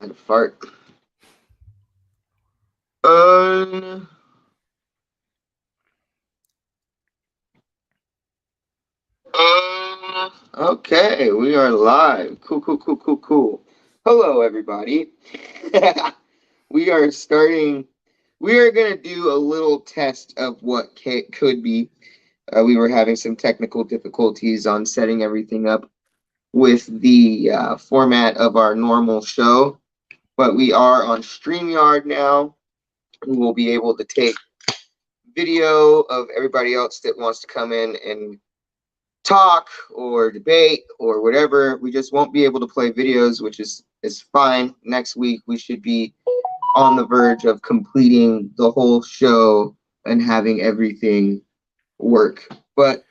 And fart. Um, okay, we are live. Cool, cool, cool, cool, cool. Hello, everybody. We are starting. We are going to do a little test of what could be. We were having some technical difficulties on setting everything up with the format of our normal show, but we are on StreamYard now. We will be able to take video of everybody else that wants to come in and talk or debate or whatever. We just won't be able to play videos, which is fine. Next week we should be on the verge of completing the whole show and having everything work. But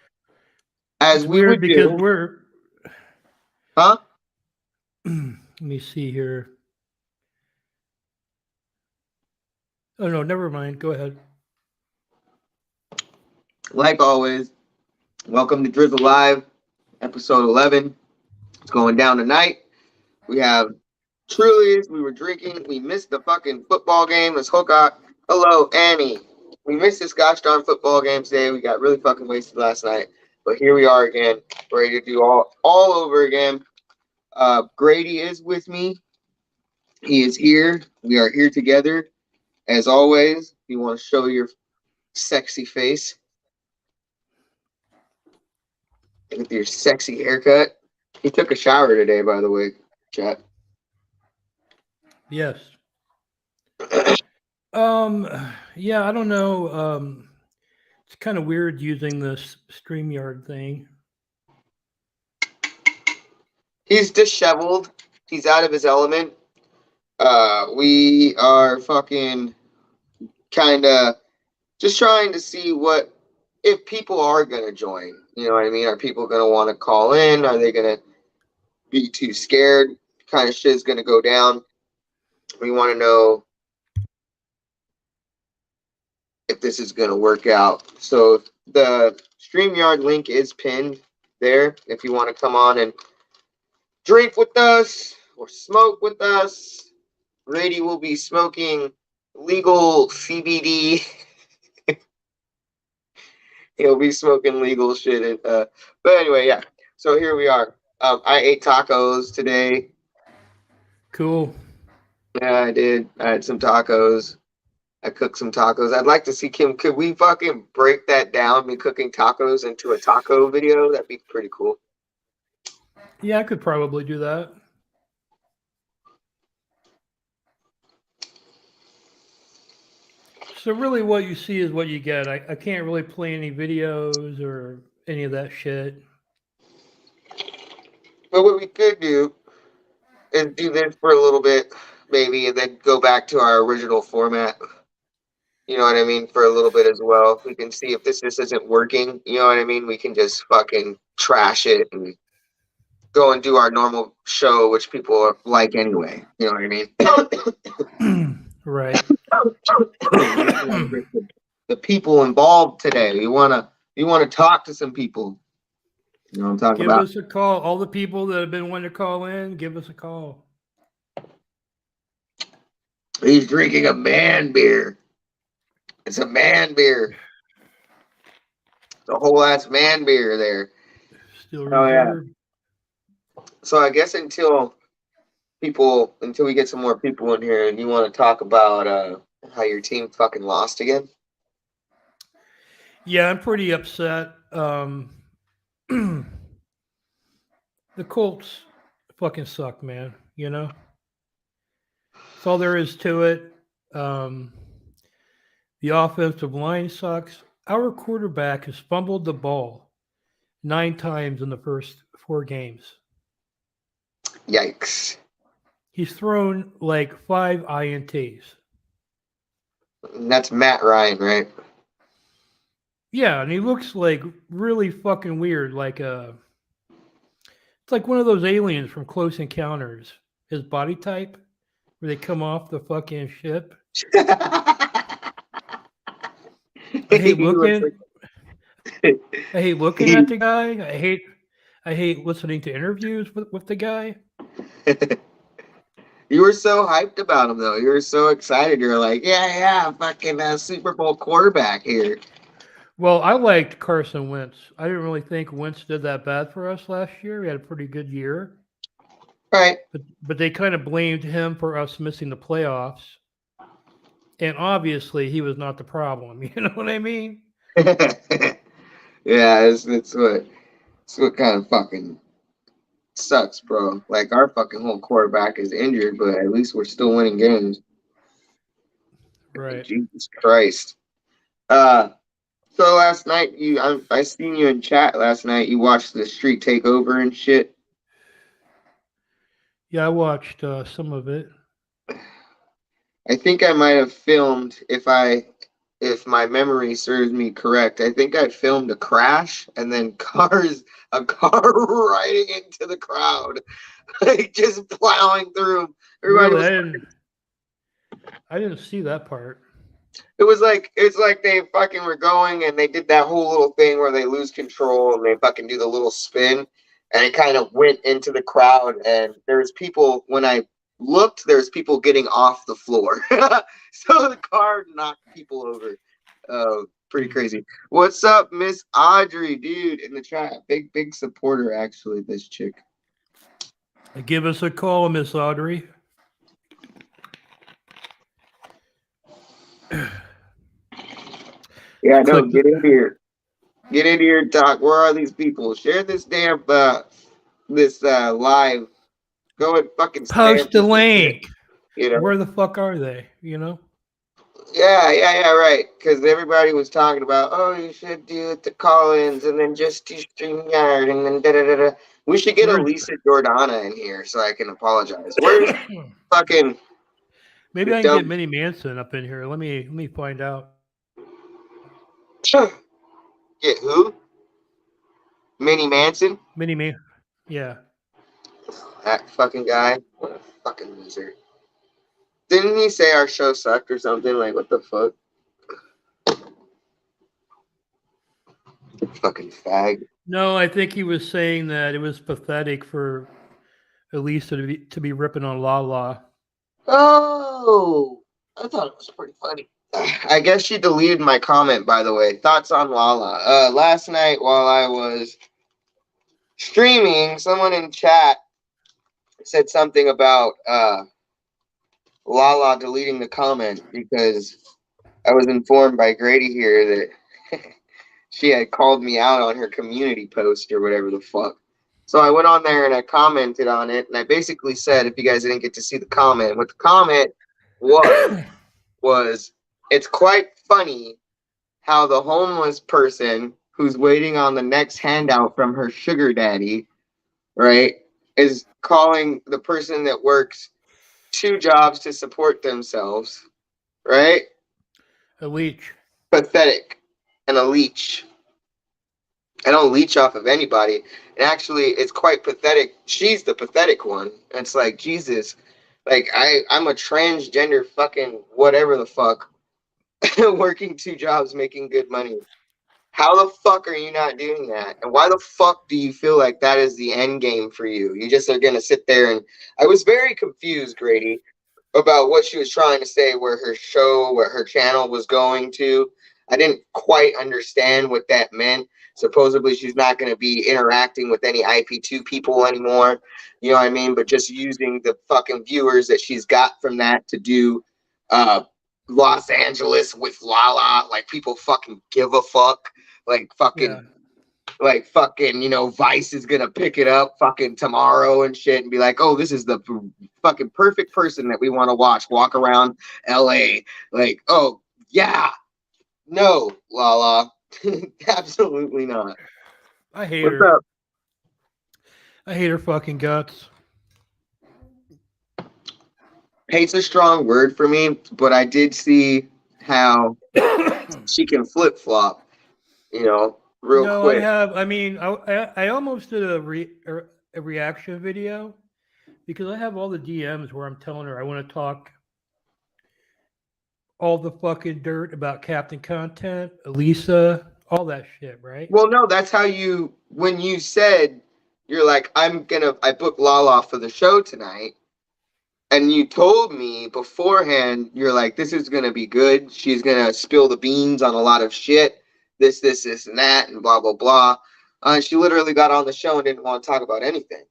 as it's we weird would because do, we're. huh? Let me see here. Oh no, never mind. Go ahead. Like always, welcome to Drizzle Live, episode 11. It's going down tonight. We have Truly's. We were drinking. We missed the fucking football game. Let's hook up. Hello, Annie. We missed this gosh darn football game today. We got really fucking wasted last night. But here we are again, ready to do all over again. Grady is with me. He is here. We are here together. As always, you want to show your sexy face with your sexy haircut. He took a shower today, by the way, chat. Yes. Yeah, I don't know. It's kind of weird using this StreamYard thing. He's disheveled. He's out of his element. We are fucking kind of just trying to see what if people are gonna join. You know what I mean? Are people gonna want to call in? Are they gonna be too scared? Kind of shit's gonna go down. We want to know if this is gonna work out. So the StreamYard link is pinned there. If you want to come on and drink with us or smoke with us, Grady will be smoking legal CBD. He'll be smoking legal shit. And, but anyway, yeah. So here we are. I ate tacos today. Cool. Yeah, I did. I had some tacos. I cooked some tacos. I'd like to see Kim. Could we fucking break that down? Me cooking tacos into a taco video? That'd be pretty cool. Yeah, I could probably do that. So really, what you see is what you get. I can't really play any videos or any of that shit. But what we could do is do this for a little bit, maybe, and then go back to our original format. You know what I mean? For a little bit as well. We can see if this just isn't working. You know what I mean? We can just fucking trash it and go and do our normal show, which people like anyway. You know what I mean? Right. The people involved today. You wanna talk to some people. You know what I'm talking Give about? us a call. All the people that have been wanting to call in, give us a call. He's drinking a man beer. It's a man beer. The whole ass man beer there. Still Oh yeah. reserved. So I guess until we get some more people in here, and you want to talk about how your team fucking lost again? Yeah, I'm pretty upset. The Colts fucking suck, man. You know, that's all there is to it. The offensive line sucks. Our quarterback has fumbled the ball 9 times in the first 4 games. Yikes. He's thrown like 5 INTs. And that's Matt Ryan, right? Yeah, and he looks like really fucking weird. It's like one of those aliens from Close Encounters. His body type, where they come off the fucking ship. I hate looking. I hate looking at the guy. I hate listening to interviews with the guy. You were so hyped about him, though. You were so excited. You're like, yeah, fucking Super Bowl quarterback here. Well, I liked Carson Wentz. I didn't really think Wentz did that bad for us last year. We had a pretty good year, Right. but they kind of blamed him for us missing the playoffs. And obviously, he was not the problem. You know what I mean? Yeah, it's what kind of fucking sucks, bro. Like our fucking whole quarterback is injured, but at least we're still winning games. Right. Jesus Christ. Uh, so last night I seen you in chat last night. You watched the street takeover and shit. Yeah, I watched some of it. I think I might have filmed if my memory serves me correct. I think I filmed a crash and then a car riding into the crowd, like just plowing through 'em. Everybody Really, was. I didn't see that part. It's like they fucking were going and they did that whole little thing where they lose control and they fucking do the little spin and it kind of went into the crowd and there's people when I looked there's people getting off the floor. So the car knocked people over. Pretty crazy. What's up, Miss Audrey, dude, in the chat? Big supporter actually, this chick. Give us a call, Miss Audrey. Yeah, no, Click. get in here. Get into your talk. Where are these people? Share this damn this live. Go and fucking spam Post the this and shit. link. You know? Where the fuck are they? You know? Yeah, right. Because everybody was talking about, oh, you should do it to Collins and then just do StreamYard and then da da da da. We should get Where's Elisa Jordana in here so I can apologize. Where's fucking Maybe the I can get dumb Minnie Manson up in here. Let me find out. get who? Minnie Manson? Minnie Man. Yeah. That fucking guy. What a fucking loser. Didn't he say our show sucked or something? Like, what the fuck? Fucking fag. No, I think he was saying that it was pathetic for Elisa to be ripping on Lala. Oh, I thought it was pretty funny. I guess she deleted my comment, by the way. Thoughts on Lala? Last night while I was streaming, someone in chat said something about Lala deleting the comment because I was informed by Grady here that she had called me out on her community post or whatever the fuck. So I went on there and I commented on it, and I basically said, if you guys didn't get to see the comment, what the comment was it's quite funny how the homeless person who's waiting on the next handout from her sugar daddy, right, is calling the person that works 2 jobs to support themselves, right? A leech. Pathetic and a leech. I don't leech off of anybody. And actually, it's quite pathetic. She's the pathetic one. It's like, Jesus, like I'm a transgender fucking whatever the fuck, working 2 jobs, making good money. How the fuck are you not doing that? And why the fuck do you feel like that is the end game for you? You just are gonna sit there and I was very confused, Grady, about what she was trying to say, where her show, where her channel was going to. I didn't quite understand what that meant. Supposedly she's not going to be interacting with any IP2 people anymore. You know what I mean? But just using the fucking viewers that she's got from that to do Los Angeles with Lala. Like people fucking give a fuck. Like fucking Yeah. like fucking, Vice is gonna pick it up fucking tomorrow and shit and be like, oh, this is the fucking perfect person that we want to watch walk around LA. Like, oh yeah, no, Lala, absolutely not. I hate What's her. up? I hate her fucking guts. Hate's a strong word for me, but I did see how she can flip flop, real No, I quick. have. I mean, I almost did a reaction video because I have all the DMs where I'm telling her I want to talk all the fucking dirt about Captain Content, Elisa, all that shit, right? Well, no, that's how when you said you're like, I booked Lala for the show tonight. and you told me beforehand, you're like, this is gonna be good. She's gonna spill the beans on a lot of shit, this, and that, and blah blah blah. She literally got on the show and didn't want to talk about anything.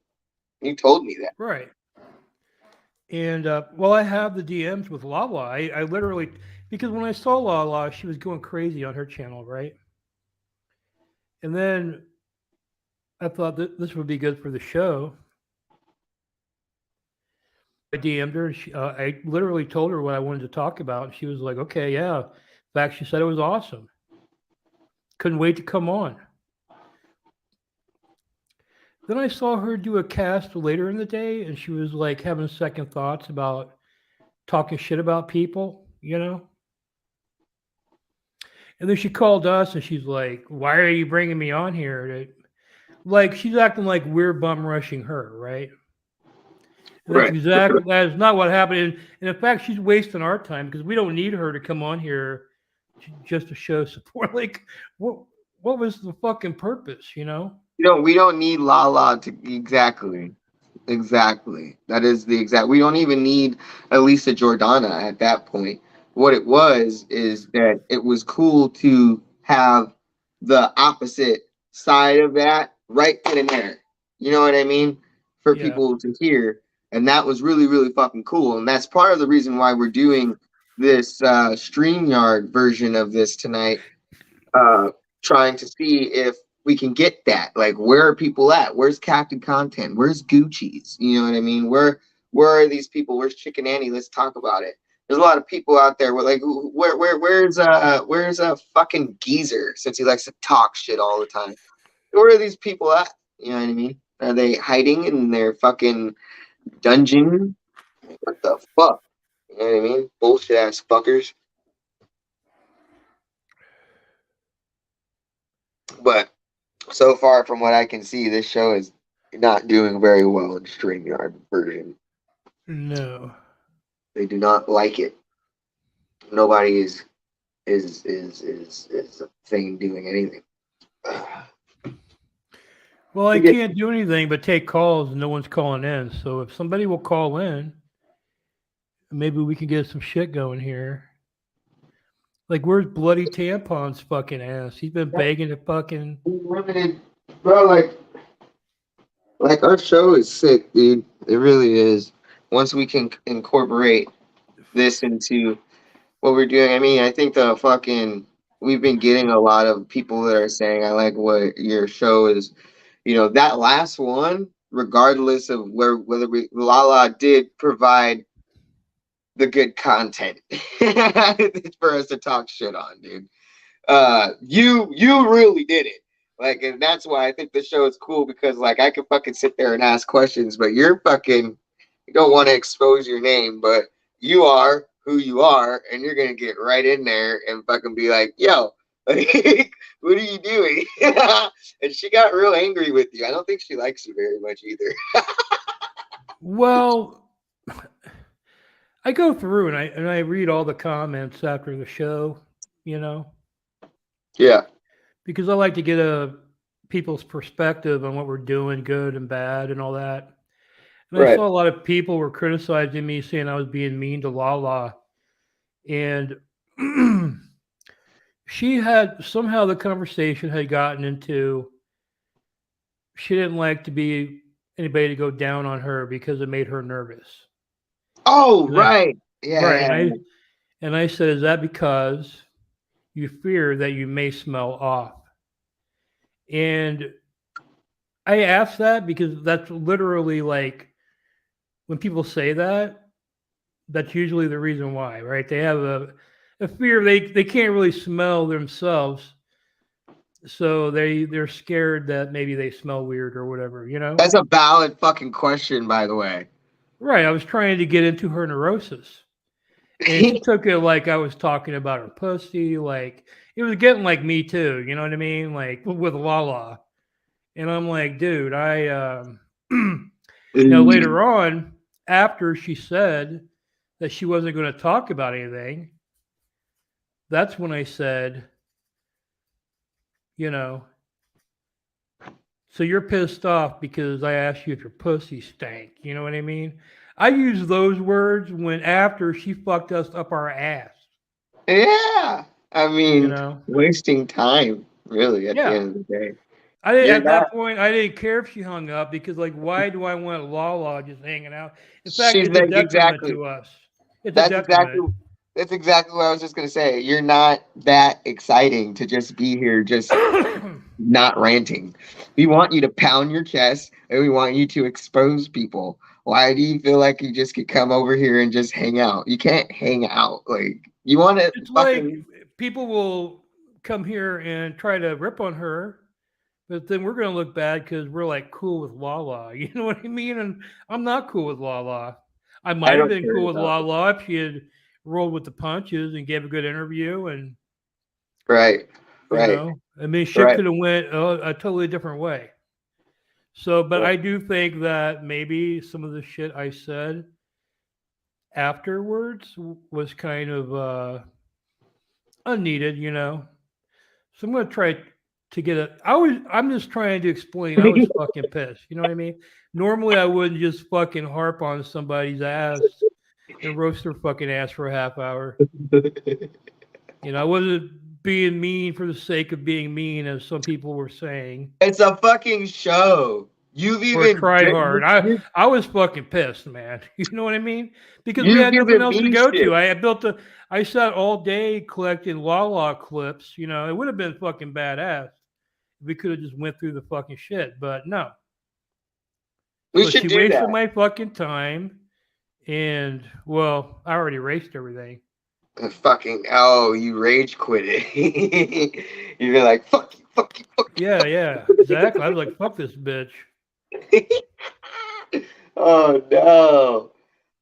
You told me that. Right. And well, I have the DMs with Lala. I literally, because when I saw Lala, she was going crazy on her channel, right? And then I thought that this would be good for the show. I DM'd her. I literally told her what I wanted to talk about. And she was like, okay, yeah. In fact, she said it was awesome. Couldn't wait to come on. Then I saw her do a cast later in the day, and she was like having second thoughts about talking shit about people, you know? And then she called us and she's like, why are you bringing me on here? Like, she's acting like we're bum rushing her, right? And Right. that is not what happened. And in fact, she's wasting our time because we don't need her to come on here just to show support. Like, what what was the fucking purpose, you know? We don't need Lala to exactly. Exactly. That is the exact. We don't even need Elisa Jordana at that point. What it was is that it was cool to have the opposite side of that right then and there. You know what I mean? For Yeah. people to hear. And that was really, really fucking cool. And that's part of the reason why we're doing this StreamYard version of this tonight, uh, trying to see if we can get that. Like, where are people at? Where's Captain Content? Where's Gucci's? You know what I mean? Where are these people? Where's Chicken Annie? Let's talk about it. There's a lot of people out there. Where like, where's a fucking geezer, since he likes to talk shit all the time? Where are these people at? You know what I mean? Are they hiding in their fucking dungeon? What the fuck? You know what I mean? Bullshit ass fuckers. But so far, from what I can see, this show is not doing very well in StreamYard version. No. They do not like it. Nobody is a thing doing anything. Well, I We get can't do anything but take calls and no one's calling in. So if somebody will call in, maybe we can get some shit going here. Like, where's Bloody Tampon's fucking ass? He's been begging to fucking. limited, bro. Like our show is sick, dude. It really is. Once we can incorporate this into what we're doing, I mean, I think the fucking we've been getting a lot of people that are saying, I like what your show is. That last one, regardless of whether Lala did provide the good content for us to talk shit on, dude. You really did it. Like, and that's why I think the show is cool, because like I could fucking sit there and ask questions, but you don't want to expose your name, but you are who you are, and you're gonna get right in there and fucking be like, yo, like, what are you doing? And she got real angry with you. I don't think she likes you very much either. Well, I go through and I read all the comments after the show, you know, Yeah. because I like to get a people's perspective on what we're doing, good and bad, and all that. And I Right. saw a lot of people were criticizing me, saying I was being mean to Lala, and she had somehow the conversation had gotten into she didn't like to be anybody to go down on her because it made her nervous. Oh, And I, right. Yeah, right, yeah. and I said, is that because you fear that you may smell off? And I asked that because that's literally like when people say that, that's usually the reason why, right? They have a fear they can't really smell themselves, so they're scared that maybe they smell weird or whatever, you know? That's a valid fucking question, by the way. Right. I was trying to get into her neurosis. And she took it like I was talking about her pussy, like it was getting like me too, you know what I mean? Like with Lala. And I'm like, dude, later on, after she said that she wasn't going to talk about anything, that's when I said, you know, so you're pissed off because I asked you if your pussy stank. You know what I mean? I use those words when after she fucked us up our ass. Yeah. I You mean, know? wasting time, really, at the Yeah. end of the day. I didn't, You're at not, that point, I didn't care if she hung up because, like, why do I want Lala just hanging out? In fact, she's it's a like, detriment exactly. to us. It's a That's exactly detriment. that's exactly what I was just gonna say. You're not that exciting to just be here, just not ranting. We want you to pound your chest and we want you to expose people. Why do you feel like you just could come over here and just hang out? You can't hang out. Like you want to It's like fucking people will come here and try to rip on her, but then we're going to look bad because we're like cool with Lala. You know what I mean? And I'm not cool with Lala. I I might have don't been care cool with about it. Lala if she had rolled with the punches and gave a good interview. And, Right. Right. I mean, shit Right. could have went a totally different way. So, but Right. I do think that maybe some of the shit I said afterwards was kind of unneeded, So I'm gonna try to get it. I'm just trying to explain. I was fucking pissed. You know what I mean? Normally, I wouldn't just fucking harp on somebody's ass and roast their fucking ass for a half hour. I wasn't being mean for the sake of being mean, as some people were saying, It's a fucking show. You've or even try hard. you, I was fucking pissed, man. You know what I mean? Because we you've had nothing given else to me go to. shit. I built a. I sat all day collecting Lala clips. It would have been fucking badass. We could have just went through the fucking shit, but no. We So should she do wasted that. my fucking time, and well, I already erased everything. Fucking you rage quit it. You'd be like, fuck you, fuck you, fuck Yeah, yeah, exactly. I was like, fuck this bitch. you. Oh no.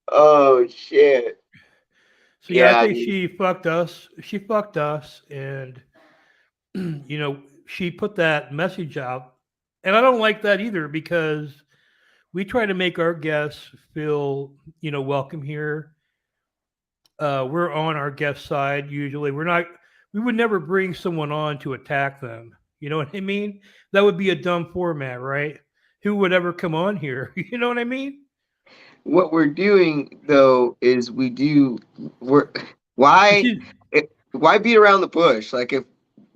Oh shit. So yeah, I Yeah, think dude. she fucked us. She fucked us, and she put that message out, and I don't like that either because we try to make our guests feel welcome here. We're on our guest side usually. We're not. We would never bring someone on to attack them. You know what I mean? That would be a dumb format, right? Who would ever come on here? You know what I mean? What we're doing though is we're You why see, why beat around the bush? Like if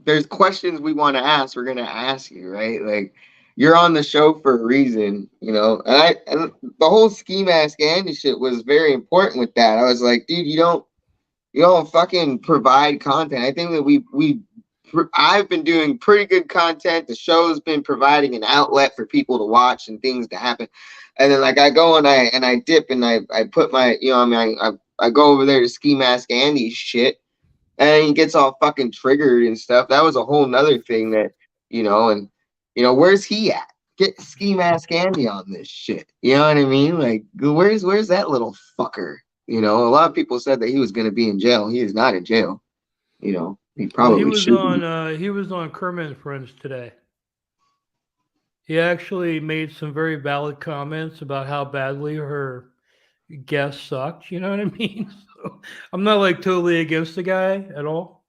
there's questions we want to ask, we're gonna ask you, right? Like you're on the show for a reason, and the whole ski mask Andy shit was very important with that. I was like, dude, you don't fucking provide content. I think that I've been doing pretty good content. The show's been providing an outlet for people to watch and things to happen. And then like I go and I dip and I put my I go over there to Ski Mask Andy's shit and he gets all fucking triggered and stuff. That was a whole nother thing that and where's he at? Get Ski Mask Andy on this shit. You know what I mean? Like where's that little fucker? A lot of people said that he was going to be in jail. He is not in jail. He well, probably should be. he was on Kermit and Friends today. He actually made some very valid comments about how badly her guest sucked. You know what I mean? So I'm not like totally against the guy at all.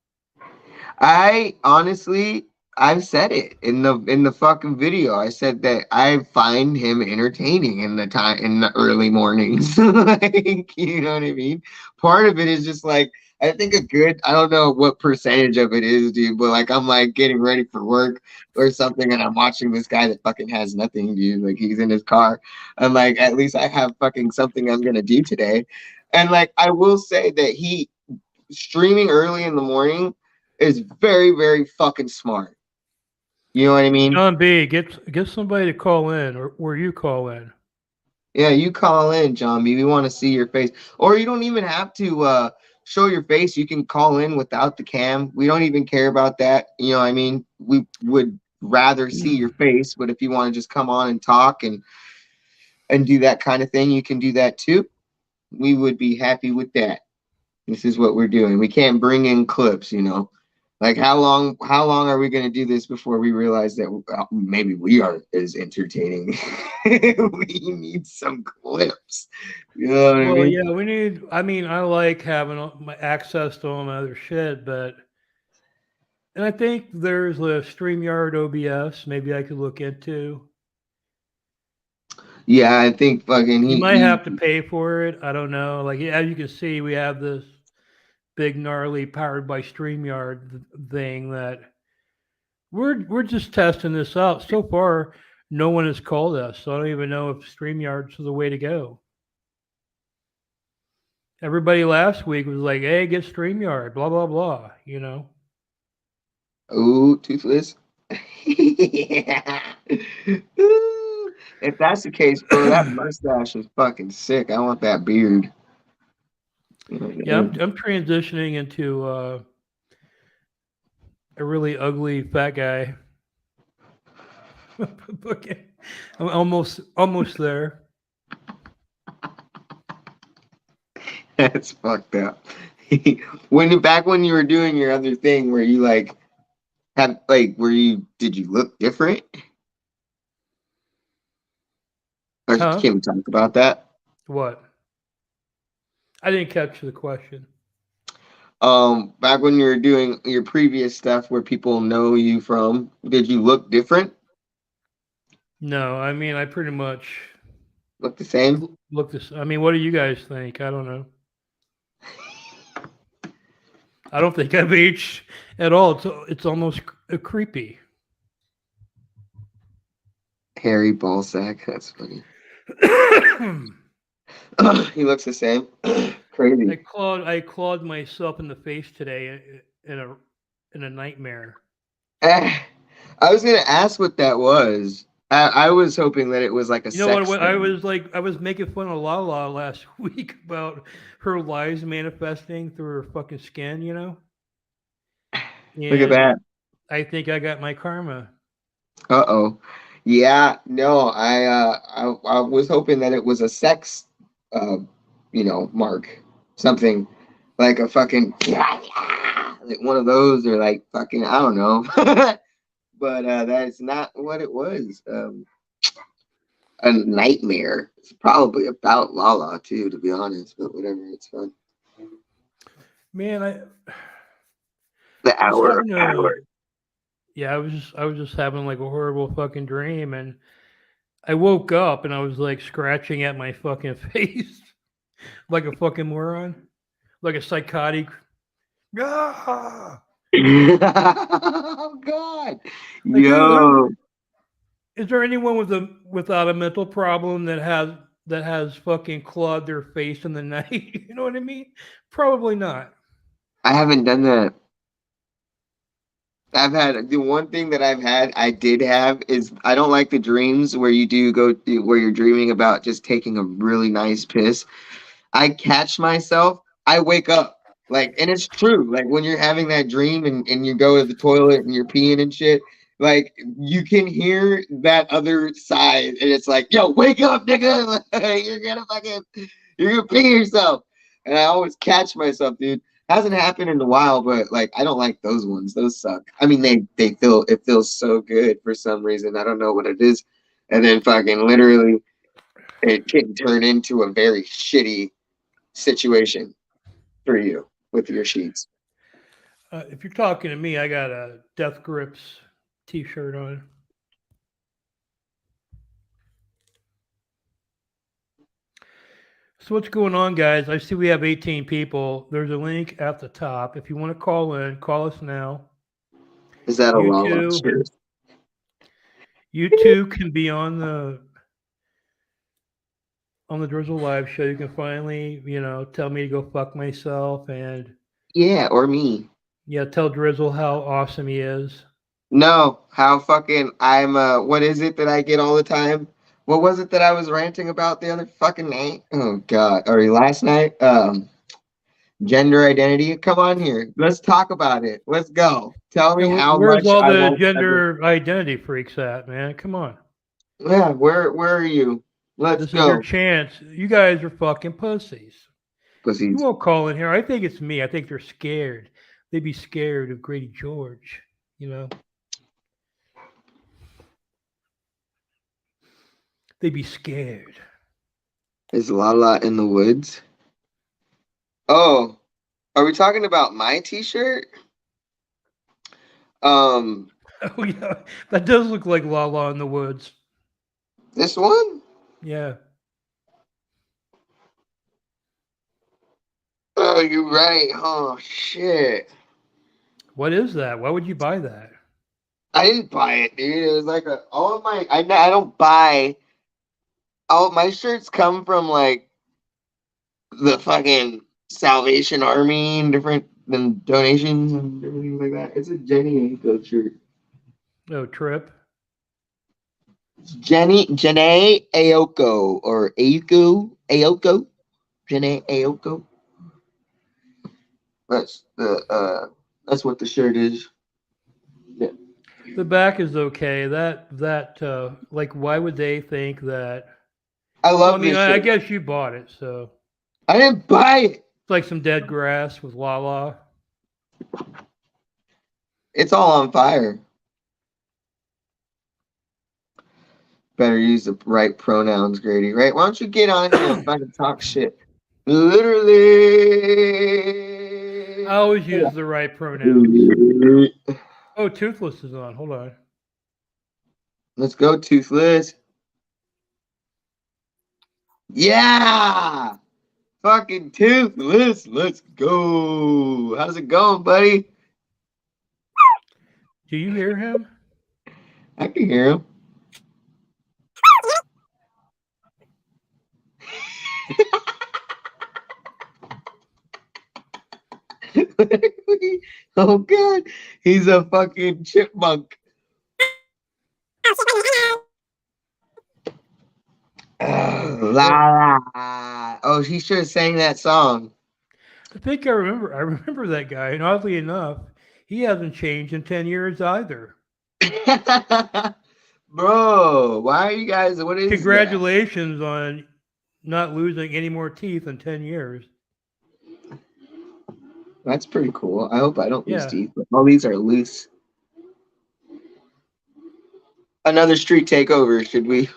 I honestly, I've said it in the fucking video. I said that I find him entertaining in the early mornings. Like, you know what I mean? Part of it is just like I think I don't know what percentage of it is, dude, but like I'm like getting ready for work or something and I'm watching this guy that fucking has nothing, dude. Like he's in his car. I'm like, at least I have fucking something I'm gonna do today. And like I will say that he streaming early in the morning is very, very fucking smart. You know what I mean? John B, get somebody to call in, or you call in. Yeah, you call in, John B. We want to see your face. Or you don't even have to show your face. You can call in without the cam. We don't even care about that. You know what I mean? We would rather see your face, but if you want to just come on and talk and do that kind of thing, you can do that too. We would be happy with that. This is what we're doing. We can't bring in clips. Like how long are we going to do this before we realize that maybe we aren't as entertaining? We need some clips. You know what I Well, mean? yeah, we need. I mean, I like having my access to all my other shit, and I think there's a StreamYard OBS. Maybe I could look into. Yeah, I think fucking You might he have to pay for it. I don't know. Like as you can see, we have this big gnarly powered by StreamYard thing that we're just testing this out. So far, no one has called us, so I don't even know if StreamYard's the way to go. Everybody last week was like, "Hey, get StreamYard," blah blah blah. You know. ooh, toothless. Yeah. Ooh. If that's the case, bro, that mustache is fucking sick. I want that beard. Yeah, I'm transitioning into a really ugly fat guy. Okay. I'm almost there. That's fucked up. When you were doing your other thing where you like had like where you did you look different? Or Huh? can we talk about that? What? I didn't catch the question. Back when you were doing your previous stuff where people know you from, did you look different? No, I mean I pretty much Look the same? look this. I mean, what do you guys think? I don't know. I don't think I've aged at all. It's almost creepy. Hairy ballsack. That's funny. I He looks the same. Crazy. clawed myself in the face today in a nightmare. Eh, I was gonna ask what that was. I was hoping that it was like a You know what? sex I thing. was like, I was making fun of Lala last week about her lies manifesting through her fucking skin. You know, Look at and that. I think I got my karma. Uh-oh. Yeah, no, I was hoping that it was a sex uh mark. Something like a fucking like one of those or like fucking I don't know. But that's not what it was. A nightmare. It's probably about Lala too, to be honest, but whatever, it's fun. Man, The I was hour of having power. a yeah, I was just having like a horrible fucking dream, and I woke up and I was like scratching at my fucking face like a fucking moron, like a psychotic. Ah! Oh God. Like, Yo. is there anyone with a without a mental problem that has fucking clawed their face in the night? You know what I mean? Probably not. I haven't done that. I've had the one thing that I did have is I don't like the dreams where you do go where you're dreaming about just taking a really nice piss. I catch myself, I wake up. Like, and it's true. Like when you're having that dream and you go to the toilet and you're peeing and shit, like you can hear that other side, and it's like, yo, wake up, nigga. You're gonna pee yourself. And I always catch myself, dude. Hasn't happened in a while, but like I don't like those ones. Those suck. I mean, they feel it feels so good for some reason. I don't know what it is. And then fucking literally it can turn into a very shitty situation for you with your sheets. If you're talking to me, I got a Death Grips T-shirt on. So what's going on, guys? I see we have 18 people. There's a link at the top. If you want to call in, call us now. Is that a You Lala too. shirt? You too can be on the Drizzle Live show. You can finally, tell me to go fuck myself and Yeah, or me. yeah, tell Drizzle how awesome he is. No, how fucking I'm what is it that I get all the time? What was it that I was ranting about the other fucking night? Oh god, or last night? Gender identity. Come on here. Let's talk about it. Let's go. Tell Yeah, me how where's much all I the won't ever. gender identity freaks at, man? Come on. Yeah, where are you? Let's This is your go. chance. You guys are fucking pussies. You Pussies. won't call in here. I think it's me. I think they're scared. They'd be scared of Grady George, you know? They'd be scared. Is Lala in the woods? Oh, are we talking about my t-shirt? Um, Oh, yeah. That does look like La La in the Woods. this one? Yeah. Oh, you're right. Oh shit. What is that? Why would you buy that? I didn't buy it, dude. It was like all of my. I don't buy. All my shirts come from like the fucking Salvation Army and different than donations and everything like that. It's a Jenny Aiko shirt. No trip. Janae Aoko or Aoko, Janae Aoko. That's what the shirt is. Yeah. The back is okay. Like, why would they think that? I Well, I love mean, this I shirt. guess you bought it, so I didn't buy it. it's like some dead grass with la la. It's all on fire. Better use the right pronouns, Grady. Right? Why don't you get on here and fucking talk shit? I Literally. always use the right pronouns. Oh, Toothless is on. Hold on. Let's go, Toothless. Yeah. Fucking Toothless. Let's go. How's it going, buddy? Do you hear him? I can hear him. Oh god, he's a fucking chipmunk. La la. Oh, he should have sang that song. I think I remember. I remember that guy, and oddly enough, he hasn't changed in 10 years either. Bro, why are you guys? What is that? Congratulations on not losing any more teeth in 10 years. That's pretty cool. I hope I don't lose Yeah. teeth, but all these are loose. Another street takeover. Should we?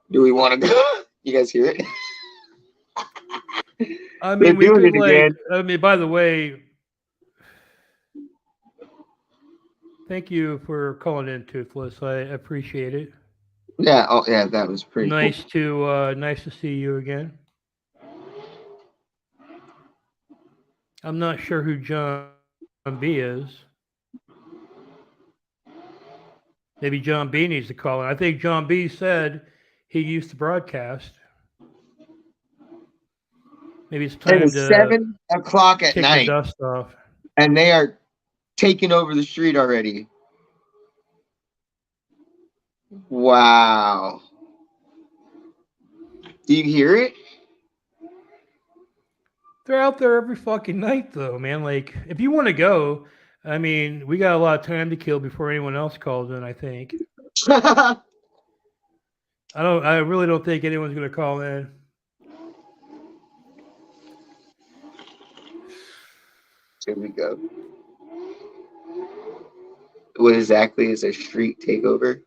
Do we want to go? You guys hear it? I They're mean, we doing could it like. again. I mean, by the way, thank you for calling in, Toothless. I appreciate it. Yeah. Oh, yeah. That was pretty cool. Nice to see you again. I'm not sure who John B is. Maybe John B needs to call in. I think John B said he used to broadcast. Maybe it's It time is to 7 o'clock at kick the night, dust off. and they are taking over the street already. Wow. Do you hear it? They're out there every fucking night, though, man. Like, if you want to go, I mean, we got a lot of time to kill before anyone else calls in. I think. I don't. I really don't think anyone's gonna call in. Here we go. What exactly is a street takeover?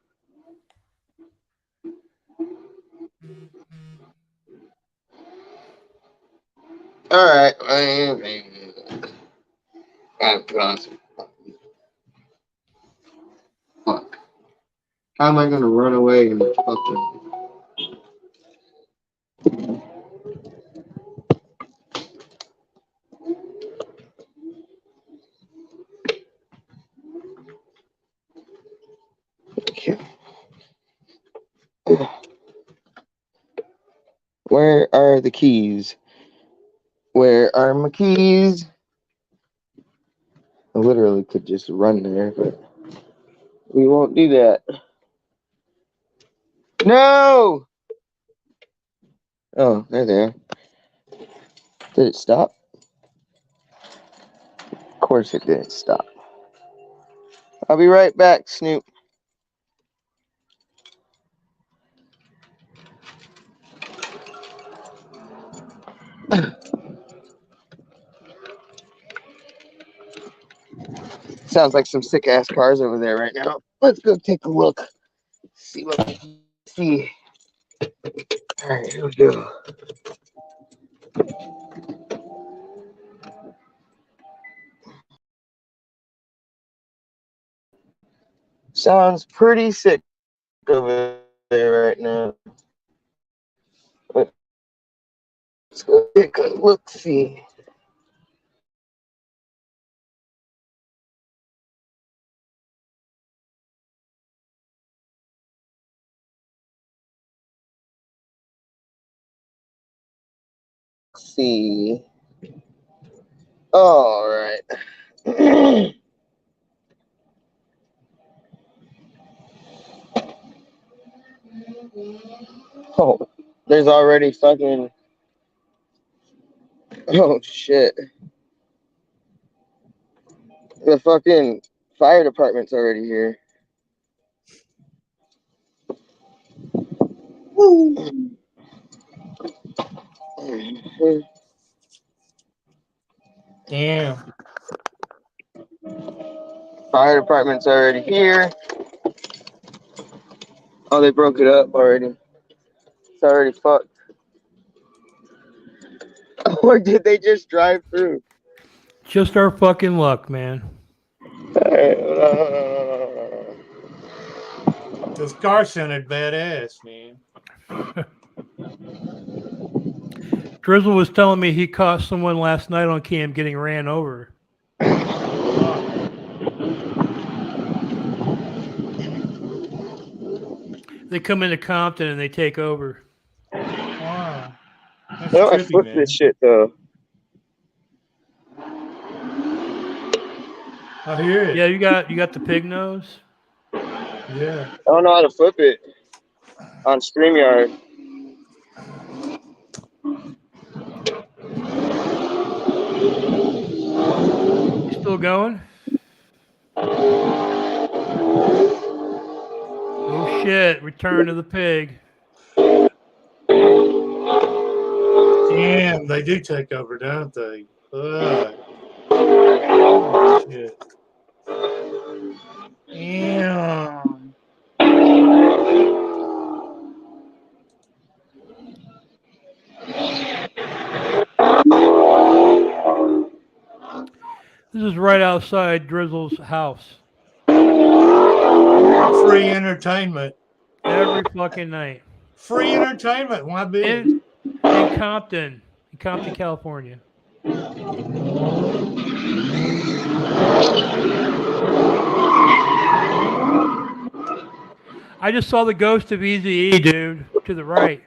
All right. Gotta put on some fuck. How am I gonna run away and fucking? Where are the keys? Where are my keys? I literally could just run there, but we won't do that. No! Oh, there they are. Did it stop? Of course it didn't stop. I'll be right back, Snoop. Sounds like some sick ass cars over there right now. Let's go take a look. See what we can see. Alright, here we go. Sounds pretty sick over there right now. Let's go take a look. See. See. All right. Oh, there's already fucking. Oh shit. The fucking fire department's already here. Damn. Fire department's already here. Oh, they broke it up already. It's already fucked. Or did they just drive through? Just our fucking luck, man. This car sounded badass, man. Drizzle was telling me he caught someone last night on cam getting ran over. They come into Compton and they take over. Wow. That's How do I trippy, flip man. this shit though? I hear it. Yeah, you got the pig nose. Yeah. I don't know how to flip it on StreamYard. You still going? Oh shit! Return of the pig. Damn, they do take over, don't they? Fuck. Shit. Damn. This is right outside Drizzle's house. Free entertainment. Every fucking night. Free entertainment. Why be? In Compton, California. I just saw the ghost of Eazy-E, dude, to the right.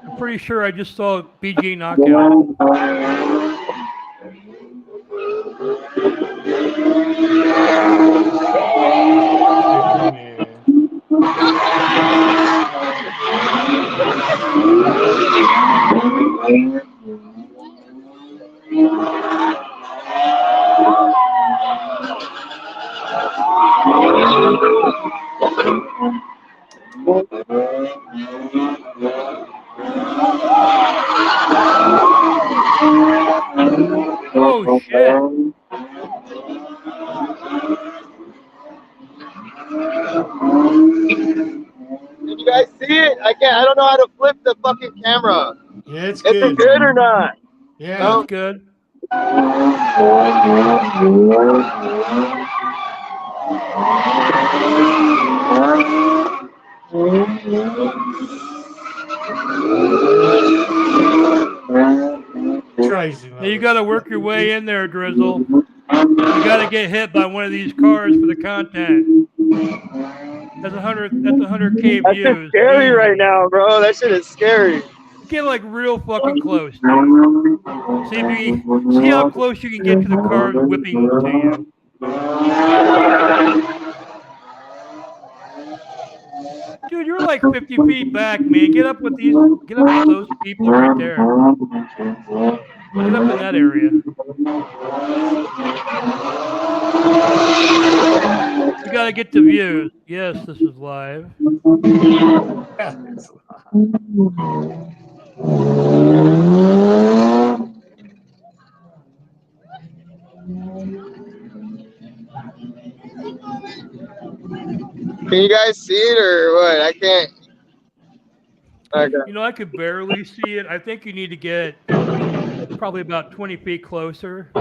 I'm pretty sure I just saw BG knockout. Oh shit! Did you guys see it? I don't know how to flip the fucking camera. Yeah, it's Is good. it good or not? Yeah. No? That's good. Crazy. Now you got to work your way in there, Drizzle. You got to get hit by one of these cars for the content. That's 100K That's views. just scary right now, bro. That shit is scary. Get like real fucking close, dude. See how close you can get to the cars whipping to you. Dude, you're like 50 feet back, man. Get up with those people right there. Get up in that area. You got to get the views. Yes, this is live. Can you guys see it or what? I can't. Okay. You know, I could barely see it. I think you need to get probably about 20 feet closer.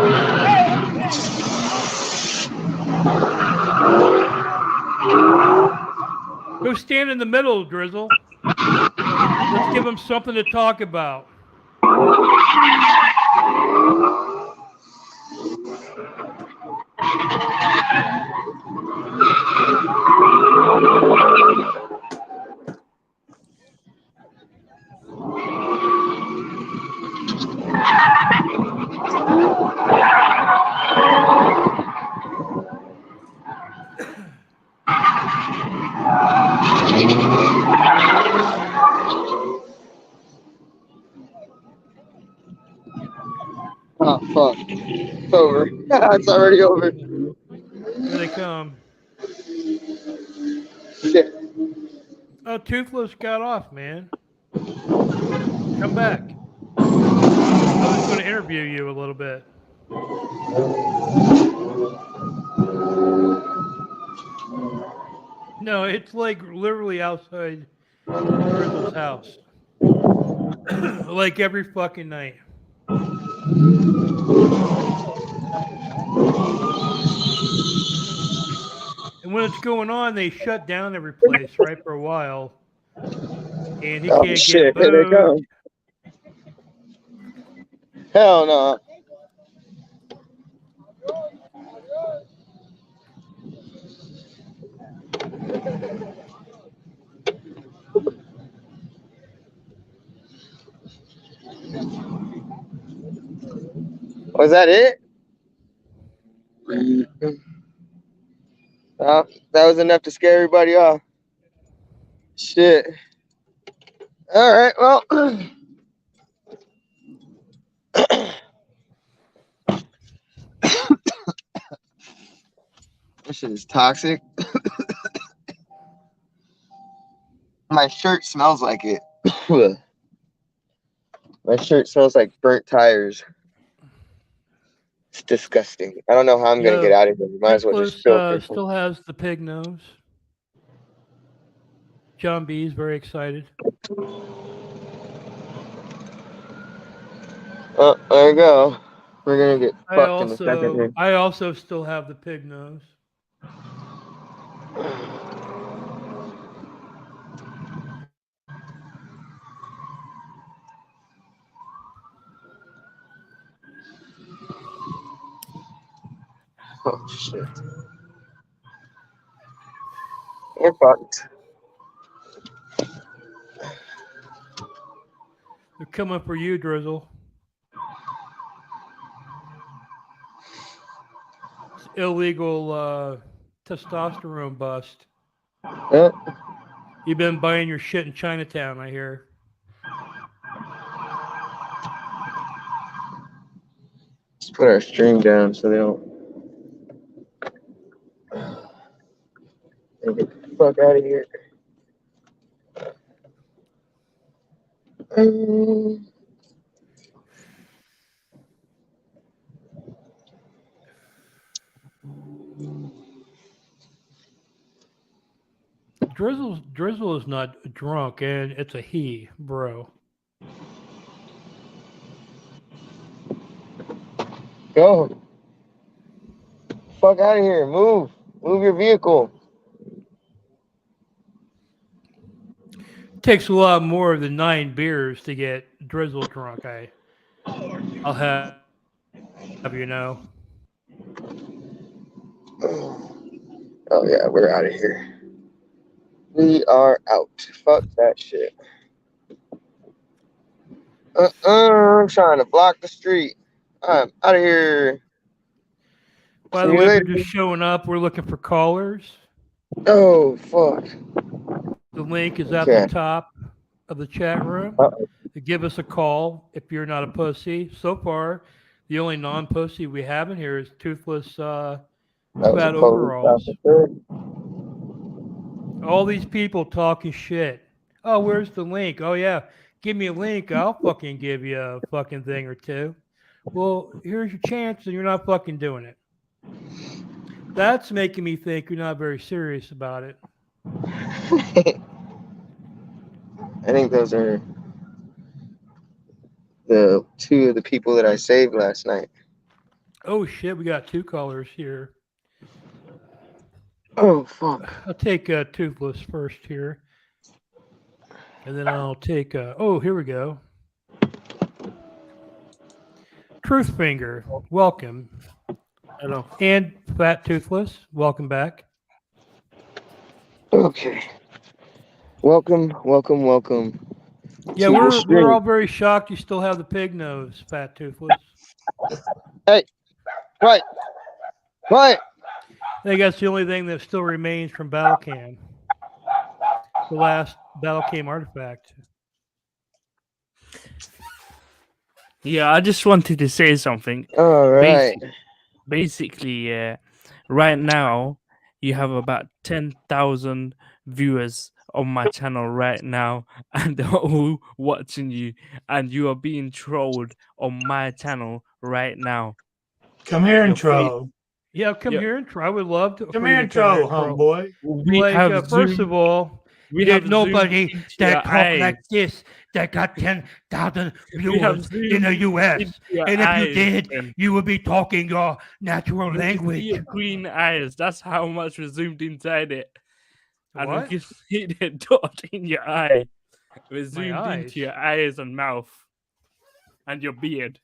Go stand in the middle, Drizzle. Let's give them something to talk about. Oh, fuck. It's over. It's already over. Here they come. Shit. Oh, Toothless got off, man. Come back. I was going to interview you a little bit. No, it's like literally outside Drizzle's house. Like every fucking night. And when it's going on, they shut down every place, right, for a while. And he can't Shit, get here they come. moved. Hell no. Was that it? That was enough to scare everybody off. Shit. All right, well. This shit is toxic. My shirt smells like it. My shirt smells like burnt tires. It's disgusting. I don't know how I'm going to get out of here. Might as well just Toothless still has the pig nose. John B is very excited. Oh, there we go. We're going to get fucked in a second here. I also still have the pig nose. Oh, shit. We're fucked. They're coming for you, Drizzle. It's illegal testosterone bust. You've been buying your shit in Chinatown, I hear. Let's put our stream down so they don't. Get the fuck out of here. Drizzle is not drunk, and it's a he, bro. Go. Fuck out of here. Move. Move your vehicle. Takes a lot more than 9 beers to get Drizzle drunk. I'll have you know. Oh yeah, we're out of here. We are out. Fuck that shit. I'm trying to block the street. I'm out of here. By the way, we're just showing up. We're looking for callers. Oh, fuck. The link is at the top of the chat room. Give us a call if you're not a pussy. So far, the only non-pussy we have in here is Toothless Fat Overalls. All these people talking shit. Oh, where's the link? Oh yeah, give me a link. I'll fucking give you a fucking thing or two. Well, here's your chance, and you're not fucking doing it. That's making me think you're not very serious about it. I think those are the two of the people that I saved last night. Oh shit, we got 2 callers here. Oh fuck. I'll take Toothless first here, and then I'll take. Oh, here we go. Truthfinger, welcome, Hello. and Fat Toothless, welcome back. Okay. Welcome. Yeah, to the we're stream. all very shocked you still have the pig nose, Fat Toothless. Quiet. I think that's the only thing that still remains from Battle Cam. The last Battle Cam artifact. Yeah, I just wanted to say something. All right. Basically, right now you have about 10,000 viewers on my channel right now, and they're all watching you, and you are being trolled on my channel right now. Come here and Your face- troll. Yeah, come Yeah. here and try. I would love to. Come for you here to and come here troll, and homeboy. We Like, have first zoomed- of all, we there's have nobody zoomed into that your talk eyes. like this that got 10,000 We have viewers zoomed in the U.S. into your And if you eyes, did, and you would be talking your natural we can see language. your green eyes. That's how much we zoomed inside it. And What? we can see the dot in your eye. We zoomed eyes? into your eyes and mouth. And your beard.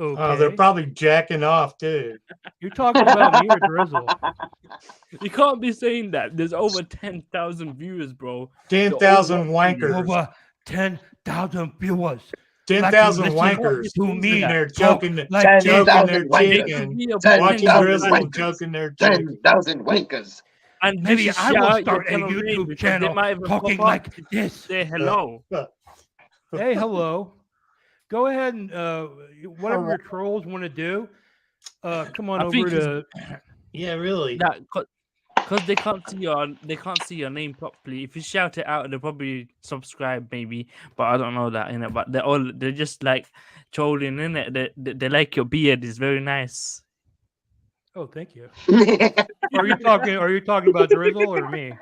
Okay. Oh, they're probably jacking off too. You're talking about me or Drizzle? You can't be saying that. There's over 10,000 viewers, bro. 10,000 watching you. wankers. Over 10,000 viewers. 10,000 listen wankers. to Sitting me. there Talk choking, like choking 10,000 their wankers. chicken. Be a 10,000 Watching fucking Drizzle wankers. choking their chicken. 10,000 wankers. And Maybe you should I will shout your start a channel name YouTube because channel they might even talking pop up like this. Say hello. Hey, hello. Go ahead and whatever your trolls want to do, come on I think over to. Yeah, really. Because they can't see your name properly. If you shout it out, they'll probably subscribe maybe, but I don't know that in it. But they're just like trolling in it. They like your beard. It's very nice. Oh, thank you. Are you talking about Drizzle or me?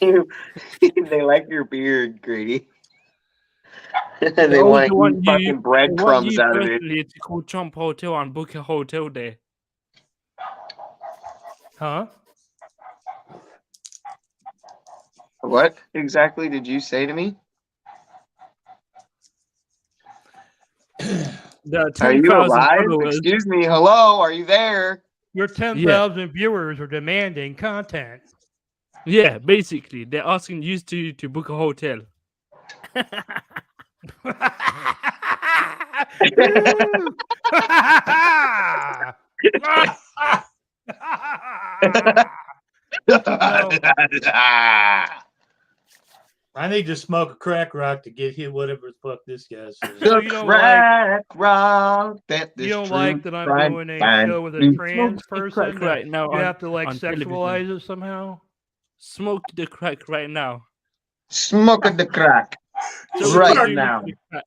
They like your beard, Grady. They also want to eat fucking they want breadcrumbs you out of it. personally to call Trump Hotel and book a hotel there. Huh? What exactly did you say to me? There are Are you 10,000 alive? followers. Excuse me. Hello, are you there? Your 10,000 viewers are demanding content. Yeah, basically, they're asking you to book a hotel. I need to smoke a crack rock to get hit whatever the fuck this guy says. So The you don't crack rock that You this don't like true that I'm crime doing a fan show with a do. trans Smoke the person? crack right now You on- have to like on television. sexualize it somehow? Smoke the crack right now. Smoking the crack So right we're doing now. the crack.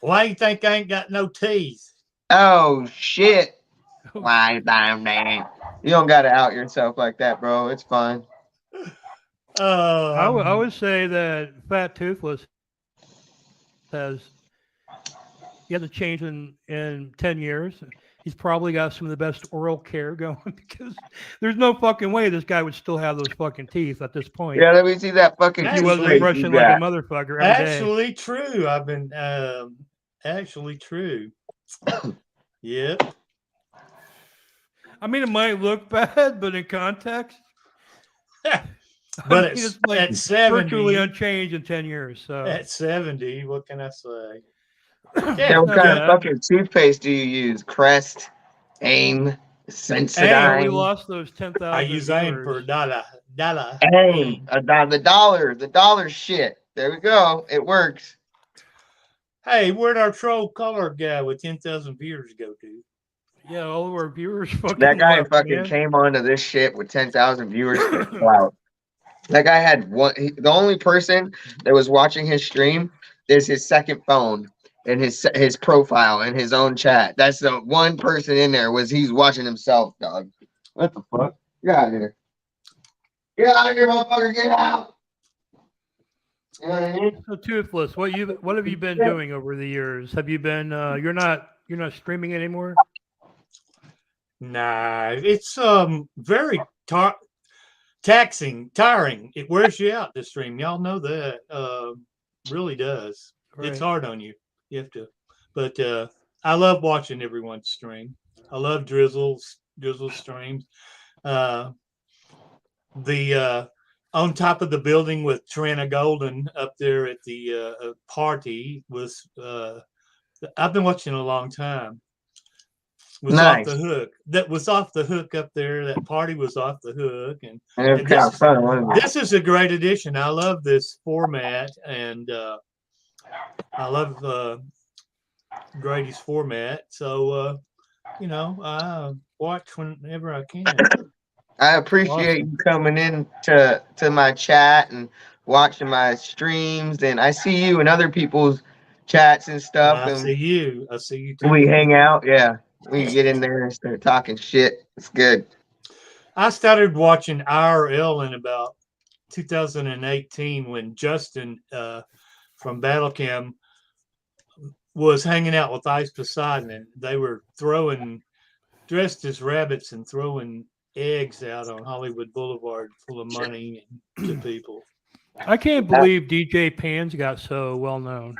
Why you think I ain't got no teeth? Oh shit! Why down there? You don't gotta out yourself like that, bro. It's fine. I would say that Fat Toothless has he hasn't changed in 10 years. He's probably got some of the best oral care going because there's no fucking way this guy would still have those fucking teeth at this point. Yeah, let me see that fucking He Actually, wasn't toothpaste brushing you like a got. motherfucker every day. Actually true. I've been actually true. Yep. I mean, it might look bad, but in context, But I mean, it's like at 70. virtually unchanged in 10 years. So At 70, what can I say? Yeah, what not kind of bad. fucking toothpaste do you use? Crest, AIM, we Sensodyne, lost those 10,000. I use AIM for viewers. a dollar. AIM, the dollar shit. There we go. It works. Hey, where'd our troll color guy with 10,000 viewers go to? Yeah, all of our viewers fucking That guy left, fucking man. came onto this shit with 10,000 viewers for clout. That guy had one. The only person that was watching his stream is his second phone and his profile and his own chat. That's the one person in there was he's watching himself, dog. What the fuck? Get out of here! Get out of here, motherfucker! Get out! You know what I mean? So Toothless, what have you been doing over the years? Have you been you're not streaming anymore? Nah, it's very taxing, tiring. It wears you out to stream. Y'all know that. Really does. Right. It's hard on you. You have to. But I love watching everyone stream. I love Drizzle's streams. The on top of the building with Trina Golden up there at the party was I've been watching a long time. Was off Nice. the hook. That was off the hook up there. That party was off the hook, and And it's kind of fun, wasn't it? this is a great addition. I love this format, and I love Grady's format. So I watch whenever I can. I appreciate you coming in to my chat and watching my streams, and I see you in other people's chats and stuff, I and see you. I see you too. we hang out. Yeah, we get in there and start talking shit. It's good. I started watching IRL in about 2018 when Justin from Battlecam was hanging out with Ice Poseidon, and they were dressed as rabbits and throwing eggs out on Hollywood Boulevard full of money to people. I can't believe DJ Pans got so well known.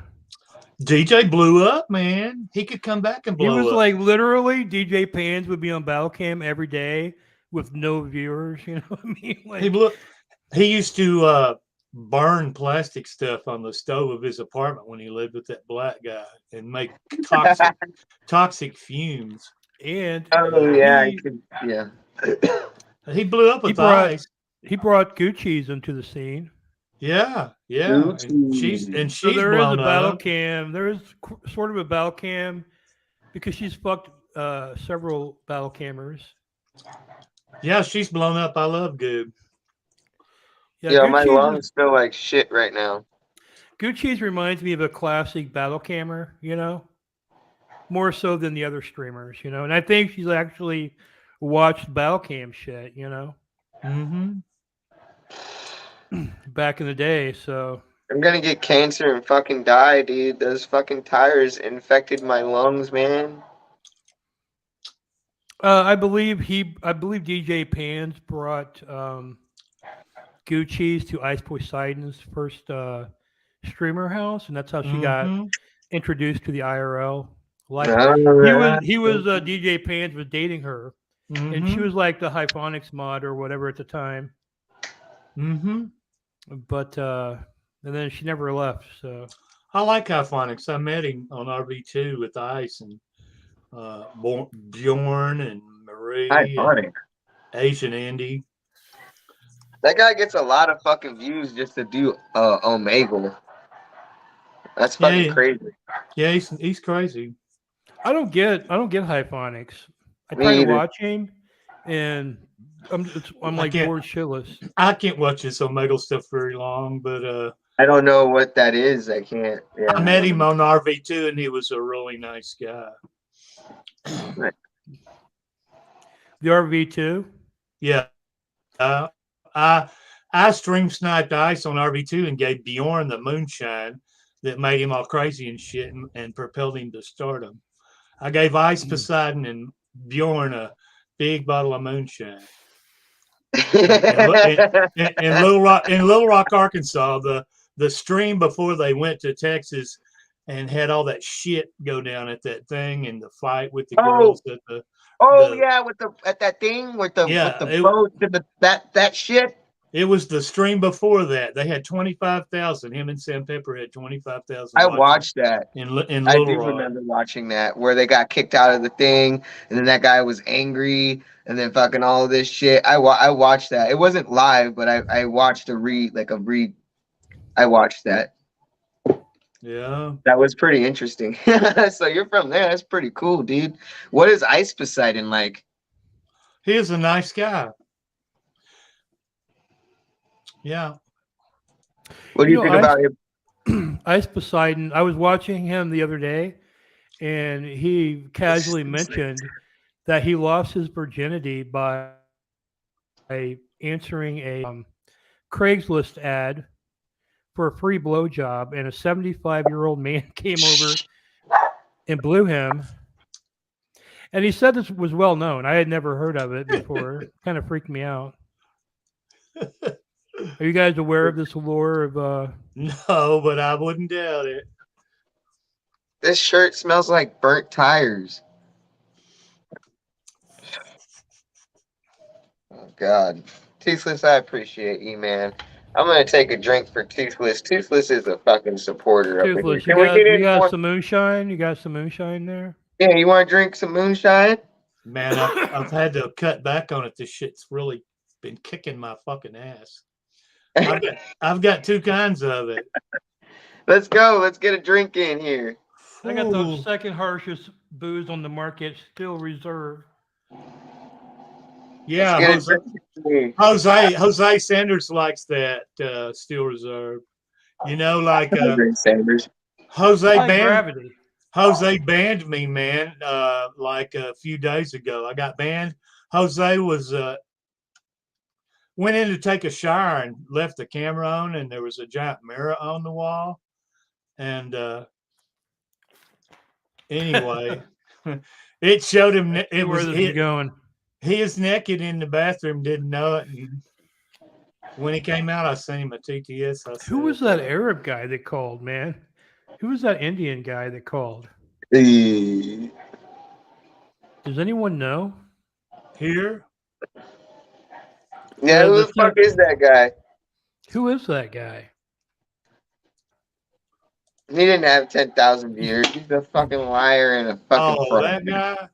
DJ blew up, man. He could come back and He blow was up. like literally DJ Pans would be on Battlecam every day with no viewers. You know what I mean? Like, He used to burn plastic stuff on the stove of his apartment when he lived with that black guy and make toxic fumes. and Oh yeah, I could, yeah. He blew up with Ice. he brought Gucci's into the scene. Yeah. Gucci. And she's So there is a blown battle up. cam. There is sort of a battle cam because she's fucked several battle cammers. Yeah, she's blown up. I love Goob. Yeah, my Gucci's lungs feel like shit right now. Gucci's reminds me of a classic battle cammer, you know, more so than the other streamers, you know. And I think she's actually watched battle cam shit, you know, Mm-hmm. back in the day. So I'm gonna get cancer and fucking die, dude. Those fucking tires infected my lungs, man. I believe DJ Pans brought Gucci's to Ice Poseidon's first streamer house, and that's how she got introduced to the IRL life. He was DJ Pans was dating her, and she was like the Hyphonics mod or whatever at the time. But and then she never left. So I like Hyphonics. I met him on RV2 with Ice and Bjorn and Marie and Asian Andy. That guy gets a lot of fucking views just to do Omegle. That's fucking crazy. Yeah, he's crazy. I don't get Hyphonics. I Me try to either. watch him, and I'm like bored shitless. I can't watch this Omegle stuff very long, but I don't know what that is. I can't. Yeah. I met him on RV2, and he was a really nice guy. The RV2. Yeah, I stream sniped Ice on RV2 and gave Bjorn the moonshine that made him all crazy and shit and propelled him to stardom. I gave Ice Poseidon and Bjorn a big bottle of moonshine. in Little Rock, Arkansas, the stream before they went to Texas and had all that shit go down at that thing and the fight with the girls at the at that thing with the it, boat that shit. It was the stream before that. They had 25,000. Him and Sam Pepper had 25,000. I watched that. In I Little do Rock. remember watching that where they got kicked out of the thing, and then that guy was angry, and then fucking all of this shit. I watched that. It wasn't live, but I watched I watched that. Yeah. That was pretty interesting. So you're from there. That's pretty cool, dude. What is Ice Poseidon like? He is a nice guy. Yeah. What do You you know, think Ice, about him? Ice Poseidon, I was watching him the other day, and he casually mentioned that he lost his virginity by answering a Craigslist ad for a free blowjob, and a 75-year-old man came over and blew him. And he said this was well known. I had never heard of it before. Kind of freaked me out. Are you guys aware of this lore of No, but I wouldn't doubt it. This shirt smells like burnt tires. Oh God, Toothless, I appreciate you, man. I'm gonna take a drink for Toothless. Toothless is a fucking supporter up in here. Toothless? Can we get You any got more? some moonshine? You got some moonshine there? Yeah, you want to drink some moonshine? Man, I've had to cut back on it. This shit's really been kicking my fucking ass. I've got two kinds of it. Let's go. Let's get a drink in here. I got Ooh. the second harshest booze on the market, still reserved. Yeah, Let's get a drink in here. Jose Sanders likes that Steel Reserve. You know, like Drink Sanders. Jose High banned gravity. Jose banned me, man. Like a few days ago, I got banned. Jose was went in to take a shower and left the camera on, and there was a giant mirror on the wall. And anyway, it showed him See where this is going. he is naked in the bathroom, didn't know it. And when he came out, I sent him a TTS. Who was that Arab guy that called, man? Who was that Indian guy that called? Eh. Does anyone know? Here? Yeah, who the fuck is that guy? Who is that guy? He didn't have 10,000 viewers. He's a fucking liar and a fucking fraud. That guy.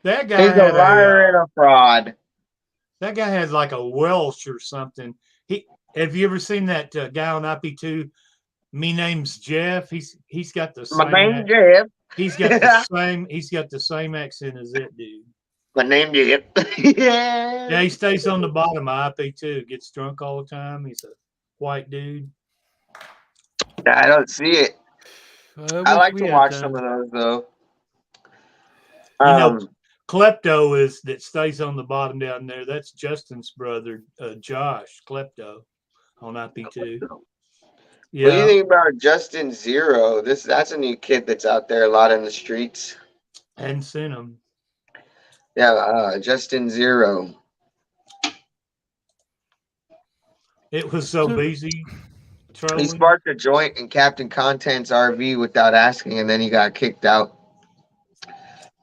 That guy He's a had liar and a fraud. that guy had like a Welsh or something. Have you ever seen that guy on IP2? Me name's Jeff. He's got the My same. name's Jeff. He's got the same. He's got the same accent as that dude. My name's Jeff. Yeah, Yeah. he stays on the bottom of IP2. Gets drunk all the time. He's a white dude. I don't see it. I like to watch some of them. those though. You know, Klepto is that stays on the bottom down there. That's Justin's brother, Josh Klepto, on IP2. What do you Yeah, think about Justin Zero? That's a new kid that's out there a lot in the streets. hadn't seen him. Yeah, Justin Zero. It was so busy. He Trolling. sparked a joint in Captain Content's RV without asking, and then he got kicked out.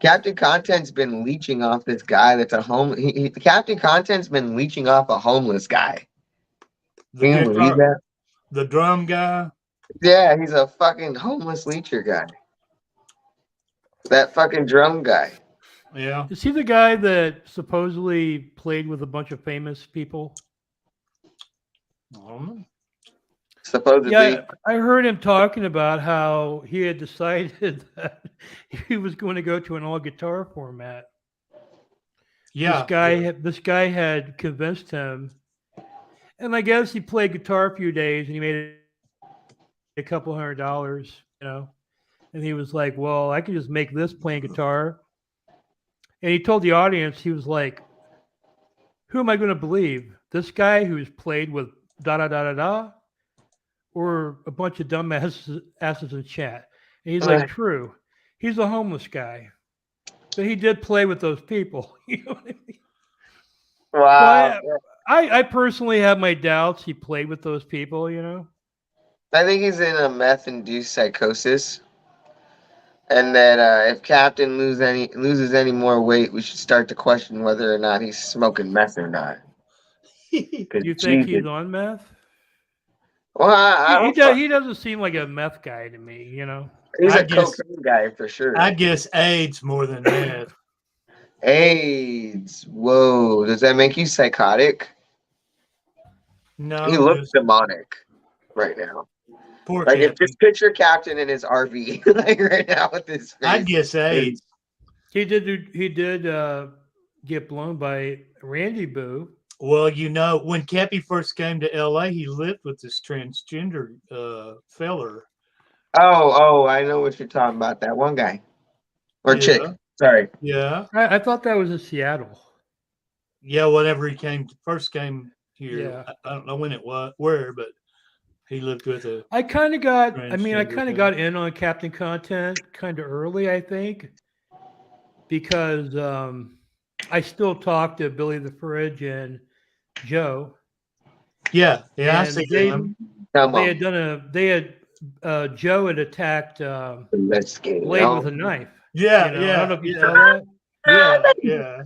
Captain Content's been leeching off this guy that's a Captain Content's been leeching off a homeless guy. Can you believe that? The drum guy. Yeah, he's a fucking homeless leecher guy. That fucking drum guy. Yeah. Is he the guy that supposedly played with a bunch of famous people? I don't know. Supposedly. Yeah, I heard him talking about how he had decided that he was going to go to an all guitar format. Yeah. This guy had convinced him, and I guess he played guitar a few days and he made a couple $100, you know. And he was like, "Well, I can just make this playing guitar." And he told the audience, he was like, "Who am I going to believe? This guy who's played with da da da da da, or a bunch of dumb asses in chat?" And he's like, "True. He's a homeless guy, but he did play with those people." You know what I mean? Wow. So I personally have my doubts he played with those people, you know. I think he's in a meth-induced psychosis. And that if Captain loses any more weight, we should start to question whether or not he's smoking meth or not. You think he's on meth? Well, I don't He doesn't seem like a meth guy to me, you know. He's I a guess- cocaine guy for sure. I guess AIDS more than that. AIDS. Whoa. Does that make you psychotic? No. He looks demonic right now. Poor Like, if Captain. just picture Captain in his RV, like right now with his face. I'd guess AIDS. He did get blown by Randy Boo. Well, you know, when Cappy first came to LA, he lived with this transgender feller. Oh, I know what you're talking about. That one guy. Or chick. Yeah. Sorry. Yeah. I thought that was in Seattle. Yeah, whenever he first came here. Yeah. I don't know when it was, where, but he lived with a I kind of got transgender guy. got in on Captain Content kind of early, I think, because I still talk to Billy the Fridge and Joe. Yeah, I And see they him. Come they on. had Joe had attacked Let's get it Blade with a on. knife. Yeah, You know, I don't know if you yeah, saw that. yeah.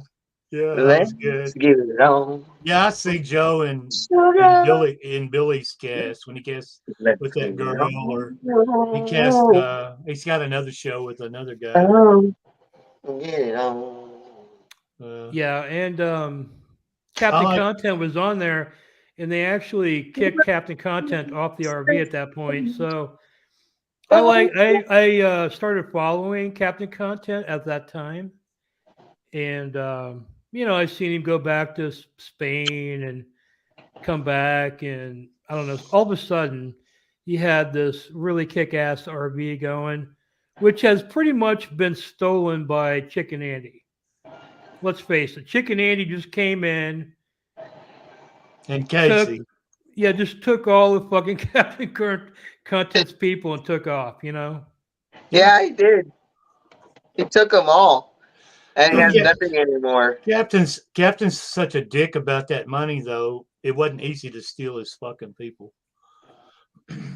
That Let's was good. get it on. Yeah, I see Joe and Sugar. Billy in Billy's cast when he casts Let's with get that it girl, or he cast. on. He's got another show with another guy. Oh, get it on. Yeah, and I Captain like. Content was on there, and they actually kicked Captain Content off the RV at that point. So I started following Captain Content at that time, and I've seen him go back to Spain and come back, and I don't know. All of a sudden, he had this really kick-ass RV going, which has pretty much been stolen by Chicken Andy. Let's face it, Chicken Andy just came in, And Casey. just took all the fucking Captain Content's people and took off. Yeah, he did. He took them all. And he has Yeah. nothing anymore. Captain's such a dick about that money, though. It wasn't easy to steal his fucking people.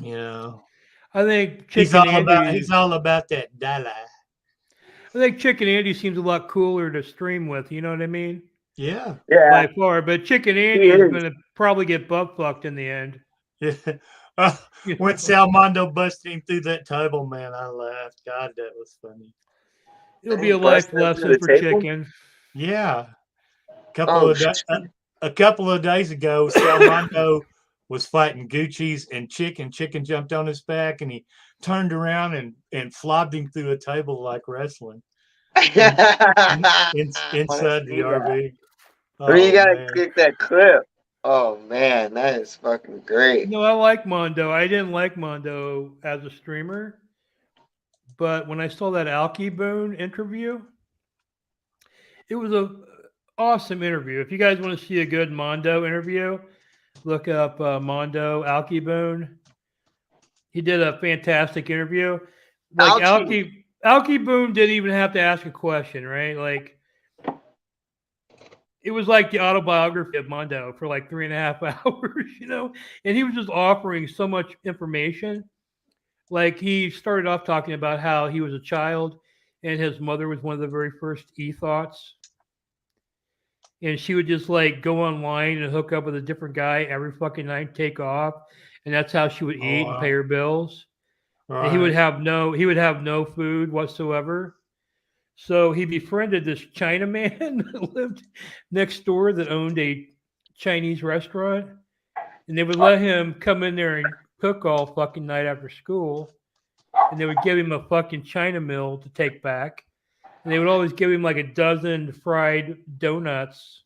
You know, I think he's all about that dollar. I think Chicken Andy seems a lot cooler to stream with. You know what I mean? Yeah. Yeah. By far, but Chicken Andy is going to probably get butt fucked in the end. Yeah. When Salmondo busted him through that table, man, I laughed. God, that was funny. It'll be a life lesson for Chicken. Yeah. A couple of days ago, Salmondo was fighting Gucci's and Chicken. Chicken jumped on his back and he turned around and flopped him through a table like wrestling inside the RV. You gotta click that clip. Oh man, that is fucking great. No, I like Mondo. I didn't like Mondo as a streamer, but when I saw that Alki Boone interview, it was a awesome interview. If you guys want to see a good Mondo interview, look up Mondo Alki Boone. He did a fantastic interview. Like Alki Boone didn't even have to ask a question, right? Like it was like the autobiography of Mondo for like 3.5 hours, and he was just offering so much information. Like he started off talking about how he was a child and his mother was one of the very first e-thoughts. And she would just like go online and hook up with a different guy every fucking night, take off. And that's how she would eat and pay her bills. Right. And he would have no food whatsoever. So he befriended this Chinaman that lived next door that owned a Chinese restaurant. And they would let him come in there and cook all fucking night after school. And they would give him a fucking China meal to take back. And they would always give him like a dozen fried donuts.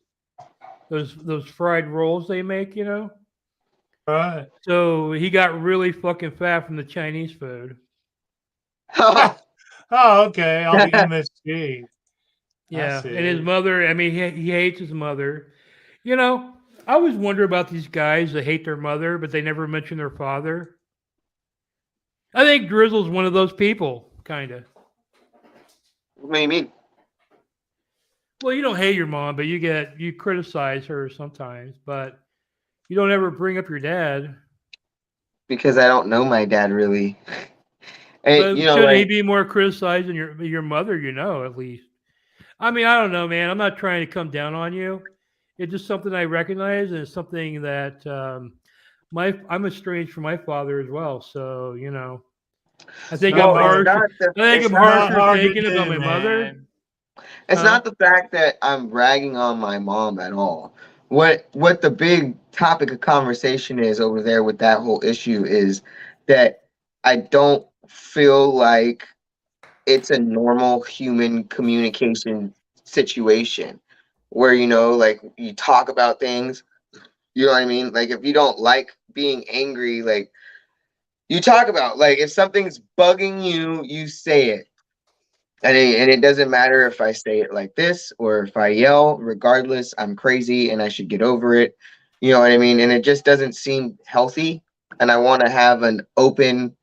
Those fried rolls they make, Right. So he got really fucking fat from the Chinese food. Oh, okay. I'll be MSG. Yeah, and his mother. I mean, he hates his mother. I always wonder about these guys that hate their mother, but they never mention their father. I think Drizzle's one of those people, kind of. What do you mean? Well, you don't hate your mom, but you criticize her sometimes, but you don't ever bring up your dad. Because I don't know my dad really. But shouldn't he be more criticized than your mother? At least. I mean, I don't know, man. I'm not trying to come down on you. It's just something I recognize, and it's something that I'm estranged from my father as well. So I think I'm harsher thinking about my mother. It's not the fact that I'm bragging on my mom at all. What the big topic of conversation is over there with that whole issue is that I don't feel like it's a normal human communication situation where, like you talk about things, you know what I mean? Like if you don't like being angry, like you talk about, like if something's bugging you, you say it. And it doesn't matter if I say it like this or if I yell, regardless, I'm crazy and I should get over it. You know what I mean? And it just doesn't seem healthy. And I want to have an open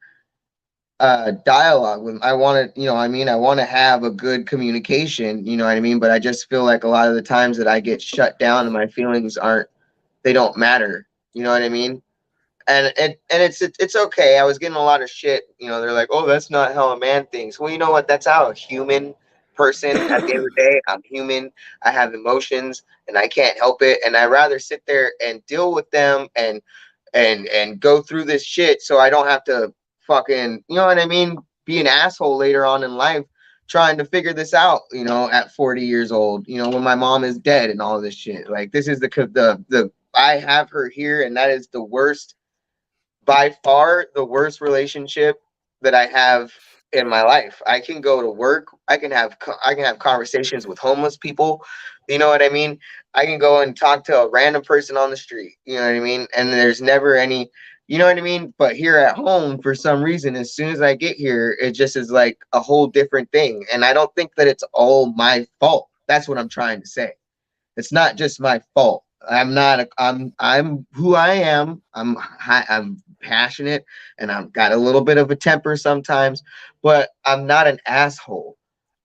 dialogue with, I want to, I want to have a good communication, you know what I mean? But I just feel like a lot of the times that I get shut down and my feelings they don't matter. You know what I mean? And it's okay. I was getting a lot of shit. They're like, "Oh, that's not how a man thinks." Well, you know what? That's how a human person. At the end of the day, I'm human. I have emotions, and I can't help it. And I rather sit there and deal with them and go through this shit, so I don't have to fucking, you know what I mean, be an asshole later on in life trying to figure this out. At 40 years old, when my mom is dead and all this shit. Like this is the I have her here, and that is the worst, by far the worst relationship that I have in my life. I can go to work. I can have conversations with homeless people. You know what I mean? I can go and talk to a random person on the street. You know what I mean? And there's never any, you know what I mean? But here at home, for some reason, as soon as I get here, it just is like a whole different thing. And I don't think that it's all my fault. That's what I'm trying to say. It's not just my fault. I'm who I am. I'm passionate and I've got a little bit of a temper sometimes, but I'm not an asshole.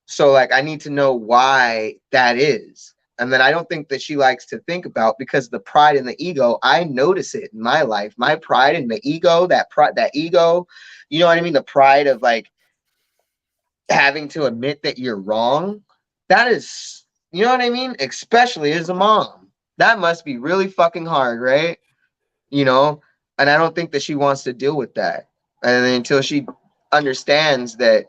So like I need to know why that is. And then I don't think that she likes to think about, because the pride and the ego, I notice it in my life. My pride and the ego, that ego, you know what I mean? The pride of like having to admit that you're wrong. That is, you know what I mean? Especially as a mom. That must be really fucking hard, right? You know? And I don't think that she wants to deal with that. And then until she understands that,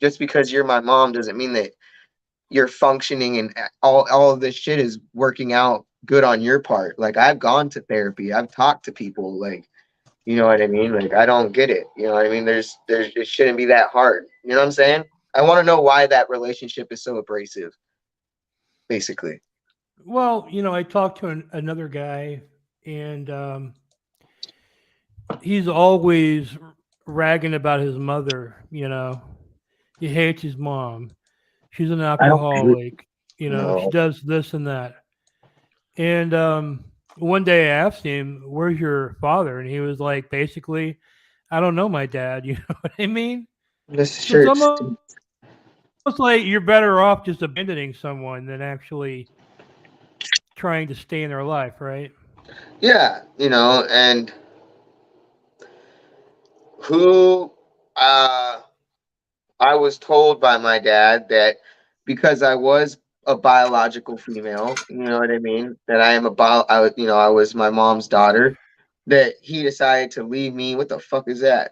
just because you're my mom doesn't mean that you're functioning and all of this shit is working out good on your part. Like I've gone to therapy. I've talked to people. Like, you know what I mean? Like I don't get it. You know what I mean? There's it shouldn't be that hard. You know what I'm saying? I want to know why that relationship is so abrasive, basically. Well, I talked to another guy, and he's always ragging about his mother. He hates his mom. She's an I don't alcoholic. She know. does this and that. And one day I asked him, "Where's your father?" And he was like, basically, "I don't know my dad." You know what I mean? This So it's shirt. almost like you're better off just abandoning someone than actually trying to stay in their life, right? Yeah, and who uh I was told by my dad that because I was a biological female, you know what I mean? That I am I was my mom's daughter, that he decided to leave me. What the fuck is that?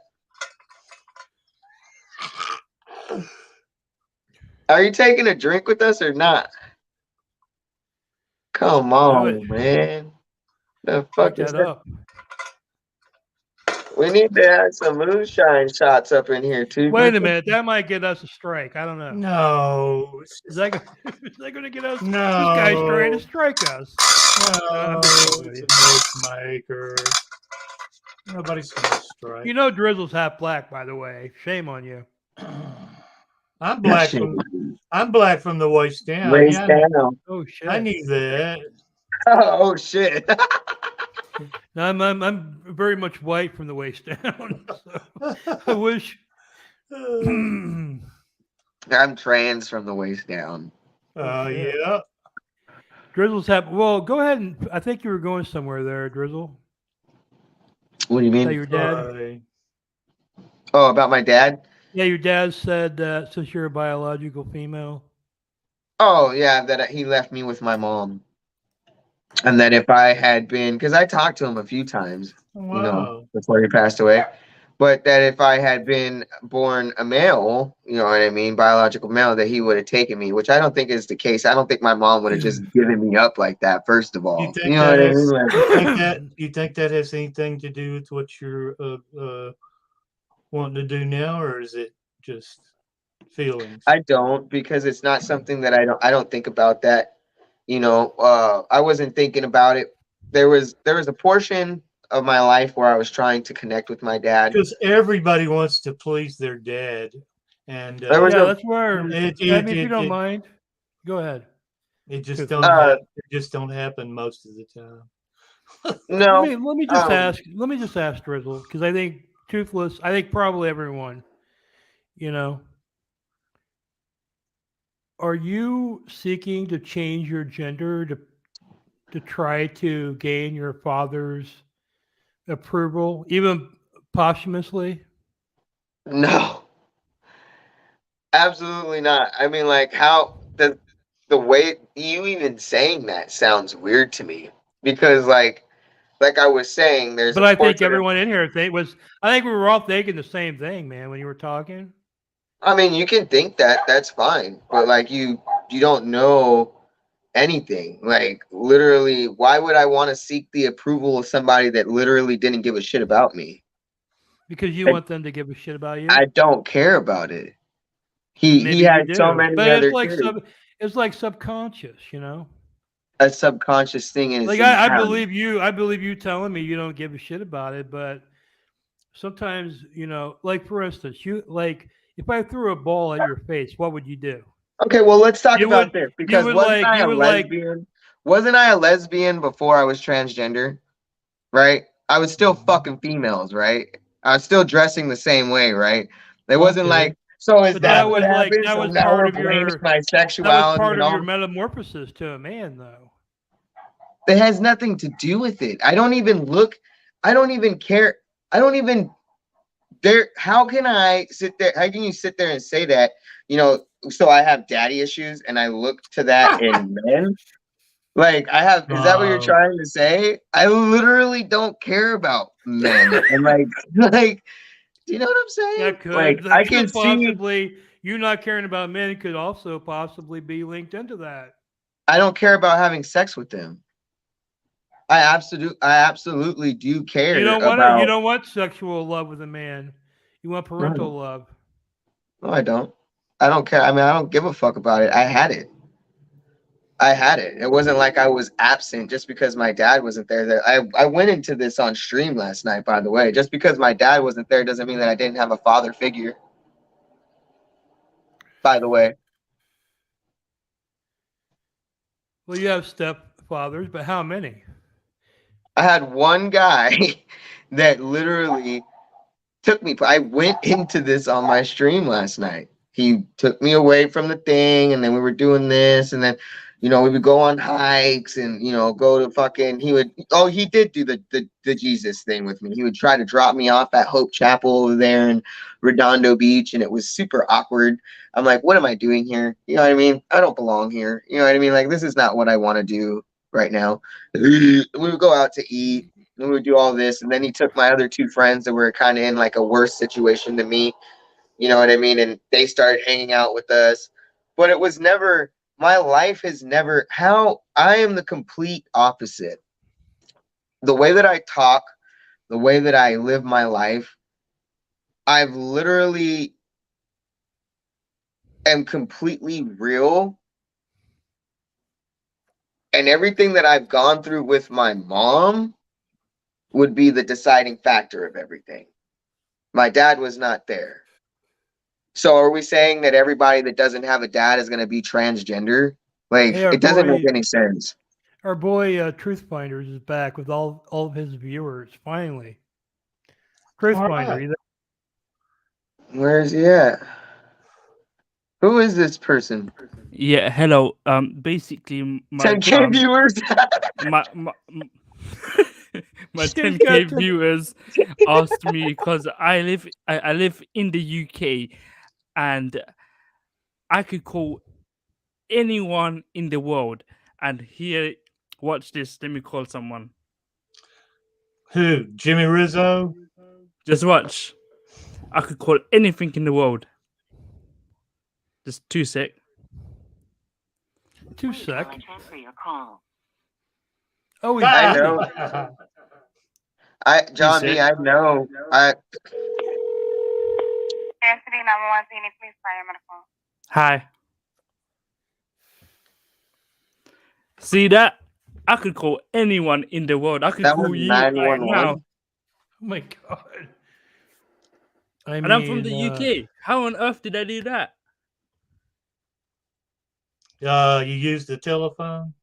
Are you taking a drink with us or not? Come Do it. on, man. The Pick fuck is that that? up. We need to have some moonshine shots up in here too. Wait a minute. That might get us a strike. I don't know. No, it's Is just- that, is that going to get us? no, This guy's trying to strike us. no, I'm just kidding with it's you. a maker. Nobody's gonna strike. Drizzle's half black, by the way. Shame on you. I'm That black shit from the waist down. waist Yeah, down. Oh shit! I knew that. Oh shit. No, I'm very much white from the waist down. So I wish. I'm trans from the waist down. shit. Yeah. Drizzle's half. Well, go ahead and. I think you were going somewhere there, Drizzle. What do you Is that mean? your dad? Sorry. Oh, about my dad? Yeah, your dad said that since you're a biological female. Oh, yeah, that he left me with my mom. And that if I had been, because I talked to him a few times, Wow. before he passed away, but that if I had been born a male, you know what I mean, biological male, that he would have taken me, which I don't think is the case. I don't think my mom would have just given me up like that, first of You all. think You know that what I has mean? Like, you think that has anything to do with what your wanting to do now, or is it just feelings? I don't, because it's not something that I don't think about that. I wasn't thinking about it. There was a portion of my life where I was trying to connect with my dad. Because everybody wants to please their dad, and There was Yeah, a that's where. it, I it, mean, if you it, don't it, mind, go ahead. it just Truthfully. don't happen most of the time. no. Let me just ask. Let me just ask Drizzle, because I think toothless. I think probably everyone. You know, are you seeking to change your gender to try to gain your father's approval, even posthumously? No, absolutely not. I mean, like, how the way you even saying that sounds weird to me, because like I was saying, there's But a I think portrait of. everyone in here was. I think we were all thinking the same thing, man, when you were talking. I mean, you can think that, that's fine, but like you don't know anything. Like, literally, why would I want to seek the approval of somebody that literally didn't give a shit about me? Because you I, want them to give a shit about you. I don't care about it. He Maybe you had so do, many but other kids. it's like subconscious, you know. A subconscious thing is Like in I how. believe you. I believe you telling me you don't give a shit about it, but sometimes, like for instance, you like if I threw a ball at your face, what would you do? Okay, well, let's talk You would about this, you because would wasn't like I you a would like lesbian? Wasn't I a lesbian before I was transgender? Right? I was still fucking females, right? I was still dressing the same way, right? It wasn't okay, like, so is but that what happened? that So was now part we're of blaming your my sexuality and all. metamorphosis to a man, though. That has nothing to do with it. I don't even look, I don't even care. I don't even there. How can I sit there? How can you sit there and say that? So I have daddy issues and I look to that in men? Like, I have, is that what you're Oh, trying to say? I literally don't care about men. And like, like, do you know what I'm saying? Like, That I can could see, possibly you not caring about men could also possibly be linked into that. I don't care about having sex with them. I absolutely do care You about. don't want sexual love with a man. You want parental No, love. no, I don't. I don't care. I mean, I don't give a fuck about it. I had it. I had it. It wasn't like I was absent just because my dad wasn't there. That I went into this on stream last night, by the way. Just because my dad wasn't there doesn't mean that I didn't have a father figure, by the way. Well, you have stepfathers, but how many? I had one guy that literally took me. I went into this on my stream last night. He took me away from the thing, and then we were doing this, and then, we would go on hikes, and go to fucking. He would. Oh, he did do the Jesus thing with me. He would try to drop me off at Hope Chapel over there in Redondo Beach, and it was super awkward. I'm like, what am I doing here? You know what I mean? I don't belong here. You know what I mean? Like, this is not what I want to do right now. We would go out to eat, and we would do all this, and then he took my other two friends that were kind of in like a worse situation than me, you know what I mean, and they started hanging out with us. But it was never, my life has never, how I am the complete opposite. The way that I talk, the way that I live my life, I've literally am completely real, and everything that I've gone through with my mom would be the deciding factor of everything. My dad was not there. So are we saying that everybody that doesn't have a dad is going to be transgender? Like, Hey, it doesn't make any sense. our boy, Truth Finders is back with all of his viewers. Finally, Truth all Finder, right. you Where is he at? Who is this person? Yeah, hello. Basically, my 10K viewers? my my, m- my He's got 10K viewers asked me because I live in the UK, and I could call anyone in the world. And here, watch this. Let me call someone. Who? Jimmy Rizzo? Just watch. I could call anything in the world. Just 2 sec. 2 sec. Oh, he's I busy. know. John B, sec. I know. KFC 911 sini, please try your medical. Hi. See that? I could call anyone in the world. I could That was call you right 911. now. Oh my god. And I'm from the UK. How on earth did I do that? You use the telephone?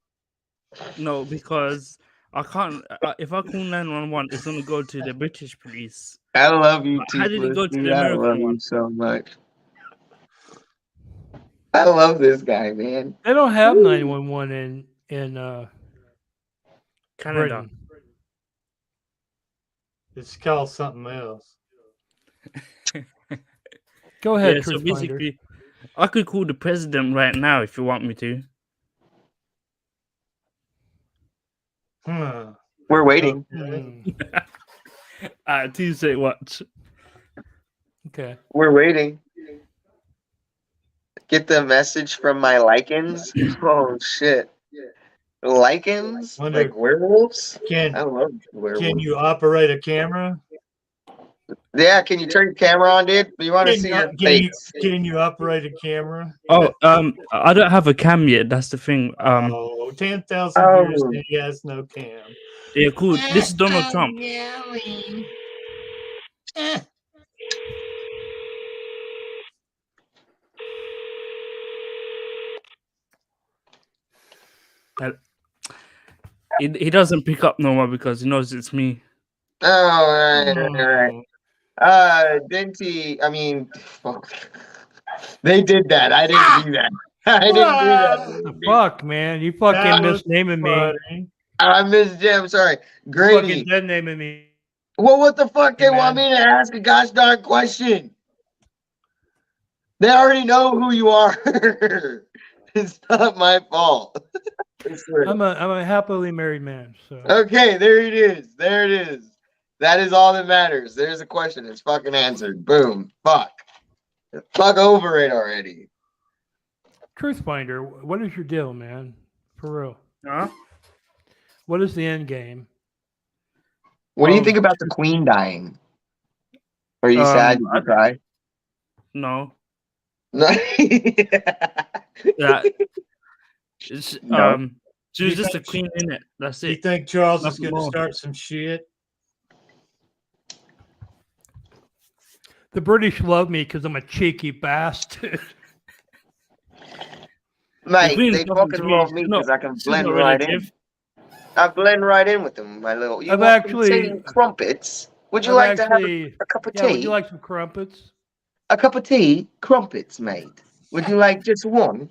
No, because I can't. If I call 911, it's gonna go to the British police. I love you, But how did it Toothless, go to dude. the I love American you one? so much. I love this guy, man. They don't have 911 in Canada. Britain. It's called something else. Go ahead, Yeah, so Truth Finder. basically, I could call the president right now if you want me to. We're waiting. Tuesday, watch. Okay. We're waiting. Get the message from my lichens. Oh shit. Lichens? Wonder- Like werewolves? I Can love werewolves. can you operate a camera? Yeah, can you turn your camera on, dude? We want to see your face. Can you operate a camera? Oh, I don't have a cam yet. That's the thing. 10,000 Oh. views and he has no cam. Yeah, cool. This is Donald Trump. He doesn't pick up no more because he knows it's me. Oh, right. Didn't he? I mean, fuck. They did that. I didn't do that. I didn't do that. The fuck, man. You fucking That was misnaming me. funny. I missed Jim. Sorry. You Grady. fucking dead naming me. Well, what the fuck? They Hey, want man. me to ask a gosh darn question. They already know who you are. It's not my fault. I swear. I'm a happily married man. So Okay, there it is. There it is. That is all that matters. There's a question. It's fucking answered. Boom. Fuck. Fuck over it already. Truth Finder, what is your deal, man? For real. Huh? What is the end game? What do you think about the queen dying? Are you sad? Did you cry? No. No. Yeah. It's, No. she was You just a think queen in it. That's You it. think Charles is Nothing going to more. start some shit? The British love me because I'm a cheeky bastard. Mate, queen's they nothing fucking to me. love me She's not- because I can she's blend not right in. relative. I blend right in with them, my little. You I've want actually- some tea, crumpets? Would you I've like to have actually- a cup of Yeah, tea? would you like some crumpets? A cup of tea, crumpets, mate. Would you like just one?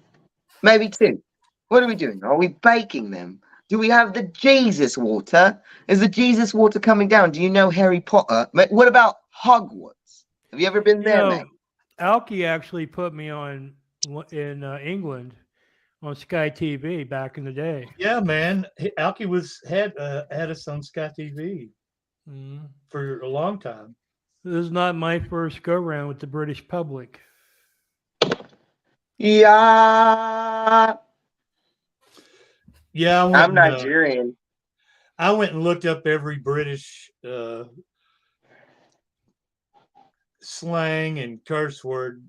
Maybe two. What are we doing? Are we baking them? Do we have the Jesus water? Is the Jesus water coming down? Do you know Harry Potter? What about Hogwarts? Have you ever been You there, know, mate? Alki actually put me on in England on Sky TV back in the day. Yeah, man. Alki had us on Sky TV Mm. for a long time. This is not my first go round with the British public. Yeah. Yeah, I'm Nigerian. I went and looked up every British slang and curse word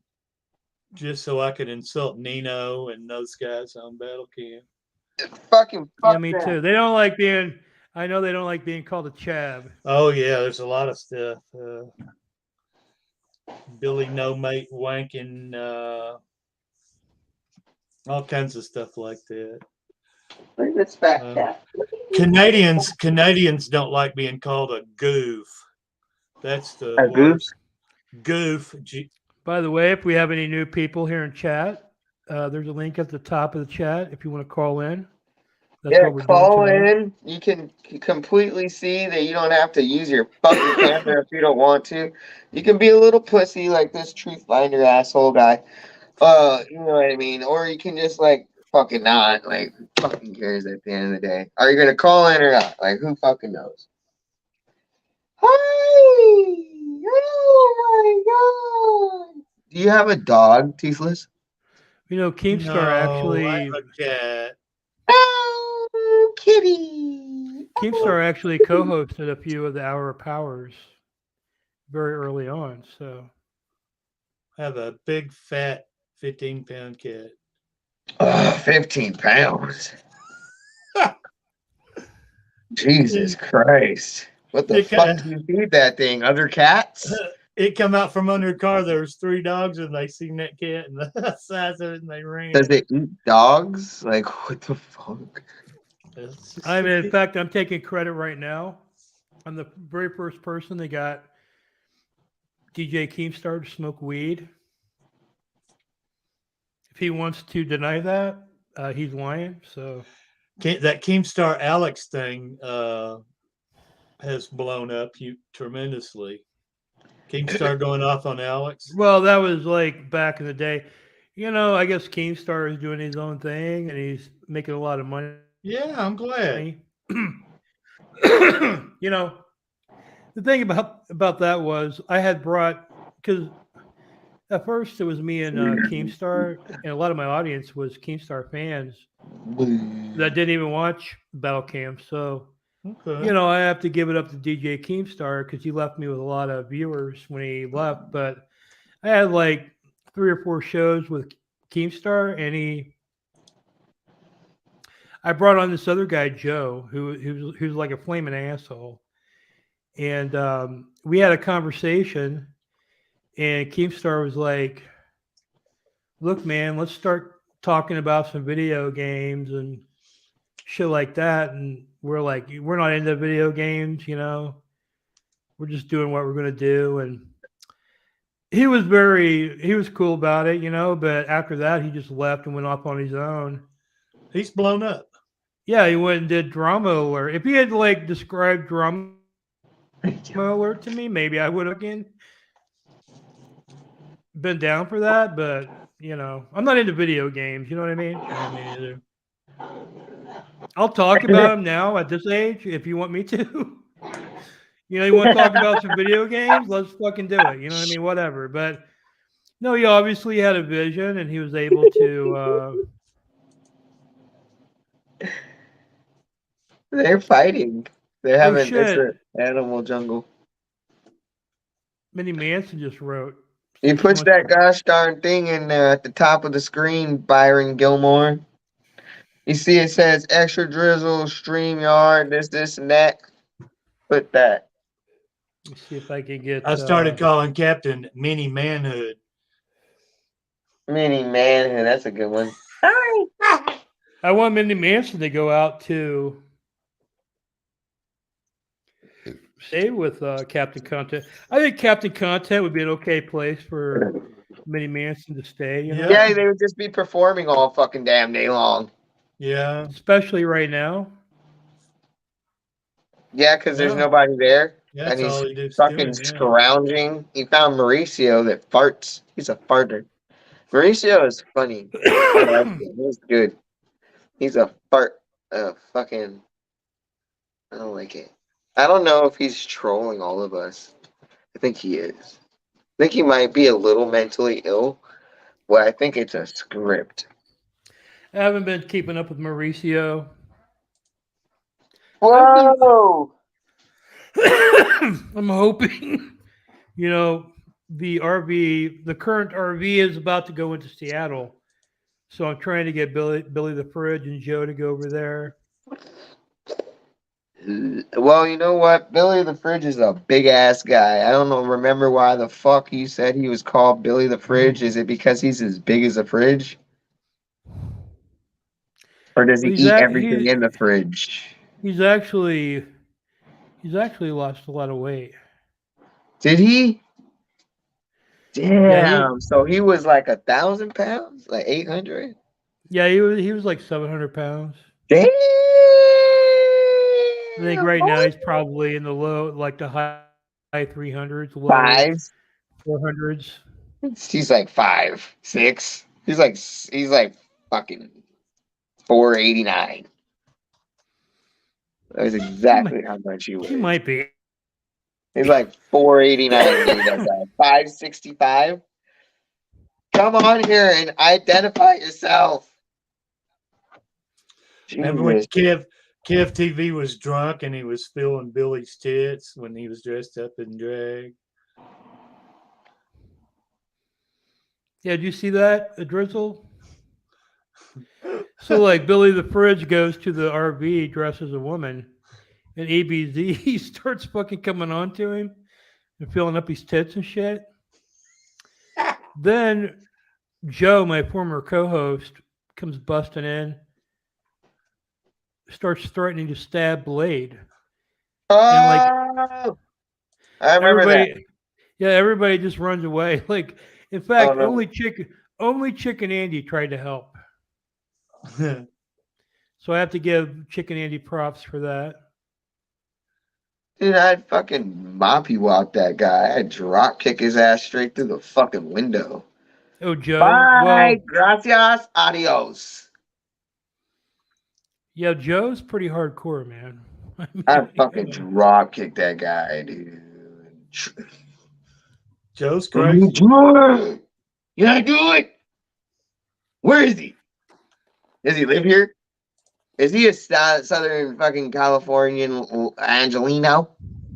just so I could insult Nino and those guys on Battle Camp. Fucking Yeah, fuck me that. too. They don't like being. I know they don't like being called a chav. Oh yeah, there's a lot of stuff. Billy No Mate wanking, all kinds of stuff like that. Look at this fat cat. Canadians don't like being called a goof. That's the A goof? worst. Goof. By the way, if we have any new people here in chat, there's a link at the top of the chat if you want to call in. That's Yeah, what we're call doing tonight. in. You can completely see that you don't have to use your fucking camera if you don't want to. You can be a little pussy like this Truth Finder asshole guy. You know what I mean? Or you can just like fucking not. Like, who fucking cares at the end of the day? Are you gonna call in or not? Like, who fucking knows? Hi! Oh my god! Do you have a dog, Toothless? You know, Keemstar No, I actually have a cat. Oh, kitty! Keemstar actually co-hosted a few of the Hour of Powers very early on. So have a big fat 15-pound cat. 15 pounds. Jesus Christ. What the It fuck ca- do you feed that thing? Other cats? It come out from under a car. There was 3 dogs, and they seen that cat and the size of it, and they ran. Does it eat dogs? Like, what the fuck? It's just I mean, in 15 fact, I'm taking credit right now. I'm the very first person that got DJ Keemstar to smoke weed. If he wants to deny that, he's lying. So that Keemstar Alex thing has blown up tremendously. Keemstar going off on Alex. well, that was like back in the day. You know, I guess Keemstar is doing his own thing and he's making a lot of money. Yeah, I'm glad. You know, the thing about that was I had brought, because at first it was me and Keemstar, and a lot of my audience was Keemstar fans that didn't even watch Battle Camp. So, Okay. you know, I have to give it up to DJ Keemstar because he left me with a lot of viewers when he left. But I had like 3 or 4 shows with Keemstar, and I brought on this other guy, Joe, who's like a flaming asshole. And we had a conversation, and Keemstar was like, "Look, man, let's start talking about some video games and shit like that." And we're like, "We're not into video games, you know. We're just doing what we're gonna do." And he was cool about it, you know. But after that, he just left and went off on his own. He's blown up. Yeah, he went and did Drama Alert. If he had like described Drama Alert to me, maybe I would have again been down for that. But you know, I'm not into video games. You know what I mean? I mean, either. I'll talk about them now at this age if you want me to. You know, you want to talk about some video games? Let's fucking do it. You know what I mean? Whatever. But no, he obviously had a vision and he was able to. They're fighting. They're Oh having it's shit! an animal jungle. Minnie Manson just wrote. He puts that gosh darn thing in there at the top of the screen, Byron Gilmore. You see it says extra drizzle, StreamYard, this, and that. Put that. Let me see if I can get. I started calling Captain Mini Manhood. Mini Manhood, that's a good one. I want Minnie Manson to go out to stay with Captain Content. I think Captain Content would be an okay place for Minnie Manson to stay. You know? Yeah, they would just be performing all fucking damn day long. Yeah. Especially right now. Yeah, because there's Yeah. nobody there. Yeah, And that's he's all he does. fucking scrounging. He found Mauricio that farts. He's a farter. Mauricio is funny. I like him. He's good. He's a fart. Fucking. I don't like it. I don't know if he's trolling all of us. I think he is. I think he might be a little mentally ill. Well, I think it's a script. I haven't been keeping up with Mauricio. Whoa! I'm hoping, you know, the current RV is about to go into Seattle. So I'm trying to get Billy the Fridge and Joe to go over there. Well, you know what? Billy the Fridge is a big ass guy. I don't know. Remember why the fuck you said he was called Billy the Fridge? Is it because he's as big as a fridge? Or does he eat everything in the fridge? He's actually lost a lot of weight. Did he? Damn. Yeah, So he was like 1,000 pounds? Like 800? Yeah, he was like 700 pounds. Damn. I think right now he's probably in the high 300s, low Fives. 400s. He's like 5'6". He's like fucking 489. That's exactly how much he weighs. He might be. He's like 489. 565. Come on here and identify yourself. Remember when Kev TV was drunk and he was feeling Billy's tits when he was dressed up in drag? Yeah, did you see that, Drizzle? So like Billy the Fridge goes to the RV dressed as a woman, and ABZ he starts fucking coming on to him and filling up his tits and shit. Then Joe, my former co-host, comes busting in, starts threatening to stab Blade, and like Oh, I remember that. everybody, yeah, everybody just runs away. Like, in Oh fact, no, only Chicken Andy tried to help. So I have to give Chicken Andy props for that. dude, I'd fucking moppy wop that guy. I'd drop kick his ass straight through the fucking window. Oh, Joe. Bye, Well, gracias, adios. yeah, Joe's pretty hardcore, man. I I'd fucking mean, drop kick that guy, dude. Joe's What are you crazy. doing? You gotta do it. Where is he? Does he live here? Is he a Southern fucking Californian Angelino?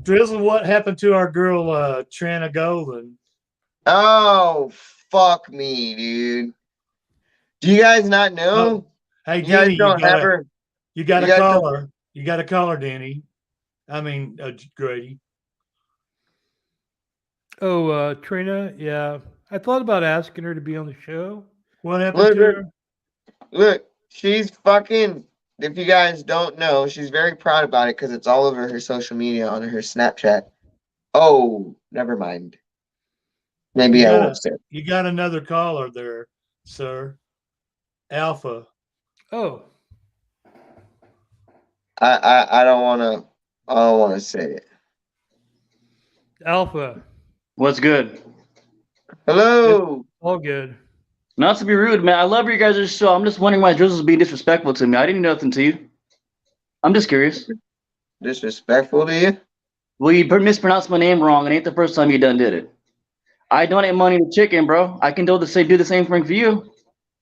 Drizzle, what happened to our girl Trina Golden? Oh, fuck me, dude. Do you guys not know? Oh, hey, You guys Denny, don't ever. you gotta you guys call don't- her. You gotta call her, Denny. I mean, Grady. oh, Trina, yeah. I thought about asking her to be on the show. What happened Look, to look, her? look, she's fucking. If you guys don't know, she's very proud about it because it's all over her social media on her Snapchat. Oh, never mind. Maybe You I gotta- won't say it. You got another caller there, sir. Alpha. Oh, I don't want to. I don't want to say it. Alpha, What's good? Hello. all good. Not to be rude, man. I love your guys' show. I'm just wondering why Drizzle's being disrespectful to me. I didn't do nothing to you. I'm just curious. Disrespectful to you? Well, you mispronounced my name wrong, and ain't the first time you done did it. I donate money to chicken, bro. I can do the same thing for you.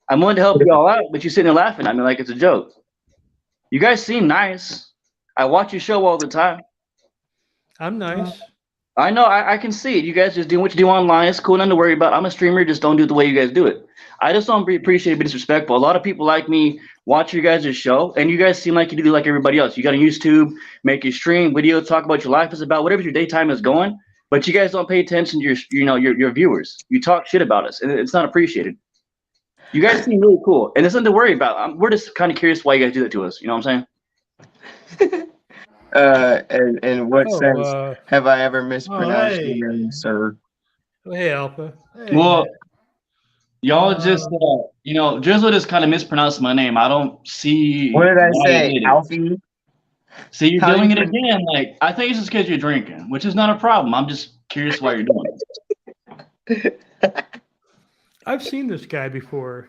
I'm willing to help you all out, but you're sitting there laughing at me like it's a joke. You guys seem nice. I watch your show all the time. I'm nice. I know, I can see it. You guys just doing what you do online. It's cool, nothing to worry about. I'm a streamer, just don't do it the way you guys do it. I just don't appreciate being disrespectful. A lot of people like me watch your guys' show, and you guys seem like you do like everybody else. You got on YouTube, make your stream, video, talk about your life is about, whatever your daytime is going, but you guys don't pay attention to your viewers. You talk shit about us, and it's not appreciated. You guys seem really cool, and there's nothing to worry about. We're just kind of curious why you guys do that to us. You know what I'm saying? In what Oh, sense have I ever mispronounced hey. your name, sir? Hey, Alpha. Hey, Well, man. y'all just, Drizzle just kind of mispronounced my name. I don't see. What did I why say? you did it. Alfie? See, you're How doing you it again. Like, I think it's just because you're drinking, which is not a problem. I'm just curious why you're doing it. I've seen this guy before.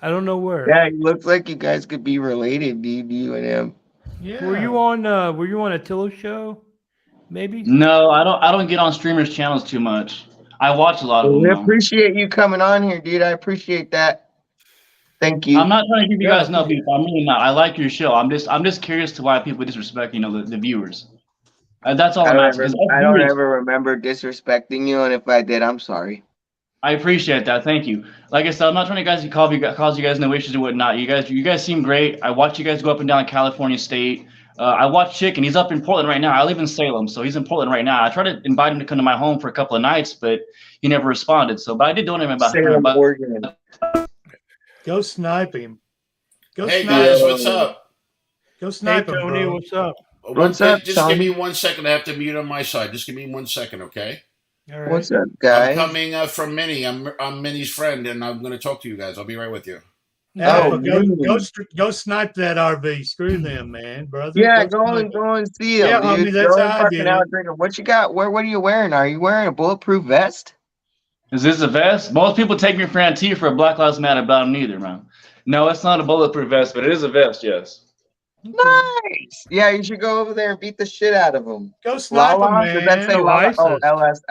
I don't know where. Yeah, he looks like you guys could be related, dude, you and him. Yeah. Were you on Attila's show? Maybe? No, I don't get on streamers' channels too much. I watch a lot of them. We Though. appreciate you coming on here, dude. I appreciate that. Thank you. I'm not trying to give you Yeah, guys no beef. I'm really not. I like your show. I'm just curious to why people disrespect, the viewers. That's all I I'm don't, asking. ever, 'Cause us I don't viewers- ever remember disrespecting you, and if I did, I'm sorry. I appreciate that. Thank you. Like I said, I'm not trying to cause you guys no issues or whatnot. You guys seem great. I watch you guys go up and down California State. I watch Chicken. He's up in Portland right now. I live in Salem, so he's in Portland right now. I tried to invite him to come to my home for a couple of nights, but he never responded. But I did donate him about Salem, $100. Oregon. Go snipe him. Go Hey snipe guys, him. what's up? Go Hey, snipe him, Tony, bro. what's up? What's up, Just Tony? give me 1 second. I have to mute on my side. Just give me 1 second, okay? All right. What's up, I'm guys? coming from Minnie. I'm Minnie's friend, and I'm going to talk to you guys. I'll be right with you. Alpha, really? go snipe that RV. Screw them, man, brother. Yeah, snipe go and see him, Yeah, dude. homie, that's Go how I fucking did out it. drinking. What you got? What are you wearing? Are you wearing a bulletproof vest? Is this a vest? Most people take me for Antifa for Black Lives Matter, but I'm neither, man. No, it's not a bulletproof vest, but it is a vest, yes. Nice. Yeah, you should go over there and beat the shit out of them. Go snipe him, Lala? Did that say man. No, Lala? ISIS. Oh,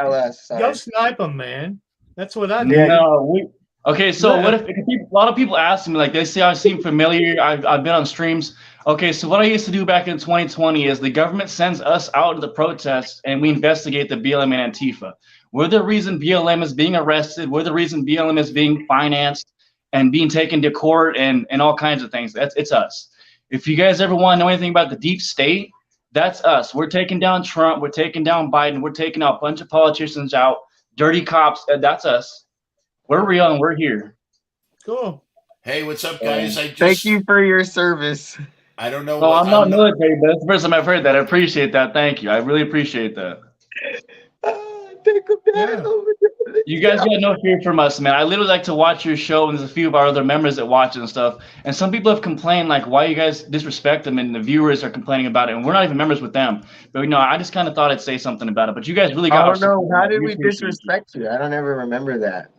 LS. Go Sorry. snipe him, man. That's what I did. Yeah. No, okay, so Yeah. what if a lot of people ask me, like, they say I seem familiar, I've been on streams. Okay, so what I used to do back in 2020 is the government sends us out to the protests and we investigate the BLM and Antifa. We're the reason BLM is being arrested. We're the reason BLM is being financed and being taken to court and all kinds of things. It's us. If you guys ever want to know anything about the deep state, that's us. We're taking down Trump. We're taking down Biden. We're taking out a bunch of politicians out, dirty cops. That's us. We're real and we're here. Cool. Hey, what's up, guys? Thank you for your service. I don't know. No, I'm not military, but it's the first time I've heard that. I appreciate that. Thank you. I really appreciate that. Take him down. You guys got no fear from us, man. I literally like to watch your show, and there's a few of our other members that watch it and stuff. And some people have complained, like, why you guys disrespect them, and the viewers are complaining about it, and we're not even members with them. But I just kind of thought I'd say something about it. But you guys really got. I don't know. How did we disrespect you? I don't ever remember that.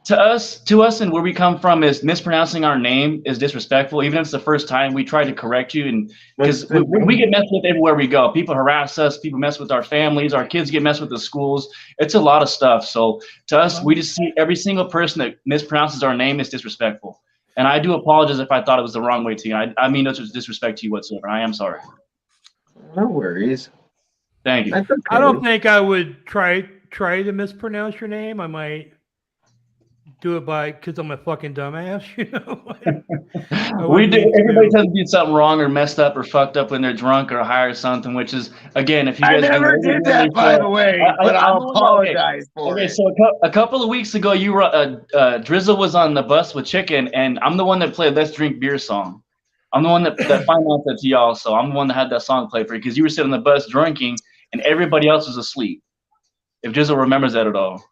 To us, and where we come from is mispronouncing our name is disrespectful. Even if it's the first time, we try to correct you, and because we get messed with everywhere we go. People harass us. People mess with our families. Our kids get messed with the schools. It's a lot of stuff. So to us, we just see every single person that mispronounces our name is disrespectful. And I do apologize if I thought it was the wrong way to you. I mean no disrespect to you whatsoever. I am sorry. No worries. Thank you. That's okay. I don't think I would try to mispronounce your name. I might do it because I'm a fucking dumbass, We do. Everybody tends to do something wrong or messed up or fucked up when they're drunk or high or something. Which is, again, if you guys never did that, by the way. But I'll apologize for it. Okay, so a couple of weeks ago, you were Drizzle was on the bus with Chicken, and I'm the one that played "Let's Drink Beer" song. I'm the one that financed it to y'all, so I'm the one that had that song played for you because you were sitting on the bus drinking, and everybody else was asleep. If Drizzle remembers that at all.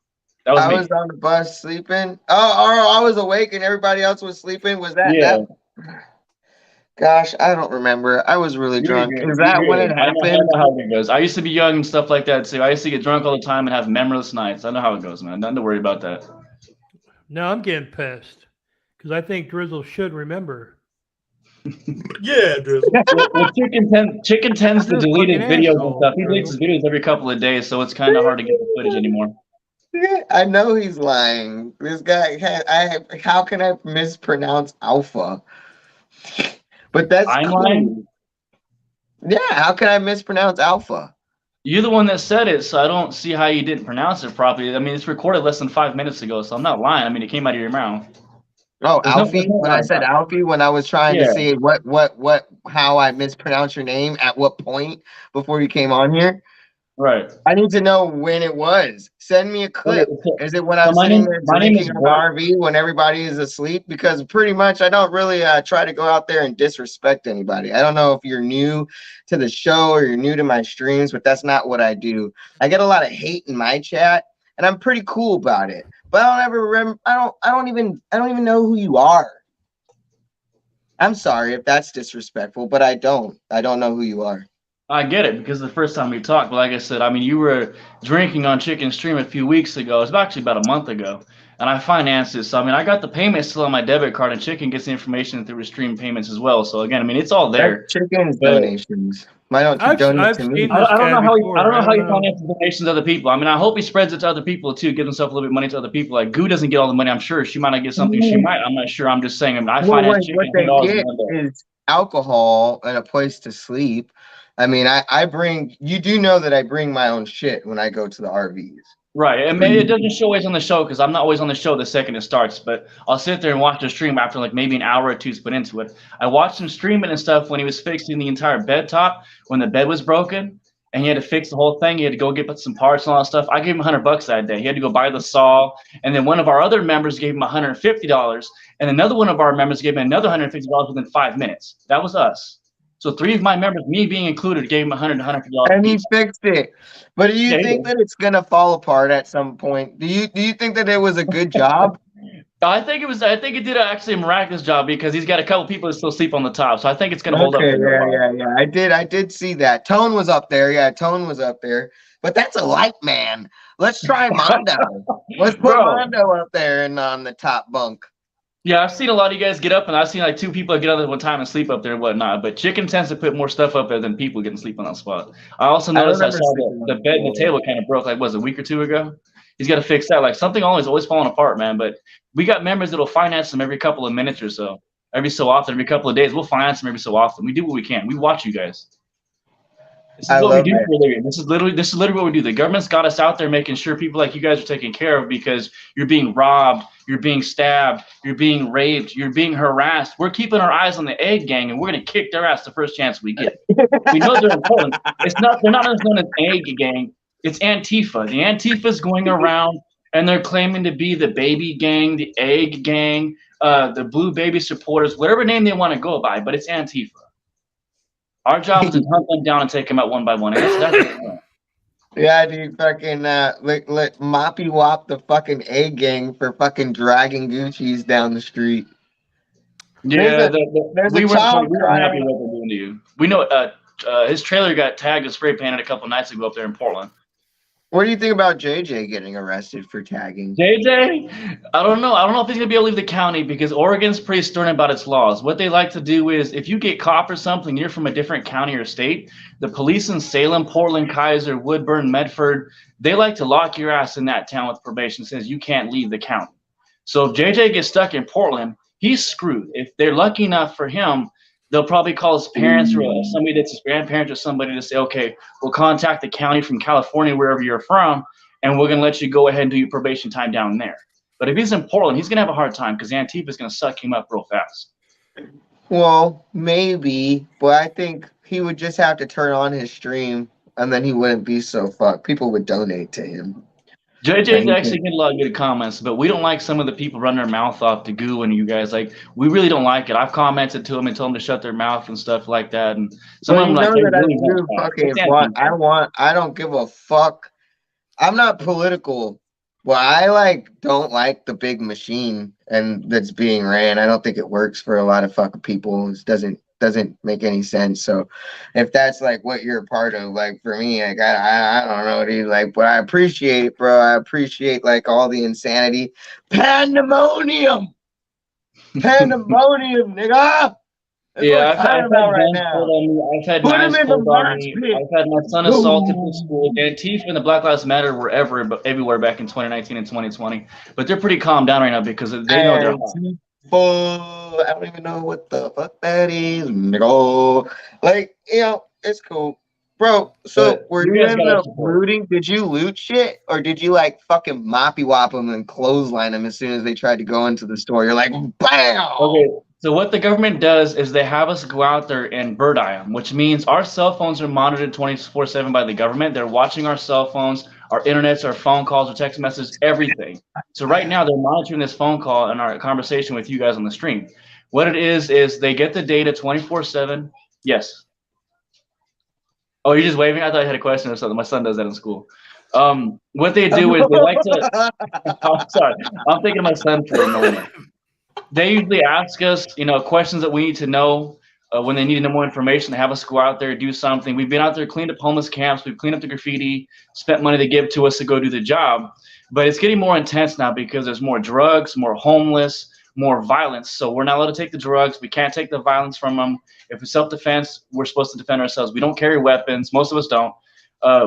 I was on the bus sleeping. Oh, I was awake and everybody else was sleeping. Was that? Yeah. Gosh, I don't remember. I was really drunk. Is that when it happened? I know how it goes. I used to be young and stuff like that too. I used to get drunk all the time and have memoryless nights. I know how it goes, man. Nothing to worry about that. No, I'm getting pissed because I think Drizzle should remember. Yeah, Drizzle. Well, Chicken tends to delete his videos and stuff. He deletes his videos every couple of days, so it's kind of hard to get the footage anymore. I know he's lying. This guy, how can I mispronounce alpha? But that's lying. Yeah, how can I mispronounce alpha? You're the one that said it, so I don't see how you didn't pronounce it properly. I mean, it's recorded less than 5 minutes ago, so I'm not lying. I mean, it came out of your mouth. Oh, Alfie. When I said Alfie, when I was trying to see how I mispronounced your name at what point before you came on here. Right. I need to know when it was. Send me a clip. Is it when I'm sitting there drinking in the RV when everybody is asleep? Because pretty much I don't really try to go out there and disrespect anybody. I don't know if you're new to the show or you're new to my streams, but that's not what I do. I get a lot of hate in my chat, and I'm pretty cool about it. But I don't ever remember. I don't even know who you are. I'm sorry if that's disrespectful, but I don't know who you are. I get it because the first time we talked, but like I said, I mean, you were drinking on Chicken Stream a few weeks ago. It was actually about a month ago, and I financed it. So, I mean, I got the payment still on my debit card, and Chicken gets the information through his stream payments as well. So, again, I mean, it's all there. Chicken's donations. Why don't you donate to me? I don't know how he finances donations to other people. I mean, I hope he spreads it to other people, too, give himself a little bit of money to other people. Like, Goo doesn't get all the money, I'm sure. She might not get something. She might. I'm not sure. I'm just saying. I mean, I finance Chicken. What they get is alcohol and a place to sleep. I mean, you do know that I bring my own shit when I go to the RVs. Right. I mean, it doesn't show always on the show because I'm not always on the show the second it starts, but I'll sit there and watch the stream after like maybe an hour or two's put into it. I watched him streaming and stuff when he was fixing the entire bed top, when the bed was broken and he had to fix the whole thing. He had to go get some parts and all that stuff. I gave him $100 that day. He had to go buy the saw. And then one of our other members gave him $150. And another one of our members gave him another $150 within 5 minutes. That was us. So 3 of my members, me being included, gave him $150. And he fixed it. But do you think that it's gonna fall apart at some point? Do you think that it was a good job? I think it did actually a miraculous job because he's got a couple people that still sleep on the top. So I think it's gonna hold up. Yeah. I did see that. Tone was up there. Yeah, Tone was up there. But that's a light man. Let's try Mondo. Let's put Mondo up there and on the top bunk. Yeah, I've seen a lot of you guys get up, and I've seen like 2 people get up at one time and sleep up there and whatnot. But Chicken tends to put more stuff up there than people getting sleep on that spot. I also noticed I saw the bed and the table kind of broke like a week or 2 ago. He's got to fix that. Like something always falling apart, man. But we got members that'll finance them every couple of minutes or so, every so often, every couple of days. We'll finance them every so often. We do what we can. We watch you guys. This I is what we love do it. for a living. This is literally what we do. The government's got us out there making sure people like you guys are taken care of because you're being robbed, you're being stabbed, you're being raped, you're being harassed. We're keeping our eyes on the egg gang, and we're gonna kick their ass the first chance we get. We know they're important. They're not known as egg gang. It's Antifa. The Antifa's going around and they're claiming to be the baby gang, the egg gang, the blue baby supporters, whatever name they want to go by, but it's Antifa. Our job is to hunt them down and take them out one by one. And that's Yeah, dude, fucking let Moppy Wop the fucking A gang for fucking dragging Gucci's down the street. yeah. There's We a weren't child happy crying. with what they're doing to you. We know his trailer got tagged and spray painted a couple nights ago up there in Portland. What do you think about JJ getting arrested for tagging? JJ, I don't know. I don't know if he's gonna be able to leave the county because Oregon's pretty stern about its laws. What they like to do is, if you get caught for something, you're from a different county or state. The police in Salem, Portland, Kaiser, Woodburn, Medford, they like to lock your ass in that town with probation. Says you can't leave the county. So if JJ gets stuck in Portland, he's screwed. If they're lucky enough for him, they'll probably call his parents or somebody that's his grandparents or somebody to say, okay, we'll contact the county from California, wherever you're from, and we're going to let you go ahead and do your probation time down there. But if he's in Portland, he's going to have a hard time because Antifa is going to suck him up real fast. Well, maybe, but I think he would just have to turn on his stream, and then he wouldn't be so fucked. People would donate to him. JJ's actually getting a lot of good comments, but we don't like some of the people running their mouth off to Goo and you guys. Like, we really don't like it. I've commented to them and told them to shut their mouth and stuff like that. And some of them like, I don't give a fuck. I'm not political. Well, I don't like the big machine and that's being ran. I don't think it works for a lot of fucking people. It doesn't make any sense. So if that's like what you're a part of, like for me, like I don't know, dude. Like, but I appreciate it, bro. I appreciate like all the insanity. Pandemonium, nigga. That's yeah, what I'm talking about right now. I've had knives pulled on me. I've had my son assaulted in school. Antifa and the Black Lives Matter were everywhere back in 2019 and 2020. But they're pretty calmed down right now because they know they're hot. I don't even know what the fuck that is. Nigga. Like, it's cool. Bro, so But were you you guys in gotta the support. looting? Did you loot shit? Or did you like fucking moppy wop them and clothesline them as soon as they tried to go into the store? You're like, bam! Okay, so what the government does is they have us go out there and bird eye them, which means our cell phones are monitored 24/7 by the government. They're watching our cell phones, our internets, our phone calls, our text messages, everything. So right now they're monitoring this phone call and our conversation with you guys on the stream. What it is they get the data 24/7. Yes. Oh, you're just waving? I thought you had a question or something. My son does that in school. What they do is they like to. I'm sorry. I'm thinking of my son for a moment. They usually ask us, questions that we need to know when they need to know more information. They have us go out there, do something. We've been out there, cleaned up homeless camps. We've cleaned up the graffiti, spent money they give to us to go do the job. But it's getting more intense now because there's more drugs, more homeless, more violence. So we're not allowed to take the drugs. We can't take the violence from them. If it's self-defense, we're supposed to defend ourselves. We don't carry weapons. Most of us don't.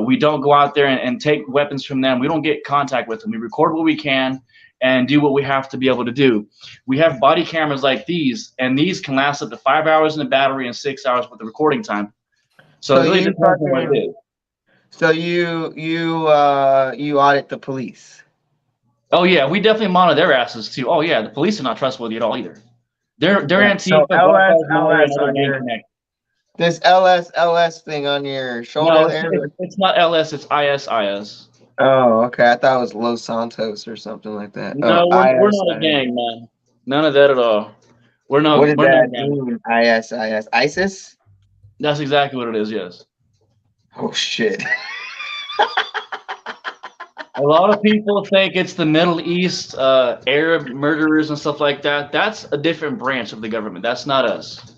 We don't go out there and take weapons from them. We don't get contact with them. We record what we can and do what we have to be able to do. We have body cameras like these, and these can last up to 5 hours in the battery and 6 hours with the recording time. So it really depends on what it is. So you audit the police. Oh yeah, we definitely monitor their asses too. Oh yeah, the police are not trustworthy at all either. They're Antifa, this LS thing on your shoulder. No, it's not LS, it's ISIS. Oh, okay. I thought it was Los Santos or something like that. No, we're not a gang, man. None of that at all. We're not. What did we're that not mean? ISIS? ISIS? That's exactly what it is. Yes. Oh shit. A lot of people think it's the Middle East, Arab murderers and stuff like that. That's a different branch of the government. That's not us.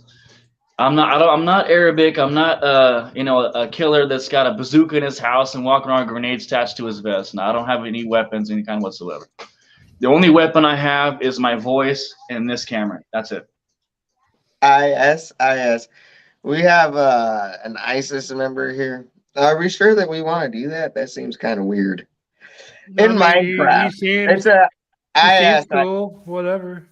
I'm not Arabic. I'm not a killer that's got a bazooka in his house and walking around with grenades attached to his vest. No, I don't have any weapons, any kind whatsoever. The only weapon I have is my voice and this camera. That's it. ISIS. We have an ISIS member here. Are we sure that we want to do that? That seems kind of weird. In Minecraft, it's a ISIS. Cool, whatever.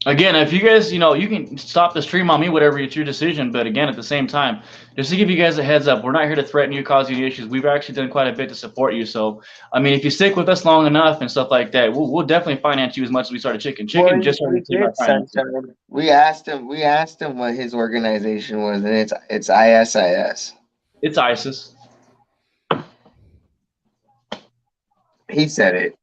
Again, if you guys, you can stop the stream on me, whatever, it's your decision. But again, at the same time, just to give you guys a heads up, we're not here to threaten you, cause you any issues. We've actually done quite a bit to support you. So, I mean, if you stick with us long enough and stuff like that, we'll definitely finance you as much as we started Chicken. Chicken just started to take our finances. We asked him what his organization was, and it's ISIS. It's ISIS. He said it.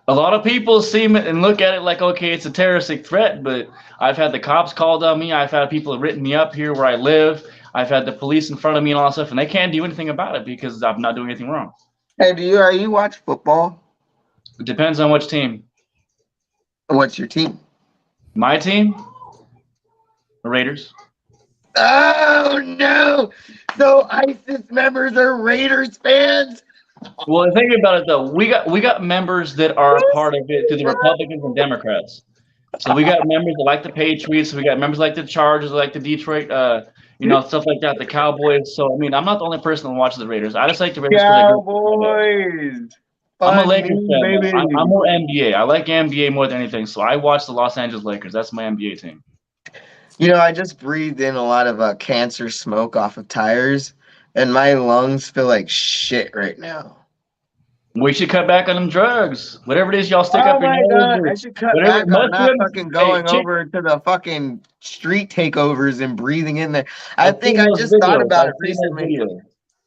A lot of people see it and look at it like, okay, it's a terroristic threat, but I've had the cops called on me. I've had people written me up here where I live. I've had the police in front of me and all that stuff, and they can't do anything about it because I'm not doing anything wrong. Hey, are you watch football? It depends on which team. What's your team? My team? The Raiders. Oh no! So ISIS members are Raiders fans? Well, think about it though. We got members that are part of it through the Republicans and Democrats. So we got members that like the Patriots. We got members like the Chargers, like the Detroit, stuff like that. The Cowboys. So I mean, I'm not the only person that watches the Raiders. I just like the Raiders. Cowboys. I'm a Lakers fan. I'm more NBA. I like NBA more than anything. So I watch the Los Angeles Lakers. That's my NBA team. I just breathed in a lot of cancer smoke off of tires, and my lungs feel like shit right now. We should cut back on them drugs. Whatever it is y'all stick up your nose. I should cut back on not fucking going over to the fucking street takeovers and breathing in there. I think I just thought about it recently.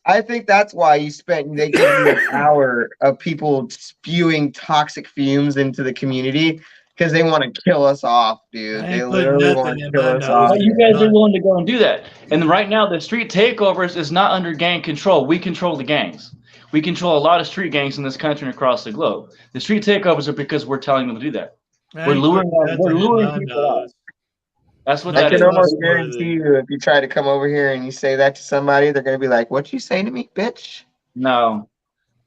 I think that's why they give you an hour of people spewing toxic fumes into the community. Because they want to kill us off, dude. They literally want to kill us off. Well, you guys are willing to go and do that. And right now, the street takeovers is not under gang control. We control the gangs. We control a lot of street gangs in this country and across the globe. The street takeovers are because we're telling them to do that. We're luring people out. That's what that is. I can almost guarantee you, if you try to come over here and you say that to somebody, they're going to be like, "What you say to me, bitch?" No.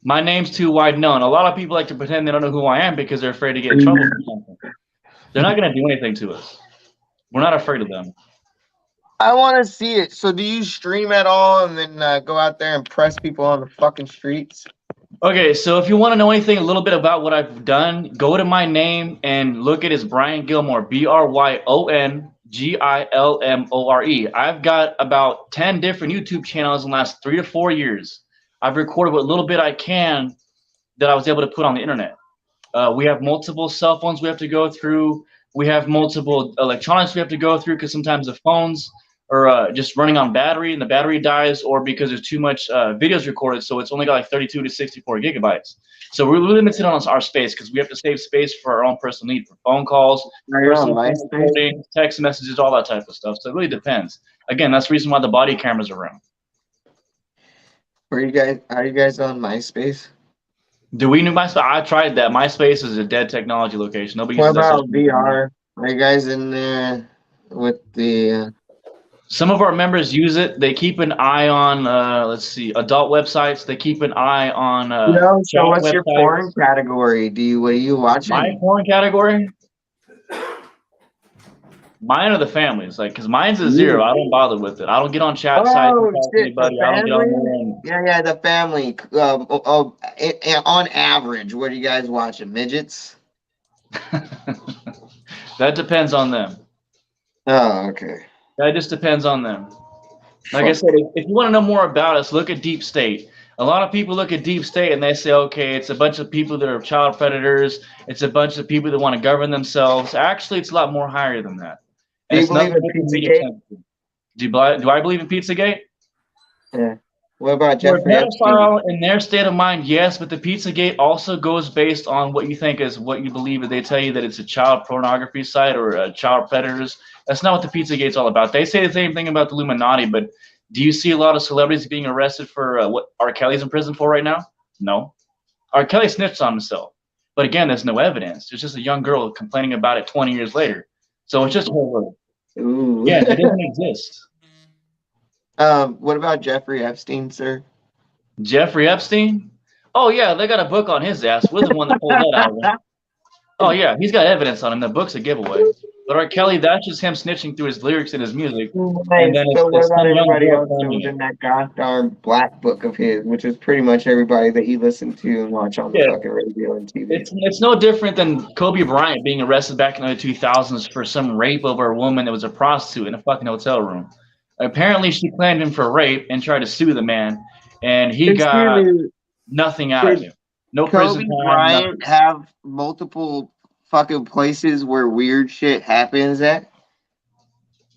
My name's too wide known. A lot of people like to pretend they don't know who I am because they're afraid to get in trouble for something. They're not going to do anything to us. We're not afraid of them. I want to see it. So do you stream at all and then go out there and press people on the fucking streets? Okay, so if you want to know anything a little bit about what I've done, go to my name and look at it as Brian Gilmore, BryonGilmore. I've got about 10 different YouTube channels in the last 3 to 4 years. I've recorded what little bit I can that I was able to put on the internet. We have multiple cell phones we have to go through. We have multiple electronics we have to go through because sometimes the phones are just running on battery and the battery dies, or because there's too much videos recorded, so it's only got like 32 to 64 gigabytes. So we're limited on our space because we have to save space for our own personal need, for phone calls, recording, text messages, all that type of stuff. So it really depends. Again, that's the reason why the body cameras are around. Are you guys on MySpace? Do we know MySpace? I tried that. MySpace is a dead technology location. Nobody uses that. What about VR? Are you guys in there with the? Some of our members use it. They keep an eye on, adult websites. They keep an eye on. So what's your porn category? What are you watching? My porn category? Mine are the families, because mine's a 0. I don't bother with it. I don't get on chat sites and talk to anybody. I don't get on there. Yeah, the family. On average, what are you guys watching? Midgets? That depends on them. Oh, okay. That just depends on them. Like I said, if you want to know more about us, look at Deep State. A lot of people look at Deep State and they say, okay, it's a bunch of people that are child predators. It's a bunch of people that want to govern themselves. Actually, it's a lot more higher than that. Do you believe in Pizzagate? Do I believe in Pizzagate? Yeah. What about Jeffrey Epstein? In their state of mind, yes, but the Pizzagate also goes based on what you think is what you believe. That they tell you that it's a child pornography site or child predators. That's not what the Pizzagate's all about. They say the same thing about the Illuminati, but do you see a lot of celebrities being arrested for what R. Kelly's in prison for right now? No. R. Kelly snitched on himself. But again, there's no evidence. It's just a young girl complaining about it 20 years later. So it's just horrible. Ooh. Yeah, it doesn't exist. What about Jeffrey Epstein, sir? Jeffrey Epstein? Oh, yeah, they got a book on his ass. We're the one that pulled that out of him. Oh, yeah, he's got evidence on him. The book's a giveaway. But R. Kelly, that's just him snitching through his lyrics and his music. Nice. And then So what it's about some young everybody girl else that claiming was it. in that gosh darn black book of his, which is pretty much everybody that he listened to and watched on the Yeah. fucking radio and TV? It's no different than Kobe Bryant being arrested back in the 2000s for some rape over a woman that was a prostitute in a fucking hotel room. Apparently, she claimed him for rape and tried to sue the man, and he got Excuse me, nothing out of did him. No prison Kobe time, nothing. Bryant have multiple fucking places where weird shit happens at?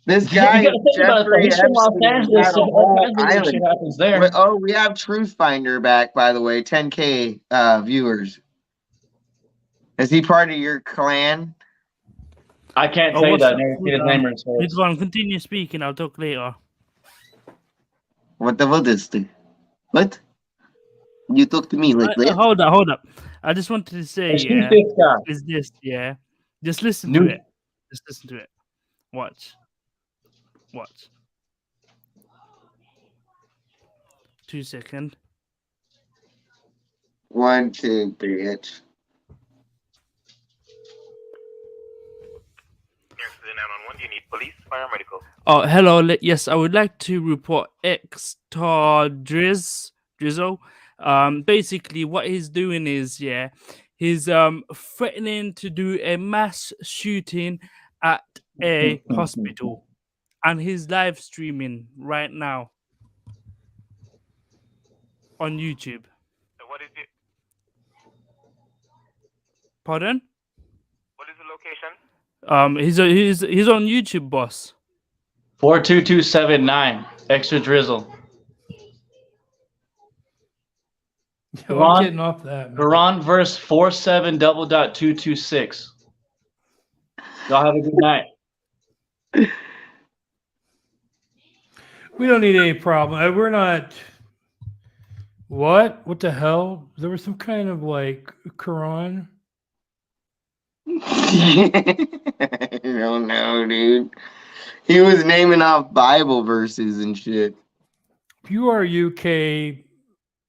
This You guy, gotta think about it though. Jeffrey He's from Los Epstein, Angeles, had so a all whole kinds of weird shit island. happens there. Oh, we have Truth Finder back, by the way. 10K viewers. Is he part of your clan? I can't Oh, tell you what's that. up? Never seen his name or his face. Ridwan, continue speaking. I'll talk later. What is this? What? You talk to me like that? Hold up. I just wanted to say, Who's yeah, this guy? is this, yeah. Just listen New- to it. Just listen to it. Watch. 2 seconds. 1, 2, bitch. Do you need police, fire, medical? Oh, hello. Yes, I would like to report X-Star Drizzle. Basically, what he's doing is, yeah, he's threatening to do a mass shooting at a hospital, and he's live streaming right now on YouTube. So what is it? Pardon? What is the location? He's on YouTube, boss. 42279. Extra drizzle. I'm Quran- getting off that. man. Quran verse 47.226. Y'all have a good night. We don't need any problem. We're not. What? What the hell? There was some kind of like Quran. I don't know, dude. He was naming off Bible verses and shit. If you are UK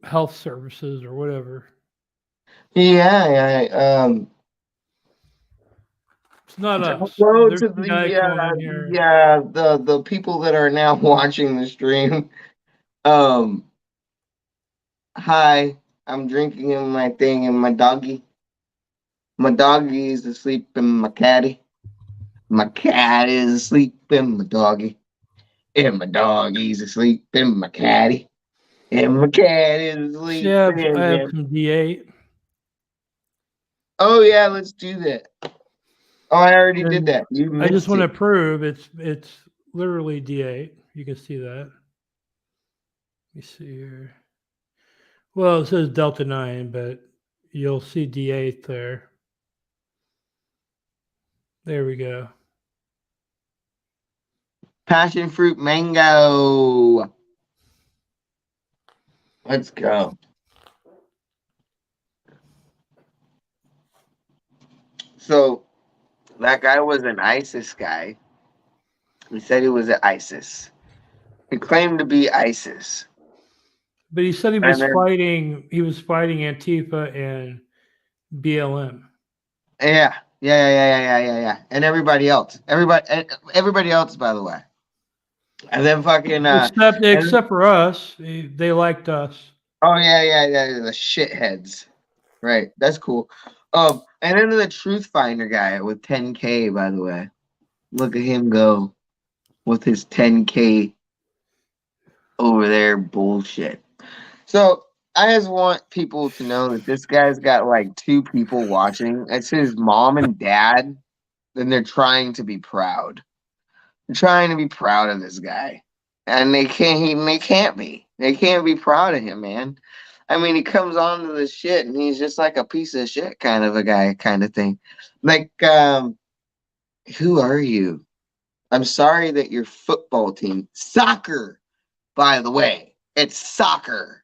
Health Services or whatever, Yeah. it's not us. Hello There's to a guy coming in here. the people that are now watching the stream. Hi, I'm drinking in my thing and my doggy. My doggy is asleep in my catty. My cat is asleep in my doggy. And my doggy's asleep in my catty. And my cat is asleep Yeah, in I have him. some D8. Oh yeah, let's do that. Oh, I already did that. You I just missed want to it. prove it's literally D8. You can see that. Let me see here. Well, it says Delta 9, but you'll see D8 there. There we go. Passion fruit mango. Let's go. So that guy was an ISIS guy. He said he was an ISIS. He claimed to be ISIS. But he said he And was then- fighting. He was fighting Antifa and BLM. Yeah. And everybody else. Everybody else, by the way. And then fucking Except for us, they liked us. oh yeah, the shitheads. Right. That's cool. And then the Truth Finder guy with 10K, by the way. Look at him go with his 10K over there bullshit. So I just want people to know that this guy's got like 2 people watching. It's his mom and dad. And they're trying to be proud. They're trying to be proud of this guy. And they can't be. They can't be proud of him, man. I mean, he comes on to this shit and he's just like a piece of shit kind of a guy kind of thing. Like, who are you? I'm sorry that your football team, soccer, by the way, it's soccer.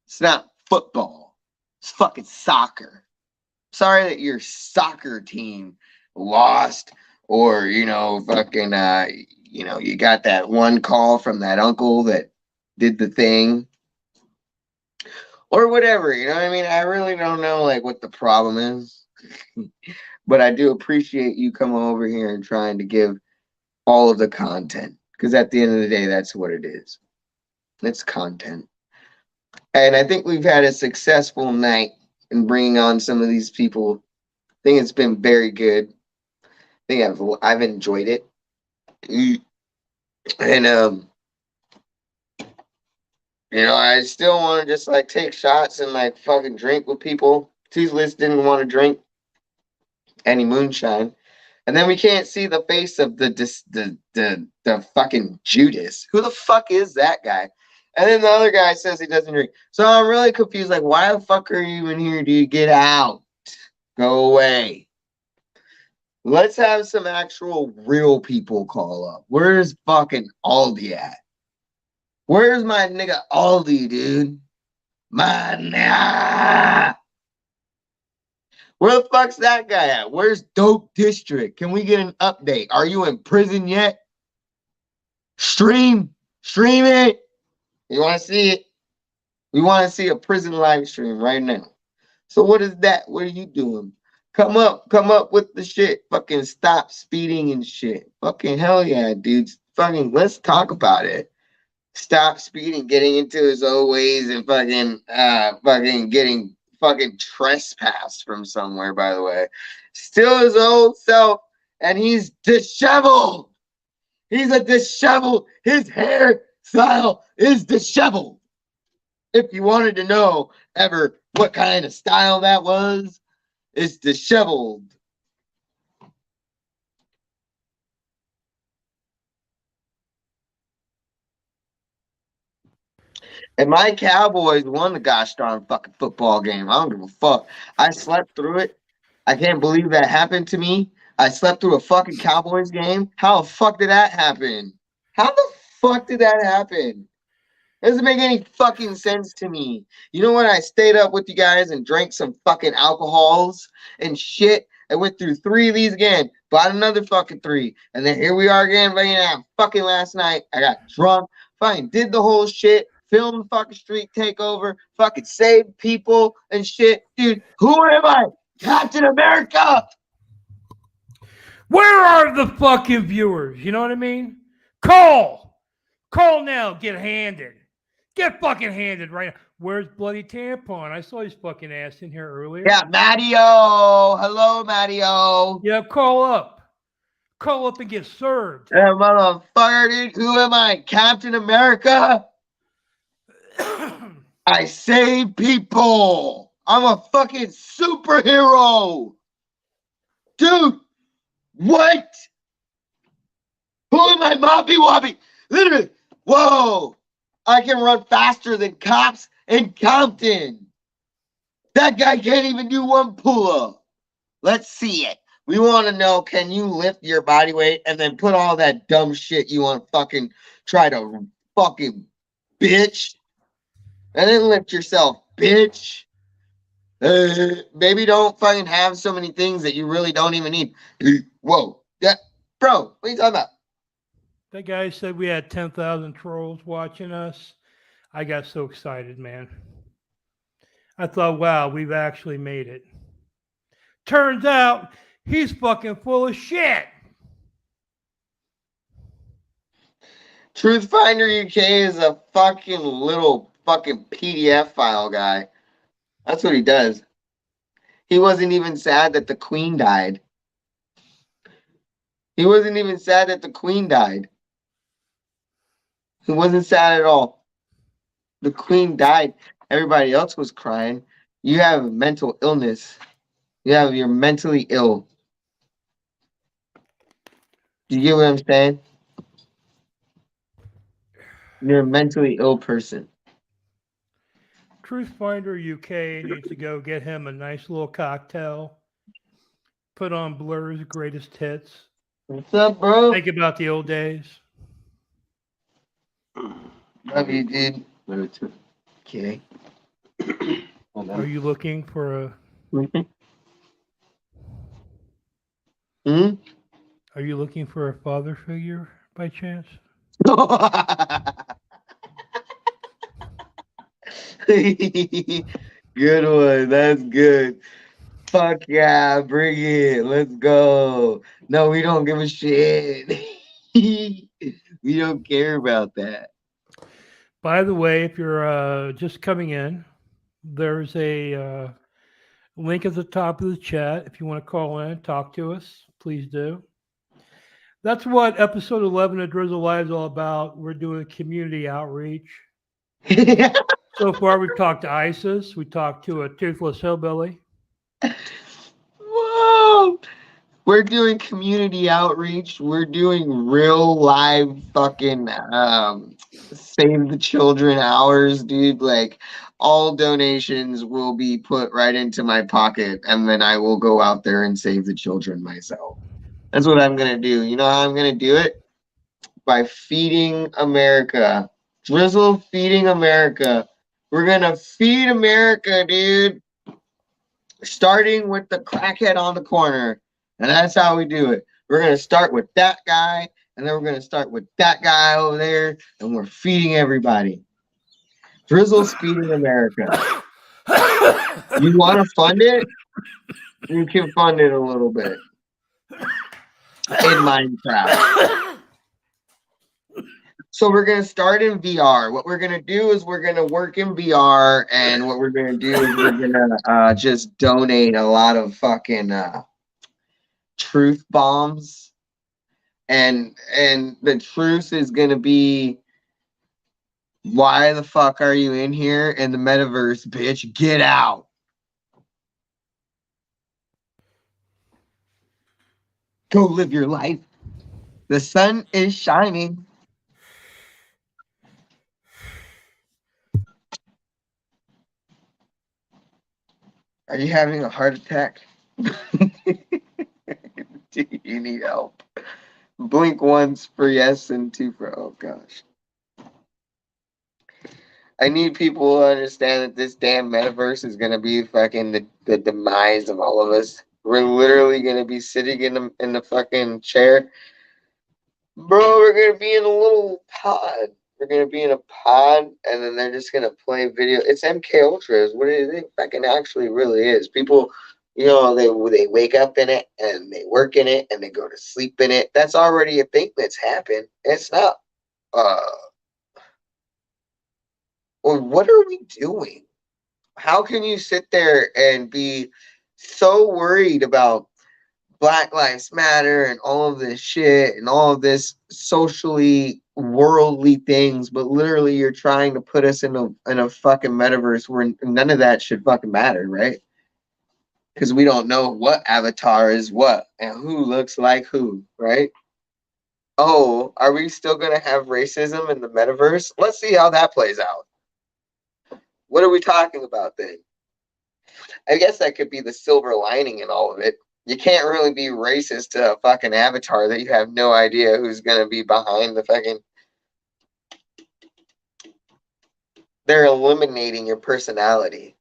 It's not football. It's fucking soccer. Sorry that your soccer team lost or, fucking, you got that one call from that uncle that did the thing. Or whatever, you know what I mean? I really don't know, like, what the problem is. But I do appreciate you coming over here and trying to give all of the content. Because at the end of the day, that's what it is. It's content. And I think we've had a successful night in bringing on some of these people. I think it's been very good. I think I've enjoyed it. And I still want to just like take shots and like fucking drink with people. Toothless didn't want to drink any moonshine. And then we can't see the face of the fucking Judas. Who the fuck is that guy? And then the other guy says he doesn't drink. So I'm really confused. Like, why the fuck are you in here, dude? Get out. Go away. Let's have some actual real people call up. Where's fucking Aldi at? Where's my nigga Aldi, dude? My nigga. Where the fuck's that guy at? Where's Dope District? Can we get an update? Are you in prison yet? Stream it. You want to see it? We want to see a prison live stream right now. So what is that? What are you doing? Come up with the shit. Fucking stop speeding and shit. Fucking hell yeah, dudes. Fucking let's talk about it. Stop speeding, getting into his own ways and fucking getting fucking trespassed from somewhere, by the way. Still his old self, and he's disheveled. He's a disheveled. His hairstyle is disheveled. If you wanted to know ever what kind of style that was, it's disheveled. And my Cowboys won the gosh darn fucking football game. I don't give a fuck. I slept through it. I can't believe that happened to me. I slept through a fucking Cowboys game. How the fuck did that happen? How the fuck did that happen? It doesn't make any fucking sense to me. You know what? I stayed up with you guys and drank some fucking alcohols and shit. I went through 3 of these again. Bought another fucking 3. And then here we are again. Fucking last night. I got drunk. Fucking did the whole shit. Filmed fucking street takeover. Fucking saved people and shit. Dude, who am I? Captain America! Where are the fucking viewers? You know what I mean? Call now. Get handed. Get fucking handed right now. Where's Bloody Tampon? I saw his fucking ass in here earlier. Yeah, Matty-O. Hello, Matty-O. Yeah, call up. Call up and get served. Yeah, motherfucker, dude. Who am I? Captain America? I save people. I'm a fucking superhero. Dude, what? Who am I, Moppy Woppy? Literally, whoa. I can run faster than cops in Compton. That guy can't even do one pull-up. Let's see it. We want to know, can you lift your body weight and then put all that dumb shit you want to fucking try to fucking bitch? And then lift yourself, bitch. Maybe don't fucking have so many things that you really don't even need. Whoa. Bro, what are you talking about? That guy said we had 10,000 trolls watching us. I got so excited, man. I thought, wow, we've actually made it. Turns out he's fucking full of shit. Truth Finder UK is a fucking little fucking PDF file guy. That's what he does. He wasn't even sad that the Queen died. He wasn't even sad that the Queen died. He wasn't sad at all. The Queen died. Everybody else was crying. You have mental illness. You're mentally ill. Do you get what I'm saying? You're a mentally ill person. Truth Finder UK needs to go get him a nice little cocktail. Put on Blur's greatest hits. What's up, bro? Think about the old days. Love you, dude. Love you too. Okay. Are you looking for a? Hmm? Are you looking for a father figure by chance? Good one. That's good. Fuck yeah, bring it. Let's go. No, we don't give a shit. We don't care about that. By the way, if you're just coming in, there's a link at the top of the chat. If you want to call in, talk to us, please do. That's what episode 11 of Drizzle Live is all about. We're doing community outreach. So far, we've talked to ISIS. We talked to a toothless hillbilly. Whoa! We're doing community outreach. We're doing real live fucking save the children hours, dude. Like all donations will be put right into my pocket, and then I will go out there and save the children myself. That's what I'm gonna do. You know how I'm gonna do it? By feeding America. Drizzle feeding America. We're gonna feed America, dude. Starting with the crackhead on the corner. And that's how we do it. We're going to start with that guy, and then we're going to start with that guy over there, and we're feeding everybody. Drizzle's feeding America. You want to fund it? You can fund it a little bit. In Minecraft. So we're going to start in VR. What we're going to do is we're going to work in VR, and what we're going to do is we're going to just donate a lot of fucking truth bombs, and the truth is gonna be, why the fuck are you in here in the metaverse, bitch? Get out. Go live your life. The sun is shining. Are you having a heart attack? Do you need help? Blink once for yes and two for oh gosh. I need people to understand that this damn metaverse is gonna be fucking the demise of all of us. We're literally gonna be sitting in the fucking chair. Bro, we're gonna be in a little pod. We're gonna be in a pod, and then they're just gonna play video. It's MK Ultra is what it fucking actually really is. People, you know, they wake up in it and they work in it and they go to sleep in it. That's already a thing that's happened. It's not well, what are we doing? How can you sit there and be so worried about Black Lives Matter and all of this shit and all of this socially worldly things, but literally you're trying to put us in a fucking metaverse where none of that should fucking matter, right? Because we don't know what avatar is what and who looks like who, right? Oh, are we still gonna have racism in the metaverse? Let's see how that plays out. What are we talking about then? I guess that could be the silver lining in all of it. You can't really be racist to a fucking avatar that you have no idea who's going to be behind the fucking... They're eliminating your personality.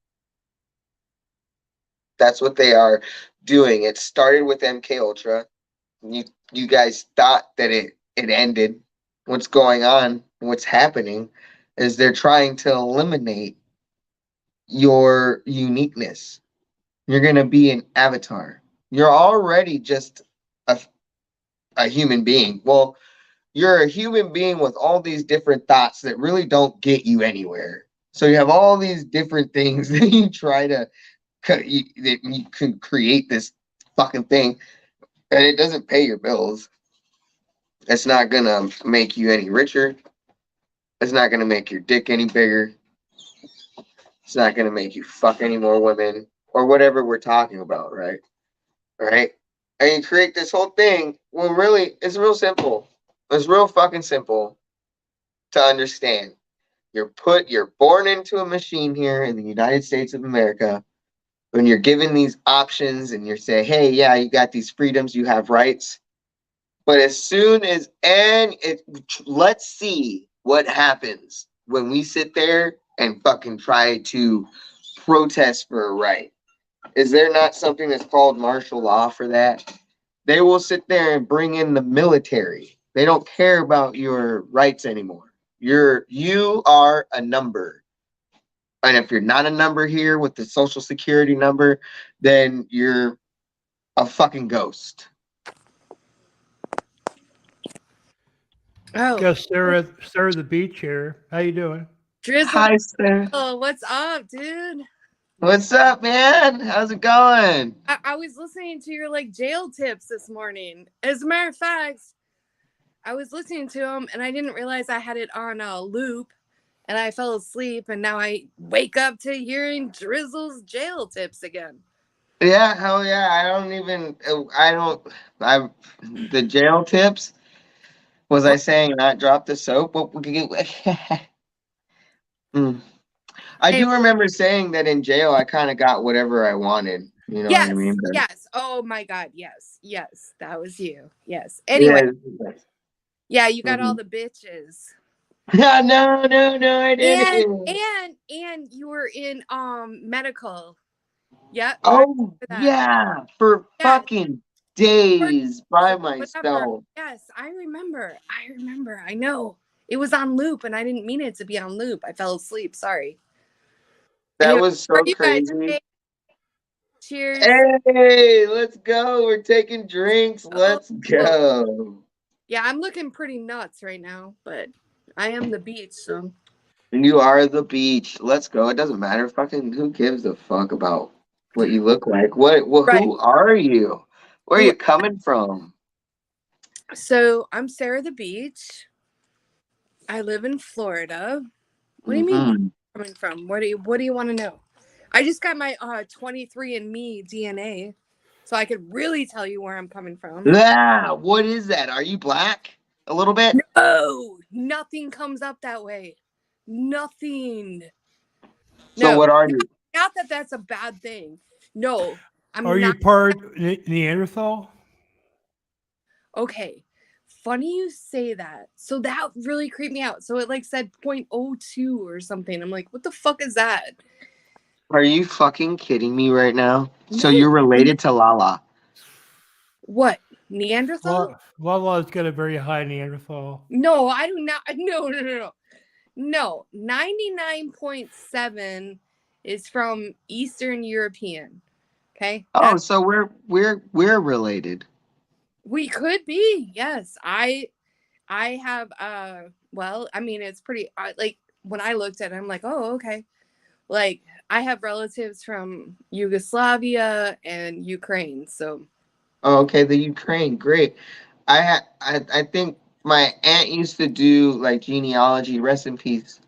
That's what they are doing. It started with MK Ultra. You guys thought that it ended. What's going on, what's happening is they're trying to eliminate your uniqueness. You're going to be an avatar. You're already just a human being. Well, you're a human being with all these different thoughts that really don't get you anywhere. So you have all these different things that you try to, that you can create this fucking thing, and it doesn't pay your bills. It's not going to make you any richer. It's not going to make your dick any bigger. It's not going to make you fuck any more women or whatever we're talking about, right? Right? And you create this whole thing. Well, really, it's real simple. It's real fucking simple to understand. You're born into a machine here in the United States of America. When you're given these options and you're saying, hey, yeah, you got these freedoms, you have rights. But as soon as, let's see what happens when we sit there and fucking try to protest for a right. Is there not something that's called martial law for that? They will sit there and bring in the military. They don't care about your rights anymore. You are a number. And if you're not a number here with the social security number, then you're a fucking ghost. Oh, Got Sarah the beach here. How you doing? Drizzle. Hi, sir. Oh, what's up, dude? What's up, man? How's it going? I was listening to your like jail tips this morning. As a matter of fact, I was listening to them and I didn't realize I had it on a loop, and I fell asleep, and now I wake up to hearing Drizzle's jail tips again. Yeah, hell yeah. The jail tips. Was I saying not drop the soap? Mm. I Hey, do remember saying that in jail I kind of got whatever I wanted. You know what I yes, mean? But yes. Oh my God, yes, yes. That was you. Yes. Anyway, yeah. yeah, you got all Mhm. the bitches. No, I didn't. And you were in medical. Yep. I Oh, remember that. yeah, for Yeah. fucking days by Whatever. myself. Yes, I remember. I know. It was on loop and I didn't mean it to be on loop. I fell asleep. Sorry. That Anyway, was how are so you guys? crazy. Okay? Cheers. Hey, let's go. We're taking drinks. Oh, Let's go. yeah, I'm looking pretty nuts right now, but I am the beach, so You are the beach. Let's go. It doesn't matter. Fucking who gives a fuck about what you look like? right. Who are you? Where are Who- you coming from? So I'm Sarah the Beach. I live in Florida. What do you mean where Mhm. I'm coming from? What do you want to know? I just got my 23andMe DNA, so I could really tell you where I'm coming from. Yeah, what is that? Are you black? A little bit? No, nothing comes up that way. Nothing. So No, what are you? not that that's a bad thing. No, I'm Are not. you part Neanderthal? Okay, funny you say that. So that really creeped me out. So it like said 0.02 or something. I'm like, what the fuck is that? Are you fucking kidding me right now? So No. you're related to Lala. What? Neanderthal? Lala's got a very high Neanderthal. No, I do not. No. No, 99.7 is from Eastern European. Okay? Oh, so we're related. We could be. Yes. I have well, I mean it's pretty like when I looked at it I'm like, "Oh, okay." Like I have relatives from Yugoslavia and Ukraine. So Oh, okay, the Ukraine, great. I think my aunt used to do like genealogy, rest in peace.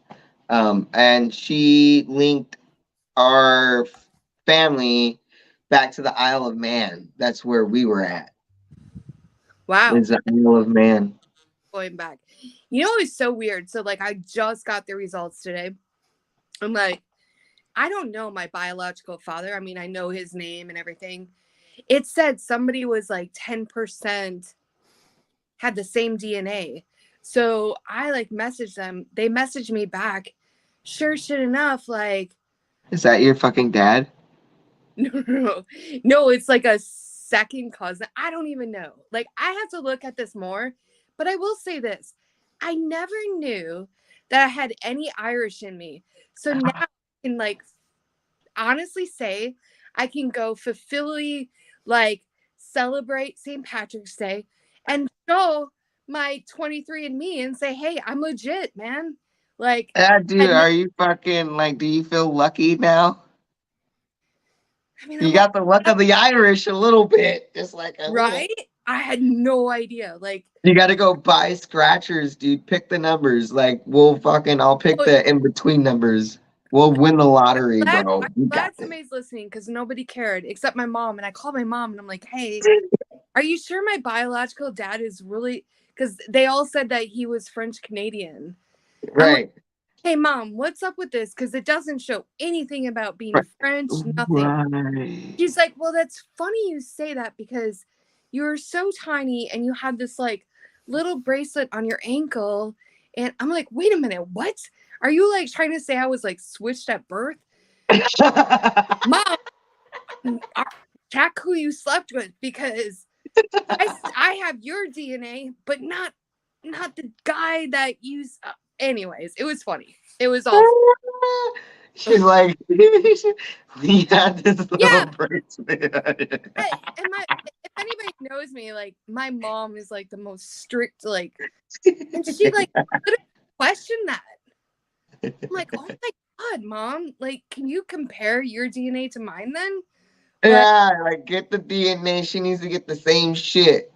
And she linked our family back to the Isle of Man. That's where we were at. wow, Is the Isle of Man. going back. You know it's so weird. So like I just got the results today. I'm like, I don't know my biological father. I mean, I know his name and everything. It said somebody was like 10% had the same DNA. So I like messaged them. They messaged me back. Sure shit enough, like, Is that your fucking dad? no, it's like a second cousin. I don't even know. Like, I have to look at this more. But I will say this. I never knew that I had any Irish in me. So now I can like honestly say I can go fulfilly like celebrate St. Patrick's Day and show my 23andMe and say, hey, I'm legit, man. Like, Dude, are you fucking like, do you feel lucky now? I mean, You got the luck of the Irish a little bit, just like a little. right? I had no idea. Like, You got to go buy scratchers, dude. Pick the numbers. Like, I'll pick the in between numbers. We'll win the lottery, bro. I'm You glad got this. somebody's listening because nobody cared except my mom. And I called my mom and I'm like, hey, are you sure my biological dad is really, because they all said that he was French Canadian. Right. Hey, mom, what's up with this? Because it doesn't show anything about being French, nothing. Right. She's like, well, that's funny you say that because you're so tiny and you had this like little bracelet on your ankle. And I'm like, wait a minute, what? Are you like trying to say I was like switched at birth? Mom, check who you slept with because I have your DNA, but not the guy that you. Anyways, it was funny. It was all. She's like, we had this little Yeah. bracelet. If anybody knows me, like my mom is like the most strict, like, and she like literally questioned that. I'm like, oh my god, mom, like, can you compare your DNA to mine then? Yeah, like get the DNA. She needs to get the same shit.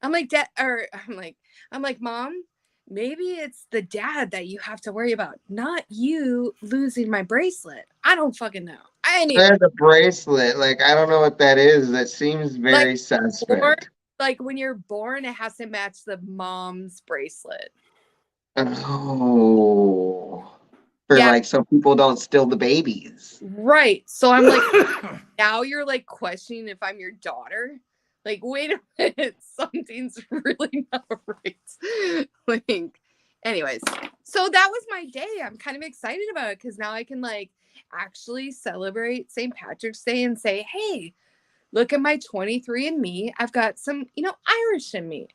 I'm like, I'm like, mom, maybe it's the dad that you have to worry about, not you losing my bracelet. I don't fucking know. Anyway, There's a bracelet. Like I don't know what that is. That seems very Like, suspect. like when you're born, it has to match the mom's bracelet. Oh. For Yeah. like so people don't steal the babies. Right. So I'm like, now you're like questioning if I'm your daughter. Like, wait a minute, something's really not right. Like, anyways, so that was my day. I'm kind of excited about it because now I can like actually celebrate St. Patrick's Day and say, hey, look at my 23andMe. I've got some, Irish in me.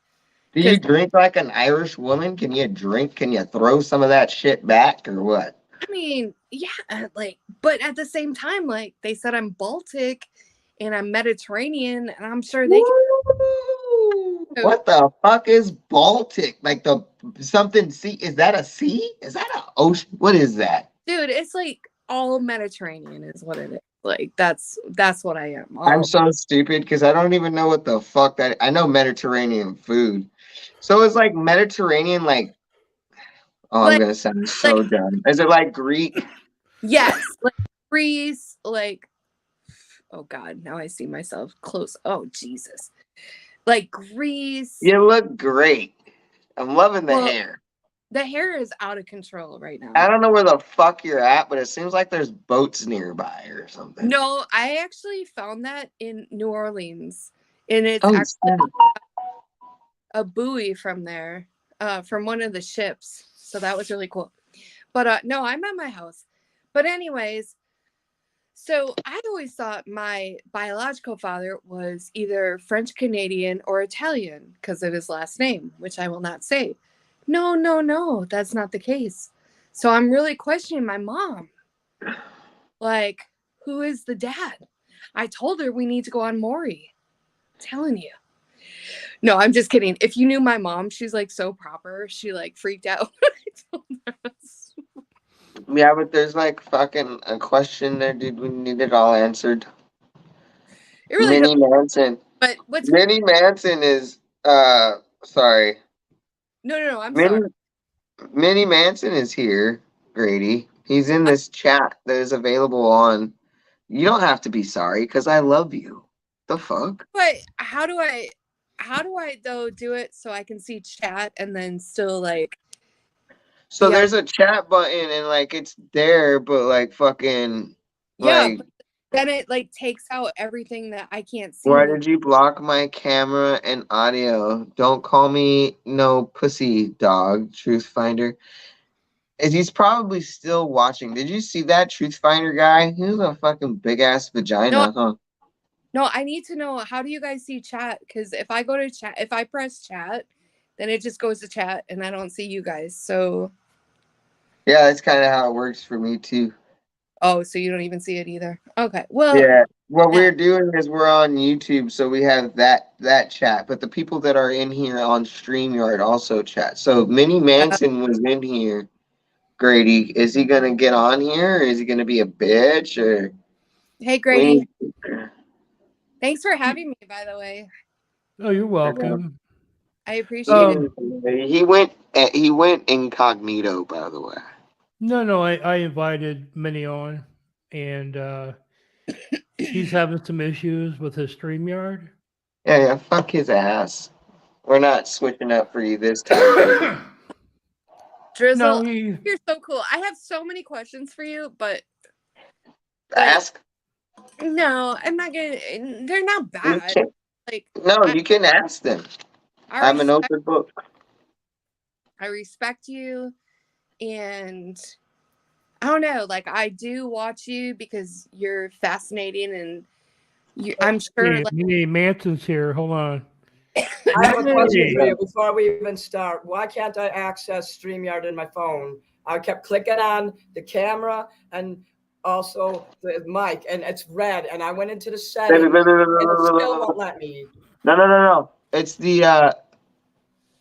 Do you drink like an Irish woman? Can you drink? Can you throw some of that shit back or what? I mean, yeah, like, but at the same time, like they said, I'm Baltic and I'm Mediterranean, and I'm sure they can. What the fuck is Baltic? Like the something sea? Is that a sea? Is that an ocean? What is that? Dude, it's like all Mediterranean is what it is. Like that's what I am. I'm so stupid because I don't even know what the fuck that. I know Mediterranean food, so it's like Mediterranean. Like, oh, I'm gonna sound so dumb. Is it like Greek? Yes, like Greece. Like, oh god, now I see myself close. Oh Jesus, like Greece. You look great. I'm loving the hair. The hair is out of control right now. I don't know where the fuck you're at, but it seems like there's boats nearby or something. No, I actually found that in New Orleans, and it's Oh, actually a buoy from there, from one of the ships. So that was really cool. But no, I'm at my house. But anyways, so I always thought my biological father was either French Canadian or Italian because of his last name, which I will not say. No, that's not the case. So I'm really questioning my mom. Like, who is the dad? I told her we need to go on Maury. I'm telling you. No, I'm just kidding. If you knew my mom, she's like so proper. She like freaked out when I told her. Yeah, but there's like fucking a question there, dude. We need it all answered. It really Minnie Manson. But what's Minnie Manson is sorry. No, I'm sorry. Minnie Manson is here, Grady. He's in this chat that is available on. You don't have to be sorry because I love you. The fuck? But how do I though do it so I can see chat and then still like? So there's a chat button and like it's there, but like fucking like. But then it like takes out everything that I can't see. Why did you block my camera and audio? Don't call me no pussy dog, Truth Finder. He's probably still watching. Did you see that Truth Finder guy? He was a fucking big ass vagina, huh? No, I need to know, how do you guys see chat? Because if I go to chat, if I press chat, then it just goes to chat and I don't see you guys. So yeah, that's kind of how it works for me too. Oh, so you don't even see it either. Okay. Well, yeah. What we're doing is we're on YouTube, so we have that chat. But the people that are in here on StreamYard also chat. So Minnie Manson was in here. Grady, is he gonna get on here, or is he gonna be a bitch? Or hey, Grady. Thanks for having me, by the way. Oh, you're welcome. I appreciate it. He went incognito, by the way. No, I invited Minnie on, and he's having some issues with his StreamYard. Yeah, fuck his ass. We're not switching up for you this time. Drizzle, you're so cool. I have so many questions for you, but ask. No, I'm not gonna. They're not bad. Like you can ask them. I'm an open book. I respect you, and I don't know. Like I do watch you because you're fascinating, and I'm sure. Minnie Manson's here. Hold on. I have a question for Hey. you before we even start. Why can't I access StreamYard in my phone? I kept clicking on the camera and also the mic, and it's red. And I went into the settings, and it still won't let me. No. It's the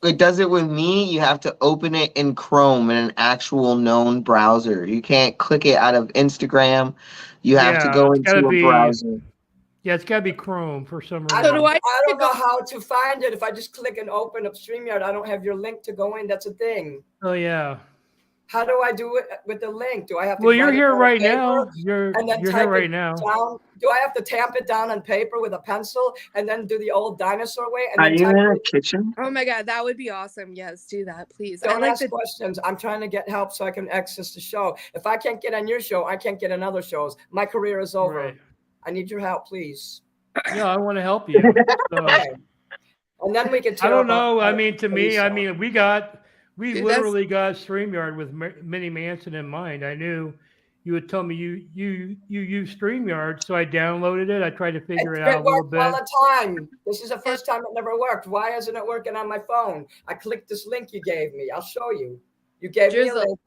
it does it with me. You have to open it in Chrome in an actual known browser. You can't click it out of Instagram. You have to Yeah, go it's gotta into a be. browser. Yeah, it's gotta be Chrome for some I reason. So do don't, I I don't to know go- how to find it. If I just click and open up StreamYard, I don't have your link to go in. That's a thing. Oh yeah. How do I do it with the link? Do I have to Well, you're write it here down on right paper now. You're and then here type right it now. down? Do I have to tamp it down on paper with a pencil and then do the old dinosaur way? And Are then you type in a it? kitchen? Oh my god, that would be awesome. Yes, do that, please. I Don't like ask the questions. I'm trying to get help so I can access the show. If I can't get on your show, I can't get on other shows. My career is over. Right. I need your help, please. Yeah, I want to help you. So Okay. And then we can I tear don't up know. our I mean, to me, I mean, we Dude, literally got StreamYard with Minnie Manson in mind. I knew you would tell me you use StreamYard, so I downloaded it. I tried to figure it out a It little works all bit. the time. This is the first time it never worked. Why isn't it working on my phone? I clicked this link you gave me. I'll show you. You gave me a Drizzle. link.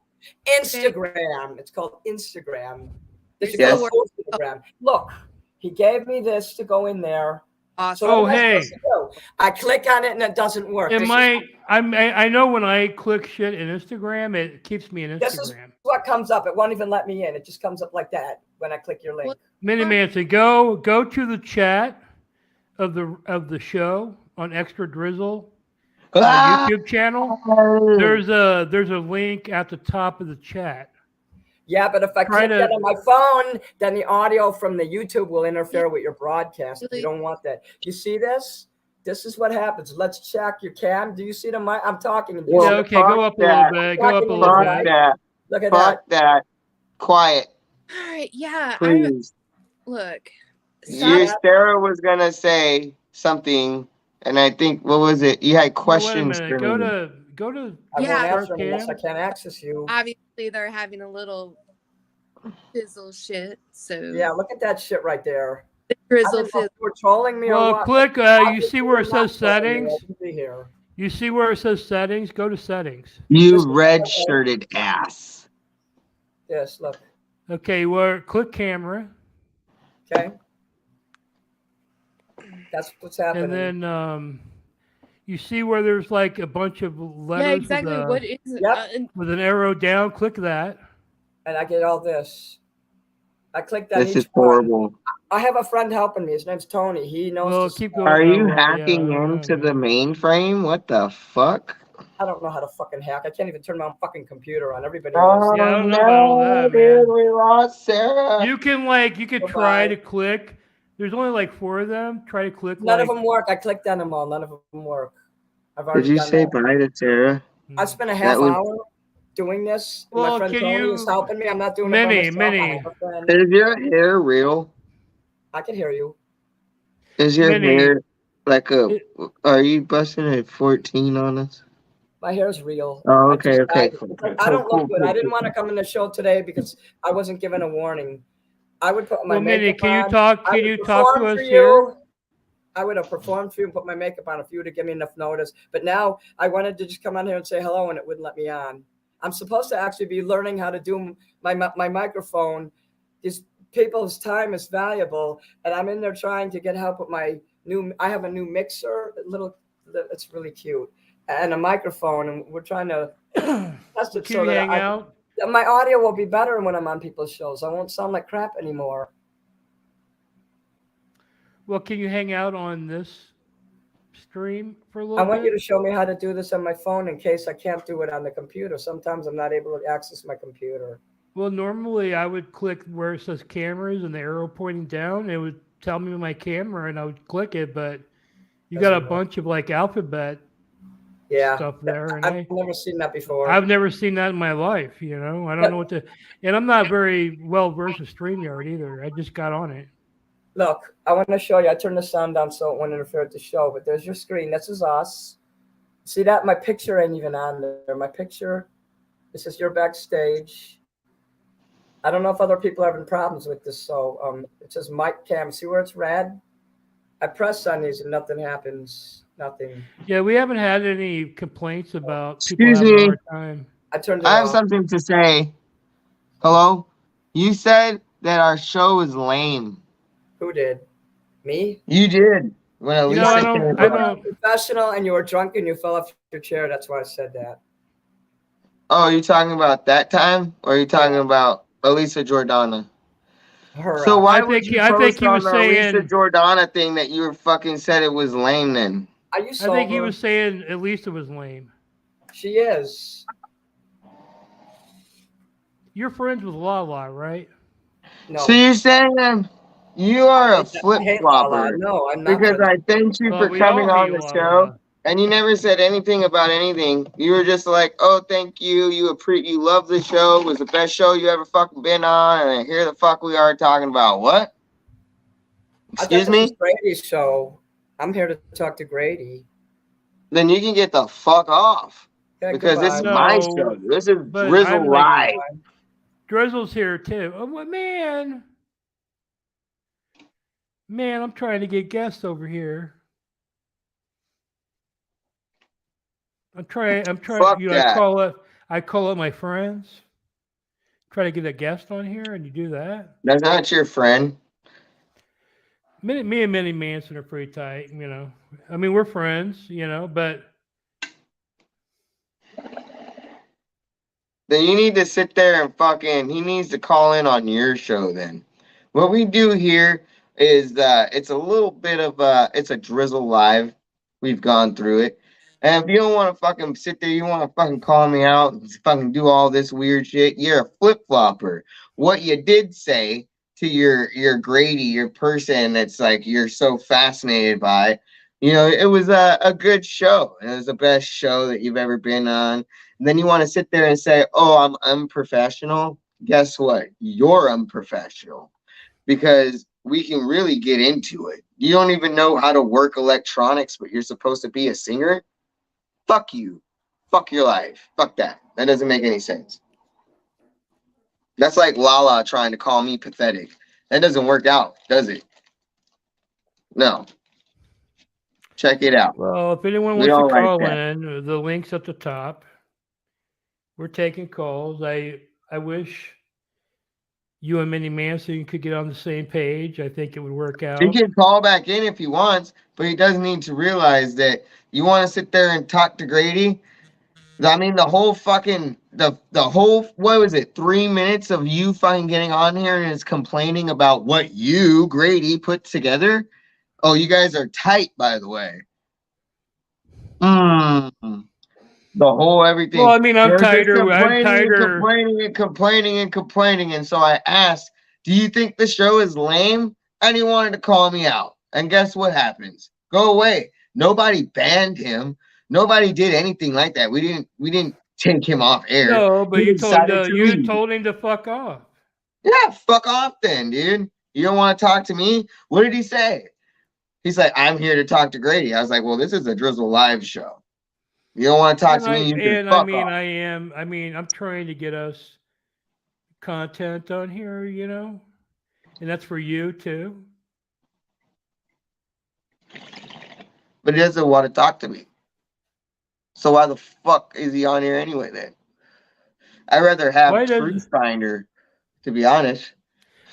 Instagram. It's called Instagram. This is Yes. called Instagram. Look, he gave me this to go in there. awesome. So what Oh, am I hey. supposed to do? I click on it and it doesn't work. It This is- might. I know when I click shit in Instagram, it keeps me in This is Instagram. what comes up. It won't even let me in. It just comes up like that when I click your link. Well, Minnie Manson, go to the chat of the show on Extra Drizzle Ah! YouTube channel. There's a link at the top of the chat. Yeah, but if I Try click to- that on my phone, then the audio from the YouTube will interfere with your broadcast. You Really? don't want that. You see this? This is what happens. Let's check your cam. Do you see the mic? I'm talking. Do you Well, see Yeah, the- okay, go up a little that. bit. Go up a little Fuck bit. that. Look at Fuck that. Quiet, All right, yeah. please. Look. Your Stop. Sarah was gonna say something, and I think what was it? You had No, questions wait a minute. for me. Go to I Yeah. won't start answer unless I cam. can't access you. Obviously, they're having a little fizzle shit. So Yeah, look at that shit right there. the I drizzle don't know fizzle. if you're trolling me or Well, what. click. You Obviously, see where it you're not says trolling me. I settings. wouldn't be here. You see where it says settings. Go to settings. You red-shirted ass. Yes, look. Okay, where click camera, Okay. That's what's happening. and then you see where there's like a bunch of letters Yeah, exactly. What is it? Yep. with an arrow down. Click that. And I get all this. I clicked on This each is one. horrible. I have a friend helping me. His name's Tony. He knows. Well, to keep spell. going. Are you well, yeah, hacking I don't know, into the man. mainframe? What the fuck? I don't know how to fucking hack. I can't even turn my own fucking computer on. Everybody knows. Oh Yeah, I don't know about all no, that, dude, man. we lost Sarah. You can try to click. There's only like 4 of them. Try to click. None like, of them work. I clicked on them all. None of them work. I've Did already you done say that. bye to Sarah? I spent a half was- hour doing this. And my Well, friend can Tony you- is helping me. I'm not doing Minnie, it by myself. I Minnie. have a friend. Is your hair real? I can hear you. Is your Minnie. hair like a? Are you busting a 14 on us? My hair's real. Oh, I okay, just- okay. I don't look good. I didn't want to come in the show today because I wasn't given a warning. I would put my Well, Minnie, makeup can you on. talk? I Can would you talk to perform us for here? you. I would have performed for you and put my makeup on if you would have given me enough notice. But now I wanted to just come on here and say hello, and it wouldn't let me on. I'm supposed to actually be learning how to do my microphone. These people's time is valuable, and I'm in there trying to get help with my new. I have a new mixer, it's really cute, and a microphone, and we're trying to test it Can so you that hang out? my audio will be better when I'm on people's shows. I won't sound like crap anymore. Well, can you hang out on this stream for a I little want you bit? to show me how to do this on my phone in case I can't do it on the computer. Sometimes I'm not able to access my computer. Well, normally I would click where it says cameras and the arrow pointing down. It would tell me my camera, and I would click it. But you got a Doesn't work. bunch of like alphabet Yeah, stuff there, and I've never seen that before. I've never seen that in my life. You know, I don't know what to. And I'm not very well versed with StreamYard either. I just got on it. Look, I want to show you. I turned the sound down so it wouldn't interfere with the show. But there's your screen. This is us. See that? My picture ain't even on there. My picture. This is your backstage. I don't know if other people are having problems with this. So it says mic cam. See where it's red? I press on these and nothing happens. Nothing. Yeah, we haven't had any complaints about people Excuse having a me. hard time. I turned it I have off. something to say. Hello? You said that our show is lame. Who did? Me? You did. When You know, I Elisa don't. came I on. don't. Professional, and you were drunk and you fell off your chair. That's why I said that. Oh, are you talking about that time? Or are you talking about Elisa Jordana? Her. So why I would think you I think post he on was the Elisa saying. Jordana thing that you were fucking said it was lame then? Are you I sober? think he was saying at least it was lame. She is. You're friends with Lala, right? No. So you're saying you are I a flip hate Lala. flopper No, I'm not. because I thanked you Well, for we coming all on hate the show Lala. and you never said anything about anything. You were just like, "Oh, thank you. You love the show. It was the best show you ever fucking been on." And here the fuck we are talking about what? I thought Excuse this was me? Grady's show. I'm here to talk to Grady. Then you can get the fuck off Yeah, because this is goodbye. my No, show. This is but Drizzle I'm like Live. Drizzle's here too. Oh well, man, I'm trying to get guests over here. I'm trying. Fuck You know, that. I call up my friends. Try to get a guest on here, and you do that. That's not your friend. Me and Minnie Manson are pretty tight. You know, I mean, we're friends. You know, but Then you need to sit there and fucking. He needs to call in on your show. Then, what we do here is it's a little bit of it's a Drizzle Live. We've gone through it, and if you don't want to fucking sit there, you want to fucking call me out and fucking do all this weird shit. You're a flip flopper. What you did say to your Grady, your person that's like you're so fascinated by. You know, it was a good show. It was the best show that you've ever been on. And then you want to sit there and say, "Oh, I'm unprofessional." Guess what? You're unprofessional because we can really get into it. You don't even know how to work electronics, but you're supposed to be a singer? Fuck you. Fuck your life. Fuck that. That doesn't make any sense. That's like Lala trying to call me pathetic. That doesn't work out, does it? No. Check it out. well, if anyone We wants to don't like call that. in, the link's at the top. We're taking calls. I wish you and Minnie Manson could get on the same page. I think it would work He out. can call back in if he wants, but he does need to realize that you want to sit there and talk to Grady. I mean, the whole fucking the whole what was it? 3 minutes of you fucking getting on here and is complaining about what you Grady put together. Oh, you guys are tight, by the way. The whole everything. Well, I mean, I'm They're just tighter. I'm complaining and tighter. complaining and complaining and complaining. And so I asked, "Do you think the show is lame?" And he wanted to call me out. And guess what happens? Go away. Nobody banned him. Nobody did anything like that. We didn't take him off air. No, but He you told him decided to, to you leave. told him to fuck off. Yeah, fuck off then, dude. You don't want to talk to me? What did he say? He's like, "I'm here to talk to Grady." I was like, "Well, this is a Drizzle Live show. You don't want to talk to me, you can fuck off." I'm trying to get us content on here, you know, and that's for you too. But he doesn't want to talk to me. So why the fuck is he on here anyway then? I'd rather Why have does Truth Finder, to be honest.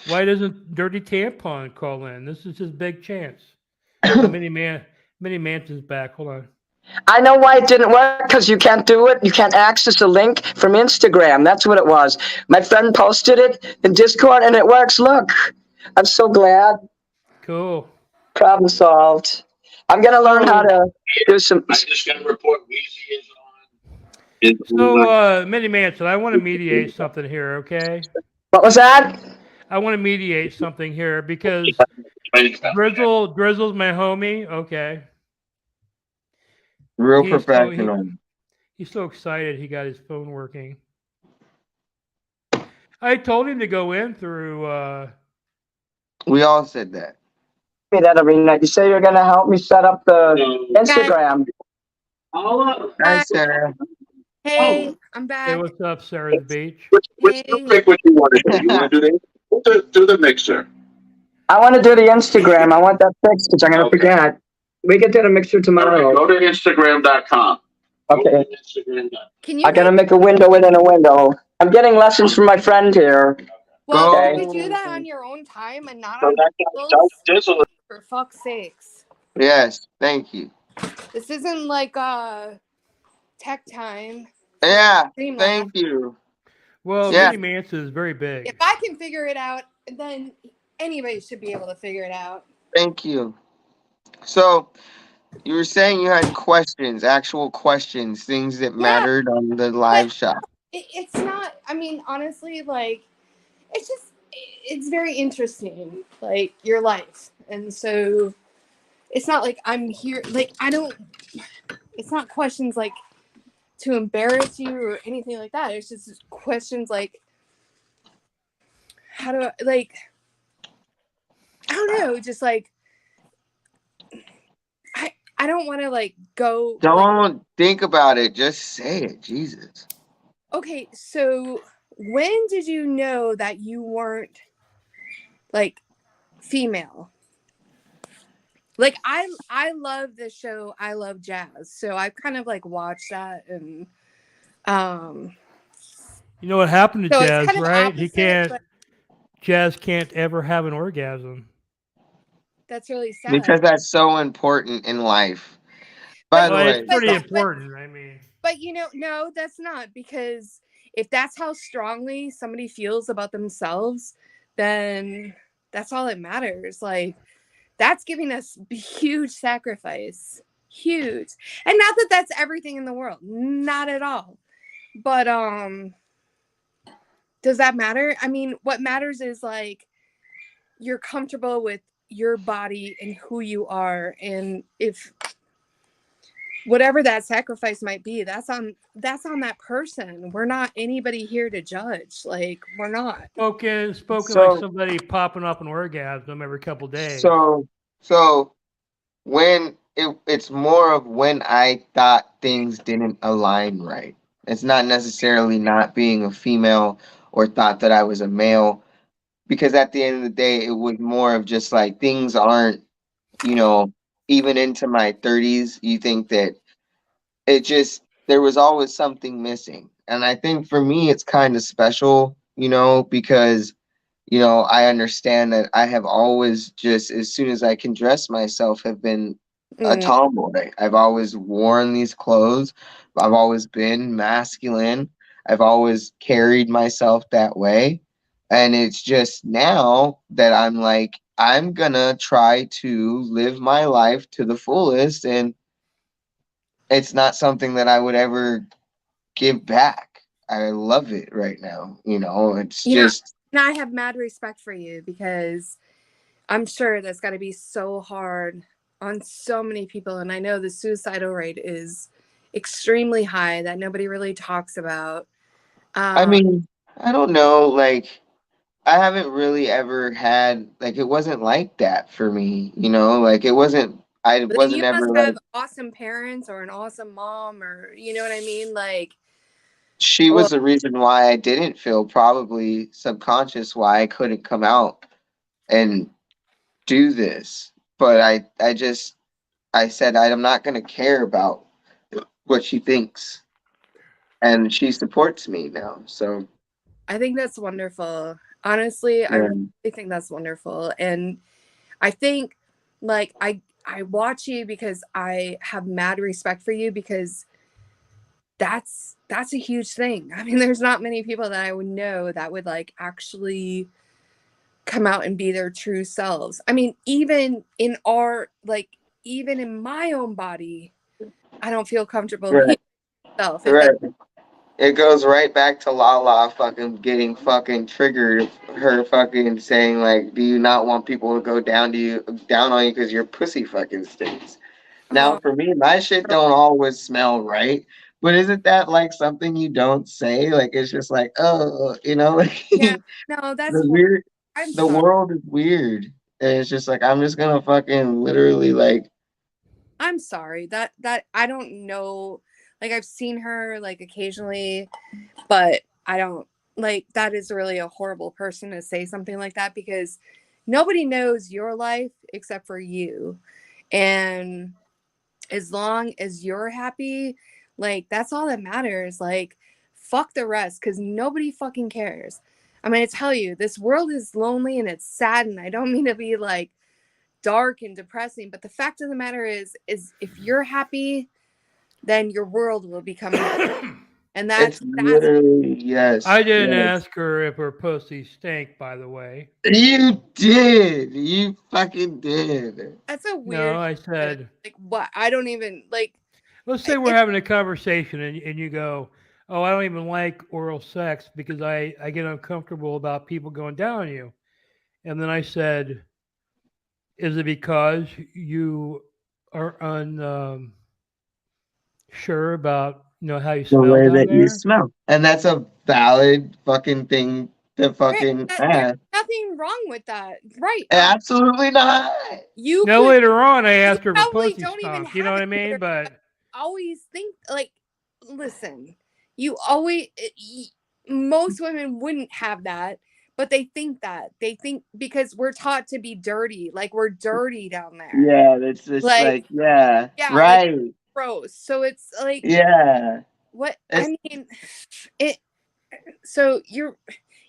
Why doesn't Dirty Tampon call in? This is his big chance. Oh, Minnie Manson's back. Hold on. I know why it didn't work, because you can't do it. You can't access a link from Instagram. That's what it was. My friend posted it in Discord, and it works. Look, I'm so glad. Cool. Problem solved. I'm going to learn how to do some. I'm just going to report Weezy is on. So, Minnie Manson, I want to mediate something here, okay? What was that? I want to mediate something here because Drizzle's my homie. Okay. Real professional. He's so excited he got his phone working. I told him to go in through. We all said that. That every night. You say you're going to help me set up the Instagram. Hi, Sarah. Hey, I'm Hey, back. what's up, Sarah's Beach? Which pick what you want to do? You want to do the mixer. I want to do the Instagram. I want that fixed because I'm going to forget. We can do the mixture tomorrow. Go to Instagram.com. Okay. Can you I gotta make, make a window within a window. I'm getting lessons from my friend here. well, Go. can you do that on your own time and not So on that Drizzle's? Drizzle For fuck's sakes. Yes, thank you. This isn't like tech time. Yeah, Streamlabs. thank you. Well, Yeah. Mini Mansa is very big. If I can figure it out, then anybody should be able to figure it out. Thank you. So, you were saying you had questions, actual questions, things that mattered on the live shop. It's not, I mean, honestly, like, it's just, it's very interesting, like, your life. And so, it's not like I'm here, like, it's not questions like to embarrass you or anything like that. It's just questions like, how do I, like, I don't know, just like, I don't want to like go. Don't think about it. Just say it. Jesus. Okay, so when did you know that you weren't like female? Like I love the show I Love Jazz, so I've kind of like watched that and You know what happened to so it's Jazz, kind of right? He opposite, can't. but Jazz can't ever have an orgasm. that's really sad. Because that's so important in life. By the Well, way, it's pretty but- important. I mean, But you know, no, that's not, because if that's how strongly somebody feels about themselves, then that's all that matters. Like, that's giving us huge sacrifice. Huge. And not that that's everything in the world. Not at all. But does that matter? I mean, what matters is like you're comfortable with your body and who you are, and if whatever that sacrifice might be, that's on that person. We're not anybody here to judge. Like, we're not. spoken So- like somebody popping up an orgasm every couple days. So when it's more of when I thought things didn't align right. It's not necessarily not being a female or thought that I was a male, because at the end of the day, it was more of just like things aren't, even into my 30s, you think that there was always something missing. And I think for me, it's kind of special, because, I understand that I have always just, as soon as I can dress myself, have been a tomboy. I've always worn these clothes. I've always been masculine. I've always carried myself that way. And it's just now that I'm like, I'm gonna try to live my life to the fullest, and it's not something that I would ever give back. I love it right now. It's just. And I have mad respect for you, because I'm sure that's got to be so hard on so many people. And I know the suicidal rate is extremely high that nobody really talks about. I mean, I don't know. Like, I haven't really ever had, like, it wasn't like that for me. Like, it wasn't. I but wasn't you ever must like. have awesome parents or an awesome mom, or you know what I mean? Like, She was the reason why I didn't feel, probably subconscious, why I couldn't come out and do this. But I said I'm not going to care about what she thinks, and she supports me now. So I think that's wonderful. Honestly, I yeah. really think that's wonderful. And I think, like, I watch you because I have mad respect for you, because that's a huge thing. I mean, there's not many people that I would know that would like actually come out and be their true selves. I mean, even in even in my own body, I don't feel comfortable Right. being myself. Right. It goes right back to Lala fucking getting fucking triggered. Her fucking saying like, "Do you not want people to go down on you because your pussy fucking stinks?" Now, for me, my shit don't always smell right, but isn't that like something you don't say? Like, it's just like, oh, like Yeah, no, that's the weird. I'm The sorry. world is weird, and it's just like I'm just gonna fucking literally like. I'm sorry that I don't know. Like, I've seen her like occasionally, but I don't like, that is really a horrible person to say something like that, because nobody knows your life except for you. And as long as you're happy, like that's all that matters. Like fuck the rest, because nobody fucking cares. I'm gonna tell you, this world is lonely and it's sad, and I don't mean to be like dark and depressing, but the fact of the matter is if you're happy, then your world will become happy. And It's that's literally yes. I didn't yes. ask her if her pussy stank, by the way. You did. You fucking did. that's a weird No, I said, like what? I don't even like let's say we're having a conversation and you go, oh, I don't even like oral sex because I get uncomfortable about people going down on you. And then I said, is it because you are sure about how you The smell way down that you there? smell. And that's a valid fucking thing to fucking there's ask. nothing wrong with that. Right. Absolutely not. You Now could later on, I asked her if her probably pussy don't even stunk. You know have what I it mean? either. But Always think like listen, you always most women wouldn't have that, but they think because we're taught to be dirty, like we're dirty down there. Yeah, it's just like yeah, right. like gross. So it's like Yeah. what It's, I mean it so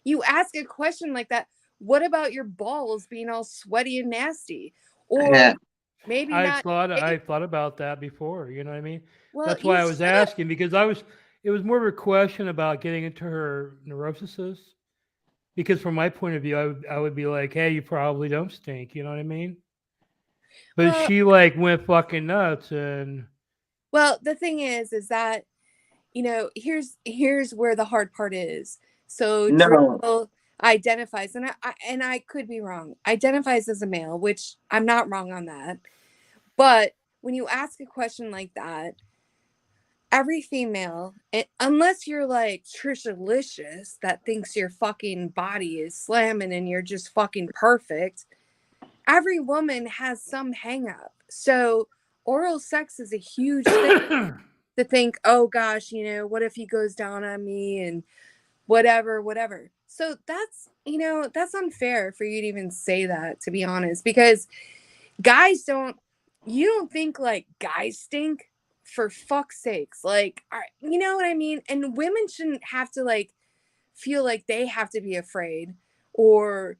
you ask a question like that, what about your balls being all sweaty and nasty? Or yeah. maybe I not. thought about that before. You know what I mean? Well, That's you why I was should've- asking because it was more of a question about getting into her neurosis. Because from my point of view, I would be like, hey, you probably don't stink. You know what I mean? But Well- she like went fucking nuts and. Well, the thing is that here's where the hard part is. So No. Drizzle identifies, and I could be wrong, identifies as a male, which I'm not wrong on that. But when you ask a question like that, every female, unless you're like Trishalicious that thinks your fucking body is slamming and you're just fucking perfect, every woman has some hang up. So oral sex is a huge thing to think, oh gosh, what if he goes down on me and whatever. So that's unfair for you to even say that, to be honest, because you don't think like guys stink, for fuck's sakes. Like, you know what I mean? And women shouldn't have to like feel like they have to be afraid, or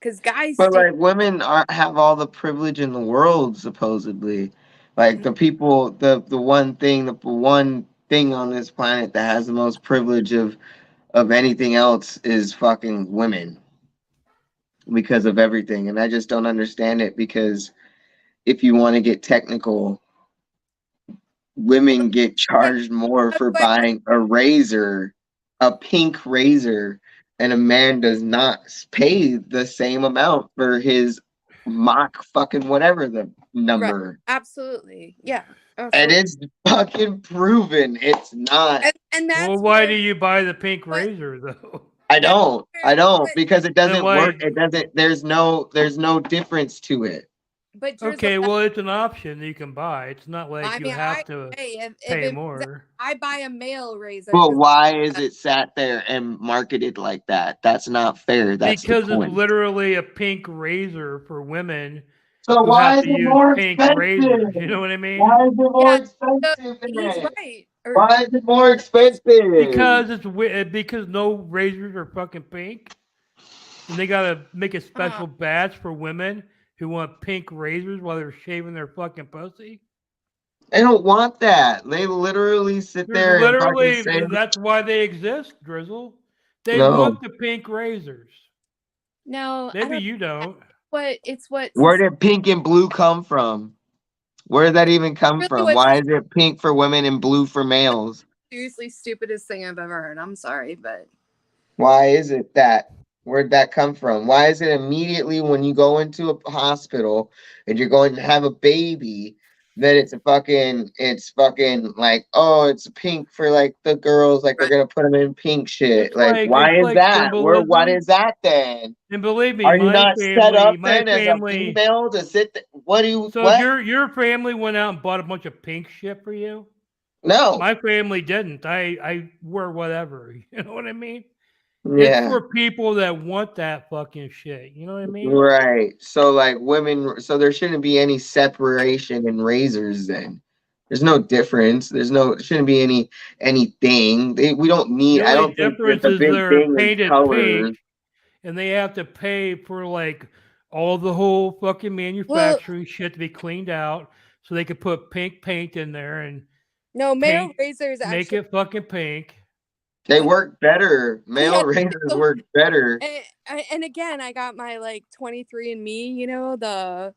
because guys But stink. like women have all the privilege in the world, supposedly. Like the people, the one thing on this planet that has the most privilege of anything else is fucking women because of everything. And I just don't understand it because if you want to get technical, women get charged more for buying a razor, a pink razor, and a man does not pay the same amount for his mock fucking whatever the number. Right. Absolutely. Yeah. And it's fucking proven it's not. And that's well, why do you buy the pink razor though? I don't because it doesn't why- work. It doesn't. There's no difference to it. But Drizzle, Okay, well, it's an option that you can buy. It's not like you have to if pay it- more. I buy a male razor. But why is it sat there and marketed like that? That's not fair. That's Because the point. it's literally a pink razor for women. So who why have is to it use more pink expensive? razors? You know what I mean? Why is it more expensive than He's that? right. Why is it more expensive? Because no razors are fucking pink, and they gotta make a special batch for women who want pink razors while they're shaving their fucking pussy. They don't want that. They literally sit there and fucking say, That's why they exist, Drizzle. They No. want the pink razors. No, Maybe you don't. But it's what. Where did pink and blue come from? Where did that even come Really, from? what's Why is it pink for women and blue for males? seriously stupidest thing I've ever heard. I'm sorry, but Why is it that? Where'd that come from? Why is it immediately when you go into a hospital and you're going to have a baby that it's fucking like, oh, it's pink for like the girls, like they're gonna put them in pink shit. It's Like, why it's is like that? What symbolism. is that then? And believe me, Are you my not family, set up my then as a family. female to sit? What do you? So what? your family went out and bought a bunch of pink shit for you? Oh. No. My family didn't. I wear whatever. You know what I mean? It's Yeah. for people that want that fucking shit. You know what I mean? Right. So like women, so there shouldn't be any separation in razors then. There's no difference. Shouldn't be anything. We don't The need. I only don't think that difference the is big they're thing is painted colors. pink, and they have to pay for like all the whole fucking Well, manufacturing shit to be cleaned out, so they could put pink paint in there and no, male paint, razors make actually. it fucking pink. They work better. Male Yeah, razors so- work better. and again, I got my like 23andMe, you know,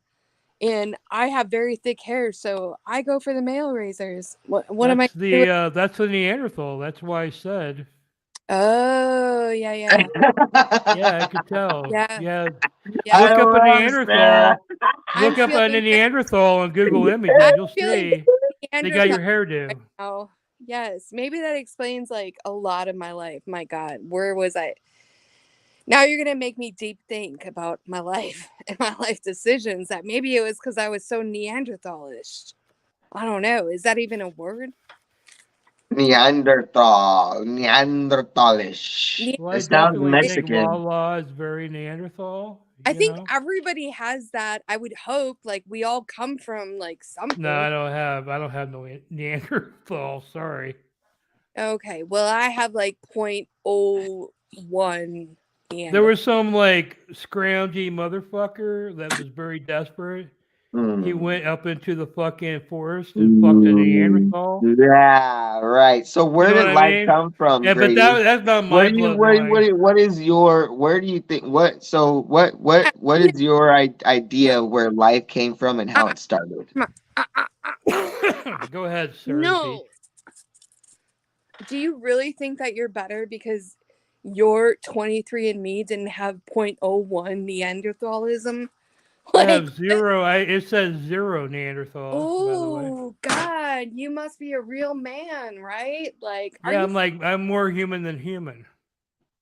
and I have very thick hair, so I go for the male razors. What am I That's doing? that's the Neanderthal. That's why I said. Oh, yeah. Yeah, I could tell. Yeah. Yeah, Yeah. look up a love Sarah. Neanderthal. I'm Look up a feeling Neanderthal on Google Images. I'm You'll feeling see they got your Neanderthal hairdo. right now. Yes, maybe that explains like a lot of my life. My God, where was I? Now you're gonna make me deep think about my life and my life decisions. That maybe it was because I was so Neanderthalish. I don't know. Is that even a word? Neanderthalish. Well, I It sounds definitely think Mexican. Lala is very Neanderthal. I You think know. everybody has that. I would hope like we all come from like something. No, I don't have no Neanderthal. Sorry. Okay, well I have like 0.01 There Neanderthal. was some like scroungy motherfucker that was very desperate. He went up into the fucking forest and fucked a Neanderthal. Yeah, right. So You where know did what I life mean? come from, Yeah, but Grady? that's not What my do you bloodline. what is your where do you think what is your idea of where life came from and how it started? Go ahead, Serenity. No. Do you really think that you're better because your 23andMe didn't have 0.01 Neanderthalism? I Like, have zero. It says zero Neanderthal, by the way. oh God, you must be a real man, right? Like, are Yeah, you? I'm more human than human.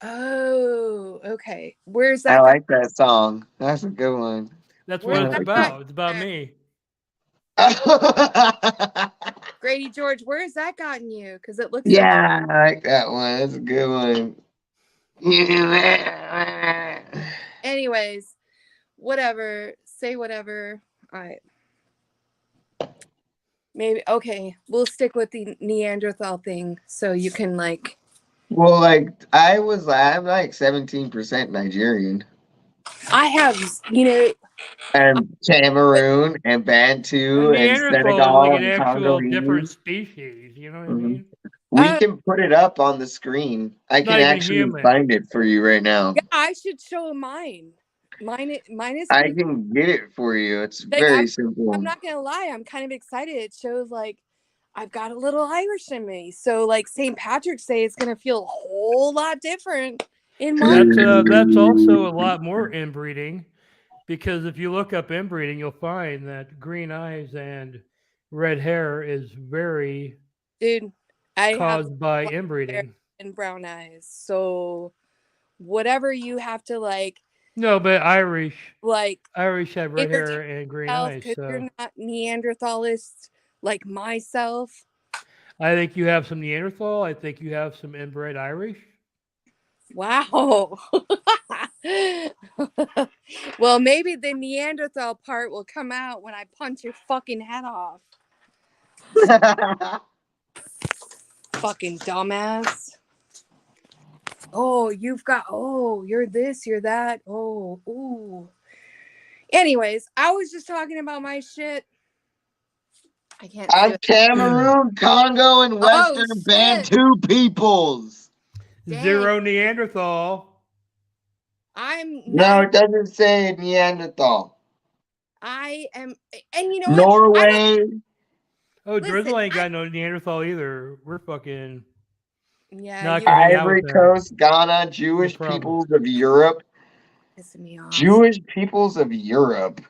Oh, okay. Where's I that guy? like that song. That's a good one. That's Where's what it's that guy? about. It's about me. Grady George, where's that gotten you? Because it looks so. Yeah, I like that one. That's a good one. Anyways, whatever. Say whatever. All right. Maybe okay. We'll stick with the Neanderthal thing, so you can like. Well, like I'm like 17% Nigerian. I have, And Cameroon and A Bantu and Neanderthal is like Senegal an and actual different Congolese. species. You know what I Mhm. mean? We can put it up on the screen. I It's can not even actually human. find it for you right now. yeah, I should show mine. Mine is I pretty. can get it for you. It's Like, very simple. I'm not gonna lie. I'm kind of excited. It shows like I've got a little Irish in me. So like St. Patrick's Day is gonna feel a whole lot different in my. That's also a lot more inbreeding, because if you look up inbreeding, you'll find that green eyes and red hair is very Dude, I have caused by black hair inbreeding. and brown eyes. So whatever you have to like No, but Irish have red entertain hair and green yourself eyes. because you're So not Neanderthalist like myself. I think you have some Neanderthal. I think you have some inbred Irish. Wow. Well, maybe the Neanderthal part will come out when I punch your fucking head off. Fucking dumbass. Oh, you're this, you're that. Oh, ooh. Anyways, I was just talking about my shit. I can't see I'm it. Cameroon, Congo, and Western shit. Bantu peoples. Zero Neanderthal. I'm No, not. it doesn't say Neanderthal. I am, and you know what? Norway. Oh, Drizzle Listen, ain't got no Neanderthal either. We're fucking Yeah, not you gonna hang out Ivory with them. Coast, Ghana, Jewish problem. peoples of Europe. pissing me off. Jewish peoples of Europe.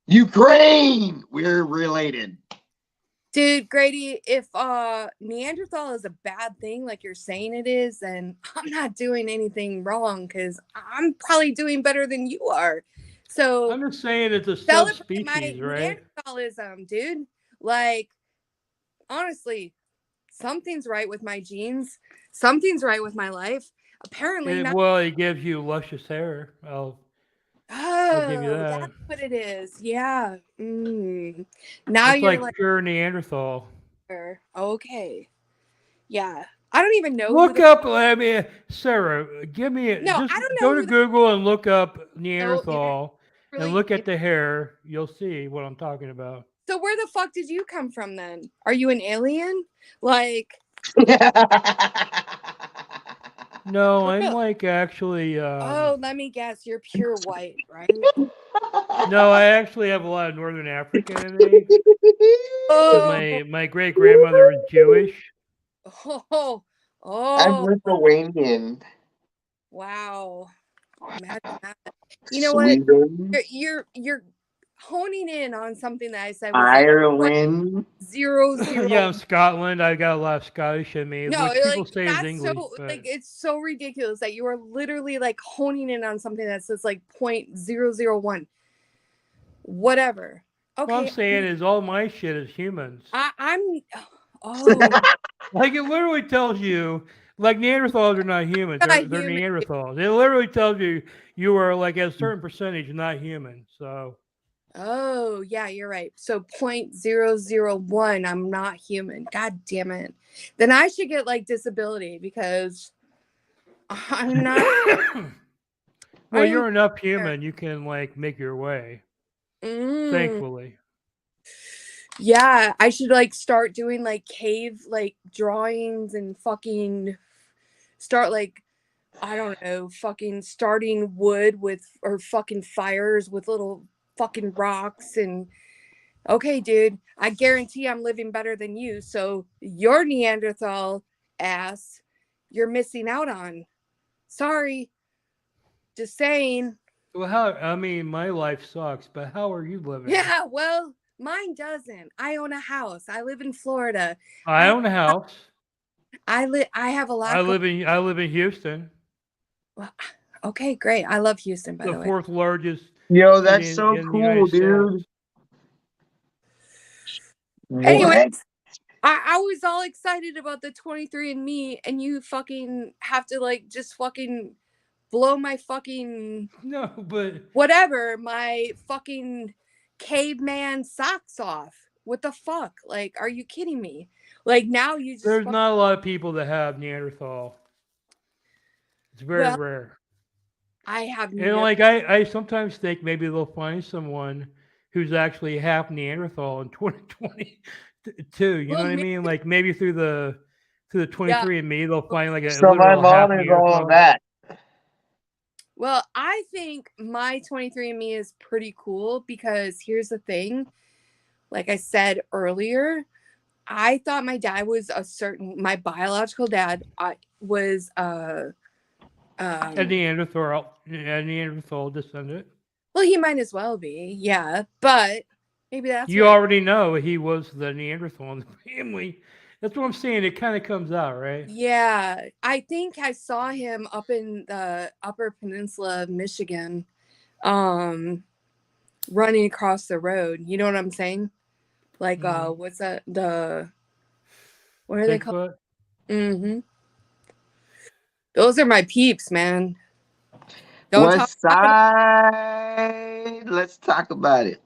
Ukraine! We're related. Dude, Grady, if Neanderthal is a bad thing like you're saying it is, then I'm not doing anything wrong because I'm probably doing better than you are. So I'm just saying it's a celebrate my subspecies, right? Neanderthalism, dude. Like, honestly, something's right with my genes. Something's right with my life. Apparently not. Well, it gives you luscious hair. I'll give you Oh, that. that's what it is. Yeah. Now It's you're like like, pure Neanderthal. okay. Yeah. I don't even know who Look the. up. I mean, Sarah, give me No, just I don't know go to who the. Google and look up No, Neanderthal and really. look at the hair. You'll see what I'm talking about. So where the fuck did you come from then? Are you an alien? Like, No, for I'm real? like actually. Oh, let me guess. You're pure white, right? No, I actually have a lot of Northern African in me. 'Cause Oh, my great grandmother was Jewish. oh, I'm oh, Lithuanian. wow. Imagine that. You know what? Sweden. You're honing in on something that I said was like Ireland. 001. Yeah, I'm Scotland. I got a lot of Scottish in me, No, which people like say is that's so English, but like it's so ridiculous that you are literally like honing in on something that says like 0.001. Whatever. what I'm Okay, saying is all my shit is humans. I'm oh Like it literally tells you, like Neanderthals are not humans. not They're human. Neanderthals. It literally tells you you are like at a certain percentage not human. So Oh yeah, you're right. So 0.001, I'm not human. God damn it. Then I should get like disability because I'm not. well, I am you're enough there. human. You can like make your way. Mm. Thankfully. Yeah, I should like start doing like cave like drawings and fucking start like I don't know, fucking starting wood with or fucking fires with little fucking rocks and okay, dude, I guarantee I'm living better than you. So your Neanderthal ass, you're missing out on. Sorry. Just saying. Well, how? I mean, my life sucks, but how are you living? Yeah, well, mine doesn't. I own a house. I live in Florida. I own a house. I have a lot. I live in Houston, Well, okay, great. I love Houston, by the the way. fourth largest Yo, city that's so in the cool, United dude. States. Anyways, What? I was all excited about the 23andMe, and you fucking have to like just fucking blow my fucking No, but whatever, my fucking caveman socks off. What the fuck? Like, are you kidding me? Like now you just there's not a lot of people that have Neanderthal. It's very well, rare. I have And no. like I sometimes think maybe they'll find someone who's actually half Neanderthal in 2022. You know Well, what I mean? Like maybe through the yeah. 23andMe, they'll find like a So my literal half mom is all of Neanderthal. that. Well, I think my 23andMe is pretty cool because here's the thing. Like I said earlier, I thought my dad was my biological dad was A Neanderthal descendant. well, he might as well be, yeah, but maybe that's You what already know he was the Neanderthal in the family. That's what I'm saying. It kind of comes out, right? yeah, I think I saw him up in the Upper Peninsula of Michigan, running across the road. You know what I'm saying? Like, what's that? What are they called? Bigfoot. Mm-hmm. Those are my peeps, man. Don't West Side. Let's talk about it.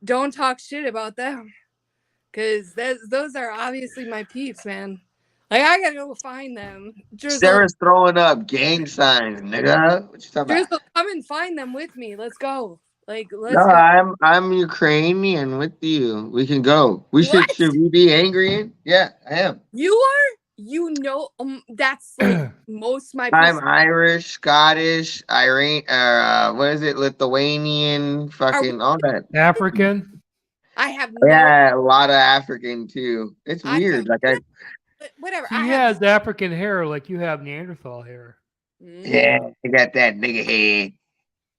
don't talk shit about them, cause those are obviously my peeps, man. Like I gotta go find them. Drizzle, Sarah's throwing up gang signs, nigga. What you talking about? Drizzle, come and find them with me. Let's go. Like let's No, go. I'm Ukrainian with you. We can go. Should we be angry? Yeah, I am. You are? You know, that's like most my I'm peeps. Irish, Scottish, Iranian, what is it? Lithuanian, fucking all that. African. I have no. Yeah, a lot of African too. It's weird. Whatever. He has African hair like you have Neanderthal hair. Yeah, I got that nigga head.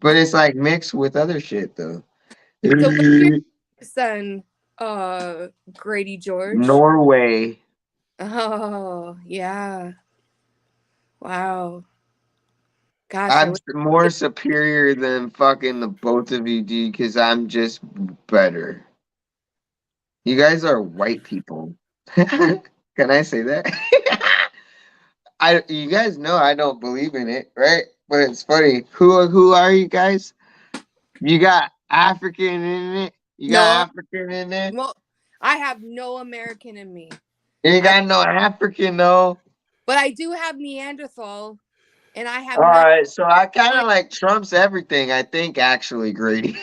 But it's like mixed with other shit though. So what's your son, Grady George? Norway. Oh yeah. Wow. Gosh, I'm more superior than fucking the both of you, dude, because I'm just better. You guys are white people. Can I say that? You guys know I don't believe in it, right? But it's funny. Who are you guys? You got African in it. You got African in there. Well, I have no American in me. You got no African though. But I do have Neanderthal, and I have All right, so I kind of like Trump's everything. I think actually, Grady.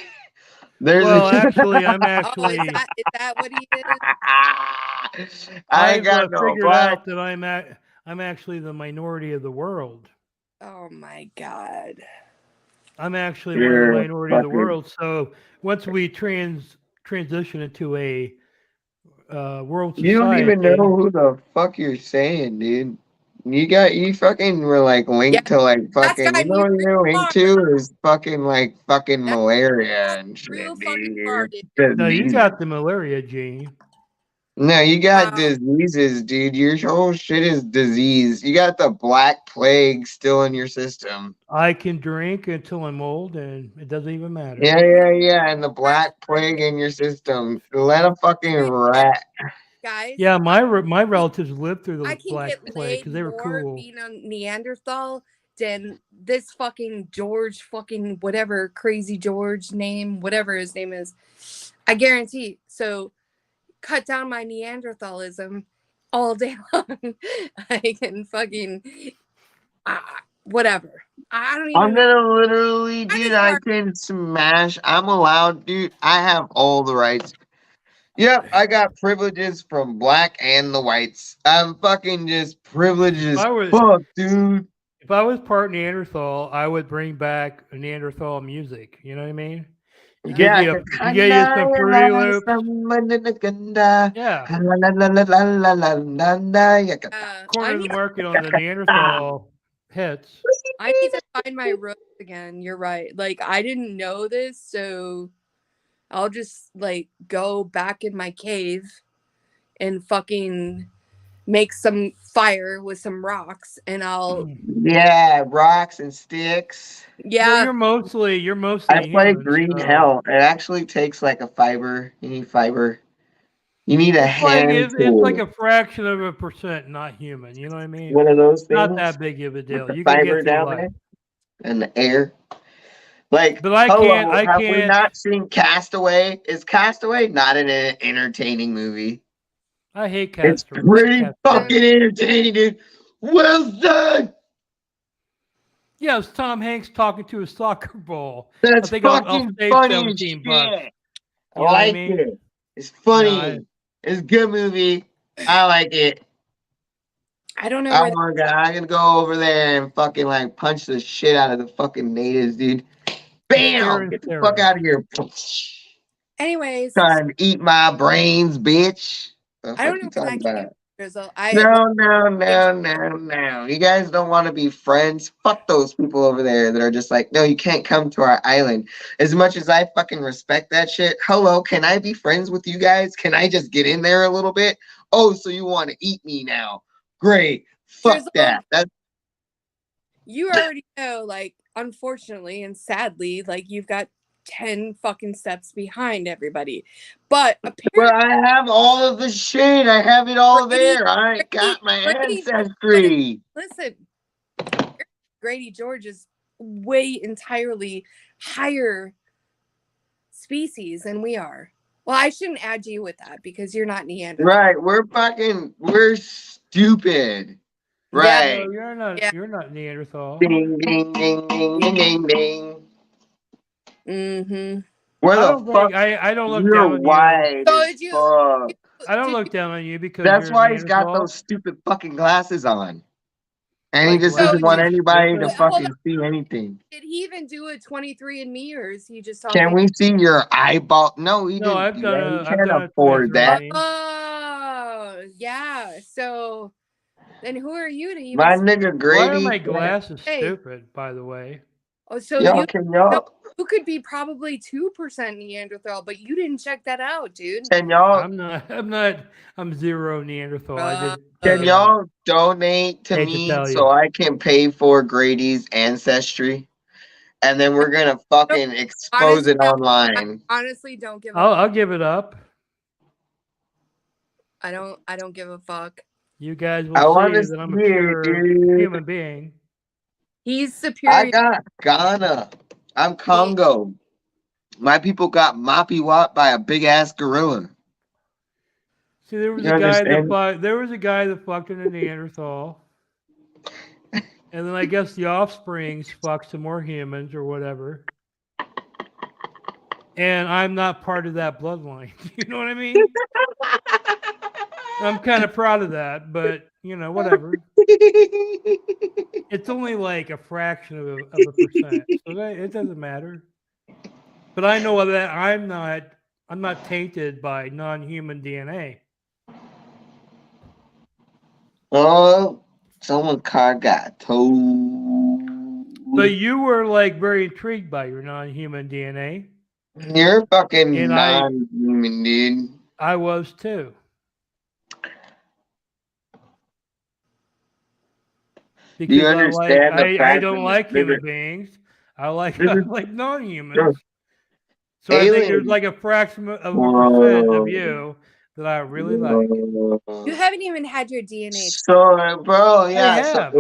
Well, actually, I'm Oh, actually. is that what he is? I I've got no figured black. out that I'm actually the minority of the world. Oh my god. I'm actually one of You're the minority of the fucking- world. So once we transition into a world You don't society, even know who the fuck you're saying, dude. You fucking were like linked to like That's fucking. got You know what me you're linked to is fucking like fucking That's malaria and real shit, fucking dude. far, dude. no, you Disease. got the malaria gene. No, you got Wow. diseases, dude. Your whole shit is disease. You got the black plague still in your system. I can drink until I'm old, and it doesn't even matter. Yeah. And the black plague in your system. Let a fucking rat. Guys, Yeah, my relatives lived through I the can Black get Plague laid because they were more cool. being a Neanderthal than this fucking George fucking whatever crazy George name, whatever his name is. I guarantee. So cut down my Neanderthalism all day long. I can fucking whatever. I don't even I'm know. gonna literally, dude, I can smash. I'm allowed, dude. I have all the rights. Yep, I got privileges from black and the whites. I'm fucking just privileged as fuck, dude. If I was part Neanderthal, I would bring back Neanderthal music. You know what I mean? You get you some Fruity Loops. Yeah. Corner the market on the Neanderthal hits. I need to find my roots again. You're right. Like I didn't know this, so I'll just like go back in my cave and fucking make some fire with some rocks, and I'll Yeah, rocks and sticks. yeah. Well, you're mostly I play human, green so- hell. It actually takes like a fiber. You need fiber. You need a hand it's tool. like a fraction of a percent not human. You know what I mean? One of those things. Not that big of a deal. With the You can fiber get through down life. there and the air. Like, But I hello, can't- I have we can't- not seen Castaway? Is Castaway not an entertaining movie? I hate It's Castaway. pretty Castaway. fucking entertaining, dude. Well done. Yeah, it's Tom Hanks talking to a soccer ball. That's I think I'll fucking save funny as 17 bucks. shit. You I know what I like mean? it. It's funny. No, It's a good movie. I like it. I don't know Oh where my god, I'm gonna go over there and fucking like punch the shit out of the fucking natives, dude. Bam! Get the fuck out of here. anyways. Trying to eat my brains, bitch. The I fuck don't you know where talking that came about? from, Drizzle. I No. You guys don't want to be friends? Fuck those people over there that are just like, no, you can't come to our island. As much as I fucking respect that shit, hello, can I be friends with you guys? Can I just get in there a little bit? Oh, so you want to eat me now? Great. Fuck Drizzle. that. That's You already know, like, unfortunately and sadly, like you've got 10 fucking steps behind everybody. But But I have all of the shit. I have it all there. I got my ancestry. Listen, Grady George is way entirely higher species than we are. Well, I shouldn't add you with that because you're not Neanderthal. Right. We're stupid. Right. No, you're not. You're not Neanderthal. Ding, ding, ding, ding, ding, ding, ding. Mm-hmm. Where I the don't fuck? think I don't look You're down on white you. as fuck. I don't look down on you because That's you're why he's got Neanderthal. those stupid fucking glasses on. And Like he just doesn't glasses want are anybody to stupid. fucking see anything. Did he even do a 23andMe or is he just Can we see your eyeball? No, he No, didn't I've do done that. a- He I've can't done a afford that. 23andMe. Oh, yeah. So then who are you to even My nigga Why are Grady. my glasses Hey. stupid? By the way. Oh, so Yo, you can y'all could be probably 2% Neanderthal, but you didn't check that out, dude. can y'all I'm not. I'm zero Neanderthal. I just can y'all donate to Hate to me tell so you. I can pay for Grady's ancestry? And then we're gonna fucking expose it online. Honestly, don't give a I'll give it up. I don't give a fuck. You guys I will want see to that I'm a see it, pure dude. human being. He's I superior. got Ghana. I'm Congo. My people got moppy wop by a big ass gorilla. See, there was You a guy that understand? fucked in a Neanderthal, and then I guess the offsprings fucked some more humans or whatever. And I'm not part of that bloodline. You know what I mean? I'm kind of proud of that, but whatever. It's only like a fraction of a percent, so it doesn't matter. But I know that I'm not tainted by non-human DNA. Oh, someone car got towed. But you were like very intrigued by your non-human DNA, You're fucking and non-human, dude. I was too. Do you Because understand the I fact don't that like human beings. I like this I is like non-humans. So I think there's alien? like a fraction of a percent of you that I really like. You haven't even had your DNA. So, bro, yeah. I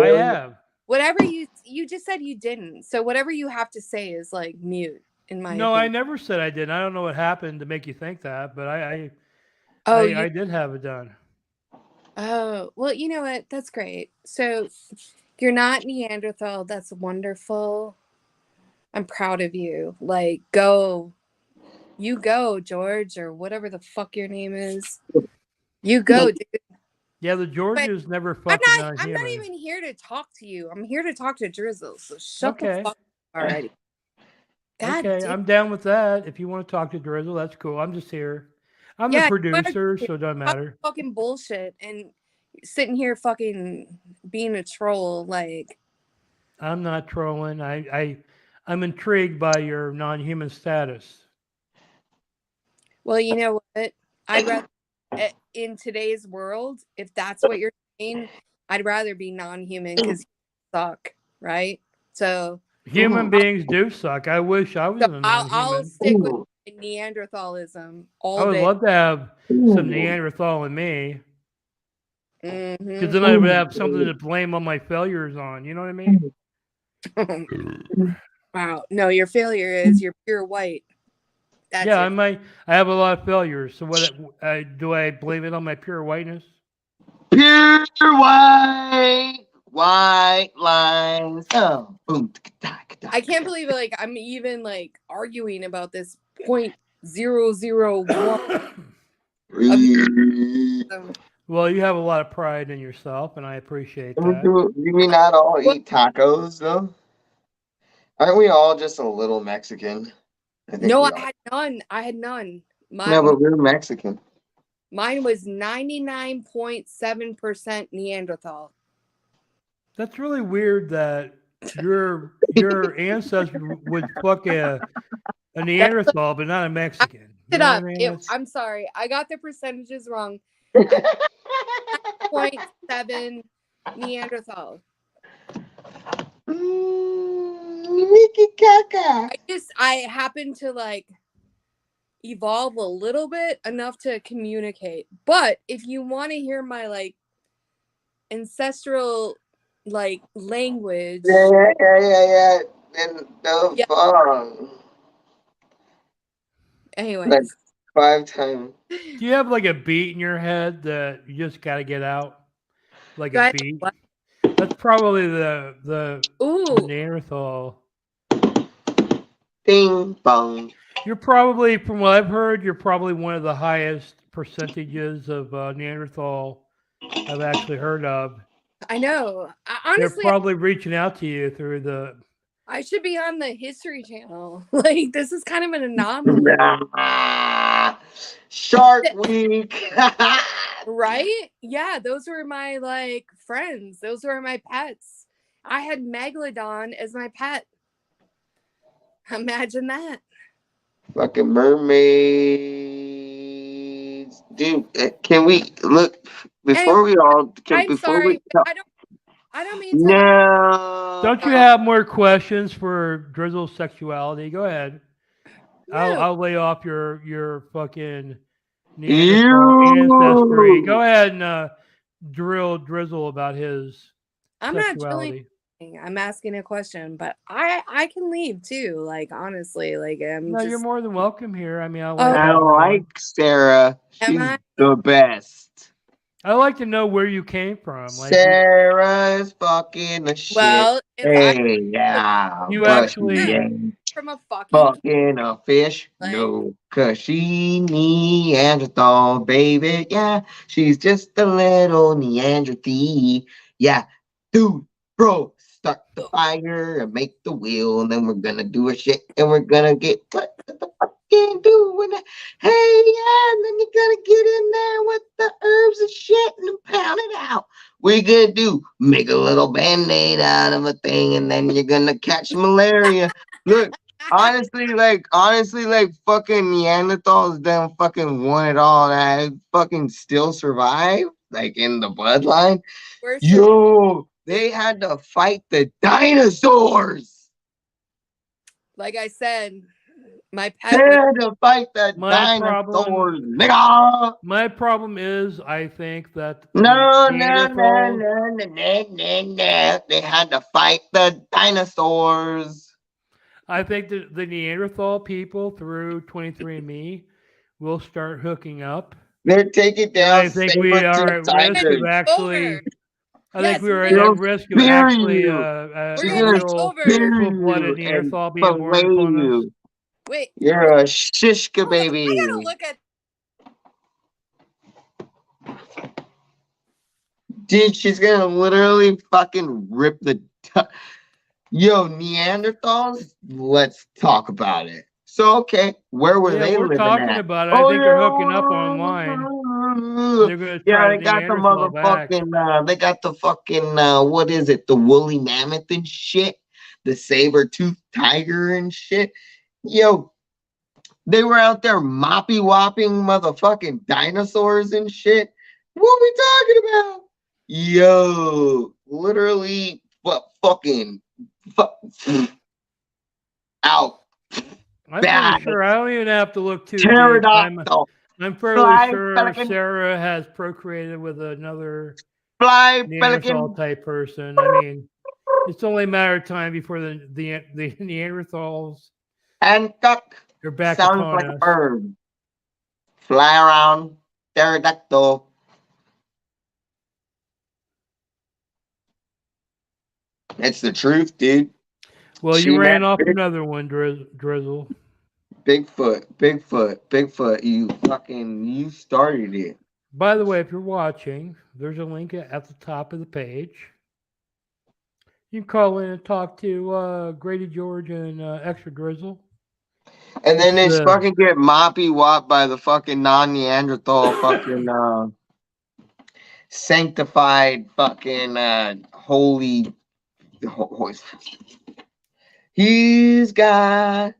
have. Whatever you just said you didn't. So whatever you have to say is like mute in my No, I opinion. never said I didn't. I don't know what happened to make you think that, but I did have it done. Oh, well, you know what? That's great. So you're not Neanderthal. That's wonderful. I'm proud of you. Like, go, George, or whatever the fuck your name is. You go, dude. Yeah, the Georges never fucked a non-human. I'm not even here to talk to you. I'm here to talk to Drizzle. So shut the fuck up already. God okay, damn. I'm down with that. If you want to talk to Drizzle, that's cool. I'm just here. I'm the producer, so it doesn't matter. Fucking bullshit and sitting here fucking being a troll. Like, I'm not trolling. I'm intrigued by your non-human status. well, you know what? I'd rather in today's world, if that's what you're saying, I'd rather be non-human because you suck, right? So human beings do suck. I wish I was a non-human. I'll stick with Neanderthalism all I would day. love to have some Neanderthal in me. Because then I would have something to blame all my failures on. You know what I mean? Wow. No, your failure is you're pure white. That's yeah, it. I have a lot of failures. So what do I blame it on my pure whiteness? Pure white lines. Oh, boom. I can't believe it. Like I'm even like arguing about this 0.001. Well, you have a lot of pride in yourself, and I appreciate that. Do we not all eat tacos though? Aren't we all just a little Mexican? No, I had none. I had none. No, but we're Mexican. Mine was 99.7% Neanderthal. That's really weird that your ancestors would fuck a Neanderthal, but not a Mexican. You know what I mean? I'm sorry. I got the percentages wrong. 0.7 Neanderthal. Mickey Kaka. I happened to like evolve a little bit enough to communicate. But if you want to hear my like ancestral like language. Yeah. And the phone. Anyways. Like 5 times. Do you have like a beat in your head that you just got to get out? Like a beat? What? That's probably the Neanderthal. Ding bong. You're probably, from what I've heard, you're probably one of the highest percentages of Neanderthal I've actually heard of. I know. Honestly, they're probably reaching out to you through the. I should be on the History Channel. Like, this is kind of an anomaly. Shark Week. Right? Yeah, those were my like friends. Those were my pets. I had Megalodon as my pet. Imagine that. Fucking mermaids. Dude, can we look before we all I'm sorry. I don't mean to. No. Don't you have more questions for Drizzle's sexuality? Go ahead. No. I'll lay off your fucking Neanderthal ancestry. Go ahead and Drizzle about his I'm not drilling. sexuality. I'm asking a question, but I can leave too. Like honestly, like I'm No, just. you're more than welcome here. I mean, I Oh, like. I like Sarah. Am She's I? the best. I like to know where you came from. Like Sarah is fucking the shit. Well, if Hey, yeah, you but she actually. ain't from a fucking fucking a fish. Like- No, cause she Neanderthal, baby. Yeah, she's just a little Neanderthal. Yeah, dude, bro, start the fire and make the wheel, and then we're gonna do a shit, and we're gonna get what the fucking do when hey, yeah, and then you gotta get in there with the herbs and shit and pound it out. What you gonna do? Make a little band-aid out of a thing, and then you're gonna catch malaria. Look, honestly, like fucking Neanderthals done fucking won it all. And I fucking still survive, like in the bloodline. We're Yo, they had to fight the dinosaurs. like I said, my They pet. had to fight the My dinosaurs, nigga. My problem is, I think that No. Neanderthals- They had to fight the dinosaurs. I think that the Neanderthal people through 23andMe will start hooking up. They're taking down I think we are at risk of actually. I think we are at risk of actually real full-blooded Neanderthal being born upon us. Wait, you're a shishka baby. I gotta look at. Dude, she's gonna literally fucking rip the. Yo, Neanderthals. Let's talk about it. So okay, where were they we're living talking at? about it. I think they're hooking up online. They're gonna try They got the Neanderthal back. motherfucking. They got the fucking. What is it? The woolly mammoth and shit. The saber-toothed tiger and shit. Yo, they were out there moppy whopping motherfucking dinosaurs and shit. What we talking about? Yo, literally, fucking, out. I'm Bad. pretty sure I don't even have to look too deep. Pterodactyl. I'm fairly Fly, sure pelican. Sarah has procreated with another Fly, Neanderthal pelican. type person. I mean, it's only a matter of time before the Neanderthals And duck. are back Sounds upon like us. a bird. Fly around. Pterodactyl. It's the truth, dude. Well, She you ran met off Big- another one, Drizzle. Bigfoot. You started it. By the way, if you're watching, there's a link at the top of the page. You can call in and talk to Grady George and Extra Drizzle. And then they It's, fucking get moppy whopped by the fucking non-Neanderthal fucking sanctified fucking holy. He's got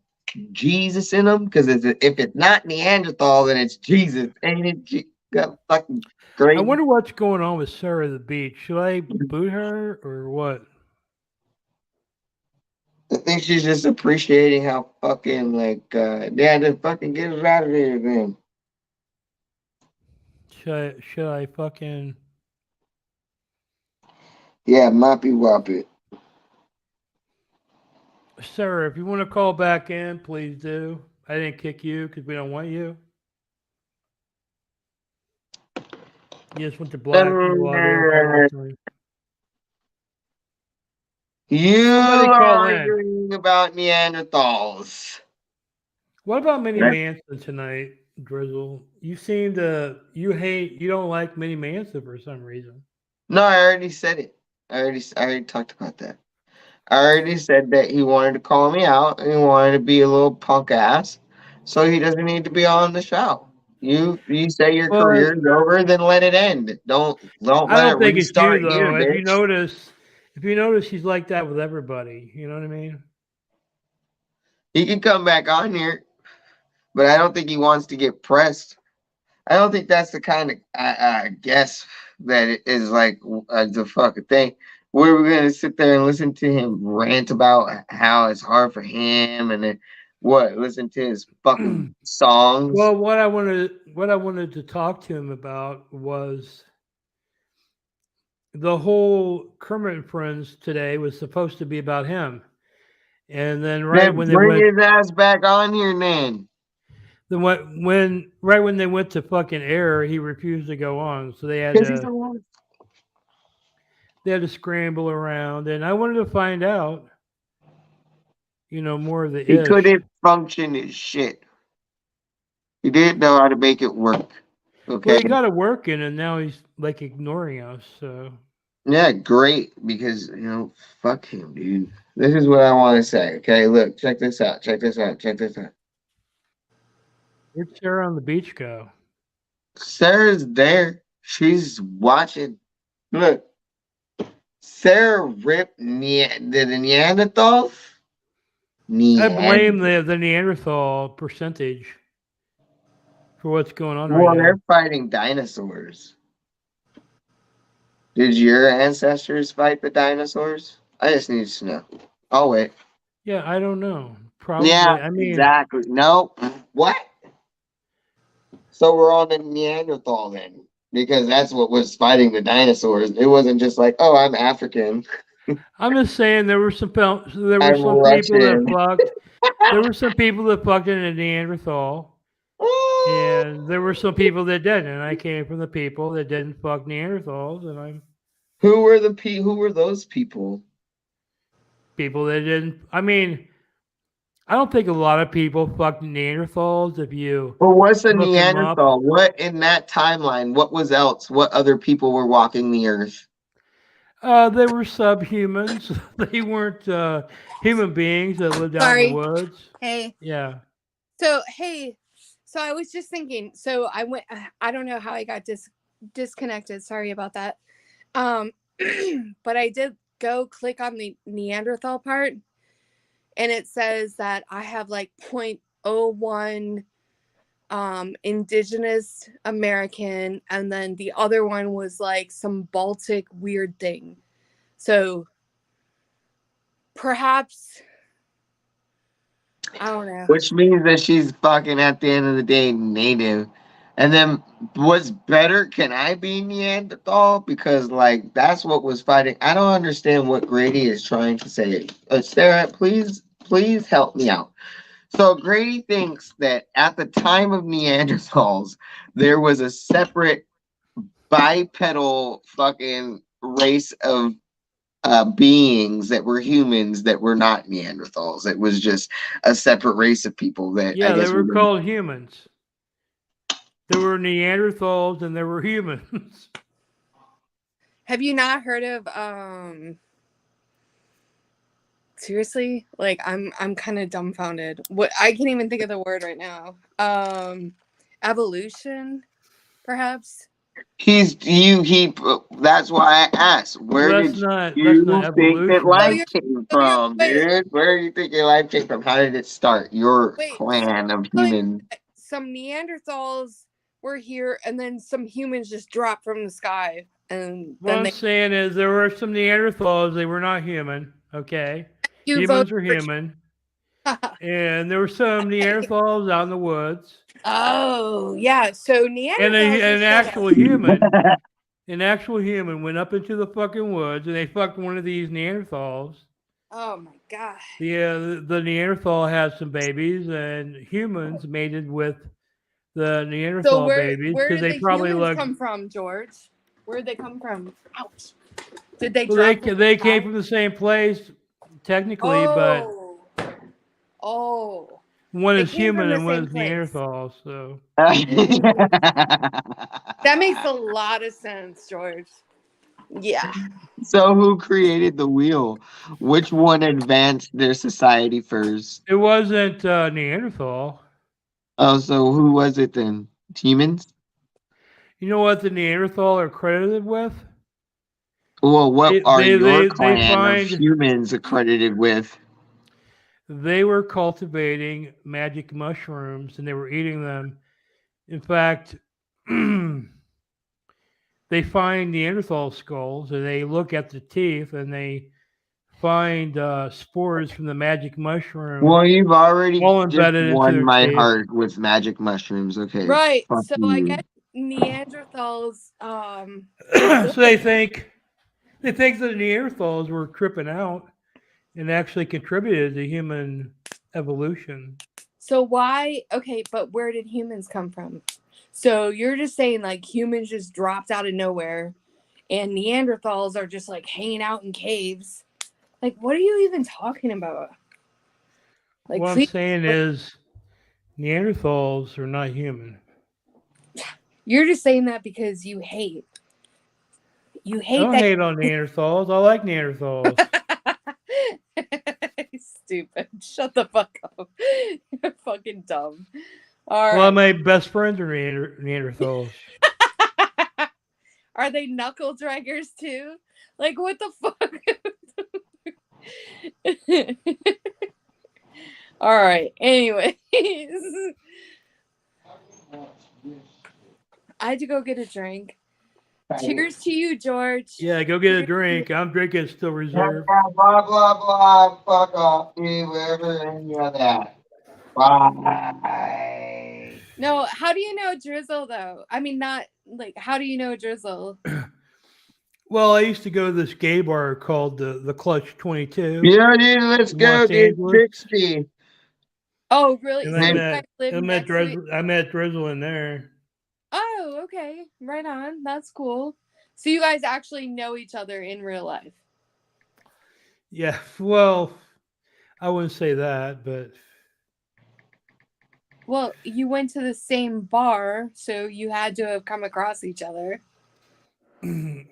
Jesus in him because if it's not Neanderthal, then it's Jesus. Ain't it? Got fucking great. I wonder what's going on with Sarah the Beach. Should I boot her or what? I think she's just appreciating how fucking they had to fucking get us out of there then. Should I fucking Yeah, moppy whop it. Sarah, if you want to call back in, please do. I didn't kick you because we don't want you. You just went to black you audio. You Somebody are call in. arguing about Neanderthals. What about Minnie Manson tonight, Drizzle? You seem to you don't like Minnie Manson for some reason. No, I already said it. I already talked about that. I already said that he wanted to call me out and he wanted to be a little punk ass, so he doesn't need to be on the show. You say your career's over, then let it end. Don't let it think it's you restart though. here, If bitch. you notice, he's like that with everybody. You know what I mean? He can come back on here, but I don't think he wants to get pressed. I don't think that's the kind of guess that it is like the fucking thing. We're gonna sit there and listen to him rant about how it's hard for him, and then listen to his fucking songs. Well, what I wanted to talk to him about was the whole Kermit and Friends today was supposed to be about him, and then Then bring his ass back on here, man. right when they went to fucking air, he refused to go on, so they had Because he's to alive. scramble around, and I wanted to find out, more of the He ish. couldn't function his shit. He didn't know how to make it work. Okay. Well, he got it working, and now he's like ignoring us. So Yeah, great. Because, fuck him, dude. This is what I want to say. Okay, look, check this out. Check this out. Check this out. where'd Sarah on the beach go? Sarah's there. She's watching. Look. Sarah ripped the Neanderthals. I blame the Neanderthal percentage for what's going on Well, right now. they're fighting dinosaurs. Did your ancestors fight the dinosaurs? I just need to know. Oh, wait. Yeah, I don't know. Probably. Yeah, I mean, exactly. No. What? So we're on the Neanderthal then. Because that's what was fighting the dinosaurs. It wasn't just like, oh, I'm African. I'm just saying there were some people I'm that Russian. fucked. There were some people that fucked in a Neanderthal, and there were some people that didn't. And I came from the people that didn't fuck Neanderthals, and I'm Who were those people? people that didn't. I mean, I don't think a lot of people fucked Neanderthals. If you Well, what's a look 'em up. Neanderthal? What in that timeline? What was else? What other people were walking the earth? They were subhumans. They weren't human beings that lived out in the woods. Hey. Yeah. So I was just thinking. So I went. I don't know how I got disconnected. Sorry about that. But I did go click on the Neanderthal part, and it says that I have like 0.01 indigenous American, and then the other one was like some Baltic weird thing. So perhaps I don't know. Which means that she's fucking at the end of the day native. And then what's better? Can I be Neanderthal? Because like that's what was fighting. I don't understand what Grady is trying to say. Sarah, please help me out. So Grady thinks that at the time of Neanderthals, there was a separate bipedal fucking race of beings that were humans that were not Neanderthals. It was just a separate race of people that Yeah, I guess they were called humans. There were Neanderthals and there were humans. Have you not heard of seriously? Like I'm kind of dumbfounded. What I can't even think of the word right now. Evolution, perhaps. That's why I asked. Where did you think that life came from, dude? Where do you think your life came from? How did it start? Your clan of humans. Some Neanderthals were here, and then some humans just dropped from the sky. And What I'm saying is there were some Neanderthals. They were not human. Okay, You humans vote were for- human, and there were some Neanderthals out in the woods. Oh yeah, so Neanderthals. And just an showed actual up. human went up into the fucking woods and they fucked one of these Neanderthals. Oh my god. The Neanderthal had some babies, and humans mated with the Neanderthal So where babies did because they the probably humans looked. come from, George? Where did they come from? Ouch. Did they? Well, drop from they the came sky? from the same place, technically, but Oh. one They is came from human the and one same is place. Neanderthal. So That makes a lot of sense, George. Yeah. So who created the wheel? Which one advanced their society first? it wasn't Neanderthal. Oh, so who was it then? Humans? You know what the Neanderthal are credited with? Well, what are your they clan find of humans accredited with? they were cultivating magic mushrooms and they were eating them. In fact, they find Neanderthal skulls and they look at the teeth and they find spores from the magic mushroom. Well, you've already all just embedded into won their my teeth. heart with magic mushrooms. Okay. Right. Fuck So you. I guess Neanderthals So they think They think that Neanderthals were tripping out and actually contributed to human evolution. So why? Okay, but where did humans come from? So you're just saying like humans just dropped out of nowhere, and Neanderthals are just like hanging out in caves. Like, what are you even talking about? Like, What I'm please, saying is Neanderthals are not human. you're just saying that because you hate. You I hate don't that. hate on Neanderthals. I like Neanderthals. Stupid. Shut the fuck up. You're fucking dumb. All Well, right. my best friends are Neanderthals. Are they knuckle draggers too? Like, what the fuck? All right. Anyways, I had to go get a drink. Cheers to you, George. Yeah, go get a drink. I'm drinking still reserved. Blah blah blah. Fuck off, dude. Whatever any of that. Bye. No, how do you know Drizzle though? I mean, not like how do you know Drizzle? Well, I used to go to this gay bar called the Clutch 22 Yeah, dude. Let's in go, Los dude. Angeles. 60. Oh, really? And So I you met guys live I met next to Drizzle, I met Drizzle in there. Oh, okay. Right on. That's cool. So you guys actually know each other in real life. Yeah, well, I wouldn't say that, but Well, you went to the same bar, so you had to have come across each other.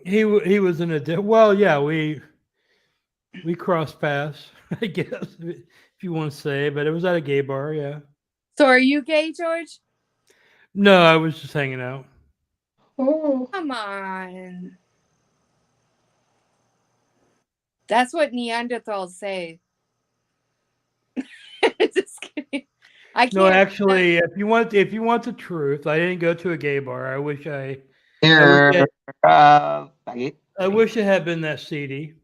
he was in a well, yeah, we crossed paths, I guess, if you want to say, but it was at a gay bar, yeah. So are you gay, George? No, I was just hanging out. Come on. That's what Neanderthals say. Just kidding. I No, can't. actually, if you want the truth, I didn't go to a gay bar. I wish I Here. I wish it had been that seedy.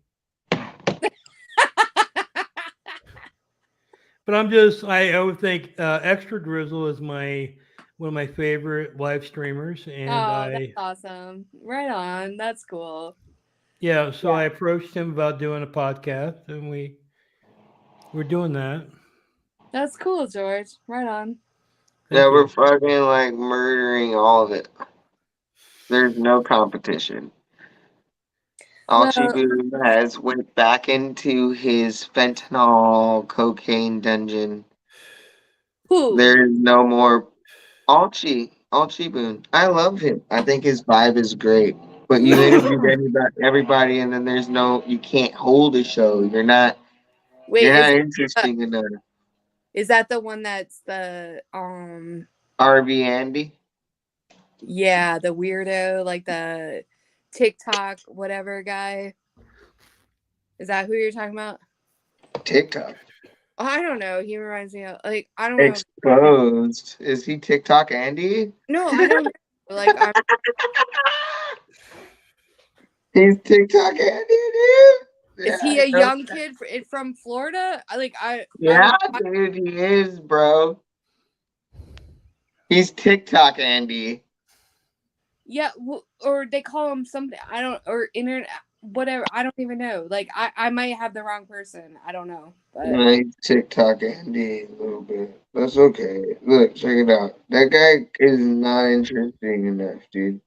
But I would think Extra Drizzle is one of my favorite live streamers, and Oh, that's awesome. Right on. That's cool. so I approached him about doing a podcast, and we're doing that. That's cool, George. Right on. Yeah, Thank we're you. fucking like murdering all of it. There's no competition. All Well, Chibu has went back into his fentanyl cocaine dungeon. who? There is no more Alchiboon. I love him. I think his vibe is great. But you interviewed everybody, and then you can't hold a show. You're not Wait, interesting enough. is that the one that's the RV Andy. yeah, the weirdo, like the TikTok whatever guy? Is that who you're talking about? TikTok. Oh, I don't know. He reminds me of like I don't know. Exposed. Is he TikTok Andy? No, I don't know. Like I'm He's TikTok Andy, dude. Is he a young kid from Florida? Yeah, dude, he is, bro. He's TikTok Andy. Yeah, or they call him something. I don't, or internet, whatever. I don't even know. Like, I might have the wrong person. I don't know. But Yeah, he's TikTok Andy a little bit. That's okay. Look, check it out. That guy is not interesting enough, dude.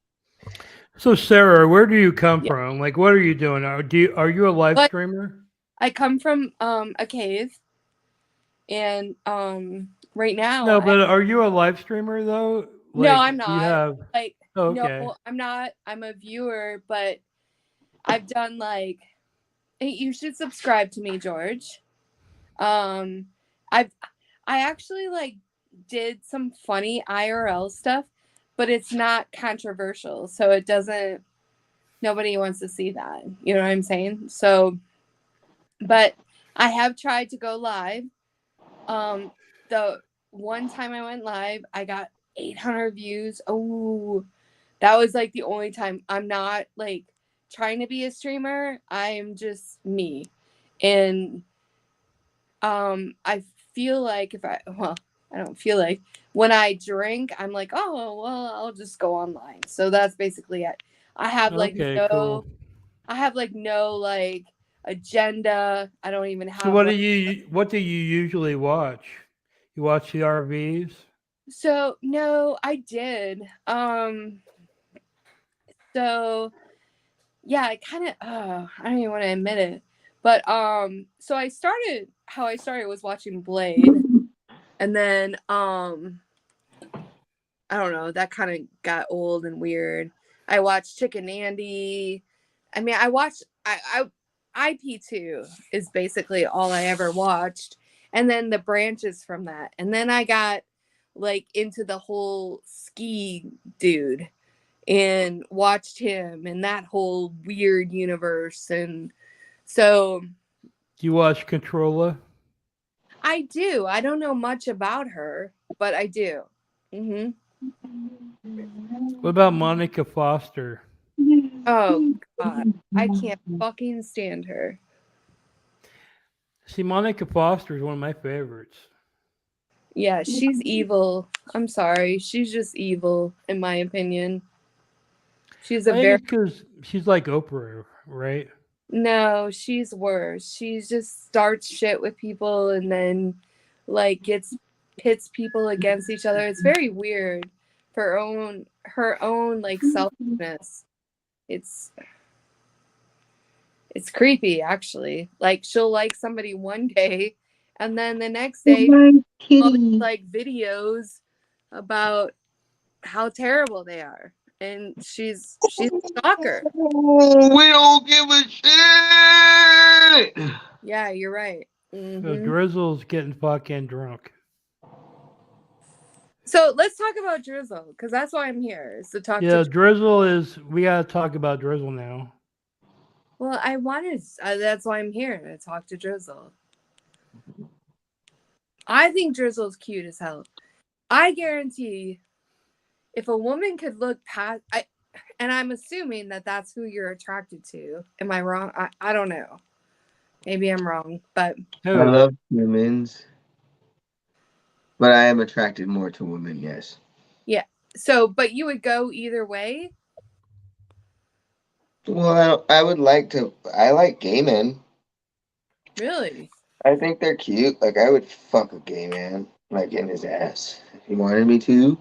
So, Sarah, where do you come from? Like, what are you doing? Are you a live streamer? I come from a cave, and right now. No, but are you a live streamer though? No, Like, I'm not. You have okay. No, I'm not. I'm a viewer, but I've done like. Hey, you should subscribe to me, George. I actually like did some funny IRL stuff, but it's not controversial, so it doesn't. Nobody wants to see that. You know what I'm saying? So, but I have tried to go live. The one time I went live, I got 800 views. Oh, that was like the only time. I'm not like trying to be a streamer. I'm just me. And I feel like I don't feel like when I drink, I'm like, oh, well, I'll just go online. So that's basically it. I have like Okay, no cool. I have like no like agenda. I don't even have So what like, do you usually watch? You watch the RVs? so no, I did. So yeah, I kind of I don't even want to admit it. But so how I started was watching Blade, and then I don't know, that kind of got old and weird. I watched Chicken Andy. I mean, I watched IP2 is basically all I ever watched, and then the branches from that. And then I got like into the whole ski dude and watched him and that whole weird universe. And so Do you watch Controller? I do. I don't know much about her, but I do. Hmm. What about Monica Foster? Oh God, I can't fucking stand her. See, Monica Foster is one of my favorites. Yeah, she's evil. I'm sorry. She's just evil, in my opinion. She's a I very think it's because she's like Oprah, right? no, she's worse. She just starts shit with people and then like pits people against each other. It's very weird for her own like selfishness. It's it's creepy actually. Like she'll like somebody one day and then the next day all these like videos about how terrible they are. And she's a stalker. Oh, we don't give a shit. Yeah, you're right. So Hmm. Drizzle's getting fucking drunk. So let's talk about Drizzle, because that's why I'm here, is to talk Yeah, to. we gotta talk about Drizzle now. Well, I wanted. That's why I'm here, to talk to Drizzle. I think Drizzle's cute as hell. I guarantee, if a woman could look past, and I'm assuming that that's who you're attracted to. Am I wrong? I don't know. Maybe I'm wrong, but I Who? love humans, but I am attracted more to women, yes. yeah. So, but you would go either way. Well, I would like to. I like gay men. Really? I think they're cute. Like, I would fuck a gay man, like, in his ass. If he wanted me to.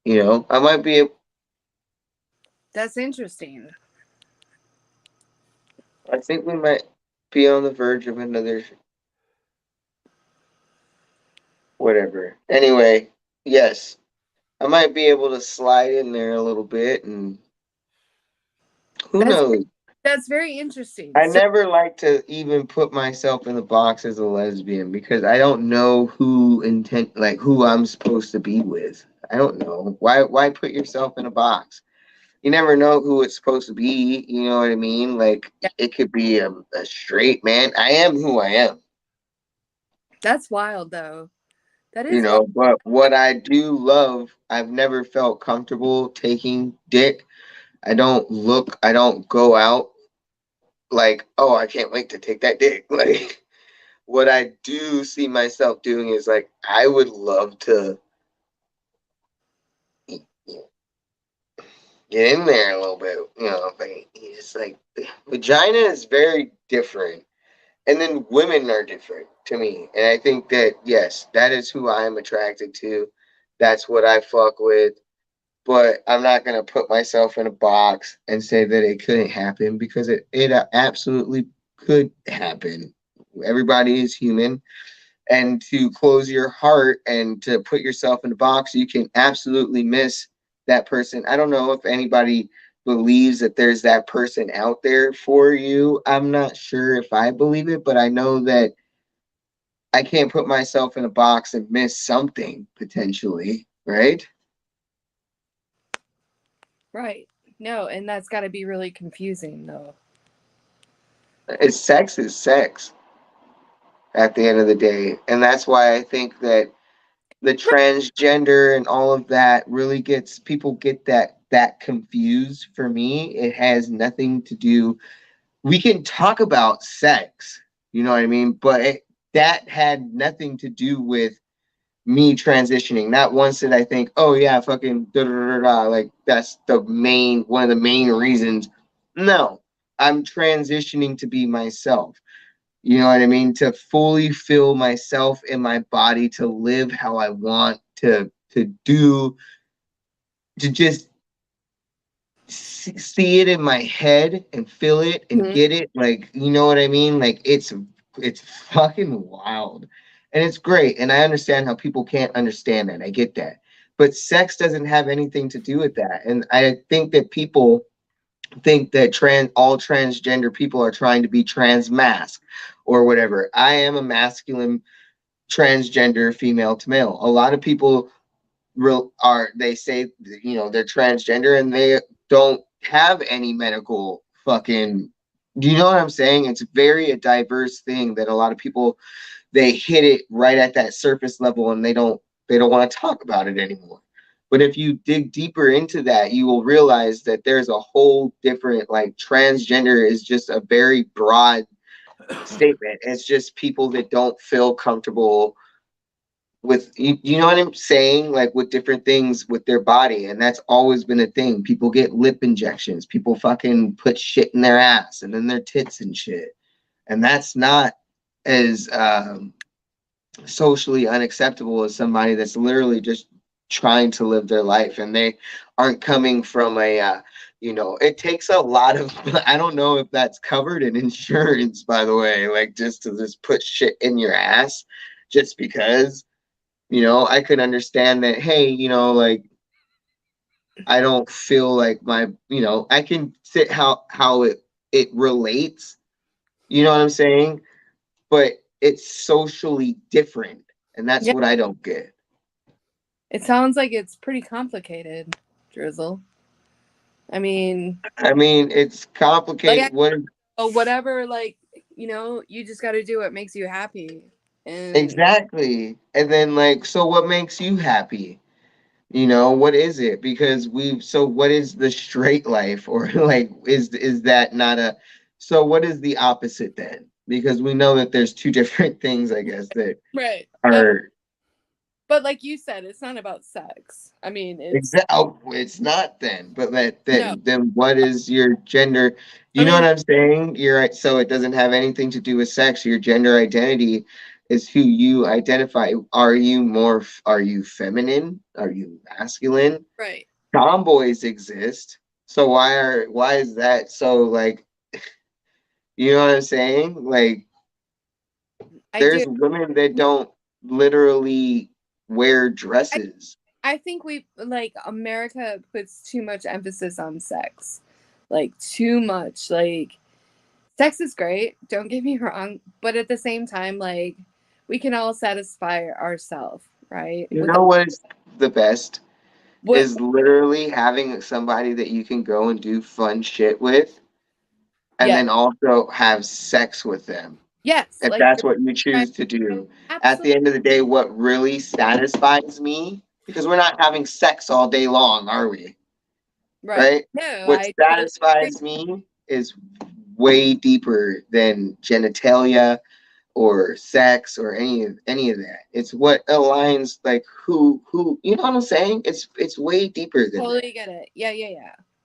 I might be. That's interesting. I think we might be on the verge of another. Whatever. Anyway, yes. I might be able to slide in there a little bit, and who That's knows? that's very interesting. I So never like to even put myself in the box as a lesbian because I don't know who I'm supposed to be with. I don't know. Why put yourself in a box? You never know who it's supposed to be, you know what I mean? Like yeah, it could be a straight man. I am who I am, that's wild, though. That is wild. but what I do love, I've never felt comfortable taking dick. I don't go out like, oh, I can't wait to take that dick. Like what I do see myself doing is like I would love to get in there a little bit, but it's like vagina is very different. And then women are different to me. And I think that yes, that is who I am attracted to. That's what I fuck with. But I'm not gonna put myself in a box and say that it couldn't happen because it absolutely could happen. Everybody is human, and to close your heart and to put yourself in a box, you can absolutely miss that person. I don't know if anybody believes that there's that person out there for you. I'm not sure if I believe it, but I know that I can't put myself in a box and miss something potentially, right? Right. No, and that's got to be really confusing, though. It's sex is sex at the end of the day. And that's why I think that the transgender and all of that really gets people get that confused. For me, it has nothing to do. We can talk about sex, you know what I mean, but that had nothing to do with me transitioning. Not once did I think, oh yeah, fucking da da da da, like that's one of the main reasons. No, I'm transitioning to be myself. You know what I mean? To fully feel myself in my body, to live how I want to do, to just see it in my head and feel it and Mhm. get it. Like, you know what I mean? Like it's fucking wild. And it's great. And I understand how people can't understand that. I get that. But sex doesn't have anything to do with that. And I think that people think that all transgender people are trying to be trans mask or whatever. I am a masculine transgender female to male. A lot of people they say, you know, they're transgender and they don't have any medical fucking, do you know what I'm saying? It's very a diverse thing that a lot of people, they hit it right at that surface level and they don't want to talk about it anymore. But if you dig deeper into that, you will realize that there's a whole different, like, transgender is just a very broad statement. It's just people that don't feel comfortable with, you know what I'm saying, like, with different things with their body. And that's always been a thing. People get lip injections, people fucking put shit in their ass and in their tits and shit, and that's not as socially unacceptable as somebody that's literally just trying to live their life, and they aren't coming from a you know, it takes a lot of I don't know if that's covered in insurance, by the way, like, just to just put shit in your ass just because, you know, I could understand that, hey, you know, like, I don't feel like my, you know, I can sit how it relates, you know what I'm saying? But it's socially different, and that's Yeah. what I don't get. It sounds like it's pretty complicated, Drizzle. I mean, It's complicated. like, whatever, like, you know, you just got to do what makes you happy. And Exactly. And then, like, so what makes you happy? You know, what is it? Because so what is the straight life? Or like, is that not a, so what is the opposite then? Because we know that there's two different things, I guess, that right. are But like you said, it's not about sex. I mean, it's Oh, it's not then. But no. then what is your gender? You I know what mean, I'm saying? You're right. So it doesn't have anything to do with sex. Your gender identity is who you identify. Are you feminine? Are you masculine? right. Tomboys exist. So why is that so, like, you know what I'm saying? Like, I do. there's women that don't literally wear I, dresses. I think we like America puts too much emphasis on sex. Like too much. Like sex is great, don't get me wrong, but at the same time, like, we can all satisfy ourselves, right? You know what is the best? What Is literally having somebody that you can go and do fun shit with, and yeah. then also have sex with them. Yes, If like that's what you choose to do. At absolutely the end of the day, what really satisfies me, because we're not having sex all day long, are we? right. Right? No, What I totally agree. satisfies me is way deeper than genitalia or sex or any of that. It's what aligns, like, who, you know what I'm saying? It's way deeper than that. Totally get it.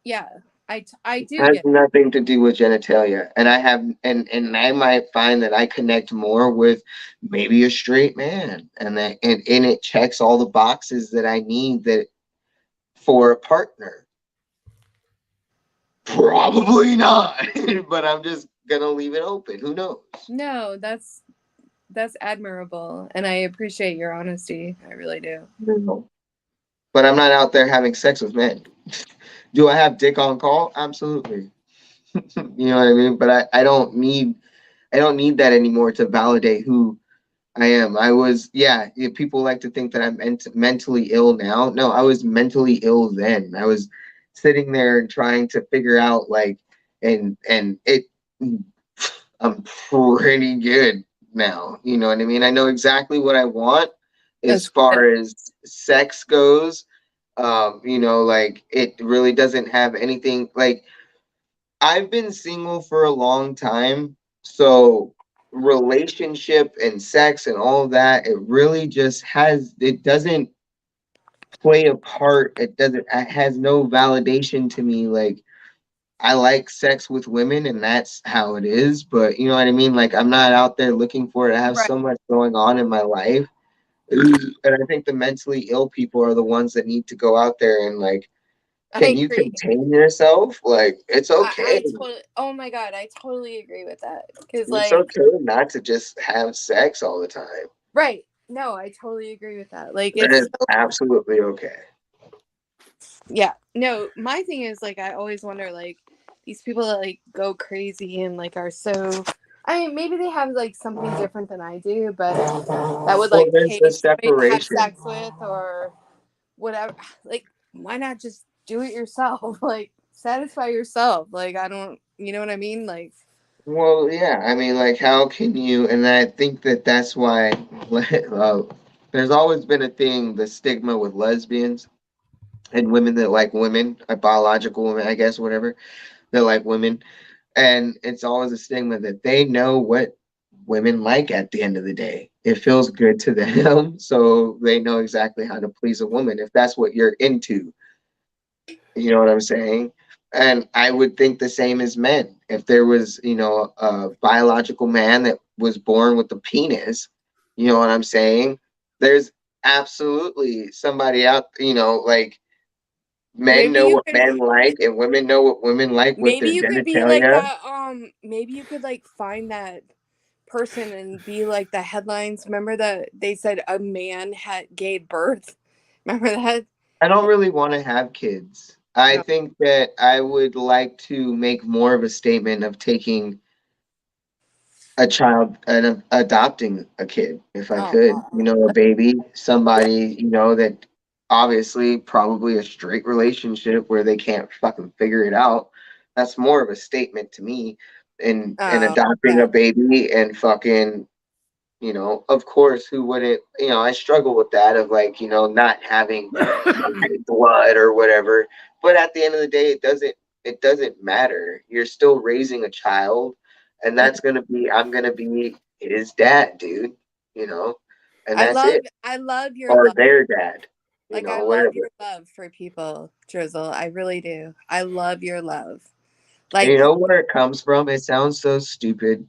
Yeah. I do Has get it. nothing to do with genitalia. And I might find that I connect more with maybe a straight man, and it checks all the boxes that I need that for a partner. Probably not. But I'm just gonna leave it open. Who knows? No, that's admirable, and I appreciate your honesty. I really do. But I'm not out there having sex with men. Do I have dick on call? Absolutely. You know what I mean? But I don't need that anymore to validate who I am. People like to think that I'm mentally ill now. No, I was mentally ill then. I was sitting there and trying to figure out, like, and it I'm pretty good now. You know what I mean? I know exactly what I want as That's far as sex goes. You know, like, it really doesn't have anything, like, I've been single for a long time, so relationship and sex and all of that, it doesn't play a part. It has no validation to me. Like, I like sex with women and that's how it is, but you know what I mean? Like I'm not out there looking for it. I have Right. so much going on in my life. And I think the mentally ill people are the ones that need to go out there and like, I can you agree. contain yourself? Like it's okay. I totally. Oh my god, I totally agree with that. Because It's like, okay not to just have sex all the time. right? No, I totally agree with that. Like It it's is absolutely okay. yeah. No, my thing is like I always wonder like these people that like go crazy and like are so. I mean, maybe they have like something different than I do, but that would Well, like there's pay the somebody to have separation. sex with or whatever. Like, why not just do it yourself? Like, satisfy yourself. Like, I don't, you know what I mean? Like, Well, yeah, I mean, like, how can you? And I think that that's why there's always been a thing, the stigma with lesbians and women that like women, biological women, I guess, whatever, that like women. And it's always a stigma that they know what women like at the end of the day. It feels good to them, so they know exactly how to please a woman if that's what you're into. You know what I'm saying? And I would think the same as men. If there was, a biological man that was born with a penis, you know what I'm saying? There's absolutely somebody out, like men maybe know you what could, men like and women know what women like with maybe their you could be like genitalia. that. Maybe you could like find that person and be like the headlines. Remember that they said a man had gave birth? Remember that? I don't really want to have kids. I No. think that I would like to make more of a statement of taking a child and adopting a kid if I Oh, could, wow. a baby, somebody, that obviously probably a straight relationship where they can't fucking figure it out. That's more of a statement to me in Oh, adopting a yeah. baby and fucking, of course, who wouldn't, I struggle with that of like, not having blood or whatever. But at the end of the day, it doesn't matter. You're still raising a child, and Mm. I'm gonna be his dad, dude. And that's it. I love your Or love. their dad, Like I love whatever. your love for people, Drizzle. I really do. I love your love. And Like, you know where it comes from? It sounds so stupid.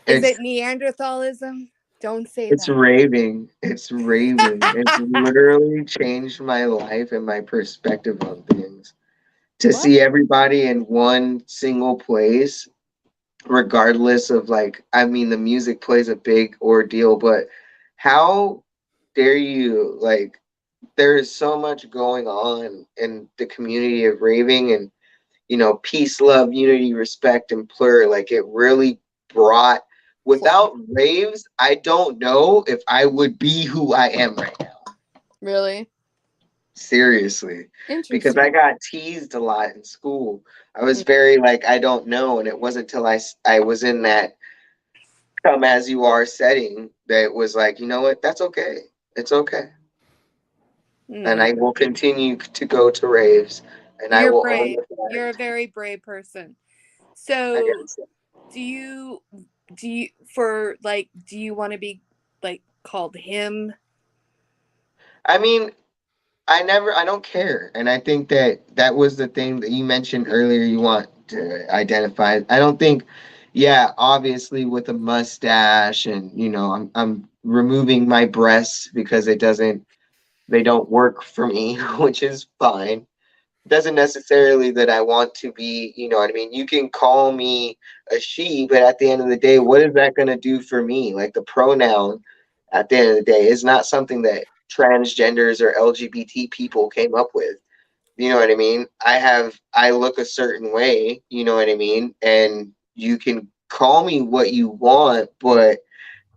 is It's it Neanderthalism? Don't say it's that. raving. It's raving. It's literally changed my life and my perspective on things. To What? see everybody in one single place, regardless of like, I mean, the music plays a big ordeal, but how dare you? Like, there is so much going on in the community of raving and, peace, love, unity, respect, and plur. Like, it really brought, without raves, I don't know if I would be who I am right now. Really? Seriously, because Interesting. I got teased a lot in school. I was very like, I don't know, and it wasn't till I was in that come as you are setting that it was like, you know what, that's okay. It's okay. And Hmm. I will continue to go to raves and I You're will own brave. the You're a fact. very brave person. I So, guess. do you do you want to be like called him? I mean, I don't care. And I think that that was the thing that you mentioned earlier you want to identify. I don't think, yeah, obviously with a mustache and, I'm removing my breasts because they don't work for me, which is fine. Doesn't necessarily that I want to be, you know what I mean? You can call me a she, but at the end of the day, what is that going to do for me? Like the pronoun at the end of the day is not something that transgenders or LGBT people came up with. You know what I mean? I look a certain way, you know what I mean? And you can call me what you want, but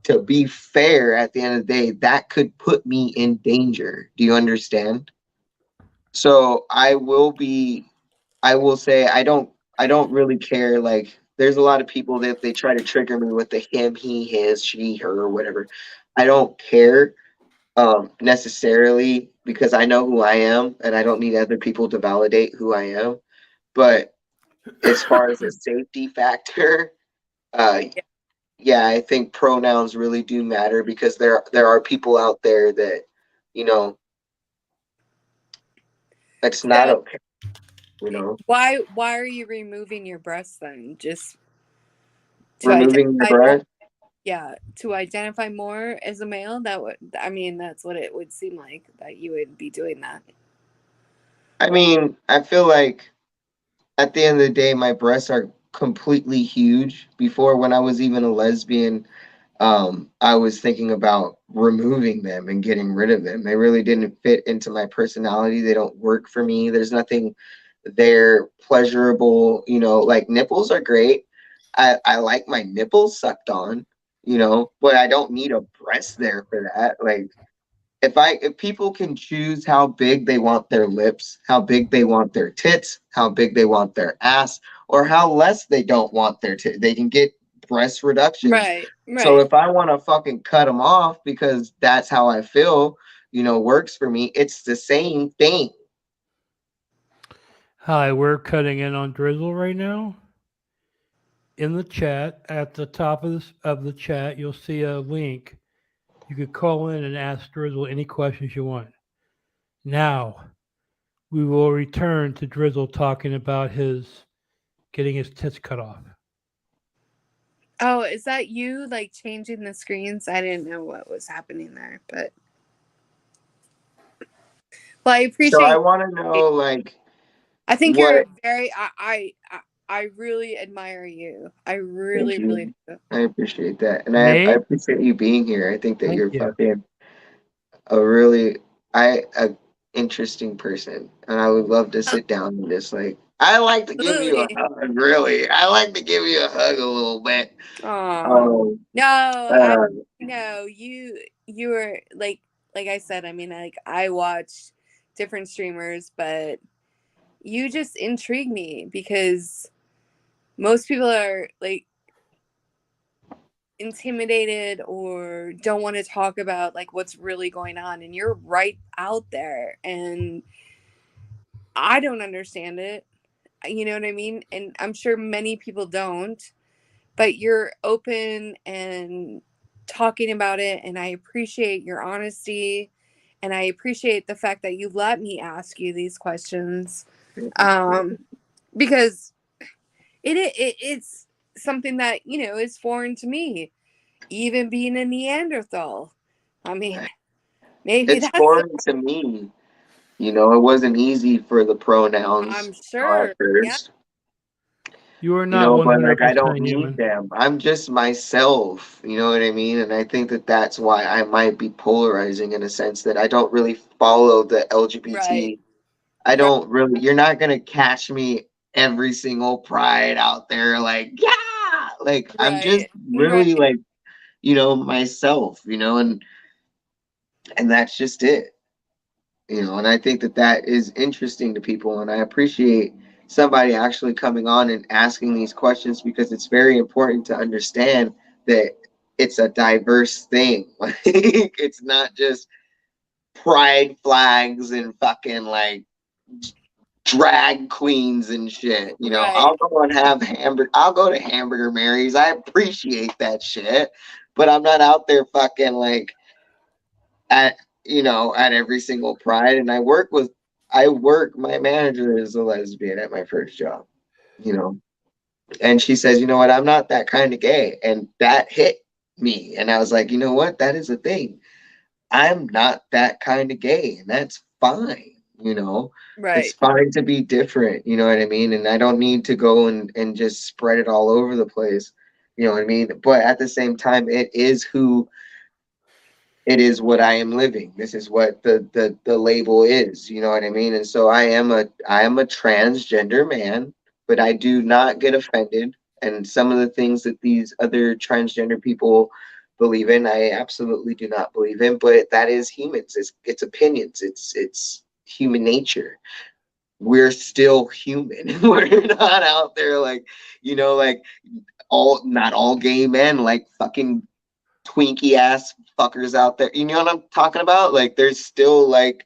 to be fair, at the end of the day, that could put me in danger. Do you understand? So I will say I don't really care. Like there's a lot of people that they try to trigger me with the him, he, his, she, her, or whatever. I don't care necessarily because I know who I am and I don't need other people to validate who I am. But as far as a safety factor, uh yeah, I think pronouns really do matter because there are people out there that, you know, it's not So, okay. you know. Why are you removing your breasts then? Just to Removing the identify more, breast. yeah, to identify more as a male? I mean, that's what it would seem like, that you would be doing that. I mean, I feel like at the end of the day, my breasts are completely huge. Before, when I was even a lesbian, I was thinking about removing them and getting rid of them. They really didn't fit into my personality. They don't work for me. There's nothing there pleasurable, you know, like nipples are great. I like my nipples sucked on, you know, but I don't need a breast there for that. Like if people can choose how big they want their lips, how big they want their tits, how big they want their ass, or how less they don't want their tits, they can get breast reductions. Right. So if I want to fucking cut them off because that's how I feel, you know, works for me, it's the same thing. Hi, we're cutting in on Drizzle right now. In the chat, at the top of the chat, you'll see a link. You could call in and ask Drizzle any questions you want. Now, we will return to Drizzle talking about getting his tits cut off. Oh, is that you like changing the screens? I didn't know what was happening there, but well, I appreciate. So I want to know, like, I think what, you're very. I really admire you. I really, thank you. really do. I appreciate that, and I Nate? appreciate you being here. I think that Thank you're you. fucking a really a interesting person, and I would love to sit down and just like I like to give you a hug. Really, I like to give you a hug a little bit. Oh no, no, you were like I said. I mean, like I watch different streamers, but you just intrigue me because most people are like intimidated or don't want to talk about like what's really going on, and you're right out there, and I don't understand it. You know what I mean? And I'm sure many people don't, but you're open and talking about it, and I appreciate your honesty, and I appreciate the fact that you let me ask you these questions, because it's something that is foreign to me, even being a Neanderthal. I mean, maybe It's that's foreign to me. You know, it wasn't easy for the pronouns I'm sure. at first. You are You not know, but like I 100% don't need human. them. I'm just myself. You know what I mean? And I think that that's why I might be polarizing in a sense that I don't really follow the LGBT. Right. I don't really. You're not gonna catch me every single pride out there. Like yeah, like I'm just really like myself. And that's just it. And I think that that is interesting to people, and I appreciate somebody actually coming on and asking these questions because it's very important to understand that it's a diverse thing. Like it's not just pride flags and fucking like drag queens and shit. Right. I'll go and have I'll go to Hamburger Mary's. I appreciate that shit, but I'm not out there fucking like at at every single pride. And my manager is a lesbian at my first job, and she says, you know what, I'm not that kind of gay. And that hit me. And I was like, you know what, that is a thing. I'm not that kind of gay, and that's fine. Right. It's fine to be different, you know what I mean? And I don't need to go and just spread it all over the place, you know what I mean? But at the same time, it is what I am living. This is what the label is, you know what I mean? And so I am a transgender man, but I do not get offended. And some of the things that these other transgender people believe in, I absolutely do not believe in. But that is humans. It's opinions. It's human nature. We're still human. We're not out there like, like not all gay men, like fucking twinky ass fuckers out there. You know what I'm talking about? Like there's still like,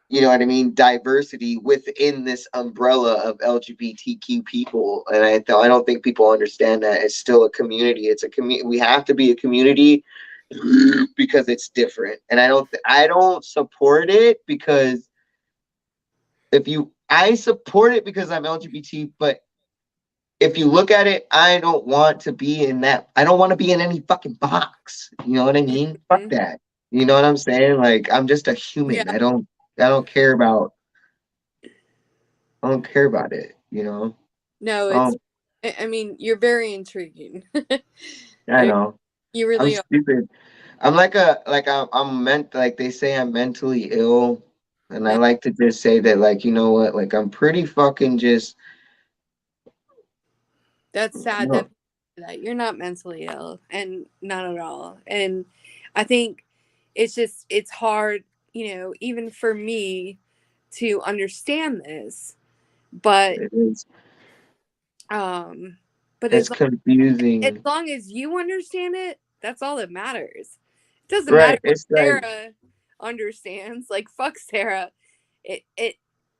you know what I mean, diversity within this umbrella of LGBTQ people. And I don't think people understand that it's still a community. It's a community. We have to be a community because it's different. And I don't support it because I support it because I'm LGBT, but if you look at it, I don't want to be in that. I don't want to be in any fucking box. You know what I mean? Fuck that. You know what I'm saying? Like I'm just a human. Yeah. I don't care about it, you know? No, Um, I mean, you're very intriguing. I know. You I'm really are. stupid. I'm meant like they say I'm mentally ill. And I No, like to just say that, like, you know what, like I'm pretty fucking just that's sad no, that you're not mentally ill, and not at all. And I think it's hard, even for me to understand this. But it is um but it's as confusing. long as you understand it, that's all that matters. It doesn't matter Right. what It's like Sarah understands. Like, fuck Sarah. It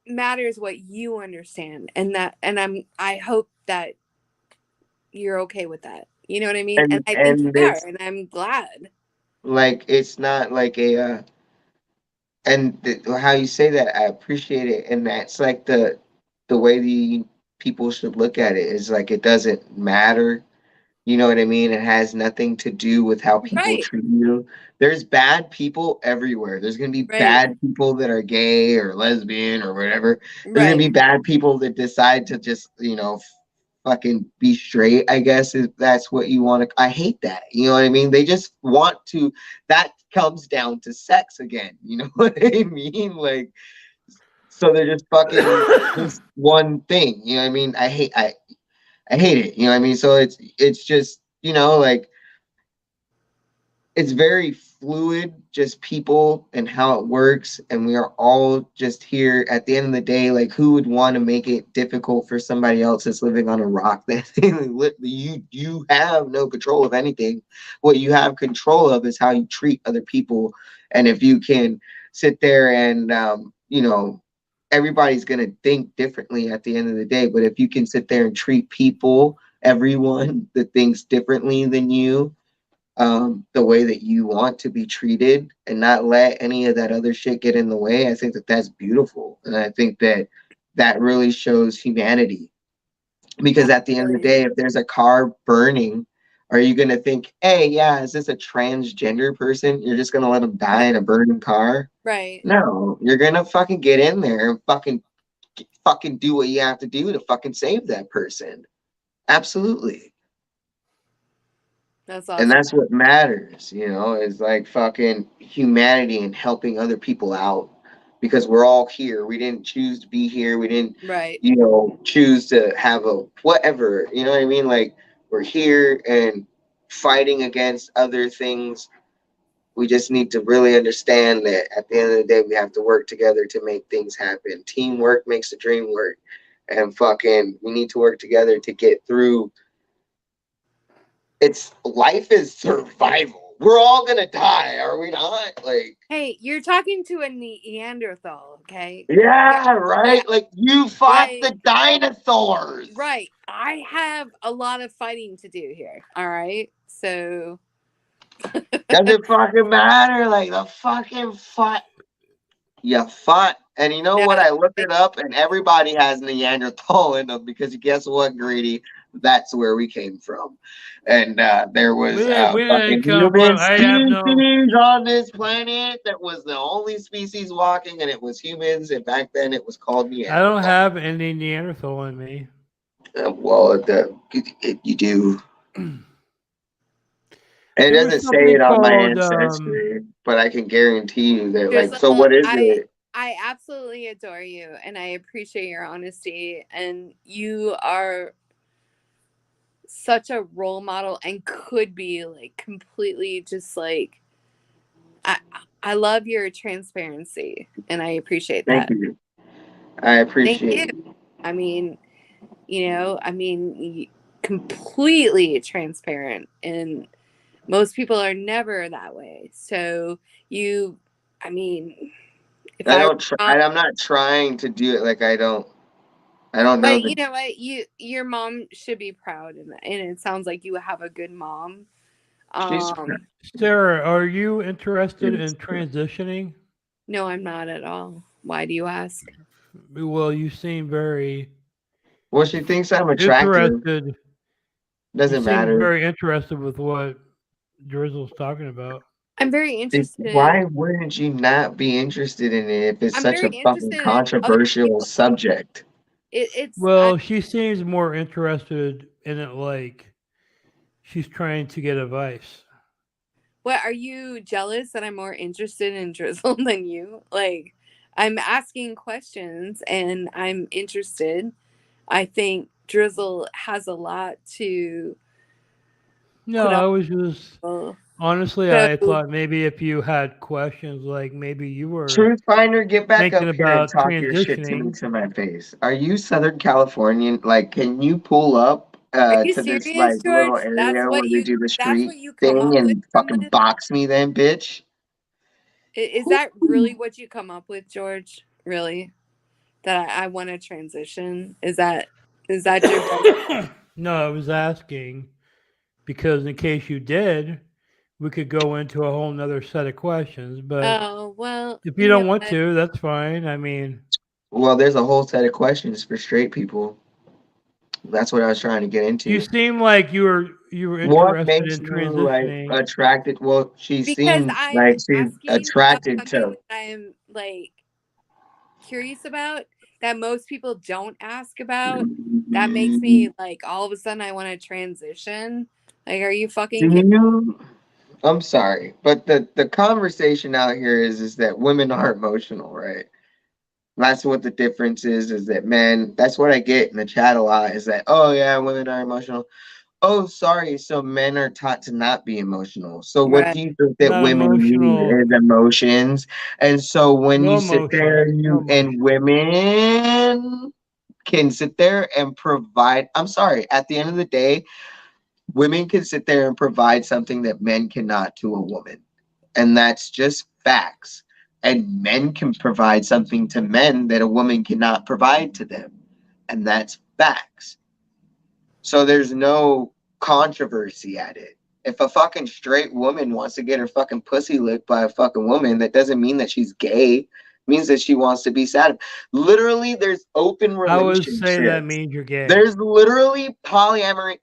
matters what you understand, I hope that you're okay with that. You know what I mean? And I think you and are, it's and I'm glad. like it's not like how you say that, I appreciate it. And that's like the way the people should look at it is like it doesn't matter. You know what I mean? It has nothing to do with how people Right. treat you. There's bad people everywhere. There's going to be Right. bad people that are gay or lesbian or whatever. There's going Right. to be bad people that decide to just, fucking be straight, I guess, if that's what you want to. I hate that. You know what I mean? They just want to, that comes down to sex again. You know what I mean? Like, so they're just fucking this one thing. You know what I mean? I hate it. You know what I mean? So it's just, like it's very fluid, just people and how it works. And we are all just here at the end of the day. Like, who would want to make it difficult for somebody else that's living on a rock? That you have no control of anything. What you have control of is how you treat other people. And if you can sit there and everybody's gonna think differently at the end of the day. But if you can sit there and treat people, everyone that thinks differently than you, the way that you want to be treated and not let any of that other shit get in the way, I think that that's beautiful. And I think that that really shows humanity. Because at the end of the Absolutely. day, if there's a car burning, are you going to think, hey, yeah, is this a transgender person? You're just going to let them die in a burning car? Right. No, you're going to fucking get in there and fucking do what you have to do to fucking save that person. Absolutely. That's And awesome. that's what matters, is like fucking humanity and helping other people out, because we're all here. We didn't choose to be here. We didn't, Right. choose to have a whatever, you know what I mean? Like, we're here and fighting against other things. We just need to really understand that at the end of the day, we have to work together to make things happen. Teamwork makes the dream work. And fucking, we need to work together to get through. Life is survival. We're all gonna die, are we not? Like, Hey, you're talking to a Neanderthal, okay? yeah, Yeah. right. Like, you fought Like, the dinosaurs. right. I have a lot of fighting to do here. All right. So Doesn't fucking matter. Like, the fucking fight. You fought. And you know no, what? I looked like, it up, and everybody has Neanderthal in them, because guess what, Greedy? That's where we came from. And there was We didn't fucking come human from. I have no. species on this planet that was the only species walking, and it was humans. And back then, it was called I Neanderthal. don't have any Neanderthal in me. You do. It There was doesn't say something it on my called. ancestry, but I can guarantee you that, like, so Drizzle, what is it? I absolutely adore you, and I appreciate your honesty, and you are such a role model and could be like completely just like I love your transparency, and I appreciate Thank that. you. I Thank appreciate you. it. I mean, completely transparent, and most people are never that way. So you, I mean, if I I were don't try. not, I'm not trying to do it. Like, I don't know but the. you know what, your mom should be proud, and it sounds like you have a good mom. She's. Sarah, are you interested in transitioning? No, I'm not at all. Why do you ask? Well, you seem very Well, she thinks I'm attractive. interested. You Doesn't seem matter. very interested with what Drizzle's talking about. I'm very interested Why in. wouldn't you not be interested in it if it's I'm such very a fucking interested in other controversial people. subject? It's. Well, she seems more interested in it like she's trying to get advice. What are you jealous that I'm more interested in Drizzle than you? Like, I'm asking questions and I'm interested. I think Drizzle has a lot to No, put I out. was just honestly, I So thought maybe if you had questions, like maybe you were Truth Finder, get back thinking up here and about talk your shit to me transitioning. to my face. Are you Southern Californian? Like, can you pull up are you to this like serious, little George? area where they do the That's street what you come thing up with and from fucking this? box me then, bitch? Is that really what you come up with, George? Really? That I want to transition? Is that your best? No, I was asking because in case you did, we could go into a whole nother set of questions. But Oh, well, if you you know don't want what? to, that's fine. I mean, Well, there's a whole set of questions for straight people. That's what I was trying to get you into. seem like you were What interested makes in you like transitioning. attracted? Well, she Because seems I'm like she's asking about attracted something to. that I'm like curious about that most people don't ask about. That makes me like all of a sudden I want to transition. Like, are you fucking Do kidding? you? I'm sorry, but the conversation out here is that women are emotional, right? That's what the difference is that men, that's what I get in the chat a lot is that, oh yeah, women are emotional. Oh, sorry, so men are taught to not be emotional. So what Right. do you think that Not women need emotional. is emotions? And so when No you sit there, emotions. No you and emotions. women can sit there and provide, I'm sorry, at the end of the day, women can sit there and provide something that men cannot to a woman. And that's just facts. And men can provide something to men that a woman cannot provide to them. And that's facts. So there's no controversy at it. If a fucking straight woman wants to get her fucking pussy licked by a fucking woman, that doesn't mean that she's gay. It means that she wants to be sad. Literally, there's open I would say that relationships. means you're gay. There's literally polyamory.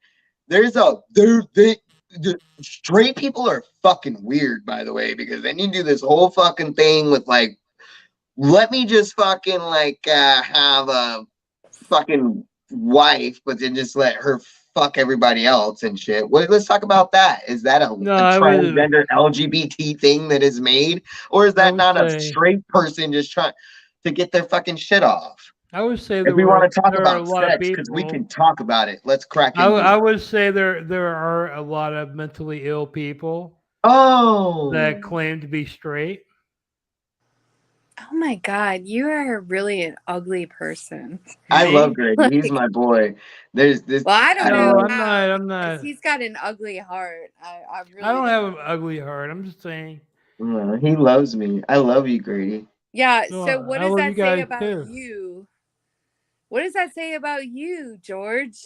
The straight people are fucking weird, by the way, because then you do this whole fucking thing with like, let me just fucking like have a fucking wife, but then just let her fuck everybody else and shit. Well, let's talk about that. Is that a No, I would. transgender LGBT thing that is made, or is I that would not a say. straight person just trying to get their fucking shit off? I would say If we want to talk there are a about lot of sex, because we people. can talk about it. Let's crack into I it. would say there are a lot of mentally ill people Oh, that claim to be straight. Oh my god, you are really an ugly person. I love Me? Grady. He's my boy. There's this. Well, I don't I No, know love. I'm not. how I'm because not. he's got an ugly heart. I I really don't don't. have an ugly heart. I'm just saying. He loves me. I love you, Grady. Yeah, No, so what I does love you that say guys about too. you? What does that say about you, George?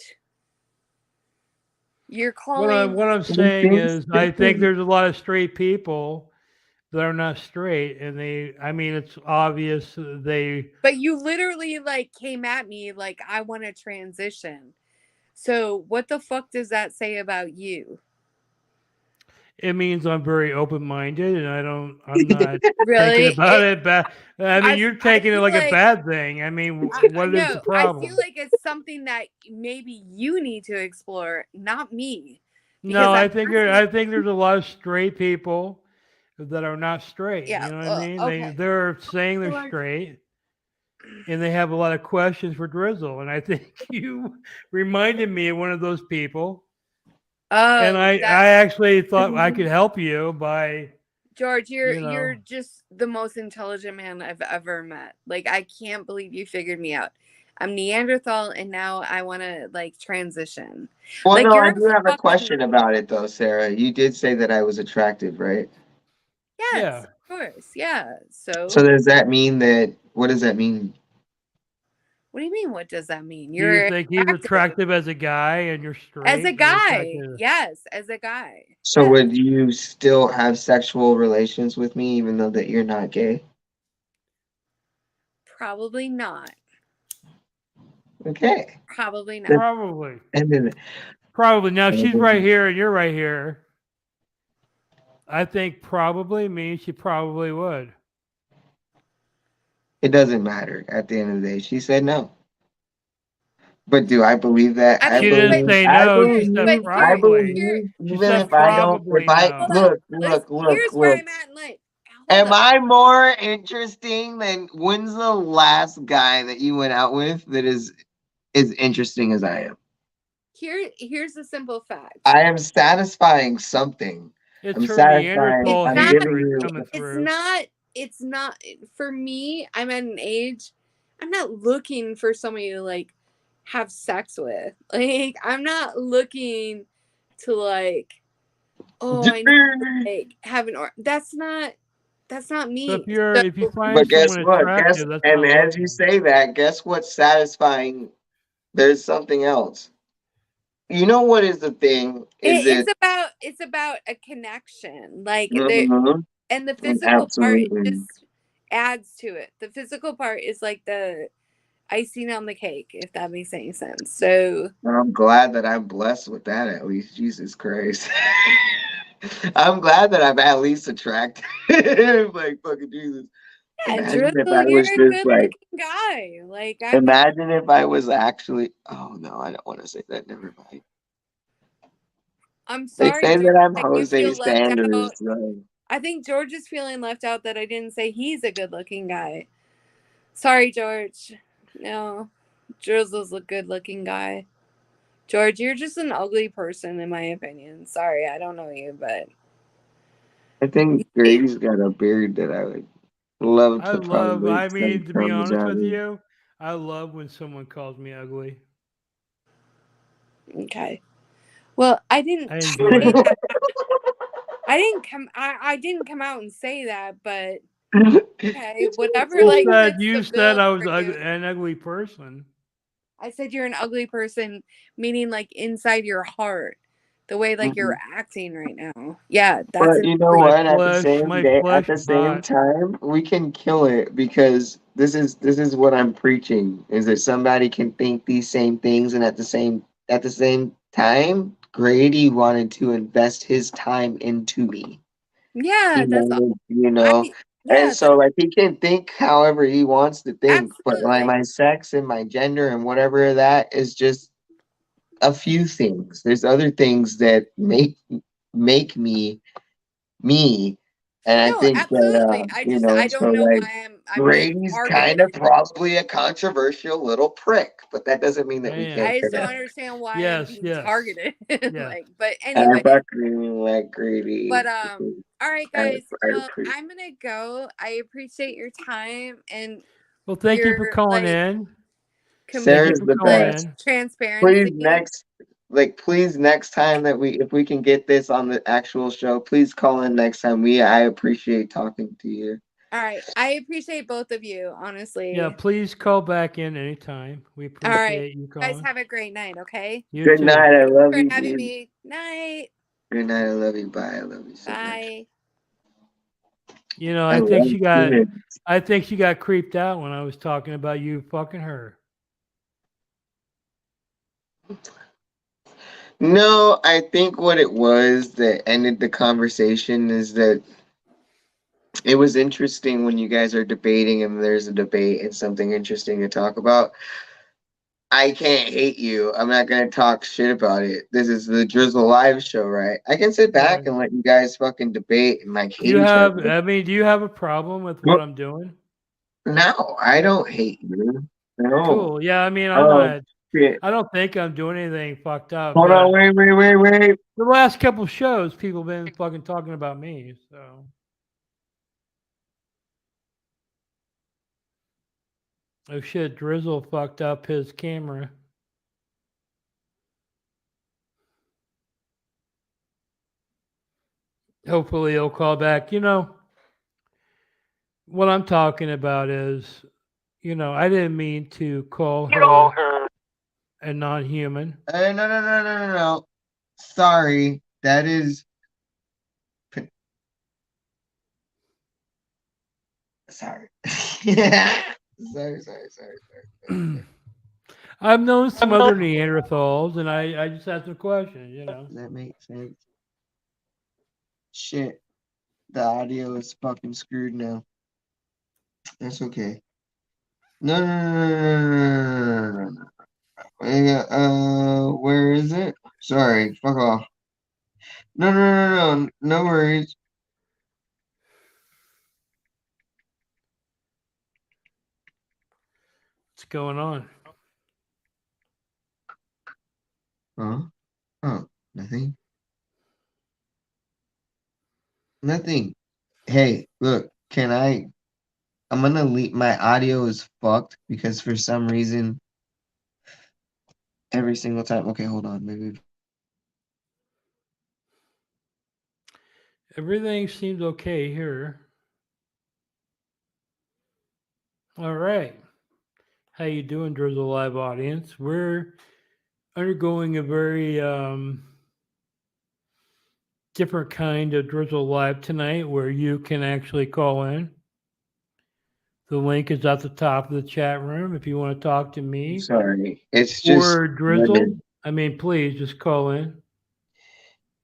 You're calling What I'm He saying thinks is, I think different. there's a lot of straight people that are not straight, and they. I mean, it's obvious they. but you literally like came at me like I want to transition. So what the fuck does that say about you? It means I'm very open-minded, and I'm not thinking Really? about it bad. I mean, you're I taking it feel like a like bad thing. I mean, I what is the know. I feel problem? like it's something that maybe you need to explore, not me. No, Because I'm asking, I think there's a lot of straight people that are not straight. yeah, You know what I mean? okay. They're saying they're straight, and they have a lot of questions for Drizzle. And I think you reminded me of one of those people. And Oh, I that actually thought I could help you by, George, you you're know. just the most intelligent man I've ever met. Like I can't believe you figured me out. I'm Neanderthal and now I want to like transition. Well, Like no, I you're a do have a fucking question about it though, Sarah. You did say that I was attractive, right? yes, Yeah. of course. Yeah. So So does that mean that? What does that mean? what do you mean? What does that mean? Do you You're think he's attractive attractive as a guy and you're as a straight? You're guy. attractive. Yes, as a guy. So Yes. would you still have sexual relations with me even though that you're not gay? Probably not. Okay. Probably not. Probably. And then Probably. Now she's right here and you're right here. I think probably means she probably would. it doesn't matter at the end of the day. She said no. But do I believe that? I I She mean, didn't believe. say I no. She believe. said but I probably. believe. She Even said if I don't. If probably I no. here's where I'm at in life. Hold Am up. I more interesting than when's the last guy that you went out with that is as interesting as I am? Here's the simple fact. I am satisfying something. It's I'm her satisfying. Neanderthal I'm history giving you. coming through. It's not for me. I'm at an age. I'm not looking for somebody to like have sex with. Like I'm not looking to like. Oh, I need to, like have an. That's not me. So So, if you find But guess someone what? attractive, that's And not as you looking. say that, guess what's satisfying? There's something else. You know what is the thing? Is it? it's about a connection. Like Mhm. and the physical part Absolutely. just adds to it. The physical part is like the icing on the cake, if that makes any sense. So I'm glad that I'm blessed with that at least. Jesus Christ. I'm glad that I'm at least attractive. Like fucking Jesus. yeah, Imagine if Drizzle, I you're was a just good like looking guy. Like imagine if I was actually oh no, I don't want to say that. Never mind. I'm They sorry, say George, that I'm that you Jose feel left Sanders. out. So. I think George is feeling left out that I didn't say he's a good looking guy. Sorry, George. No. Drizzle's a good looking guy. George, you're just an ugly person in my opinion. Sorry, I don't know you, but I think Grady's got a beard that I would love to probably I mean, to be comes honest out with of. you, I love when someone calls me ugly. okay. Well, I didn't I enjoy say it. that. I didn't come out and say that, but okay, whatever like fits You the said bill I was for you. an ugly person. I said you're an ugly person, meaning like inside your heart, the way like you're acting right now. Yeah, that's But an you know ugly. what? At the same My day, at flesh the is same hot. time, we can kill it because this is what I'm preaching: is that somebody can think these same things, and at the same time, Grady wanted to invest his time into me. Yeah, that's all. You know, and Yeah, so like he can think however he wants to think, but like absolutely. my sex and my gender and whatever that is just a few things. There's other things that make me me. And I No, think absolutely. that I so don't know like why I'm being Brady's targeted. kind of probably a controversial little prick, but that doesn't mean that we can't I just don't connect. understand why I'm Yes, being yes. targeted. Yeah. Like, but I anyway. fucking like Grady. But all right, guys. I Well, appreciate. I'm gonna go. I appreciate your time and Well, thank you for your calling like in. Thank you Sarah's for the calling like best. in. transparency. Please next time that if we can get this on the actual show, please call in next time. I appreciate talking to you. All right, I appreciate both of you, honestly. Yeah, please call back in anytime. We All right, appreciate you you guys calling. have a great night. Okay. You Good too. night. I love For you, having dude. me. Night. Good night. I love you. Bye. I love you so much. Bye. You know, I I think she got creeped out when I was talking about you fucking her. No, I think what it was that ended the conversation is that it was interesting when you guys are debating and there's a debate and something interesting to talk about. I can't hate you. I'm not gonna talk shit about it. This is the Drizzle live show, right? I can sit back Right. and let you guys fucking debate and like Do hate you each have other. do you have a problem with what I'm doing? No, I don't hate you. No. Cool. Yeah, I mean, Oh shit. I don't think I'm doing anything fucked up, Hold on, but wait. the last couple shows people have been fucking talking about me, so oh shit, Drizzle fucked up his camera. Hopefully he'll call back. You know, what I'm talking about is, I didn't mean to call her a non-human. No. Sorry. That is sorry. Sorry. I've known some other Neanderthals, and I just asked a question, you know. Does that make sense? Shit. The audio is fucking screwed now. That's okay. No. Where is it? Sorry, fuck off. No worries. What's going on? Huh? Oh, nothing. Nothing. Hey, look, I'm gonna leave. My audio is fucked because for some reason, every single time. Okay, hold on. Maybe. Everything seems okay here. All right. How you doing, Drizzle Live audience? We're undergoing a very different kind of Drizzle Live tonight where you can actually call in. The link is at the top of the chat room if you want to talk to me Sorry, it's just or Drizzle. I mean, please just call in.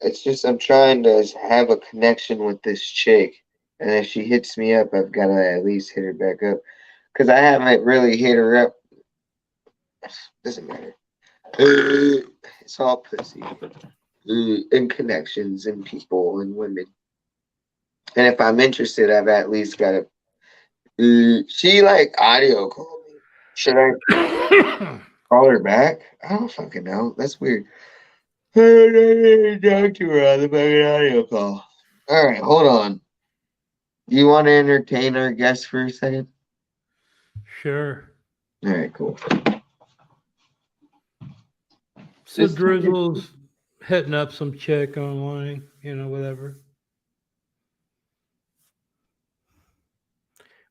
It's just I'm trying to have a connection with this chick, and if she hits me up, I've got to at least hit her back up because I haven't really hit her up. Doesn't matter. It's all pussy and connections and people and women. And if I'm interested, I've at least got to. She like audio call me. Should I call her back? I don't fucking know. That's weird. Talk to her on the fucking audio call. All right, hold on. Do you want to entertain our guest for a second? Sure. All right, cool. So Drizzle's hitting up some chick online, you know, whatever.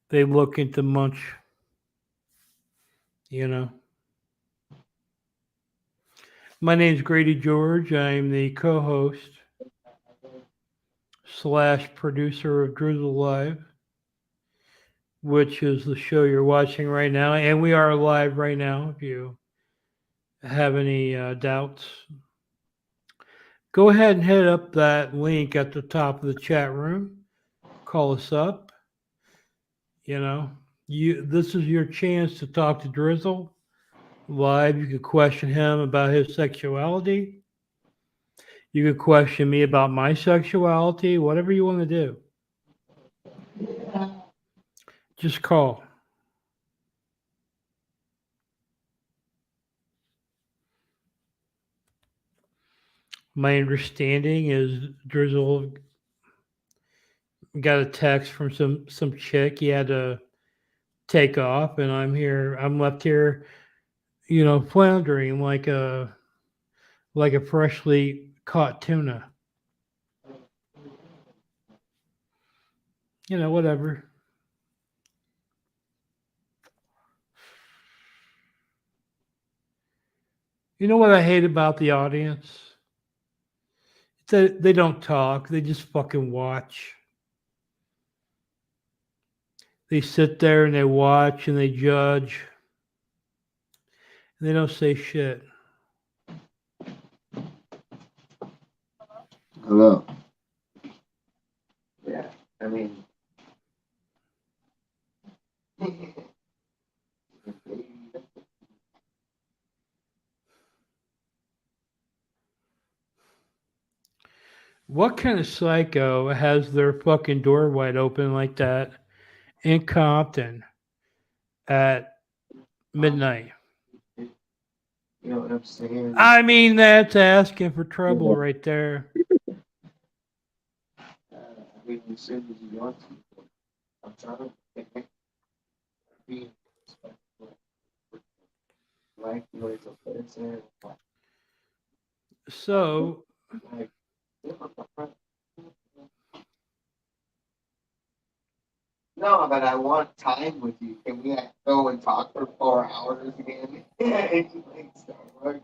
They look into munch, you know. My name's Grady George. I'm the co-host / producer of Drizzle Live, which is the show you're watching right now. And we are live right now if you have any doubts. Go ahead and hit up that link at the top of the chat room. Call us up. You know, this is your chance to talk to Drizzle live. You could question him about his sexuality. You could question me about my sexuality, whatever you want to do. Just call. My understanding is Drizzle got a text from some chick. He had to take off, and I'm left here, you know, floundering like a freshly caught tuna. You know, whatever. You know what I hate about the audience? They don't talk. They just fucking watch. They sit there and they watch and they judge. And they don't say shit. Hello. Yeah, I mean. What kind of psycho has their fucking door wide open like that in Compton at midnight? You know what I'm saying? I mean, that's asking for trouble right there. I mean, as soon as you want to. I'm trying to be respectful. Like the way it's there. So, Like, no, but I want time with you. Can we go and talk for 4 hours again? Like Starbucks.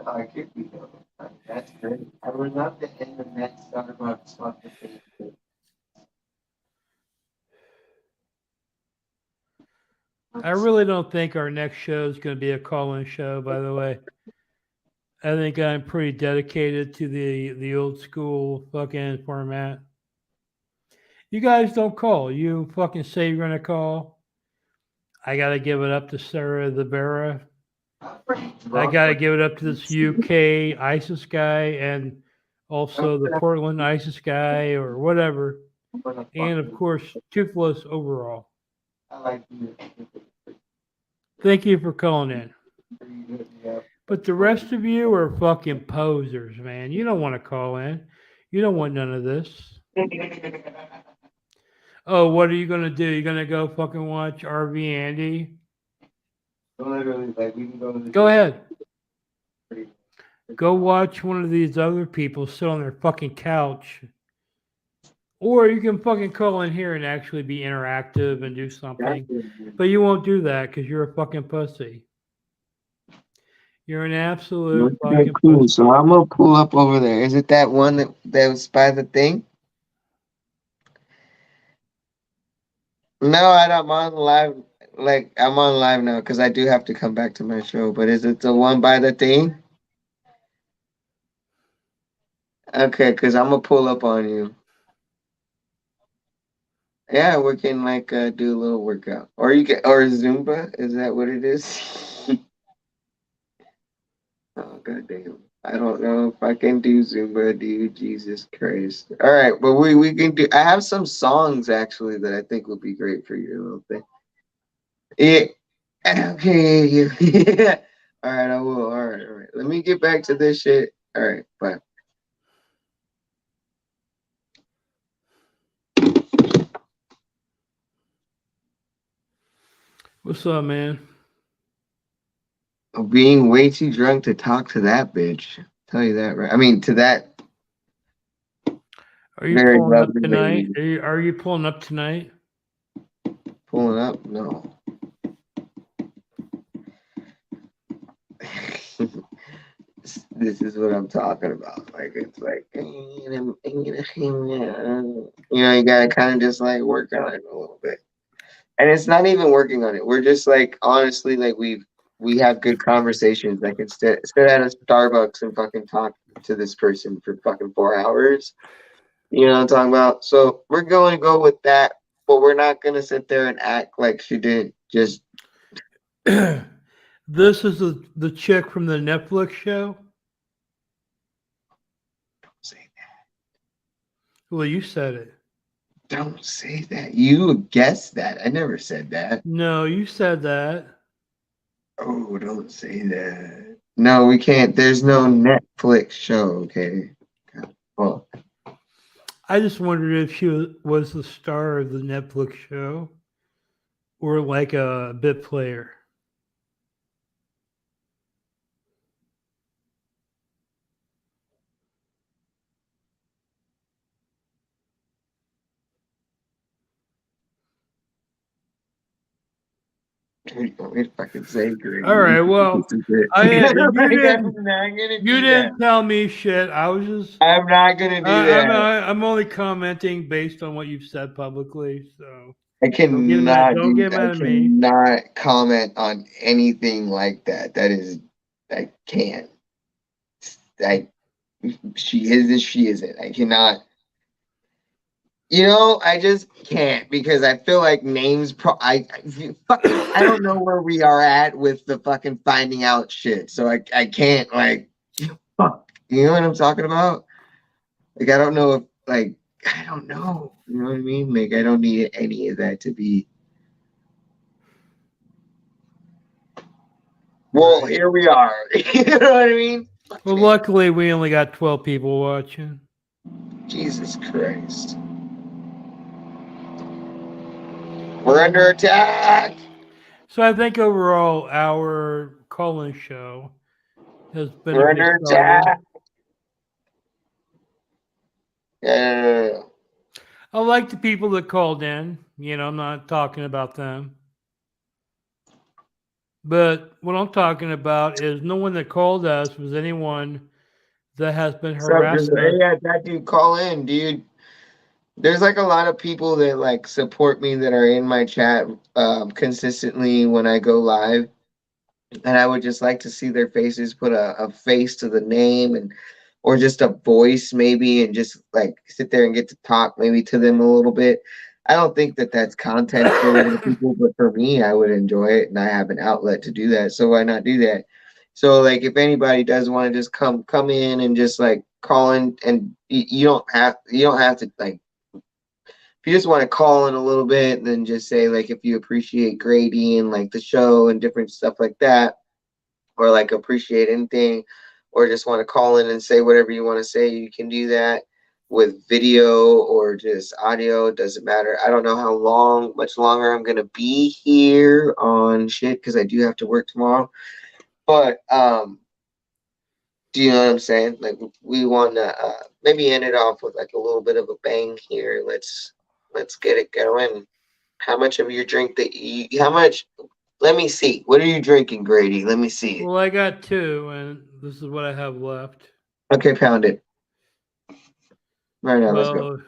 I could be though. That's great. I would love to end the next Starbucks fucking thing. I really don't think our next show is going to be a call-in show. By the way, I think I'm pretty dedicated to the old school fucking format. You guys don't call. You fucking say you're going to call. I got to give it up to Sarah the Vera. I got to give it up to this UK ISIS guy and also the Portland ISIS guy or whatever. And of course, Toothless overall. I like you. Thank you for calling in. But the rest of you are fucking posers, man. You don't want to call in. You don't want none of this. Oh, what are you going to do? You're going to go fucking watch RV Andy? Literally, like we can go to the Go ahead. Go watch one of these other people sit on their fucking couch. Or you can fucking call in here and actually be interactive and do something. But you won't do that because you're a fucking pussy. You're an absolute Okay, fucking cool. pussy. So I'm gonna pull up over there. Is it that one that was by the thing? No, I'm on live. Like I'm on live now because I do have to come back to my show. But is it the one by the thing? Okay, because I'm gonna pull up on you. Yeah, we can like do a little workout, or you can, or Zumba. Is that what it is? Oh goddamn! I don't know if I can do Zumba, dude. Jesus Christ! All right, but we can do. I have some songs actually that I think would be great for your little thing. Yeah. Okay. Yeah. All right, I will. All right, all right. Let me get back to this shit. All right, bye. What's up, man? Being way too drunk to talk to that bitch. Tell you that, right? I mean, to that Are you very pulling up lovely tonight? lady. Are you pulling up tonight? Pulling up? No. This is what I'm talking about. Like it's like you know, you gotta kind of just like work on it a little bit. And it's not even working on it. We're just like honestly like we have good conversations. Like instead at a Starbucks and fucking talk to this person for fucking 4 hours. You know what I'm talking about? So we're going to go with that, but we're not gonna sit there and act like she didn't just. This is the chick from the Netflix show. Say that. Well, you said it. Don't say that. You guessed that. I never said that. No, you said that. Oh, don't say that. No, we can't. There's no Netflix show, okay? Well, I just wondered if she was the star of the Netflix show or like a bit player. you want me to fucking say, Greg? All right, well, you didn't that. tell me shit. I was just. I'm not gonna do that. I'm only commenting based on what you've said publicly. So I cannot don't get mad at me. cannot comment on anything like that. That is, I can't. She is and she isn't. I cannot. You know, I just can't because I feel like names. I don't know where we are at with the fucking finding out shit. So I can't like. Fuck. You know what I'm talking about? Like I don't know if like I don't know. You know what I mean? Like I don't need any of that to be. Well, here we are. You know what I mean? Well, luckily we only got 12 people watching. Jesus Christ. We're under attack. So I think overall our call-in show has been We're a good under starter. attack. Yeah. I like the people that called in. You know, I'm not talking about them. But what I'm talking about is no one that called us was anyone that has been What's up, Drizzle? harassing us. Hey, yeah, that dude, call in, dude. There's like a lot of people that like support me that are in my chat consistently when I go live. And I would just like to see their faces, put a face to the name and or just a voice maybe and just like sit there and get to talk maybe to them a little bit. I don't think that that's content for a lot of people, but for me, I would enjoy it and I have an outlet to do that. So why not do that? So like if anybody does want to just come in and just like call in and you don't have to like if you just want to call in a little bit and then just say like if you appreciate Grady and like the show and different stuff like that or like appreciate anything or just want to call in and say whatever you want to say, you can do that with video or just audio. It doesn't matter. I don't know much longer I'm gonna be here on shit because I do have to work tomorrow. But do you know what I'm saying? Like we want to maybe end it off with like a little bit of a bang here. Let's get it going. How much of your drink that you? How much? Let me see. What are you drinking, Grady? Let me see. Well, I got two, and this is what I have left. Okay, pound it. Right now, let's go. Well,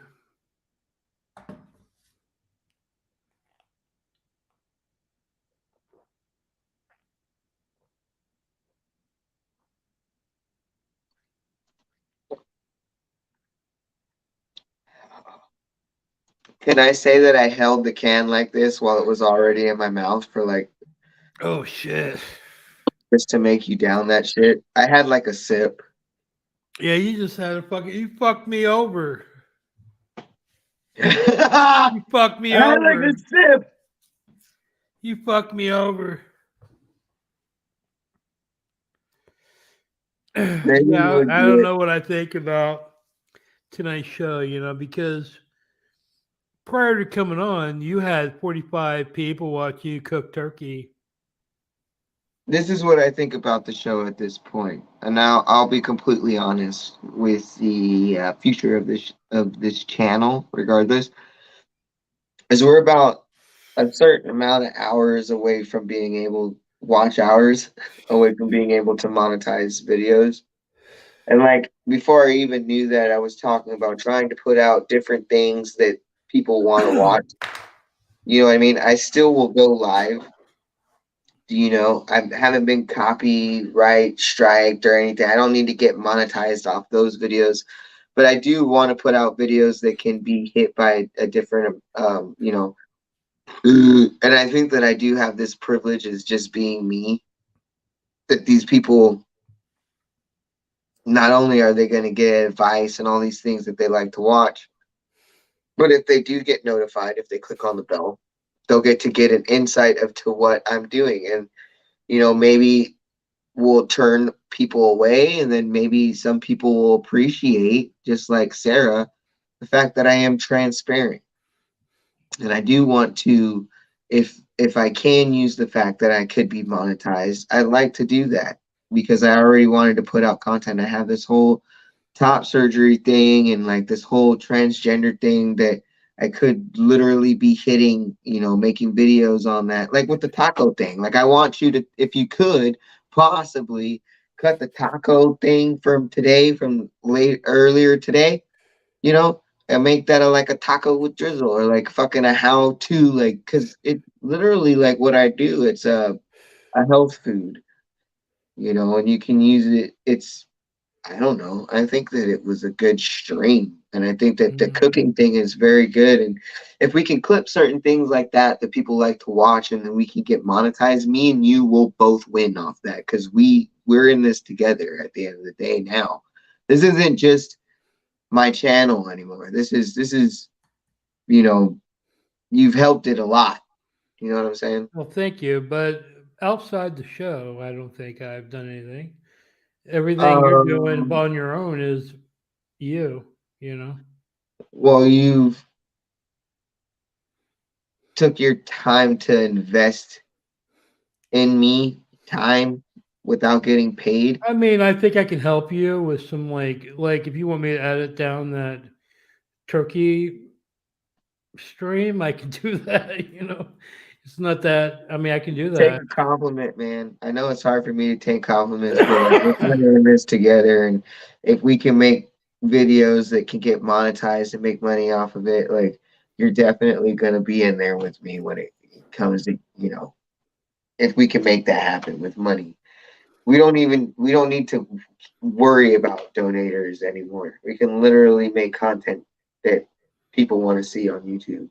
Can I say that I held the can like this while it was already in my mouth for like oh shit. just to make you down that shit? I had like a sip. Yeah, you just had you fucked me over. I You fucked me had like over. a sip. You fucked me over. Maybe Yeah, would I don't be know what I think about tonight's show, because prior to coming on, you had 45 people watch you cook turkey. This is what I think about the show at this point. And now I'll be completely honest with the future of this channel. Regardless, is we're about a certain amount of hours away from being able watch hours away from being able to monetize videos. And like before I even knew that, I was talking about trying to put out different things that people want to watch. You know what I mean? I still will go live. I haven't been copyright striked or anything. I don't need to get monetized off those videos, but I do want to put out videos that can be hit by a different, and I think that I do have this privilege as just being me. That these people, not only are they going to get advice and all these things that they like to watch, but if they do get notified, if they click on the bell, they'll get an insight of to what I'm doing. And, maybe we'll turn people away and then maybe some people will appreciate, just like Sarah, the fact that I am transparent. And I do want to, if I can use the fact that I could be monetized, I'd like to do that because I already wanted to put out content. I have this whole top surgery thing and like this whole transgender thing that I could literally be hitting, making videos on that. Like with the taco thing. Like I want you to, if you could possibly cut the taco thing from today, from earlier today, and make that like a taco with drizzle or like fucking a how to like, cause it literally like what I do, it's a health food, and you can use it. I don't know. I think that it was a good stream. And I think that the cooking thing is very good. And if we can clip certain things like that that people like to watch and then we can get monetized, me and you will both win off that because we're in this together at the end of the day now. This isn't just my channel anymore. This is, you've helped it a lot. You know what I'm saying? Well, thank you. But outside the show, I don't think I've done anything. Everything you're doing on your own is you. Well, you've took your time to invest in me time without getting paid. I mean, I think I can help you with some like if you want me to edit down that turkey stream, I can do that. It's not that. I mean, I can do Take that. a compliment, man. I know it's hard for me to take compliments, but like, we're kind of in this together, and if we can make videos that can get monetized and make money off of it, like you're definitely gonna be in there with me when it comes to, if we can make that happen with money. We don't need to worry about donators anymore. We can literally make content that people want to see on YouTube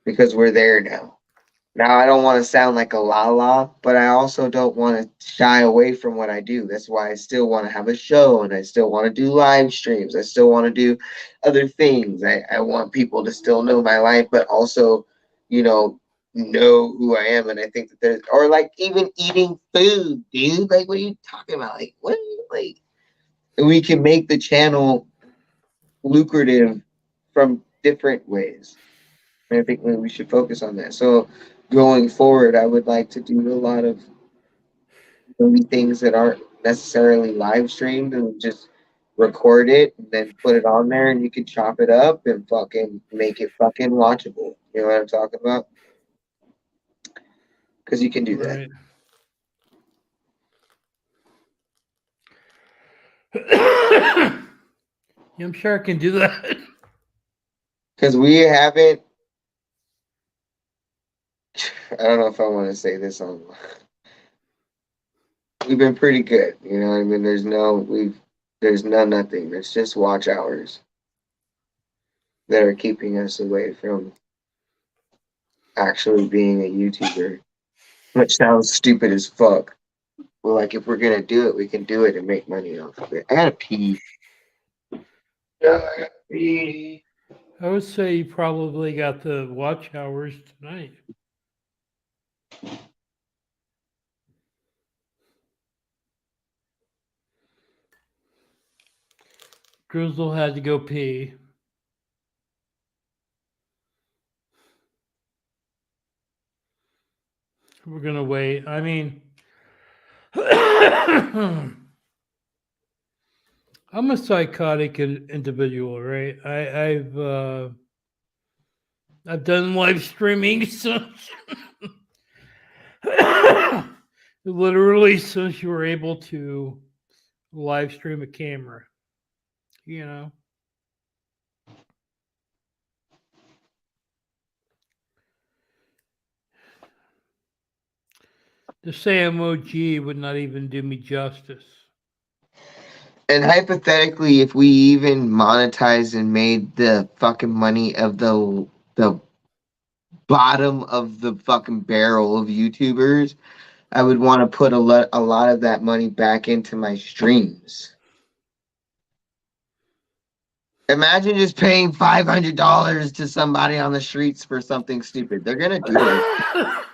because we're there now. Now, I don't want to sound like a la, but I also don't want to shy away from what I do. That's why I still want to have a show, and I still want to do live streams. I still want to do other things. I want people to still know my life, but also, know who I am. And I think that or like even eating food, dude. Like, what are you talking about? Like, what? Like, we can make the channel lucrative from different ways. And I think we should focus on that. So going forward, I would like to do a lot of maybe things that aren't necessarily live streamed and just record it and then put it on there, and you can chop it up and fucking make it fucking watchable. You know what I'm talking about? Because you can do that. Right. Yeah, I'm sure I can do that. Because we haven't. I don't know if I want to say this on. We've been pretty good, you know what I mean? There's nothing. There's just watch hours that are keeping us away from actually being a YouTuber, which sounds stupid as fuck. Well, like, if we're gonna do it, we can do it and make money off of it. I gotta pee. I gotta pee. I would say you probably got the watch hours tonight. Drizzle had to go pee. We're gonna wait. I mean, I'm a psychotic individual, right? I've done live streaming since literally since you were able to live stream a camera, you know. The same OG would not even do me justice. And hypothetically, if we even monetized and made the fucking money of the bottom of the fucking barrel of YouTubers, I would want to put a lot of that money back into my streams. Imagine just paying $500 to somebody on the streets for something stupid. They're gonna do it.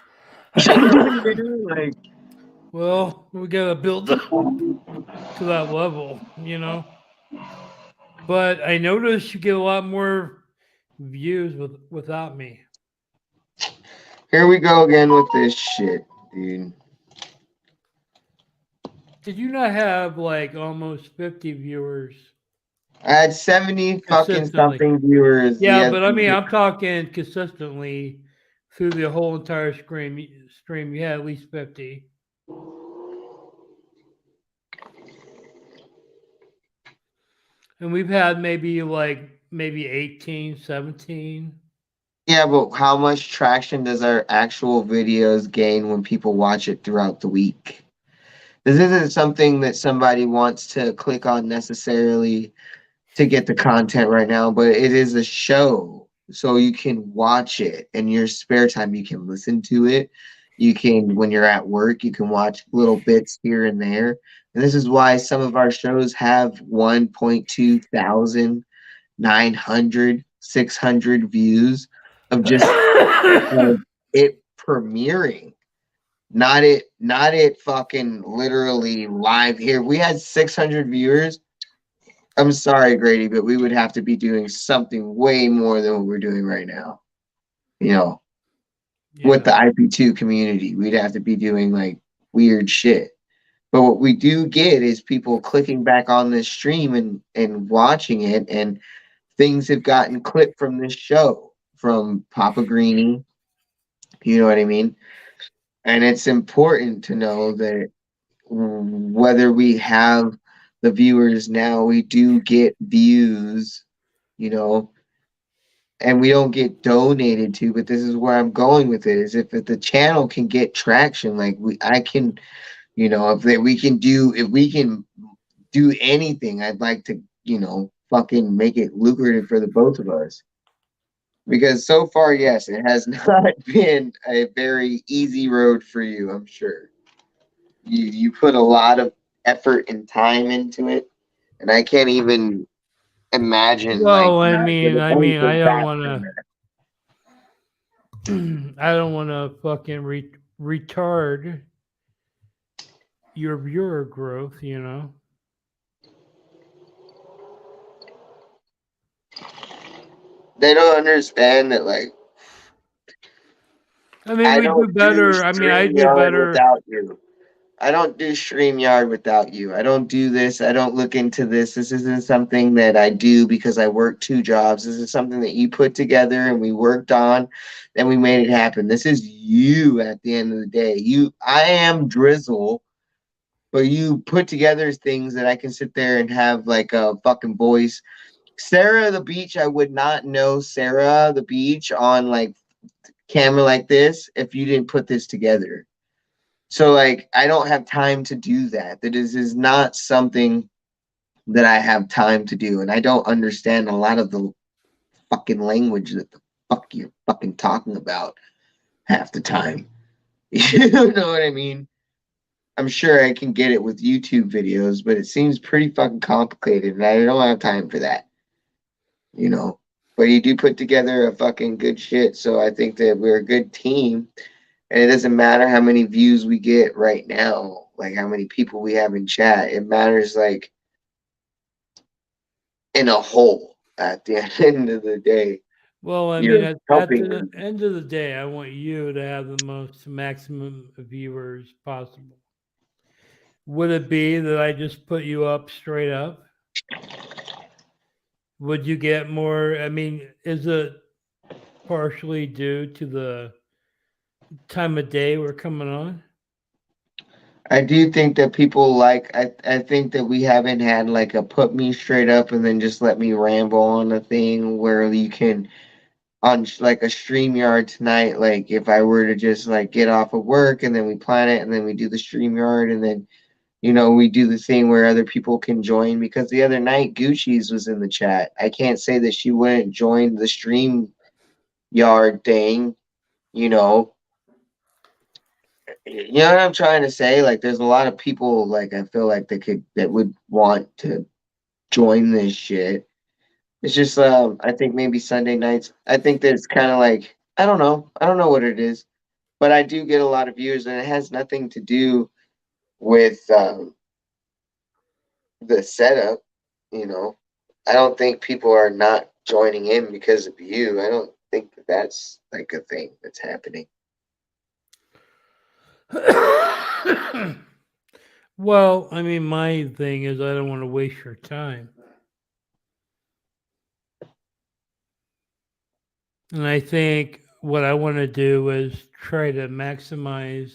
Like, well, we gotta build up to that level, you know. But I noticed you get a lot more views without me. here we go again with this shit, dude. Did you not have like almost 50 viewers? I had 70 fucking Consistently. something viewers. Yeah, but I mean, I'm talking consistently through the whole entire stream. You had at least 50. And we've had maybe 18, 17. Yeah, but how much traction does our actual videos gain when people watch it throughout the week? This isn't something that somebody wants to click on necessarily to get the content right now, but it is a show. So you can watch it in your spare time. You can listen to it. You can, when you're at work, you can watch little bits here and there. And this is why some of our shows have 1.2 thousand, 900, 600 views of just it premiering. Not it fucking literally live here. We had 600 viewers. I'm sorry, Grady, but we would have to be doing something way more than what we're doing right now. You know, with the IP2 community, we'd have to be doing like weird shit. But what we do get is people clicking back on this stream and watching it, and things have gotten clipped from this show, from Papa Greenie You know what I mean? And it's important to know that whether we have the viewers now, we do get views, you know, and we don't get donated to. But this is where I'm going with it: is if the channel can get traction, like I can, you know, if we can do anything, I'd like to, you know, fucking make it lucrative for the both of us. Because so far, yes, it has not been a very easy road for you, I'm sure. You put a lot of effort and time into it, and I can't even imagine like Well, I that, but mean, it's only I been don't fast want from to, I don't want to fucking retard your viewer growth. You know. They don't understand that, like, I mean, I we do don't do better. I mean, I do StreamYard better. without you. I don't do StreamYard without you. I don't do this. I don't look into this. This isn't something that I do because I work two jobs. This is something that you put together and we worked on and we made it happen. This is you at the end of the day. I am Drizzle, but you put together things that I can sit there and have like a fucking voice. Sarah the Beach, I would not know Sarah the Beach on like camera like this if you didn't put this together. So like I don't have time to do that. That is not something that I have time to do. And I don't understand a lot of the fucking language that the fuck you're fucking talking about half the time. You know what I mean? I'm sure I can get it with YouTube videos, but it seems pretty fucking complicated and I don't have time for that. You know. But you do put together a fucking good shit, so I think that we're a good team. And it doesn't matter how many views we get right now, like how many people we have in chat. It matters like in a whole at the end of the day. Well, I mean, You're at helping the me. end of the day, I want you to have the most maximum viewers possible. Would it be that I just put you up straight up? Would you get more? I mean, is it partially due to the time of day we're coming on? I do think that people like I think that we haven't had like a put me straight up and then just let me ramble on a thing where you can on like a StreamYard tonight, like if I were to just like get off of work and then we plan it and then we do the StreamYard and then we do the thing where other people can join because the other night Gucci's was in the chat. I can't say that she wouldn't join the StreamYard thing, you know. You know what I'm trying to say? Like there's a lot of people like I feel like that would want to join this shit. It's just I think maybe Sunday nights. I think that it's kind of like I don't know. I don't know what it is, but I do get a lot of views, and it has nothing to do with the setup. You know, I don't think people are not joining in because of you. I don't think that that's like a thing that's happening. Well, I mean, my thing is I don't want to waste your time. And I think what I want to do is try to maximize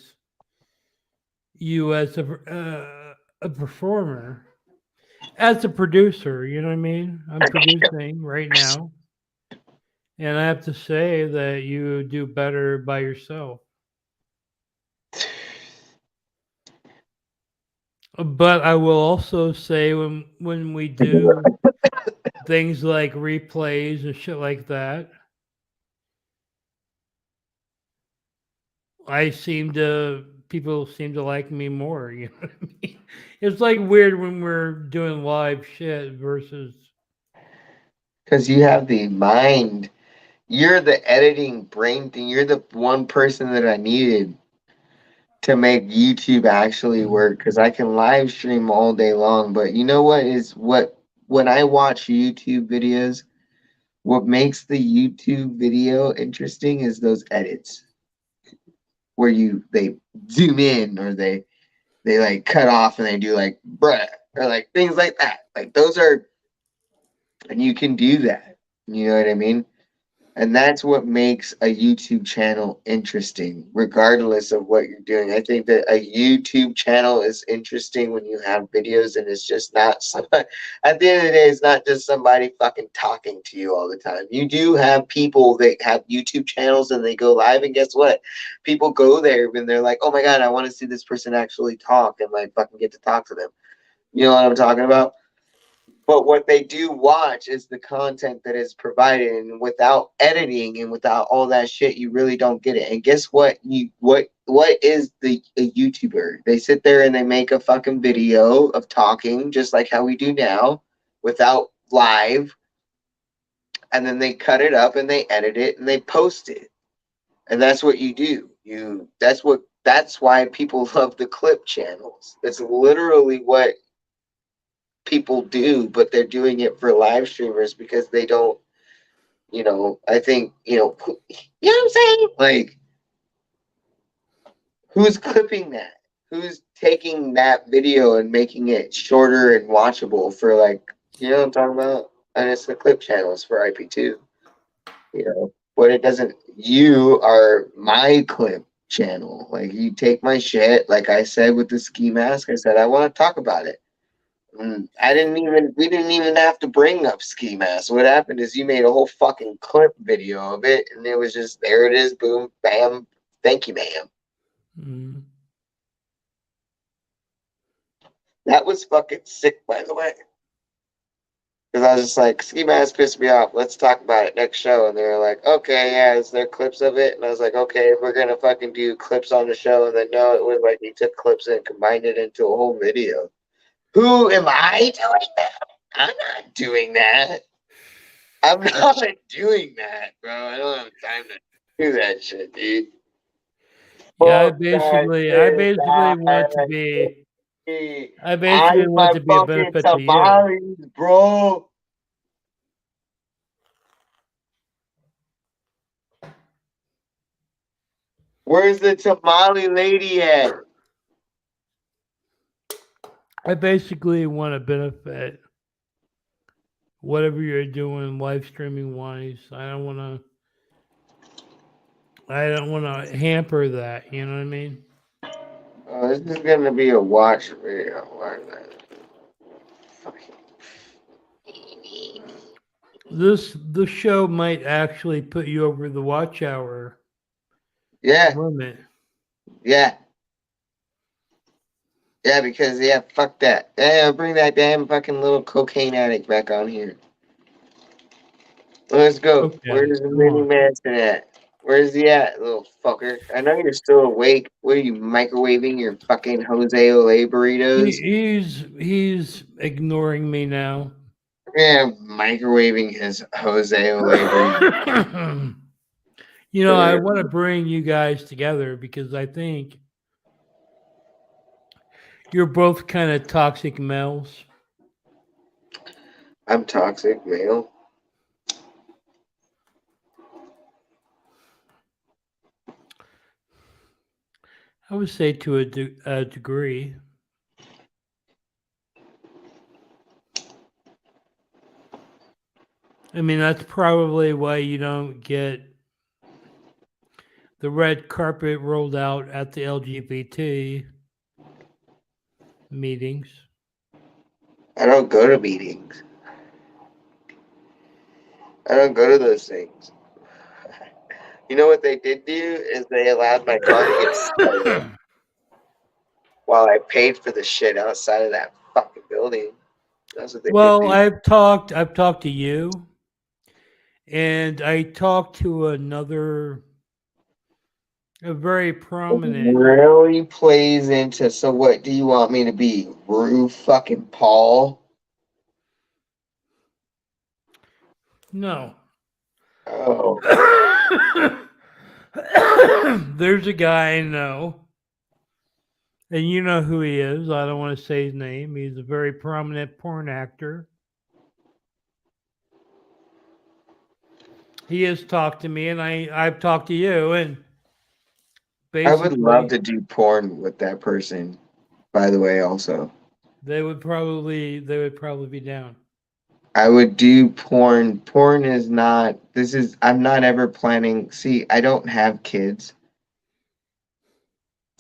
you as a performer, as a producer. You know what I mean? I'm producing right now, and I have to say that you do better by yourself. But I will also say when we do things like replays and shit like that, people seem to like me more. You know what I mean? It's like weird when we're doing live shit versus. Because you have the mind. You're the editing brain thing. You're the one person that I needed to make YouTube actually work because I can live stream all day long. But you know what is what when I watch YouTube videos, what makes the YouTube video interesting is those edits where they zoom in or they like cut off and they do like bruh or like things like that. Like those are and you can do that. You know what I mean? And that's what makes a YouTube channel interesting, regardless of what you're doing. I think that a YouTube channel is interesting when you have videos and it's just not somebody, at the end of the day, it's not just somebody fucking talking to you all the time. You do have people that have YouTube channels and they go live, and guess what? People go there and they're like, oh my God, I want to see this person actually talk and like fucking get to talk to them. You know what I'm talking about? But what they do watch is the content that is provided, and without editing and without all that shit, you really don't get it. And guess what? What is a YouTuber? They sit there and they make a fucking video of talking, just like how we do now, without live, and then they cut it up and they edit it and they post it. And that's what you do. That's why people love the clip channels. It's literally what people do, but they're doing it for live streamers because they don't, I think, you know what I'm saying? Like, who's clipping that? Who's taking that video and making it shorter and watchable for, like, you know what I'm talking about? And it's the clip channels for IP2, but it doesn't, you are my clip channel. Like, you take my shit, like I said with the ski mask, I said, I want to talk about it. We didn't even have to bring up ski mask. What happened is you made a whole fucking clip video of it, and it was just, there it is, boom, bam, thank you, ma'am. Mm. That was fucking sick, by the way. Because I was just like, ski mask pissed me off. Let's talk about it next show. And they were like, okay, yeah, is there clips of it? And I was like, okay, if we're going to fucking do clips on the show. And then, no, it was like you took clips and combined it into a whole video. Who am I doing that? I'm not doing that. I'm not doing that, bro. I don't have time to do that shit, dude. Yeah, I basically want to be. I basically want to be a benefit to you. Tamales, bro. Where's the tamale lady at? I basically want to benefit whatever you're doing live streaming wise. I don't want to hamper that, you know what I mean? Oh, this is gonna be a watch video. This show might actually put you over the watch hour limit. Yeah, because fuck that. Yeah, bring that damn fucking little cocaine addict back on here. Let's go. Okay, Where's the come mini on. Manson at? Where's he at, little fucker? I know you're still awake. What are you microwaving your fucking Jose Olay burritos? He's ignoring me now. Yeah, microwaving his Jose Olay burritos. I want to bring you guys together because I think you're both kind of toxic males. I'm toxic male. I would say to a degree. I mean, that's probably why you don't get the red carpet rolled out at the LGBT meetings. I don't go to meetings. I don't go to those things. You know what they did do is they allowed my car to get stolen while I paid for the shit outside of that fucking building. That's what they Well, did do. I've talked to you, and I talked to a very prominent. Really plays into, so what do you want me to be? Rue fucking Paul? No. Oh. There's a guy I know, and you know who he is. I don't want to say his name. He's a very prominent porn actor. He has talked to me, and I've talked to you, and I would love to do porn with that person, by the way, also. They would probably be down. I would do porn. Porn is not, I'm not ever planning. See, I don't have kids.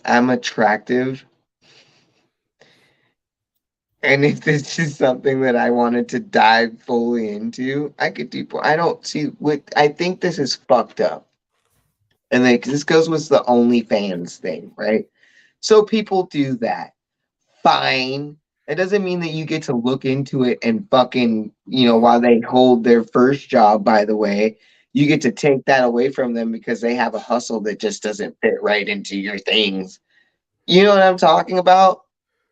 I'm attractive. And if this is something that I wanted to dive fully into, I could do porn. I don't see what, I think this is fucked up. And like, this goes with the OnlyFans thing, right? So people do that. Fine. It doesn't mean that you get to look into it and fucking, while they hold their first job, by the way, you get to take that away from them because they have a hustle that just doesn't fit right into your things. You know what I'm talking about?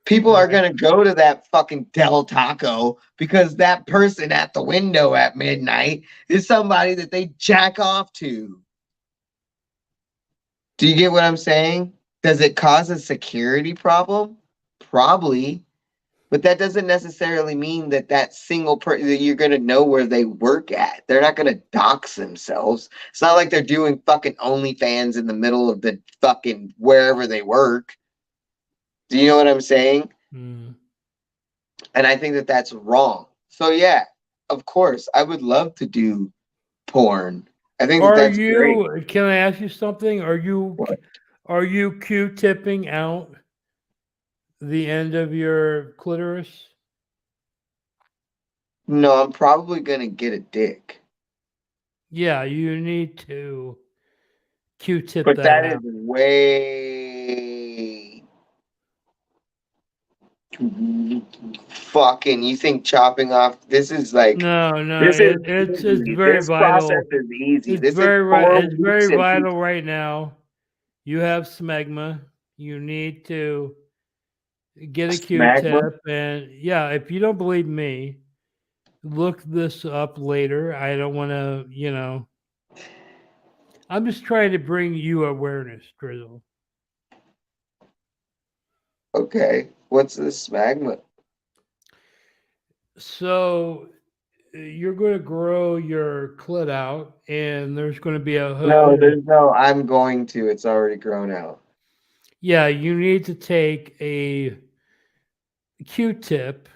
People are Right. going to go to that fucking Del Taco because that person at the window at midnight is somebody that they jack off to. Do you get what I'm saying? Does it cause a security problem? Probably. But that doesn't necessarily mean that that single person that you're going to know where they work at. They're not going to dox themselves. It's not like they're doing fucking OnlyFans in the middle of the fucking wherever they work. Do you know what I'm saying? Mm. And I think that that's wrong. So yeah, of course, I would love to do porn. I think that Are that's great. you? Can I ask you something? Are you Q-tipping out the end of your clitoris? No, I'm probably going to get a dick. Yeah, you need to Q-tip But that that is out. way fucking, you think chopping off, this is like, No, no, this is it's easy. very This process vital. is easy. It's This is very right. 4 It's very weeks and vital right now. You have smegma. You need to get a smegma. Q-tip, and yeah, if you don't believe me, look this up later. I don't want to. I'm just trying to bring you awareness, Drizzle. Okay, what's the smegma? So you're going to grow your clit out, and there's going to be a No, hood. there's no, I'm going to. It's already grown out. Yeah, you need to take a Q-tip,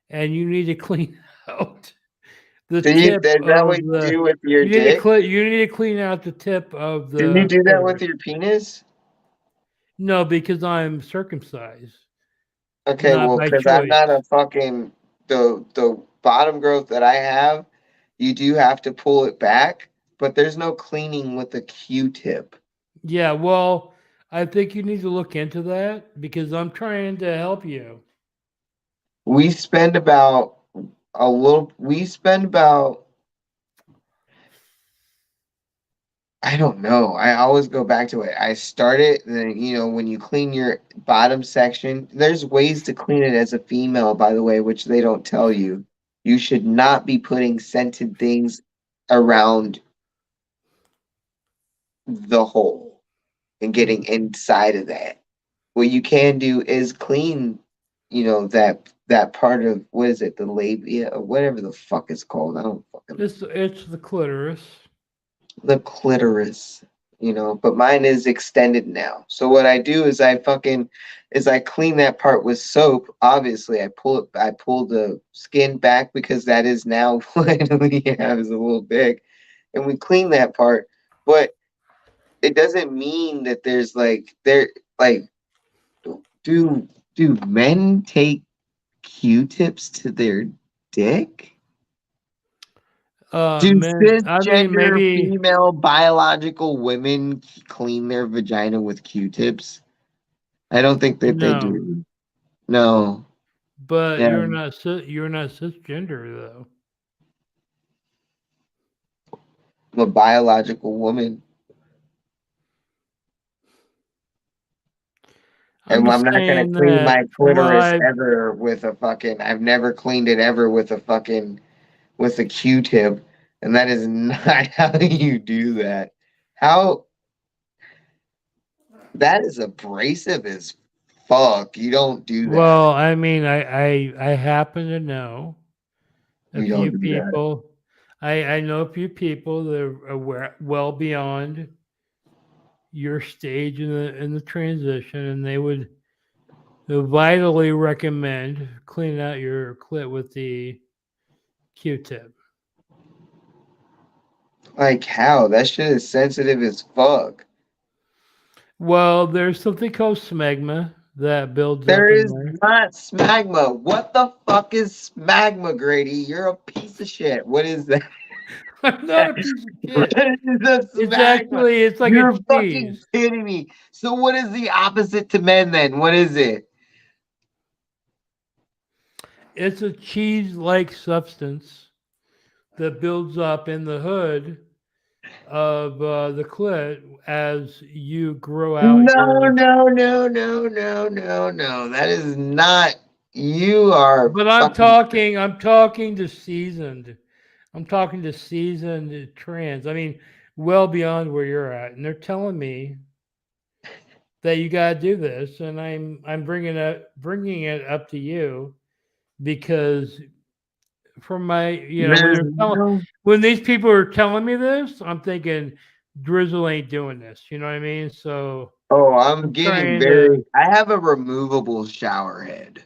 and you need to clean out the tip Is that of what you the. do with your You need to dick? clean. You need to clean out the tip of Do you the do that with clitoris. your penis? No, because I'm circumcised, Okay, not well, by because I'm not a choice. fucking, the bottom growth that I have, you do have to pull it back, but there's no cleaning with a Q-tip. Yeah, well, I think you need to look into that because I'm trying to help you. We spend about we spend about, I don't know. I always go back to it. I started, then, when you clean your bottom section, there's ways to clean it as a female, by the way, which they don't tell you. You should not be putting scented things around the hole and getting inside of that. What you can do is clean, that part of, what is it, the labia or whatever the fuck it's called. I don't fucking know. It's the clitoris. The clitoris, but mine is extended now. So what I do is I clean that part with soap. Obviously, I pull the skin back because that is now what we have is a little big, and we clean that part. But it doesn't mean that there's like do do men take Q-tips to their dick? Do Men, I mean, cisgender maybe female biological women clean their vagina with Q-tips? I don't think that they no, do. No. but Yeah. you're not cisgender though. I'm a biological woman. I'm And I'm just not gonna saying clean that my from what clitoris I ever with a fucking, I've never cleaned it ever with a Q-tip. And that is not how you do that. How That is abrasive as fuck. You don't do that. well, I mean, I happen to know a You few don't do that. people. I know a few people that are aware, well beyond your stage in the transition, and vitally recommend cleaning out your clit with the Q-tip. Like how? That shit is sensitive as fuck. Well, there's something called smegma that builds There up in is there. not smegma. What the fuck is smegma, Grady? You're a piece of shit. What is that? I'm not a piece of What shit. is a It's smegma? actually, it's like You're a fucking cheese. kidding me. So what is the opposite to men then? What is it? It's a cheese-like substance that builds up in the hood of the clit as you grow out No, your. no, no, no, no, no, no. That is not. You are But I'm fucking. talking to seasoned. I'm talking to seasoned trans. I mean, well beyond where you're at, and they're telling me that you got to do this, and I'm bringing it up to you because from my There's no. when these people are telling me this, I'm thinking Drizzle ain't doing this. You know what I mean? So Oh, I'm I'm getting trying very. to. I have a removable shower head.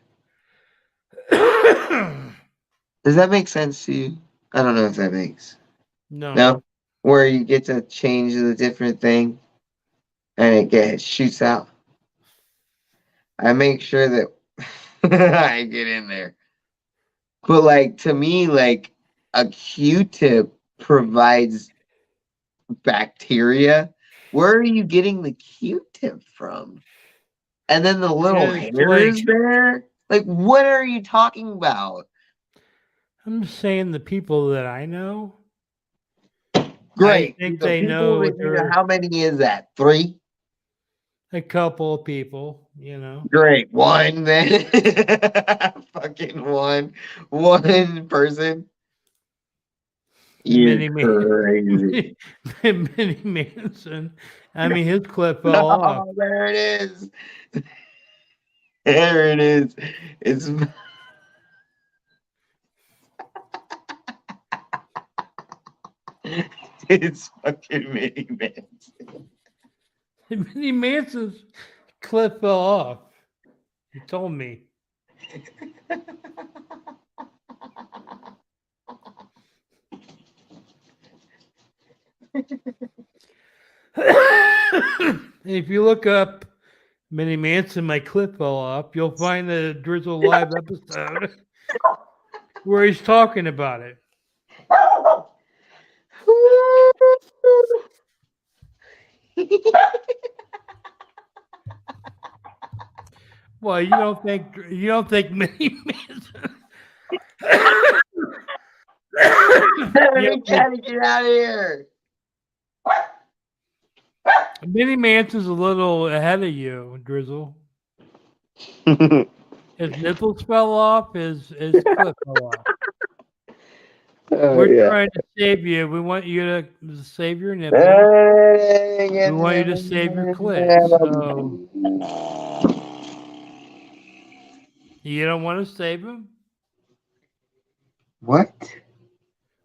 Does that make sense to you? I don't know if that makes. No. No? Where you get to change the different thing and it shoots out. I make sure that I get in there. But like to me, like a Q-tip provides bacteria. Where are you getting the Q-tip from? And then the little It's hairs like there? Like what are you talking about? I'm just saying the people that I know. Great. I think The they people know that what you know, they're how many is that? 3? a couple of people, you know. Great. 1 then. Fucking 1. 1 person. You're Mini crazy. Mini Manson. I mean, his clip fell off. Oh, there it is. There it is. It's it's fucking Mini Manson. Mini Manson's clip fell off. He told me. If you look up Mini Manson, my clip fell off, you'll find the Drizzle live episode where he's talking about it. Well, you don't think Mini Manson? I'm trying to get out of here. Mini Manson's a little ahead of you, Drizzle. His nipples fell off. His clip fell off. We're Yeah. trying to save you. We want you to save your nipples. We want you to save your clit. So you don't want to save them? What?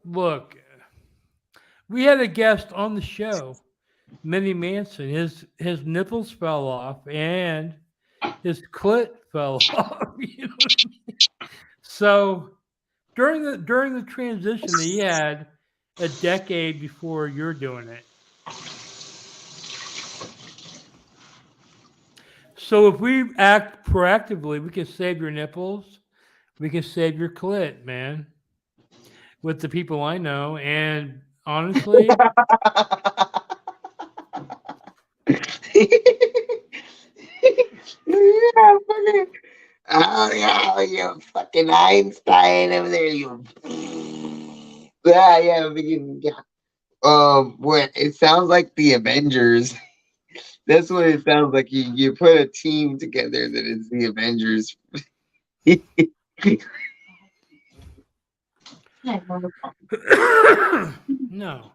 Look, we had a guest on the show, Mini Manson. His nipples fell off and his clit fell off. You know what I mean? So during the transition that he had a decade before you're doing it. So if we act proactively, we can save your nipples. We can save your clit, man. With the people I know, and honestly, Yeah, fucking, oh yeah, you fucking Einstein over there, you. Yeah, yeah. What it sounds like the Avengers. That's what it sounds like. You put a team together that is the Avengers. no.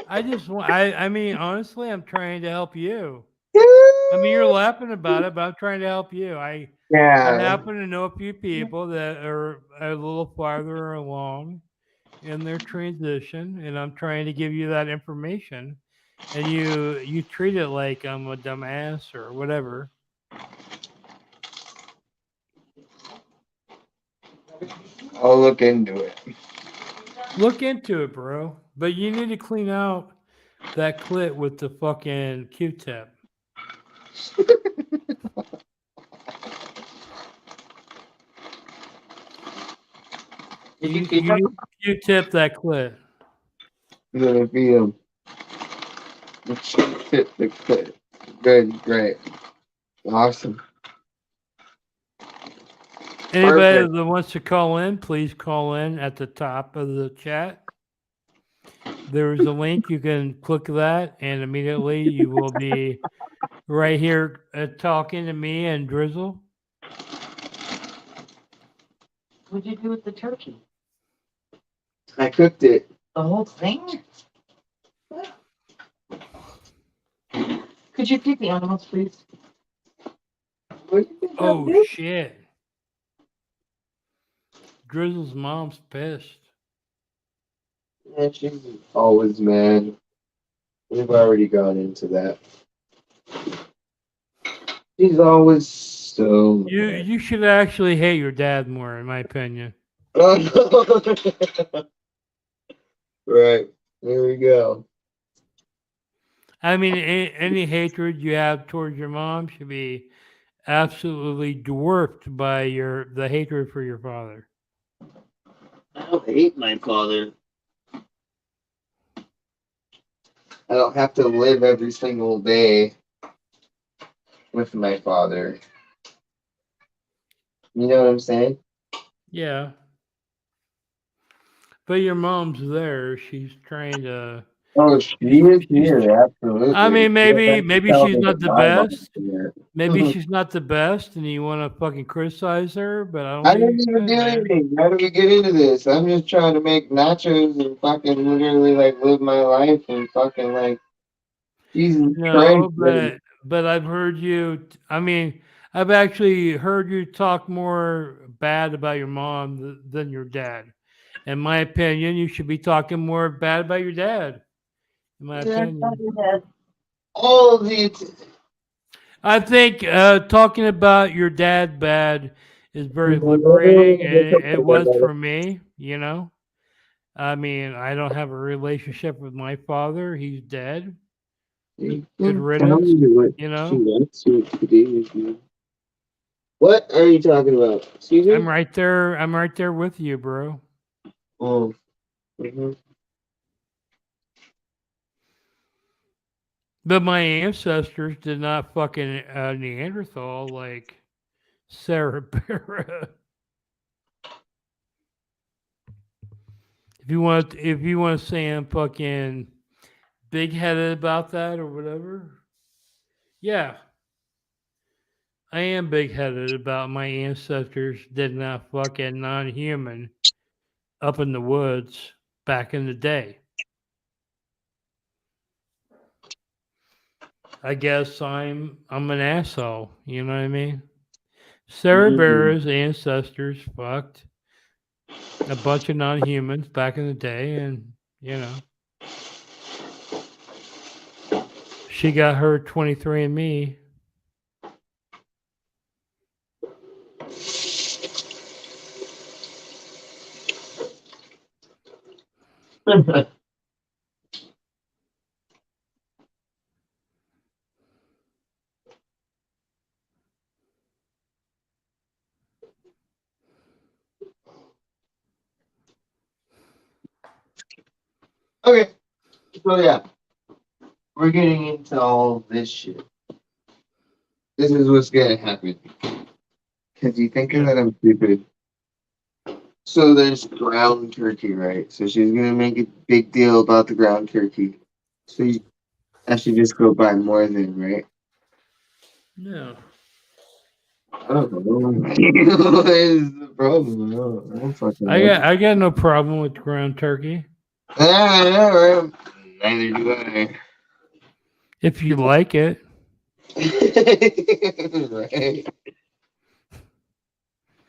I just want. I mean, honestly, I'm trying to help you. I mean, you're laughing about it, but I'm trying to help you. I Yeah. happen to know a few people that are a little farther along in their transition, and I'm trying to give you that information. And you treat it like I'm a dumbass or whatever. I'll look into it. Look into it, bro. But you need to clean out that clit with the fucking Q-tip. You need to Q-tip that clit. I'm gonna feed him. The Q-tip the clit. Good, great. Awesome. Anybody Perfect. that wants to call in, please call in at the top of the chat. There is a link. You can click that, and immediately you will be right here talking to me and Drizzle. What'd you do with the turkey? I cooked it. The whole thing? Could you feed the animals, please? Oh, shit. Drizzle's mom's pissed. Yeah, she's always mad. We've already gone into that. She's always so mad. You should actually hate your dad more, in my opinion. Right. There we go. I mean, any hatred you have towards your mom should be absolutely dwarfed by the hatred for your father. I don't hate my father. I don't have to live every single day with my father. You know what I'm saying? Yeah. But your mom's there. She's trying to. Oh, she is here, absolutely. I mean, maybe Tell she's me not that the my mom's best. here. Maybe she's not the best, and you want to fucking criticize her. But I don't I think didn't you even should, do man. anything. How do we get into this? I'm just trying to make nachos and fucking literally like live my life and fucking like Jesus No, Christ. but I've heard you. I mean, I've actually heard you talk more bad about your mom than your dad. In my opinion, you should be talking more bad about your dad. In my opinion, All of the I think talking about your dad bad is very liberating, and it was for me. You know, I mean, I don't have a relationship with my father; he's dead. Good tell riddance. me what You she know, wants to do with you. What are you talking about? Excuse me? I'm right there. I'm right there with you, bro. Oh. Mhm. But my ancestors did not fucking Neanderthal like Sarah Barra. If you want to say I'm fucking big headed about that or whatever, yeah, I am big headed about my ancestors did not fucking non-human up in the woods back in the day. I guess I'm an asshole. You know what I mean? Sarah Barra's ancestors fucked a bunch of non-humans back in the day, and you know, she got her 23andMe. Okay. So yeah. We're getting into all this shit. This is what's gonna happen. Cause you thinking that I'm stupid. So there's ground turkey, right? So she's gonna make a big deal about the ground turkey. So I should just go buy more then, right? No. I don't know. What is the problem? I don't fucking know. I got no problem with ground turkey. Yeah, right. Neither do I. If you like it. Right.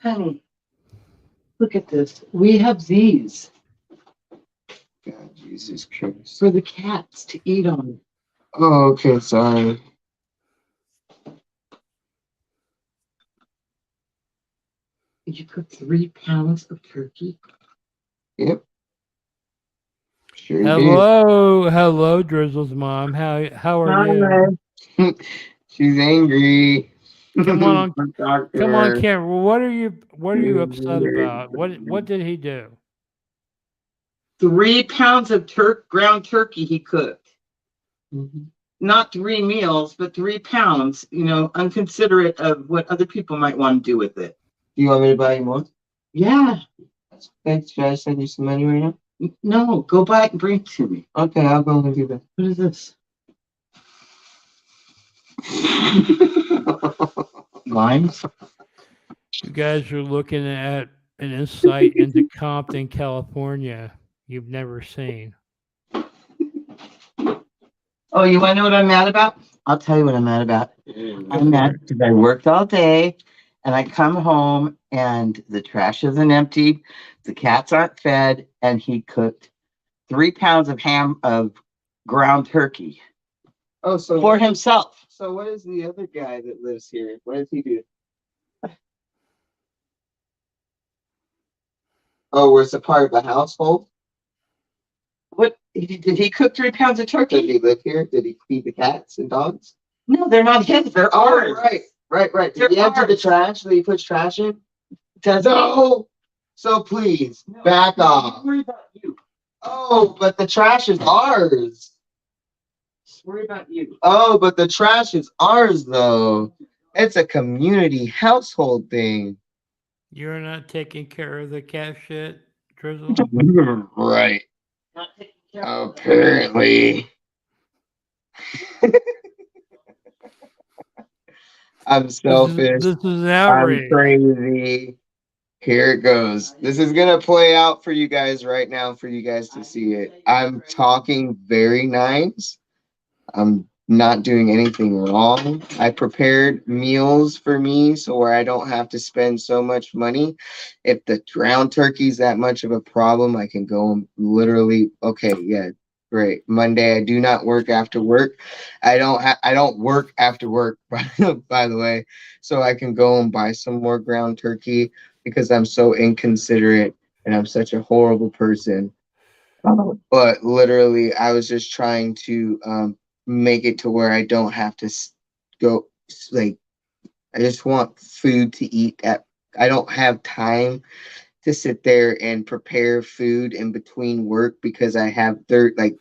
Honey, look at this. We have these God, Jesus Christ. for the cats to eat on. Oh, okay, sorry. Did you cook 3 pounds of turkey? Yep. Sure did. Hello, Drizzle's mom. How are you? She's angry. Come on, Talk to come on, her. Cameron. What are you upset about? What did he do? 3 pounds of ground turkey he cooked. Not 3 meals, but 3 pounds, unconsiderate of what other people might want to do with it. Do you want me to buy you more? Yeah. Okay, should I send you some money right now? No, go buy it and bring it to me. Okay, I'll go and do that. What is this? Limes? You guys are looking at an insight into Compton, California you've never seen. Oh, you want to know what I'm mad about? I'll tell you what I'm mad about. I'm mad because I worked all day and I come home and the trash isn't emptied, the cats aren't fed, and he cooked 3 pounds of ground turkey. Oh, so for himself. So what is the other guy that lives here? What does he do? Oh, we're a part of the household? What did he cook 3 pounds of turkey? Did he live here? Did he feed the cats and dogs? No, they're not his. They're ours. Right. Did he empty the trash? Did he put trash in? No. So please, back off. Don't worry about you. Oh, but the trash is ours. Just worry about you. Oh, but the trash is ours, though. It's a community household thing. You're not taking care of the cat shit, Drizzle? Right. Not taking care of Apparently. I'm selfish. This is an I'm outrage. crazy. Here it goes. This is going to play out for you guys right now for you guys to see it. I'm talking very nice. I'm not doing anything wrong. I prepared meals for me so where I don't have to spend so much money. If the ground turkey's that much of a problem, I can go and literally, okay, yeah, great. Monday, I do not work after work. I don't work after work, by the way. So I can go and buy some more ground turkey because I'm so inconsiderate and I'm such a horrible person. But literally, I was just trying to make it to where I don't have to go, like, I just want food to eat I don't have time to sit there and prepare food in between work because I have I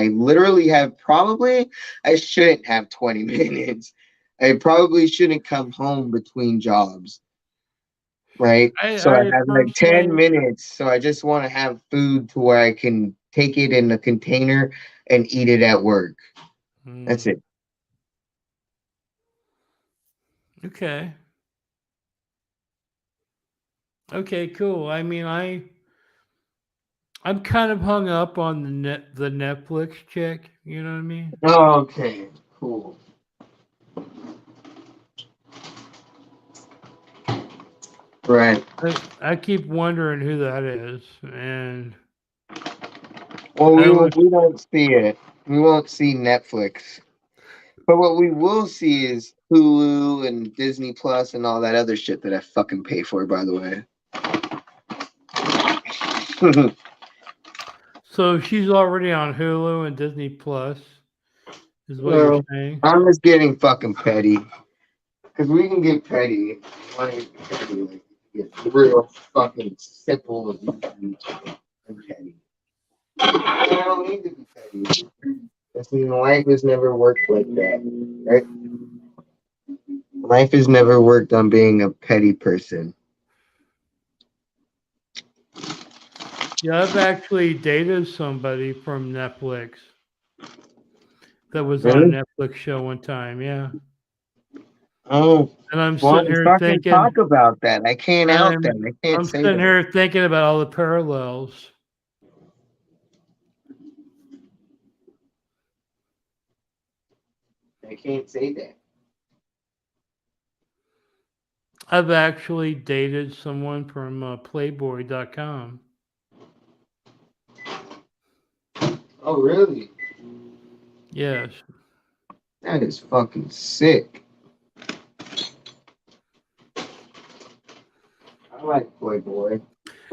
literally have I shouldn't have 20 minutes. I probably shouldn't come home between jobs. Right. So I have like 10 minutes. So I just want to have food to where I can take it in a container and eat it at work. That's it. Okay. Okay, cool. I mean, I'm kind of hung up on the Netflix chick. You know what I mean? Okay, cool. Right. I keep wondering who that is, and well, we don't see it. We won't see Netflix. But what we will see is Hulu and Disney Plus and all that other shit that I fucking pay for, by the way. So she's already on Hulu and Disney Plus, is what you're saying? I'm just getting fucking petty. Because we can get petty. Like, it's real fucking simple and petty. I don't need to be petty. Life has never worked like that, right? Life has never worked on being a petty person. Yeah, I've actually dated somebody from Netflix that was on a Netflix show one time. Yeah. Oh, and I'm sitting here thinking, talk about that. I can't out that. I can't I'm say sitting that. here thinking about all the parallels. I can't say that. I've actually dated someone from Playboy.com. Oh, really? Yes. That is fucking sick. I like Playboy.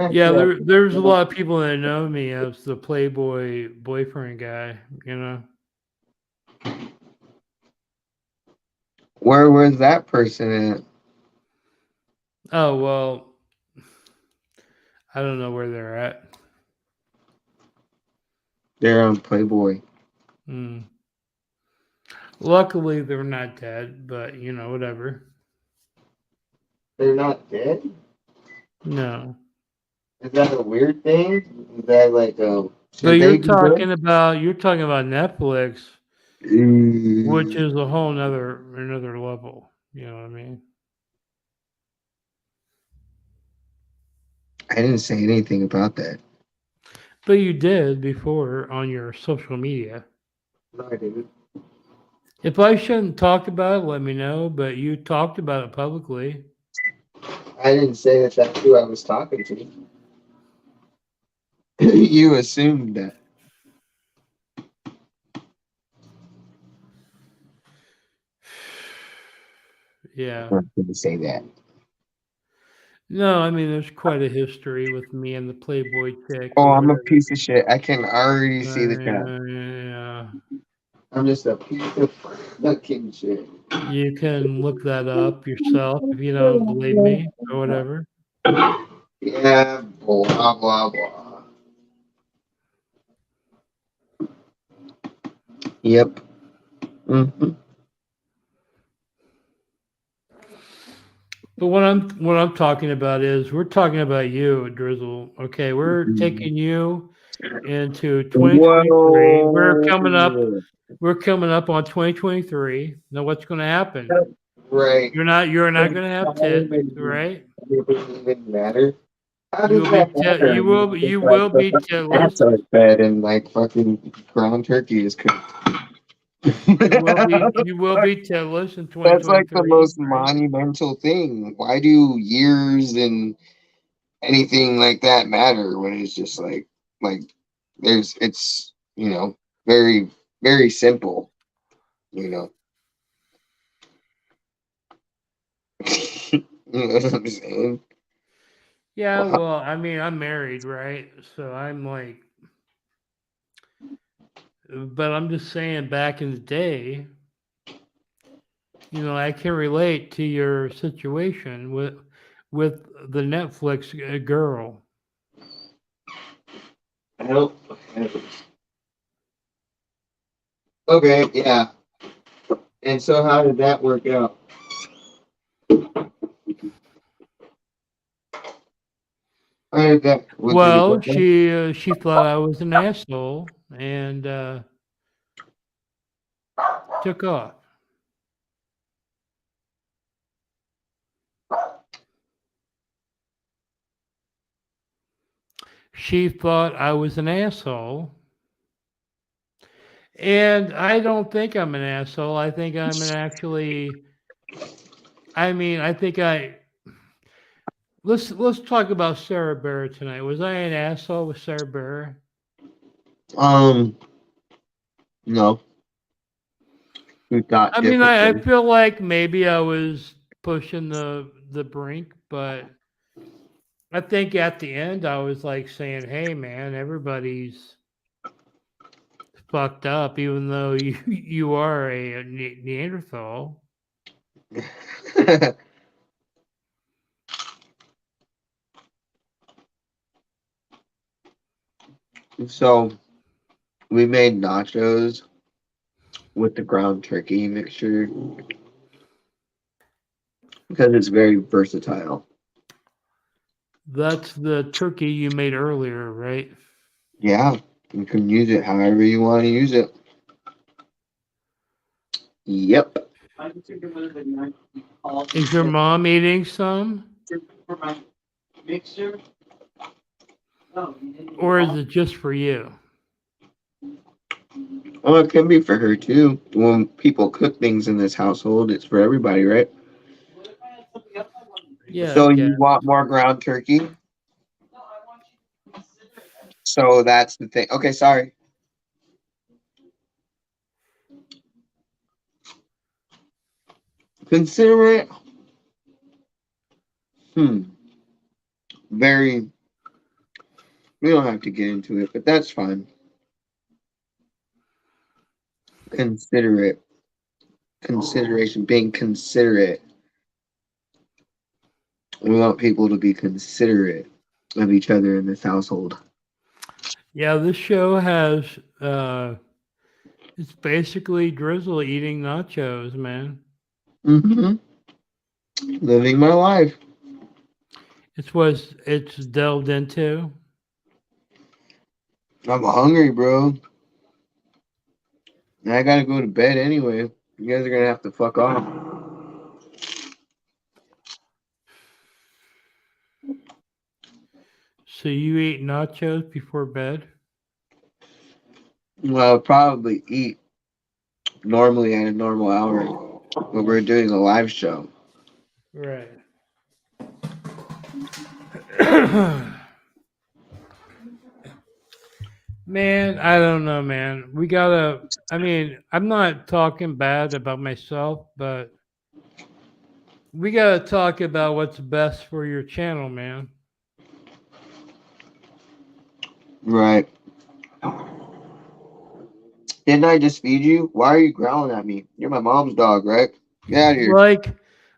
Yeah, there's a lot of people that know me as the Playboy boyfriend guy, you know. Where was that person at? Oh, well, I don't know where they're at. They're on Playboy. Hmm. Luckily, they're not dead, but you know, whatever. They're not dead? No. Is that a weird thing? Is that like But should they be dead? you're talking about Netflix, which is a whole another level. You know what I mean? I didn't say anything about that. But you did before on your social media. No, I didn't. If I shouldn't talk about it, let me know. But you talked about it publicly. I didn't say that that's who I was talking to. You assumed that. Yeah. I'm not going to say that. No, I mean there's quite a history with me and the Playboy chick Oh, or I'm a whatever. piece of shit. I can already see the cat. Yeah. I'm just a piece of fucking shit. You can look that up yourself if you don't believe me or whatever. Yeah, blah, blah, blah. Yep. Mm-hmm. But what I'm talking about is we're talking about you, Drizzle. Okay, we're taking you into 2023. Whoa. We're coming up on 2023. Now what's going to happen? Right. You're not going to have tits, right? It doesn't even matter. How You does will be that matter? you will be titless. Cats are fed and like fucking ground turkey is cooked. You will be titless in That's like the 2023. most monumental thing. Why do years and anything like that matter when it's just like it's very very simple, you know. You know what I'm saying? Yeah, Wow. well, I mean, I'm married, right? So I'm like, but I'm just saying, back in the day, you know, I can relate to your situation with the Netflix girl. Help. Okay, yeah. And so how did that work out? How did that? Did it Well, work out? she thought I was an asshole and took off. She thought I was an asshole. And I don't think I'm an asshole. I think I'm an actually. I mean, I think I. Let's talk about Sarah Bear tonight. Was I an asshole with Sarah Bear? Um, no. We thought I mean, I differently. feel like maybe I was pushing the brink, but I think at the end I was like saying, "Hey, man, everybody's fucked up, even though you are a Neanderthal." So we made nachos with the ground turkey mixture because it's very versatile. That's the turkey you made earlier, right? Yeah, you can use it however you want to use it. Yep. Is your mom eating some? Or is it just for you? Oh, it can be for her too. When people cook things in this household, it's for everybody, right? Yeah, I So guess. you want more ground turkey? So that's the thing. Okay, sorry. Consider it. very. We don't have to get into it, but that's fine. Considerate. Consideration, being considerate. We want people to be considerate of each other in this household. Yeah, this show has it's basically Drizzle eating nachos, man. Mm-hmm. Living my life. It's what it's delved into. I'm hungry, bro. And I gotta go to bed anyway. You guys are gonna have to fuck off. So you eat nachos before bed? Well, I'll probably eat normally at a normal hour, but we're doing a live show. Right. Man, I don't know, man. We gotta. I mean, I'm not talking bad about myself, but we gotta talk about what's best for your channel, man. Right. Didn't I just feed you? Why are you growling at me? You're my mom's dog, right? Get out of here.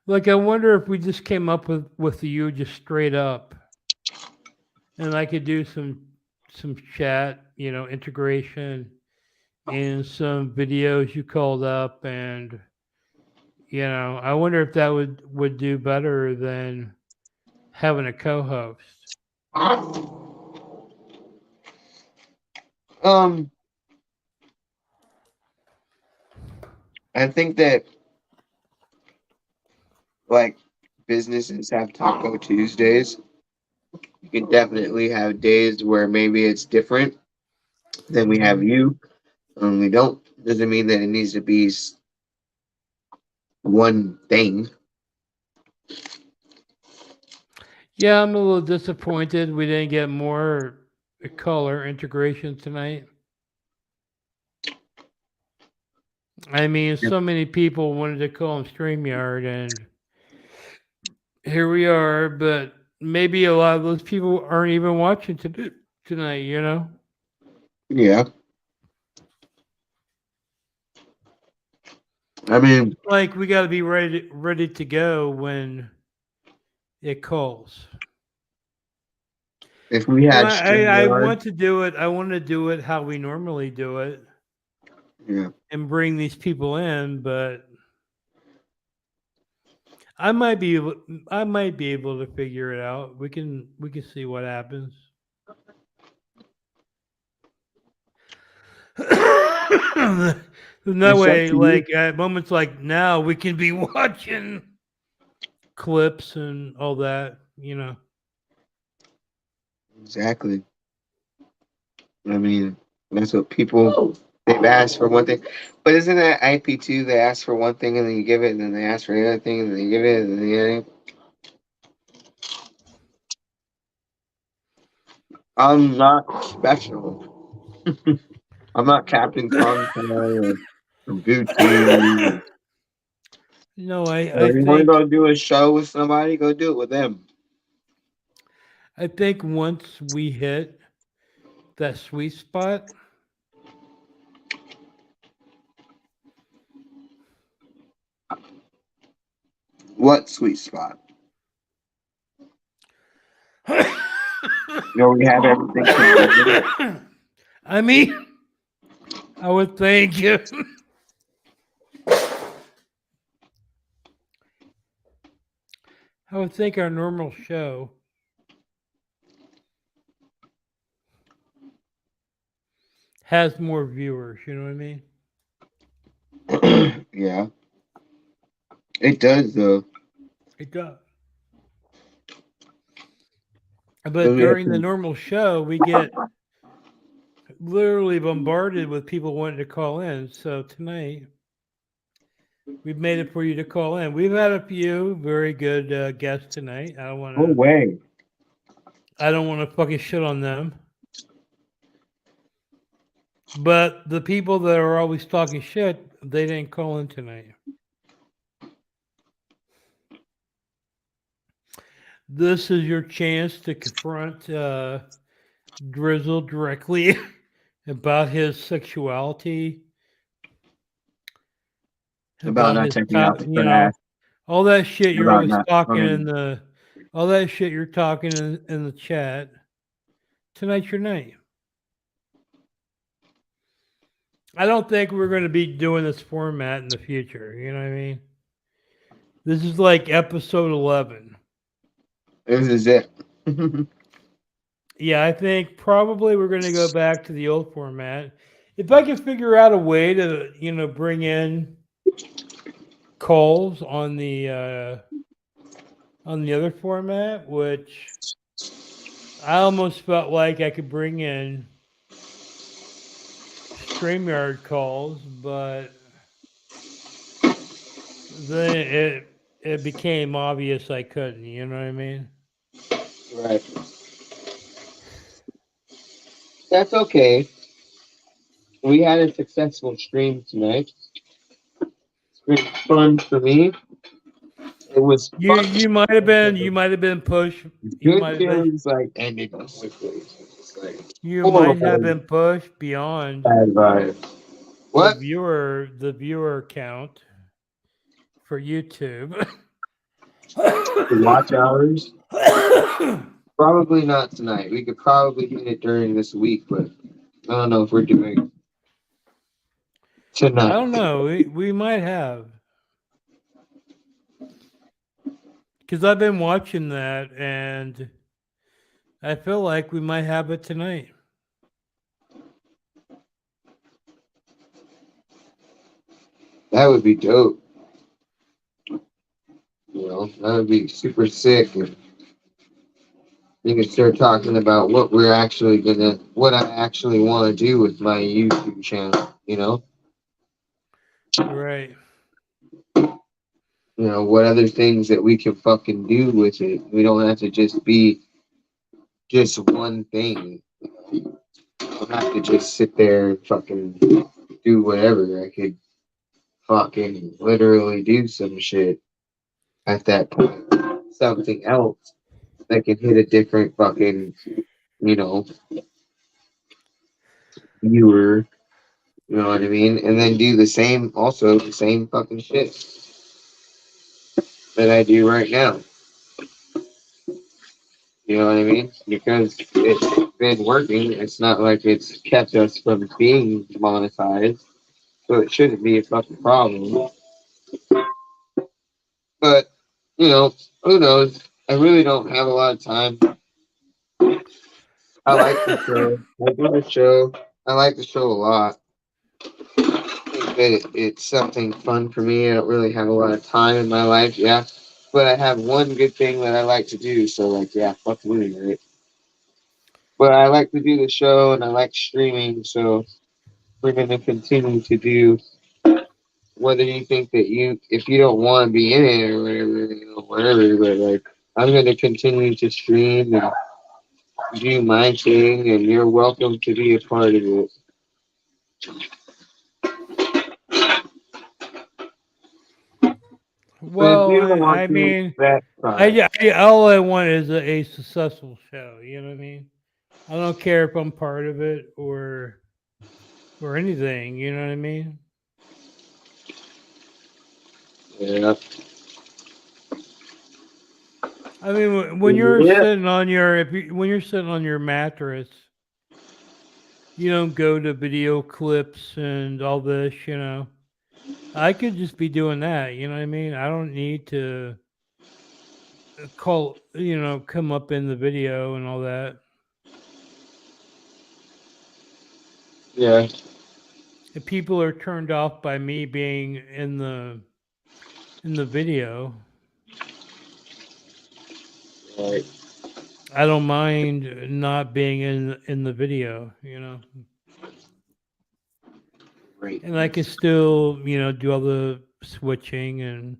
Like, I wonder if we just came up with you just straight up, and I could do some chat, integration, and some videos you called up, and I wonder if that would do better than having a co-host. I think that like businesses have Taco Tuesdays. You can definitely have days where maybe it's different. Then we have you. We don't. Doesn't mean that it needs to be one thing. Yeah, I'm a little disappointed we didn't get more color integration tonight. I mean, so many people wanted to call him StreamYard, and here we are, but maybe a lot of those people aren't even watching tonight, Yeah. I mean, like we got to be ready to go when it calls. If we had I want to do it. I want to do it how we normally do it. Yeah. And bring these people in, but I might be able to figure it out. We can see what happens. That way, like at moments like now, we can be watching clips and all that, Exactly. I mean, that's what people they've asked for one thing. But isn't that IP2? They ask for one thing and then you give it, and then they ask for another thing and then you give it, and then I'm not special. I'm not Captain Conquer or Gucci. No, I you want to go do a show with somebody, go do it with them. I think once we hit that sweet spot, what sweet spot? We have everything. I mean, I would thank you. I would think our normal show has more viewers, you know what I mean? Yeah. It does, though. It does. But during the normal show, we get literally bombarded with people wanting to call in. So tonight, we've made it for you to call in. We've had a few very good guests tonight. I don't want to. No way. I don't want to fucking shit on them. But the people that are always talking shit, they didn't call in tonight. this is your chance to confront Drizzle directly about his sexuality, About not his taking out the you trash. know, all that shit you're About always not talking throwing. all that shit you're talking in the chat. Tonight's your night. I don't think we're going to be doing this format in the future. You know what I mean? This is like episode 11. This is it. Yeah, I think probably we're going to go back to the old format. If I can figure out a way to, bring in calls on the other format, which I almost felt like I could bring in StreamYard calls, but then it became obvious I couldn't. You know what I mean? Right. That's okay. We had a successful stream tonight. It's been fun for me. It was fun. You might have been pushed. You Good might have been feelings like ended quickly. It's like you might have horrible been pushed beyond bad vibes. the What? viewer count for YouTube. The watch hours? Probably not tonight. We could probably hit it during this week, but I don't know if we're doing it tonight. I don't know. We might have. Because I've been watching that and I feel like we might have it tonight. That would be dope. That would be super sick. If you can start talking about what I actually want to do with my YouTube channel, Right. What other things that we can fucking do with it. We don't have to just be just one thing. I don't have to just sit there and fucking do whatever. I could fucking literally do some shit at that point. Something else that can hit a different fucking, viewer. You know what I mean? And then do the same fucking shit that I do right now. You know what I mean? Because it's been working. It's not like it's kept us from being monetized. So it shouldn't be a fucking problem. But, who knows? I really don't have a lot of time. I like the show. I do the show. I like the show a lot. I think that it's something fun for me. I don't really have a lot of time in my life, yeah. But I have one good thing that I like to do. So, like, yeah, fuck me, right? But I like to do the show and I like streaming. So we're going to continue to do whether you think that if you don't want to be in it or whatever, but like, I'm going to continue to stream and do my thing, and you're welcome to be a part of it. Well, I mean, all I want is a successful show. You know what I mean? I don't care if I'm part of it or anything. You know what I mean? Yeah. I mean, when you're sitting on your mattress, you don't go to video clips and all this. I could just be doing that. You know what I mean? I don't need to come up in the video and all that. Yeah. If people are turned off by me being in the video, right. I don't mind not being in the video, Right. And I can still, do all the switching and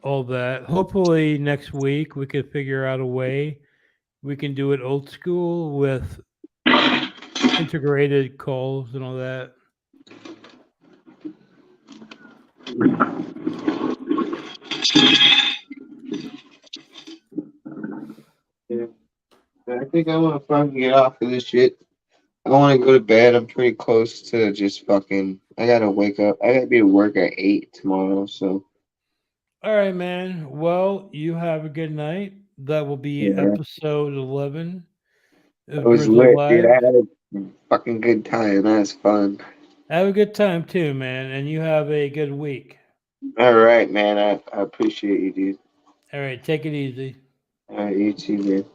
all that. Hopefully next week we could figure out a way we can do it old school with integrated calls and all that. Yeah. I think I want to fucking get off of this shit. I want to go to bed. I'm pretty close to just fucking. I gotta wake up. I gotta be to work at 8 tomorrow. So All right, man. Well, you have a good night. That will be yeah, episode 11 I of was Drizzle lit, dude. Live. I had a fucking good time. That was fun. Have a good time too, man, and you have a good week. All right, man. I appreciate you, dude. All right, take it easy. All right, you too, man.